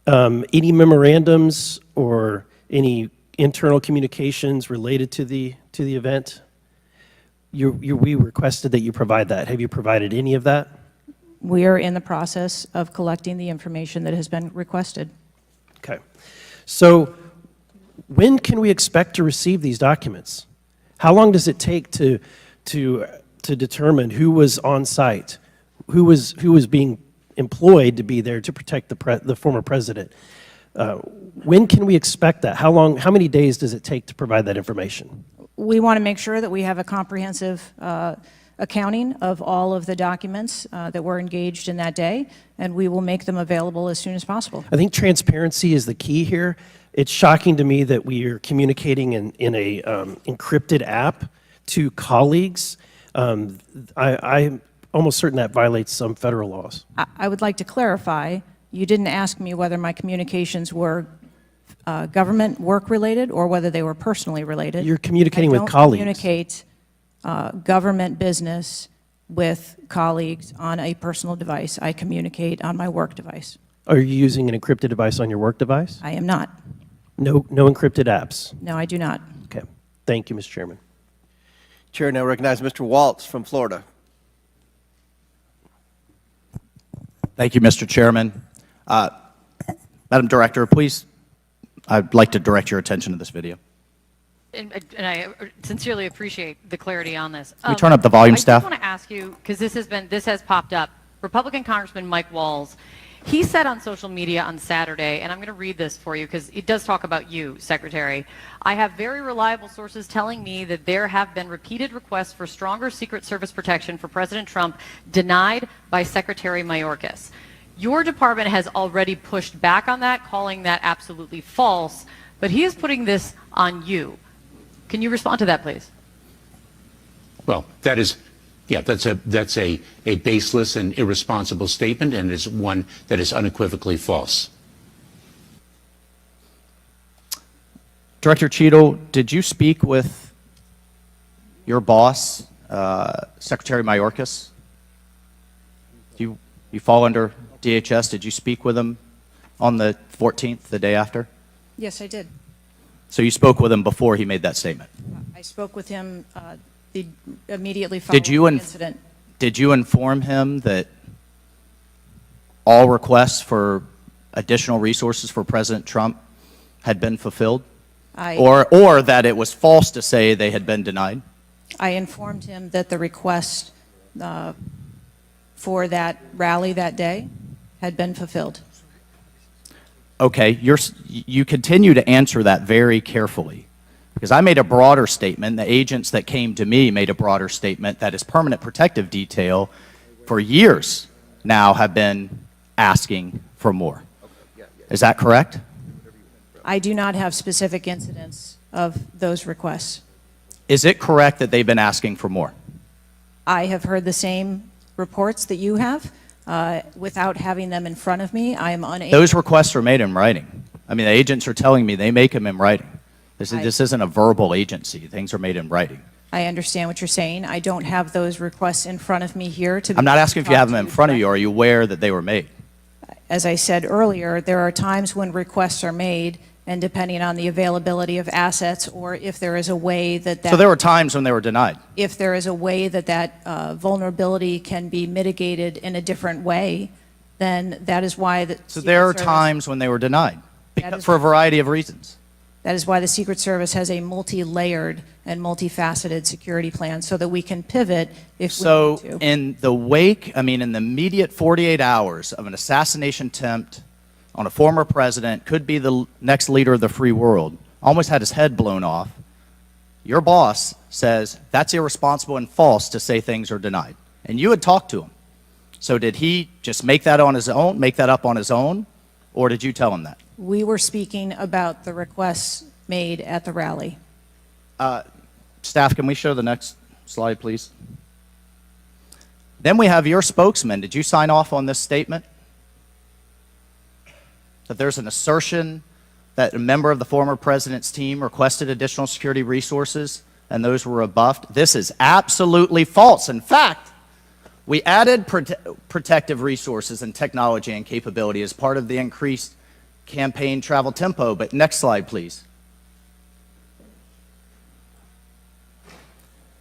Any memorandums or any internal communications related to the event? We requested that you provide that. Have you provided any of that? We are in the process of collecting the information that has been requested. Okay. So when can we expect to receive these documents? How long does it take to determine who was on site, who was being employed to be there to protect the former president? When can we expect that? How many days does it take to provide that information? We want to make sure that we have a comprehensive accounting of all of the documents that were engaged in that day, and we will make them available as soon as possible. I think transparency is the key here. It's shocking to me that we are communicating in a encrypted app to colleagues. I'm almost certain that violates some federal laws. I would like to clarify, you didn't ask me whether my communications were government work related or whether they were personally related. You're communicating with colleagues. I don't communicate government business with colleagues on a personal device. I communicate on my work device. Are you using an encrypted device on your work device? I am not. No encrypted apps? No, I do not. Okay. Thank you, Mr. Chairman. Chair now recognizes Mr. Waltz from Florida. Thank you, Mr. Chairman. Madam Director, please, I'd like to direct your attention to this video. And I sincerely appreciate the clarity on this. Can we turn up the volume, staff? I just want to ask you, because this has popped up. Republican Congressman Mike Waltz, he said on social media on Saturday, and I'm going to read this for you because it does talk about you, Secretary. I have very reliable sources telling me that there have been repeated requests for stronger Secret Service protection for President Trump denied by Secretary Mayorkas. Your department has already pushed back on that, calling that absolutely false, but he is putting this on you. Can you respond to that, please? Well, that is, yeah, that's a baseless and irresponsible statement, and it's one that is unequivocally false. Director Cheatle, did you speak with your boss, Secretary Mayorkas? You fall under DHS. Did you speak with him on the 14th, the day after? Yes, I did. So you spoke with him before he made that statement? I spoke with him immediately following the incident. Did you inform him that all requests for additional resources for President Trump had been fulfilled? Or that it was false to say they had been denied? I informed him that the request for that rally that day had been fulfilled. Okay, you continue to answer that very carefully, because I made a broader statement. The agents that came to me made a broader statement that his permanent protective detail for years now have been asking for more. Is that correct? I do not have specific incidents of those requests. Is it correct that they've been asking for more? I have heard the same reports that you have. Without having them in front of me, I am unable. Those requests are made in writing. I mean, the agents are telling me they make them in writing. This isn't a verbal agency. Things are made in writing. I understand what you're saying. I don't have those requests in front of me here. I'm not asking if you have them in front of you. Are you aware that they were made? As I said earlier, there are times when requests are made, and depending on the availability of assets, or if there is a way that So there were times when they were denied? If there is a way that vulnerability can be mitigated in a different way, then that is why So there are times when they were denied, for a variety of reasons? That is why the Secret Service has a multi-layered and multifaceted security plan, so that we can pivot if we need to. So in the wake, I mean, in the immediate 48 hours of an assassination attempt on a former president, could be the next leader of the free world, almost had his head blown off, your boss says that's irresponsible and false to say things are denied. And you had talked to him. So did he just make that on his own, make that up on his own, or did you tell him that? We were speaking about the requests made at the rally. Staff, can we show the next slide, please? Then we have your spokesman. Did you sign off on this statement? That there's an assertion that a member of the former president's team requested additional security resources and those were rebuffed. This is absolutely false. In fact, we added protective resources and technology and capability as part of the increased campaign travel tempo. But next slide, please.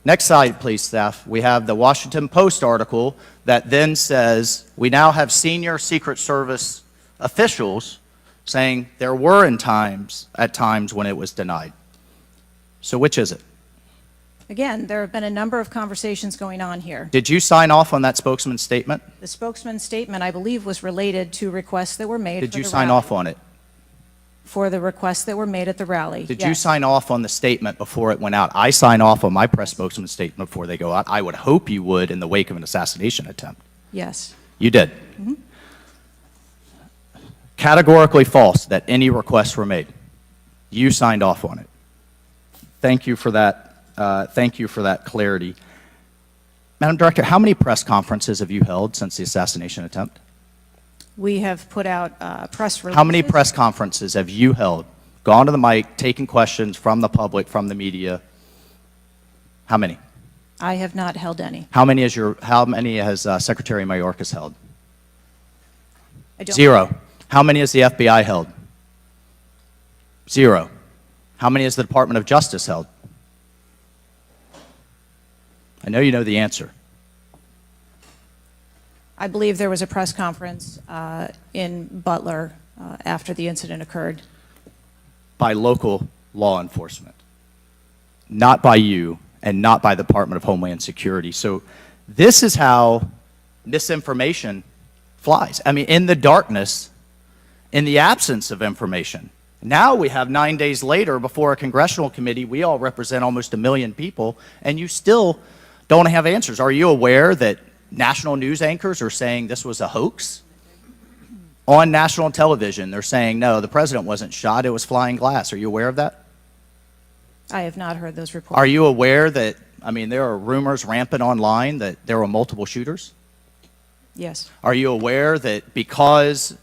Next slide, please, staff. We have the Washington Post article that then says we now have senior Secret Service officials saying there were at times when it was denied. So which is it? Again, there have been a number of conversations going on here. Did you sign off on that spokesman's statement? The spokesman's statement, I believe, was related to requests that were made. Did you sign off on it? for the requests that were made at the rally. Did you Yes. sign off on the statement before it went out? I sign off on my press spokesman's statement before they go out. I would hope you would in the wake of an assassination attempt. Yes. You did. Categorically false that any requests were made. You signed off on it. Thank you for that. Thank you for that clarity. Madam Director, how many press conferences have you held since the assassination attempt? We have put out press releases. How many press conferences have you held? Gone to the mic, taken questions from the public, from the media? How many? I have not held any. How many has Secretary Mayorkas held? I don't. 0. How many has the FBI held? 0. How many has the Department of Justice held? I know you know the answer. I believe there was a press conference in Butler after the incident occurred. By local law enforcement, not by you and not by the Department of Homeland Security. So this is how misinformation flies. I mean, in the darkness, in the absence of information. Now we have 9 days later before a congressional committee, we all represent almost 1 million people, and you still don't have answers. Are you aware that national news anchors are saying this was a hoax? On national television, they're saying, no, the president wasn't shot, it was flying glass. Are you aware of that? I have not heard those reports. Are you aware that, I mean, there are rumors rampant online that there were multiple shooters? Yes. Are you aware that because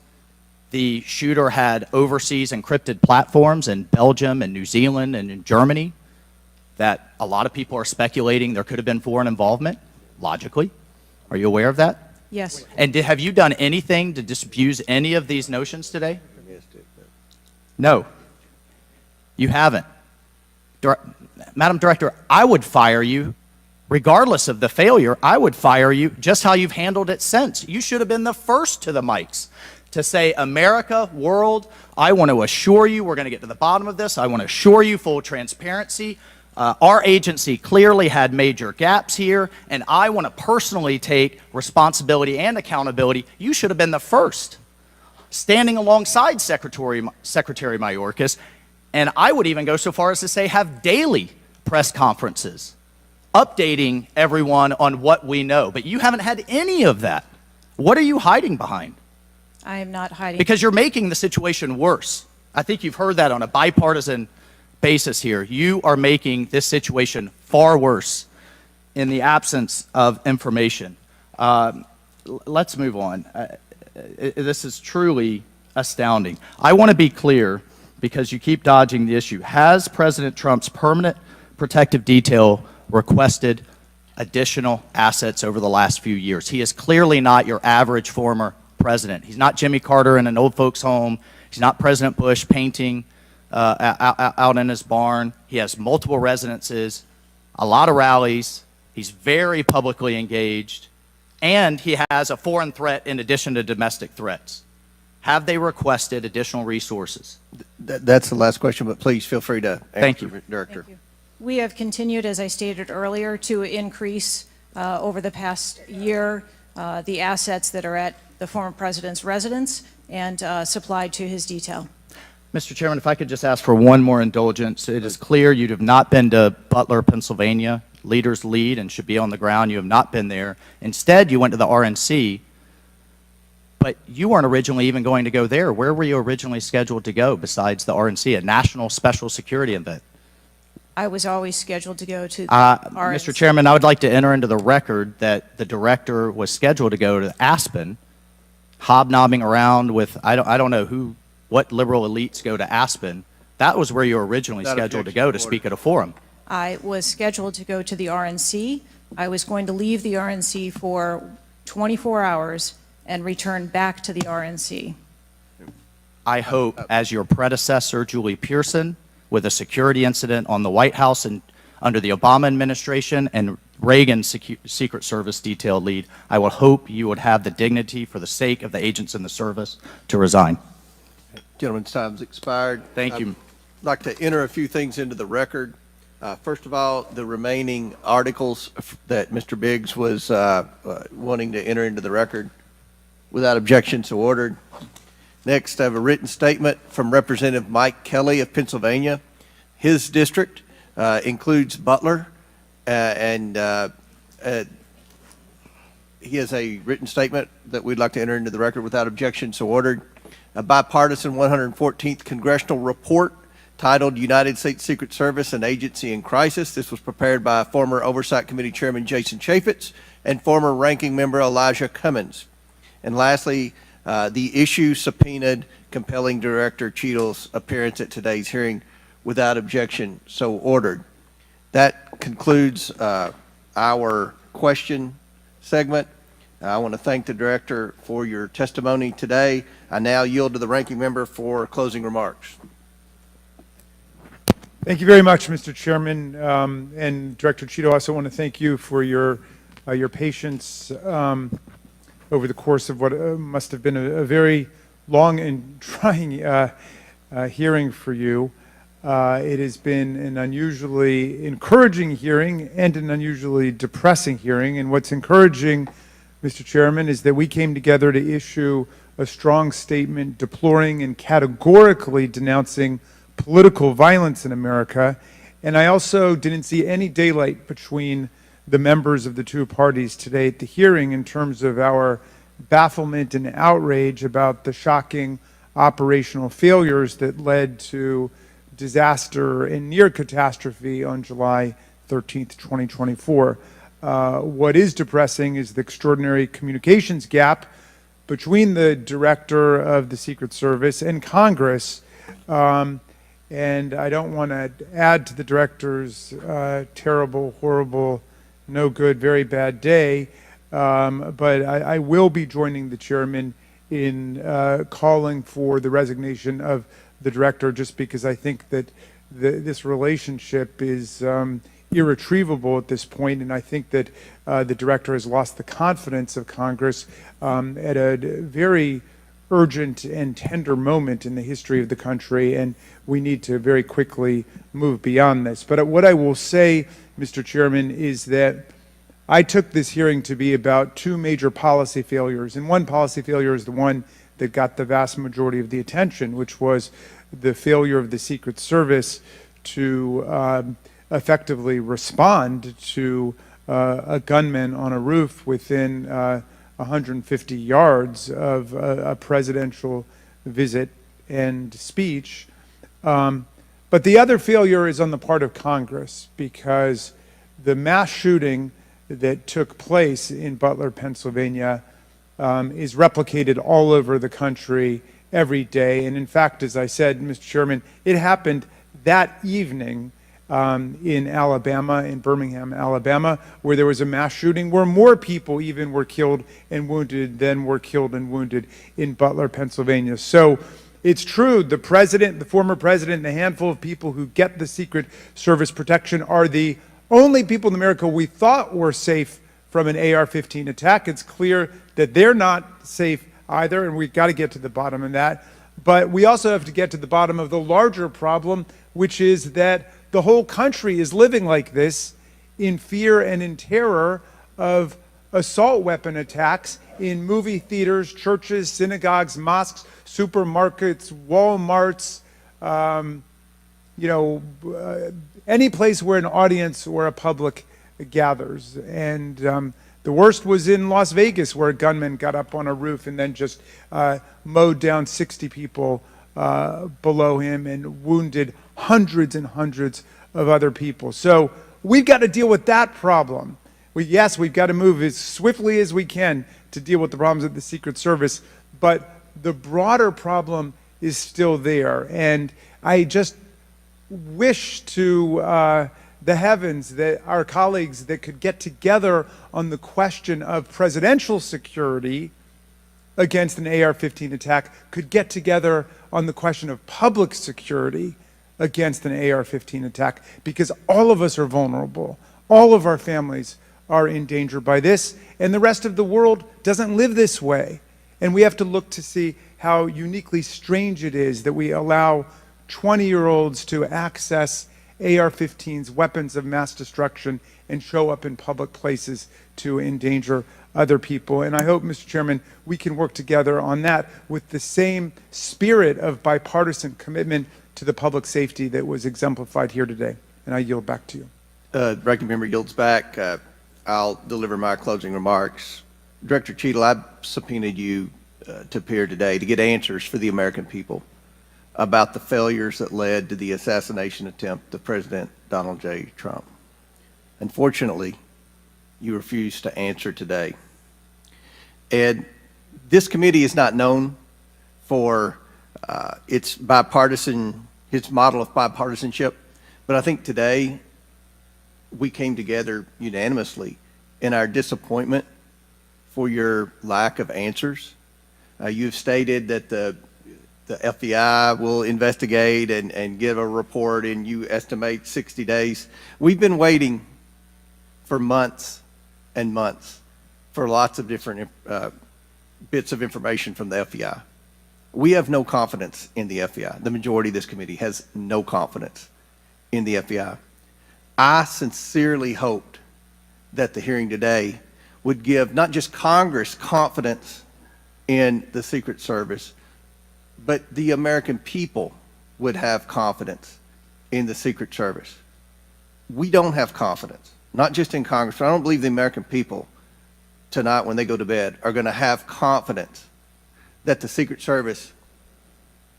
the shooter had overseas encrypted platforms in Belgium and New Zealand and in Germany, that a lot of people are speculating there could have been foreign involvement, logically? Are you aware of that? Yes. And have you done anything to disabuse any of these notions today? No. You haven't. Madam Director, I would fire you. Regardless of the failure, I would fire you just how you've handled it since. You should have been the first to the mics to say, America, world, I want to assure you we're going to get to the bottom of this. I want to assure you full transparency. Our agency clearly had major gaps here, and I want to personally take responsibility and accountability. You should have been the first, standing alongside Secretary Mayorkas, and I would even go so far as to say have daily press conferences, updating everyone on what we know. But you haven't had any of that. What are you hiding behind? I am not hiding. Because you're making the situation worse. I think you've heard that on a bipartisan basis here. You are making this situation far worse in the absence of information. Let's move on. This is truly astounding. I want to be clear, because you keep dodging the issue. Has President Trump's permanent protective detail requested additional assets over the last few years? He is clearly not your average former president. He's not Jimmy Carter in an old folks' home. He's not President Bush painting out in his barn. He has multiple residences, a lot of rallies. He's very publicly engaged, and he has a foreign threat in addition to domestic threats. Have they requested additional resources? That's the last question, but please feel free to answer. Thank you. Director. Thank you. We have continued, as I stated earlier, to increase over the past year the assets that are at the former president's residence and supplied to his detail. Mr. Chairman, if I could just ask for one more indulgence. It is clear you have not been to Butler, Pennsylvania. Leaders lead and should be on the ground. You have not been there. Instead, you went to the RNC, but you weren't originally even going to go there. Where were you originally scheduled to go besides the RNC, a national special security event? I was always scheduled to go to the RNC. Mr. Chairman, I would like to enter into the record that the director was scheduled to go to Aspen, hobnobbing around with, I don't know what liberal elites go to Aspen. That was where you were originally scheduled to go to speak at a forum. I was scheduled to go to the RNC. I was going to leave the RNC for 24 hours and return back to the RNC. I hope, as your predecessor, Julie Pearson, with a security incident on the White House and under the Obama administration and Reagan's Secret Service detail lead, I would hope you would have the dignity for the sake of the agents in the service to resign. Gentleman's time's expired. Thank you. I'd like to enter a few things into the record. First of all, the remaining articles that Mr. Biggs was wanting to enter into the record, without objection, so ordered. Next, I have a written statement from Representative Mike Kelly of Pennsylvania. His district includes Butler, and he has a written statement that we'd like to enter into the record without objection, so ordered. A bipartisan 114th congressional report titled United States Secret Service, an Agency in Crisis. This was prepared by former Oversight Committee Chairman Jason Chaffetz and former Ranking Member Elijah Cummings. And lastly, the issue subpoenaed compelling Director Cheatle's appearance at today's hearing without objection, so ordered. That concludes our question segment. I want to thank the Director for your testimony today. I now yield to the Ranking Member for closing remarks. Thank you very much, Mr. Chairman. And Director Cheatle, I also want to thank you for your patience over the course of what must have been a very long and trying hearing for you. It has been an unusually encouraging hearing and an unusually depressing hearing. And what's encouraging, Mr. Chairman, is that we came together to issue a strong statement deploring and categorically denouncing political violence in America. And I also didn't see any daylight between the members of the two parties today at the hearing in terms of our bafflement and outrage about the shocking operational failures that led to disaster and near catastrophe on July 13th, 2024. What is depressing is the extraordinary communications gap between the Director of the Secret Service and Congress. And I don't want to add to the Director's terrible, horrible, no good, very bad day, but I will be joining the Chairman in calling for the resignation of the Director, just because I think that this relationship is irretrievable at this point, and I think that the Director has lost the confidence of Congress at a very urgent and tender moment in the history of the country, and we need to very quickly move beyond this. But what I will say, Mr. Chairman, is that I took this hearing to be about two major policy failures, and one policy failure is the one that got the vast majority of the attention, which was the failure of the Secret Service to effectively respond to a gunman on a roof within 150 yards of a presidential visit and speech. But the other failure is on the part of Congress, because the mass shooting that took place in Butler, Pennsylvania, is replicated all over the country every day. And in fact, as I said, Mr. Chairman, it happened that evening in Alabama, in Birmingham, Alabama, where there was a mass shooting where more people even were killed and wounded than were killed and wounded in Butler, Pennsylvania. So it's true, the president, the former president, and a handful of people who get the Secret Service protection are the only people in America we thought were safe from an AR-15 attack. It's clear that they're not safe either, and we've got to get to the bottom of that. But we also have to get to the bottom of the larger problem, which is that the whole country is living like this, in fear and in terror of assault weapon attacks in movie theaters, churches, synagogues, mosques, supermarkets, Walmarts, any place where an audience or a public gathers. And the worst was in Las Vegas, where a gunman got up on a roof and then just mowed down 60 people below him and wounded hundreds and hundreds of other people. So we've got to deal with that problem. Yes, we've got to move as swiftly as we can to deal with the problems of the Secret Service, but the broader problem is still there. And I just wish to the heavens that our colleagues that could get together on the question of presidential security against an AR-15 attack could get together on the question of public security against an AR-15 attack, because all of us are vulnerable. All of our families are in danger by this, and the rest of the world doesn't live this way. And we have to look to see how uniquely strange it is that we allow 20-year-olds to access AR-15s, weapons of mass destruction, and show up in public places to endanger other people. And I hope, Mr. Chairman, we can work together on that with the same spirit of bipartisan commitment to the public safety that was exemplified here today. And I yield back to you. Ranking Member yields back. I'll deliver my closing remarks. Director Cheatle, I subpoenaed you to appear today to get answers for the American people about the failures that led to the assassination attempt of President Donald J. Trump. Unfortunately, you refused to answer today. And this committee is not known for its model of bipartisanship, but I think today we came together unanimously in our disappointment for your lack of answers. You've stated that the FBI will investigate and give a report, and you estimate 60 days. We've been waiting for months and months for lots of different bits of information from the FBI. We have no confidence in the FBI. The majority of this committee has no confidence in the FBI. I sincerely hoped that the hearing today would give not just Congress confidence in the Secret Service, but the American people would have confidence in the Secret Service. We don't have confidence, not just in Congress, but I don't believe the American people tonight when they go to bed are going to have confidence that the Secret Service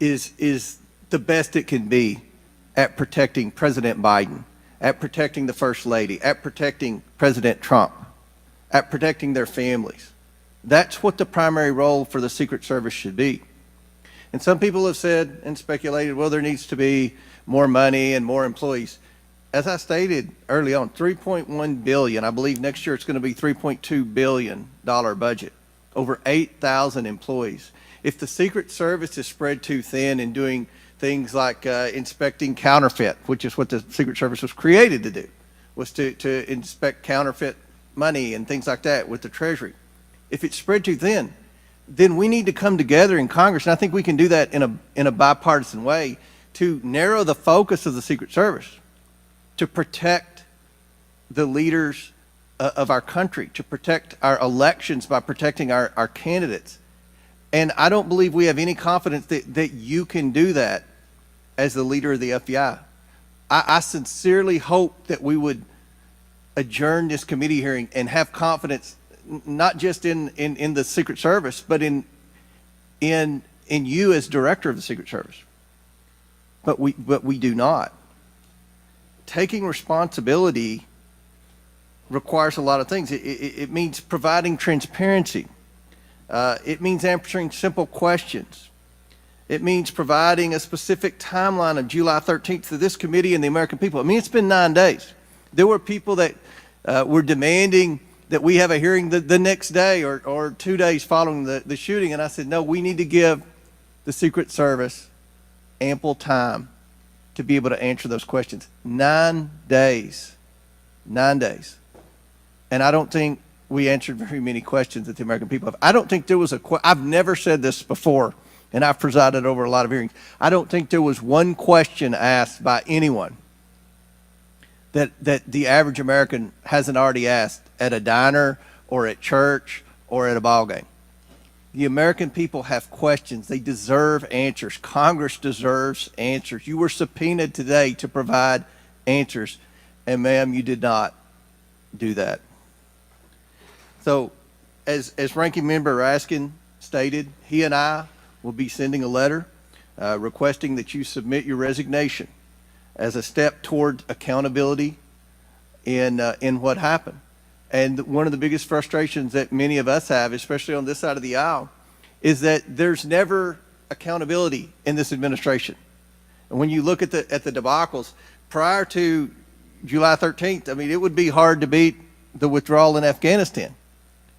is the best it can be at protecting President Biden, at protecting the First Lady, at protecting President Trump, at protecting their families. That's what the primary role for the Secret Service should be. And some people have said and speculated, well, there needs to be more money and more employees. As I stated early on, $3.1 billion, I believe next year it's going to be $3.2 billion budget, over 8,000 employees. If the Secret Service is spread too thin in doing things like inspecting counterfeit, which is what the Secret Service was created to do, was to inspect counterfeit money and things like that with the Treasury. If it's spread too thin, then we need to come together in Congress, and I think we can do that in a bipartisan way to narrow the focus of the Secret Service, to protect the leaders of our country, to protect our elections by protecting our candidates. And I don't believe we have any confidence that you can do that as the leader of the FBI. I sincerely hope that we would adjourn this committee hearing and have confidence not just in the Secret Service, but in you as director of the Secret Service. But we do not. Taking responsibility requires a lot of things. It means providing transparency. It means answering simple questions. It means providing a specific timeline of July 13th to this committee and the American people. I mean, it's been 9 days. There were people that were demanding that we have a hearing the next day or 2 days following the shooting. And I said, no, we need to give the Secret Service ample time to be able to answer those questions. 9 days. 9 days. And I don't think we answered very many questions that the American people have. I don't think there was I've never said this before, and I've presided over a lot of hearings. I don't think there was one question asked by anyone that the average American hasn't already asked at a diner or at church or at a ball game. The American people have questions. They deserve answers. Congress deserves answers. You were subpoenaed today to provide answers, and ma'am, you did not do that. So, as Ranking Member Raskin stated, he and I will be sending a letter requesting that you submit your resignation as a step toward accountability in what happened. And one of the biggest frustrations that many of us have, especially on this side of the aisle, is that there's never accountability in this administration. And when you look at the debacles prior to July 13th, I mean, it would be hard to beat the withdrawal in Afghanistan,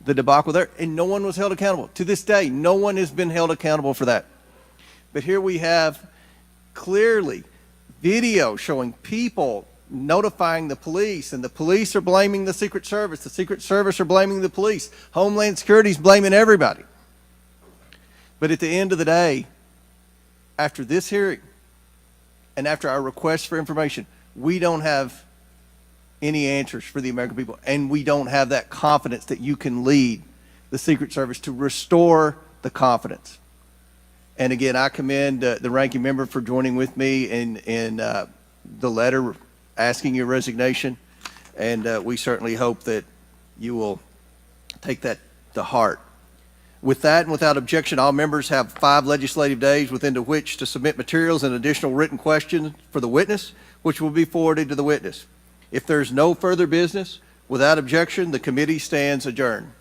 the debacle there, and no one was held accountable. To this day, no one has been held accountable for that. But here we have clearly video showing people notifying the police, and the police are blaming the Secret Service. The Secret Service are blaming the police. Homeland Security is blaming everybody. But at the end of the day, after this hearing and after our request for information, we don't have any answers for the American people, and we don't have that confidence that you can lead the Secret Service to restore the confidence. And again, I commend the ranking member for joining with me in the letter asking your resignation, and we certainly hope that you will take that to heart. With that and without objection, all members have 5 legislative days within which to submit materials and additional written questions for the witness, which will be forwarded to the witness. If there's no further business, without objection, the committee stands adjourned.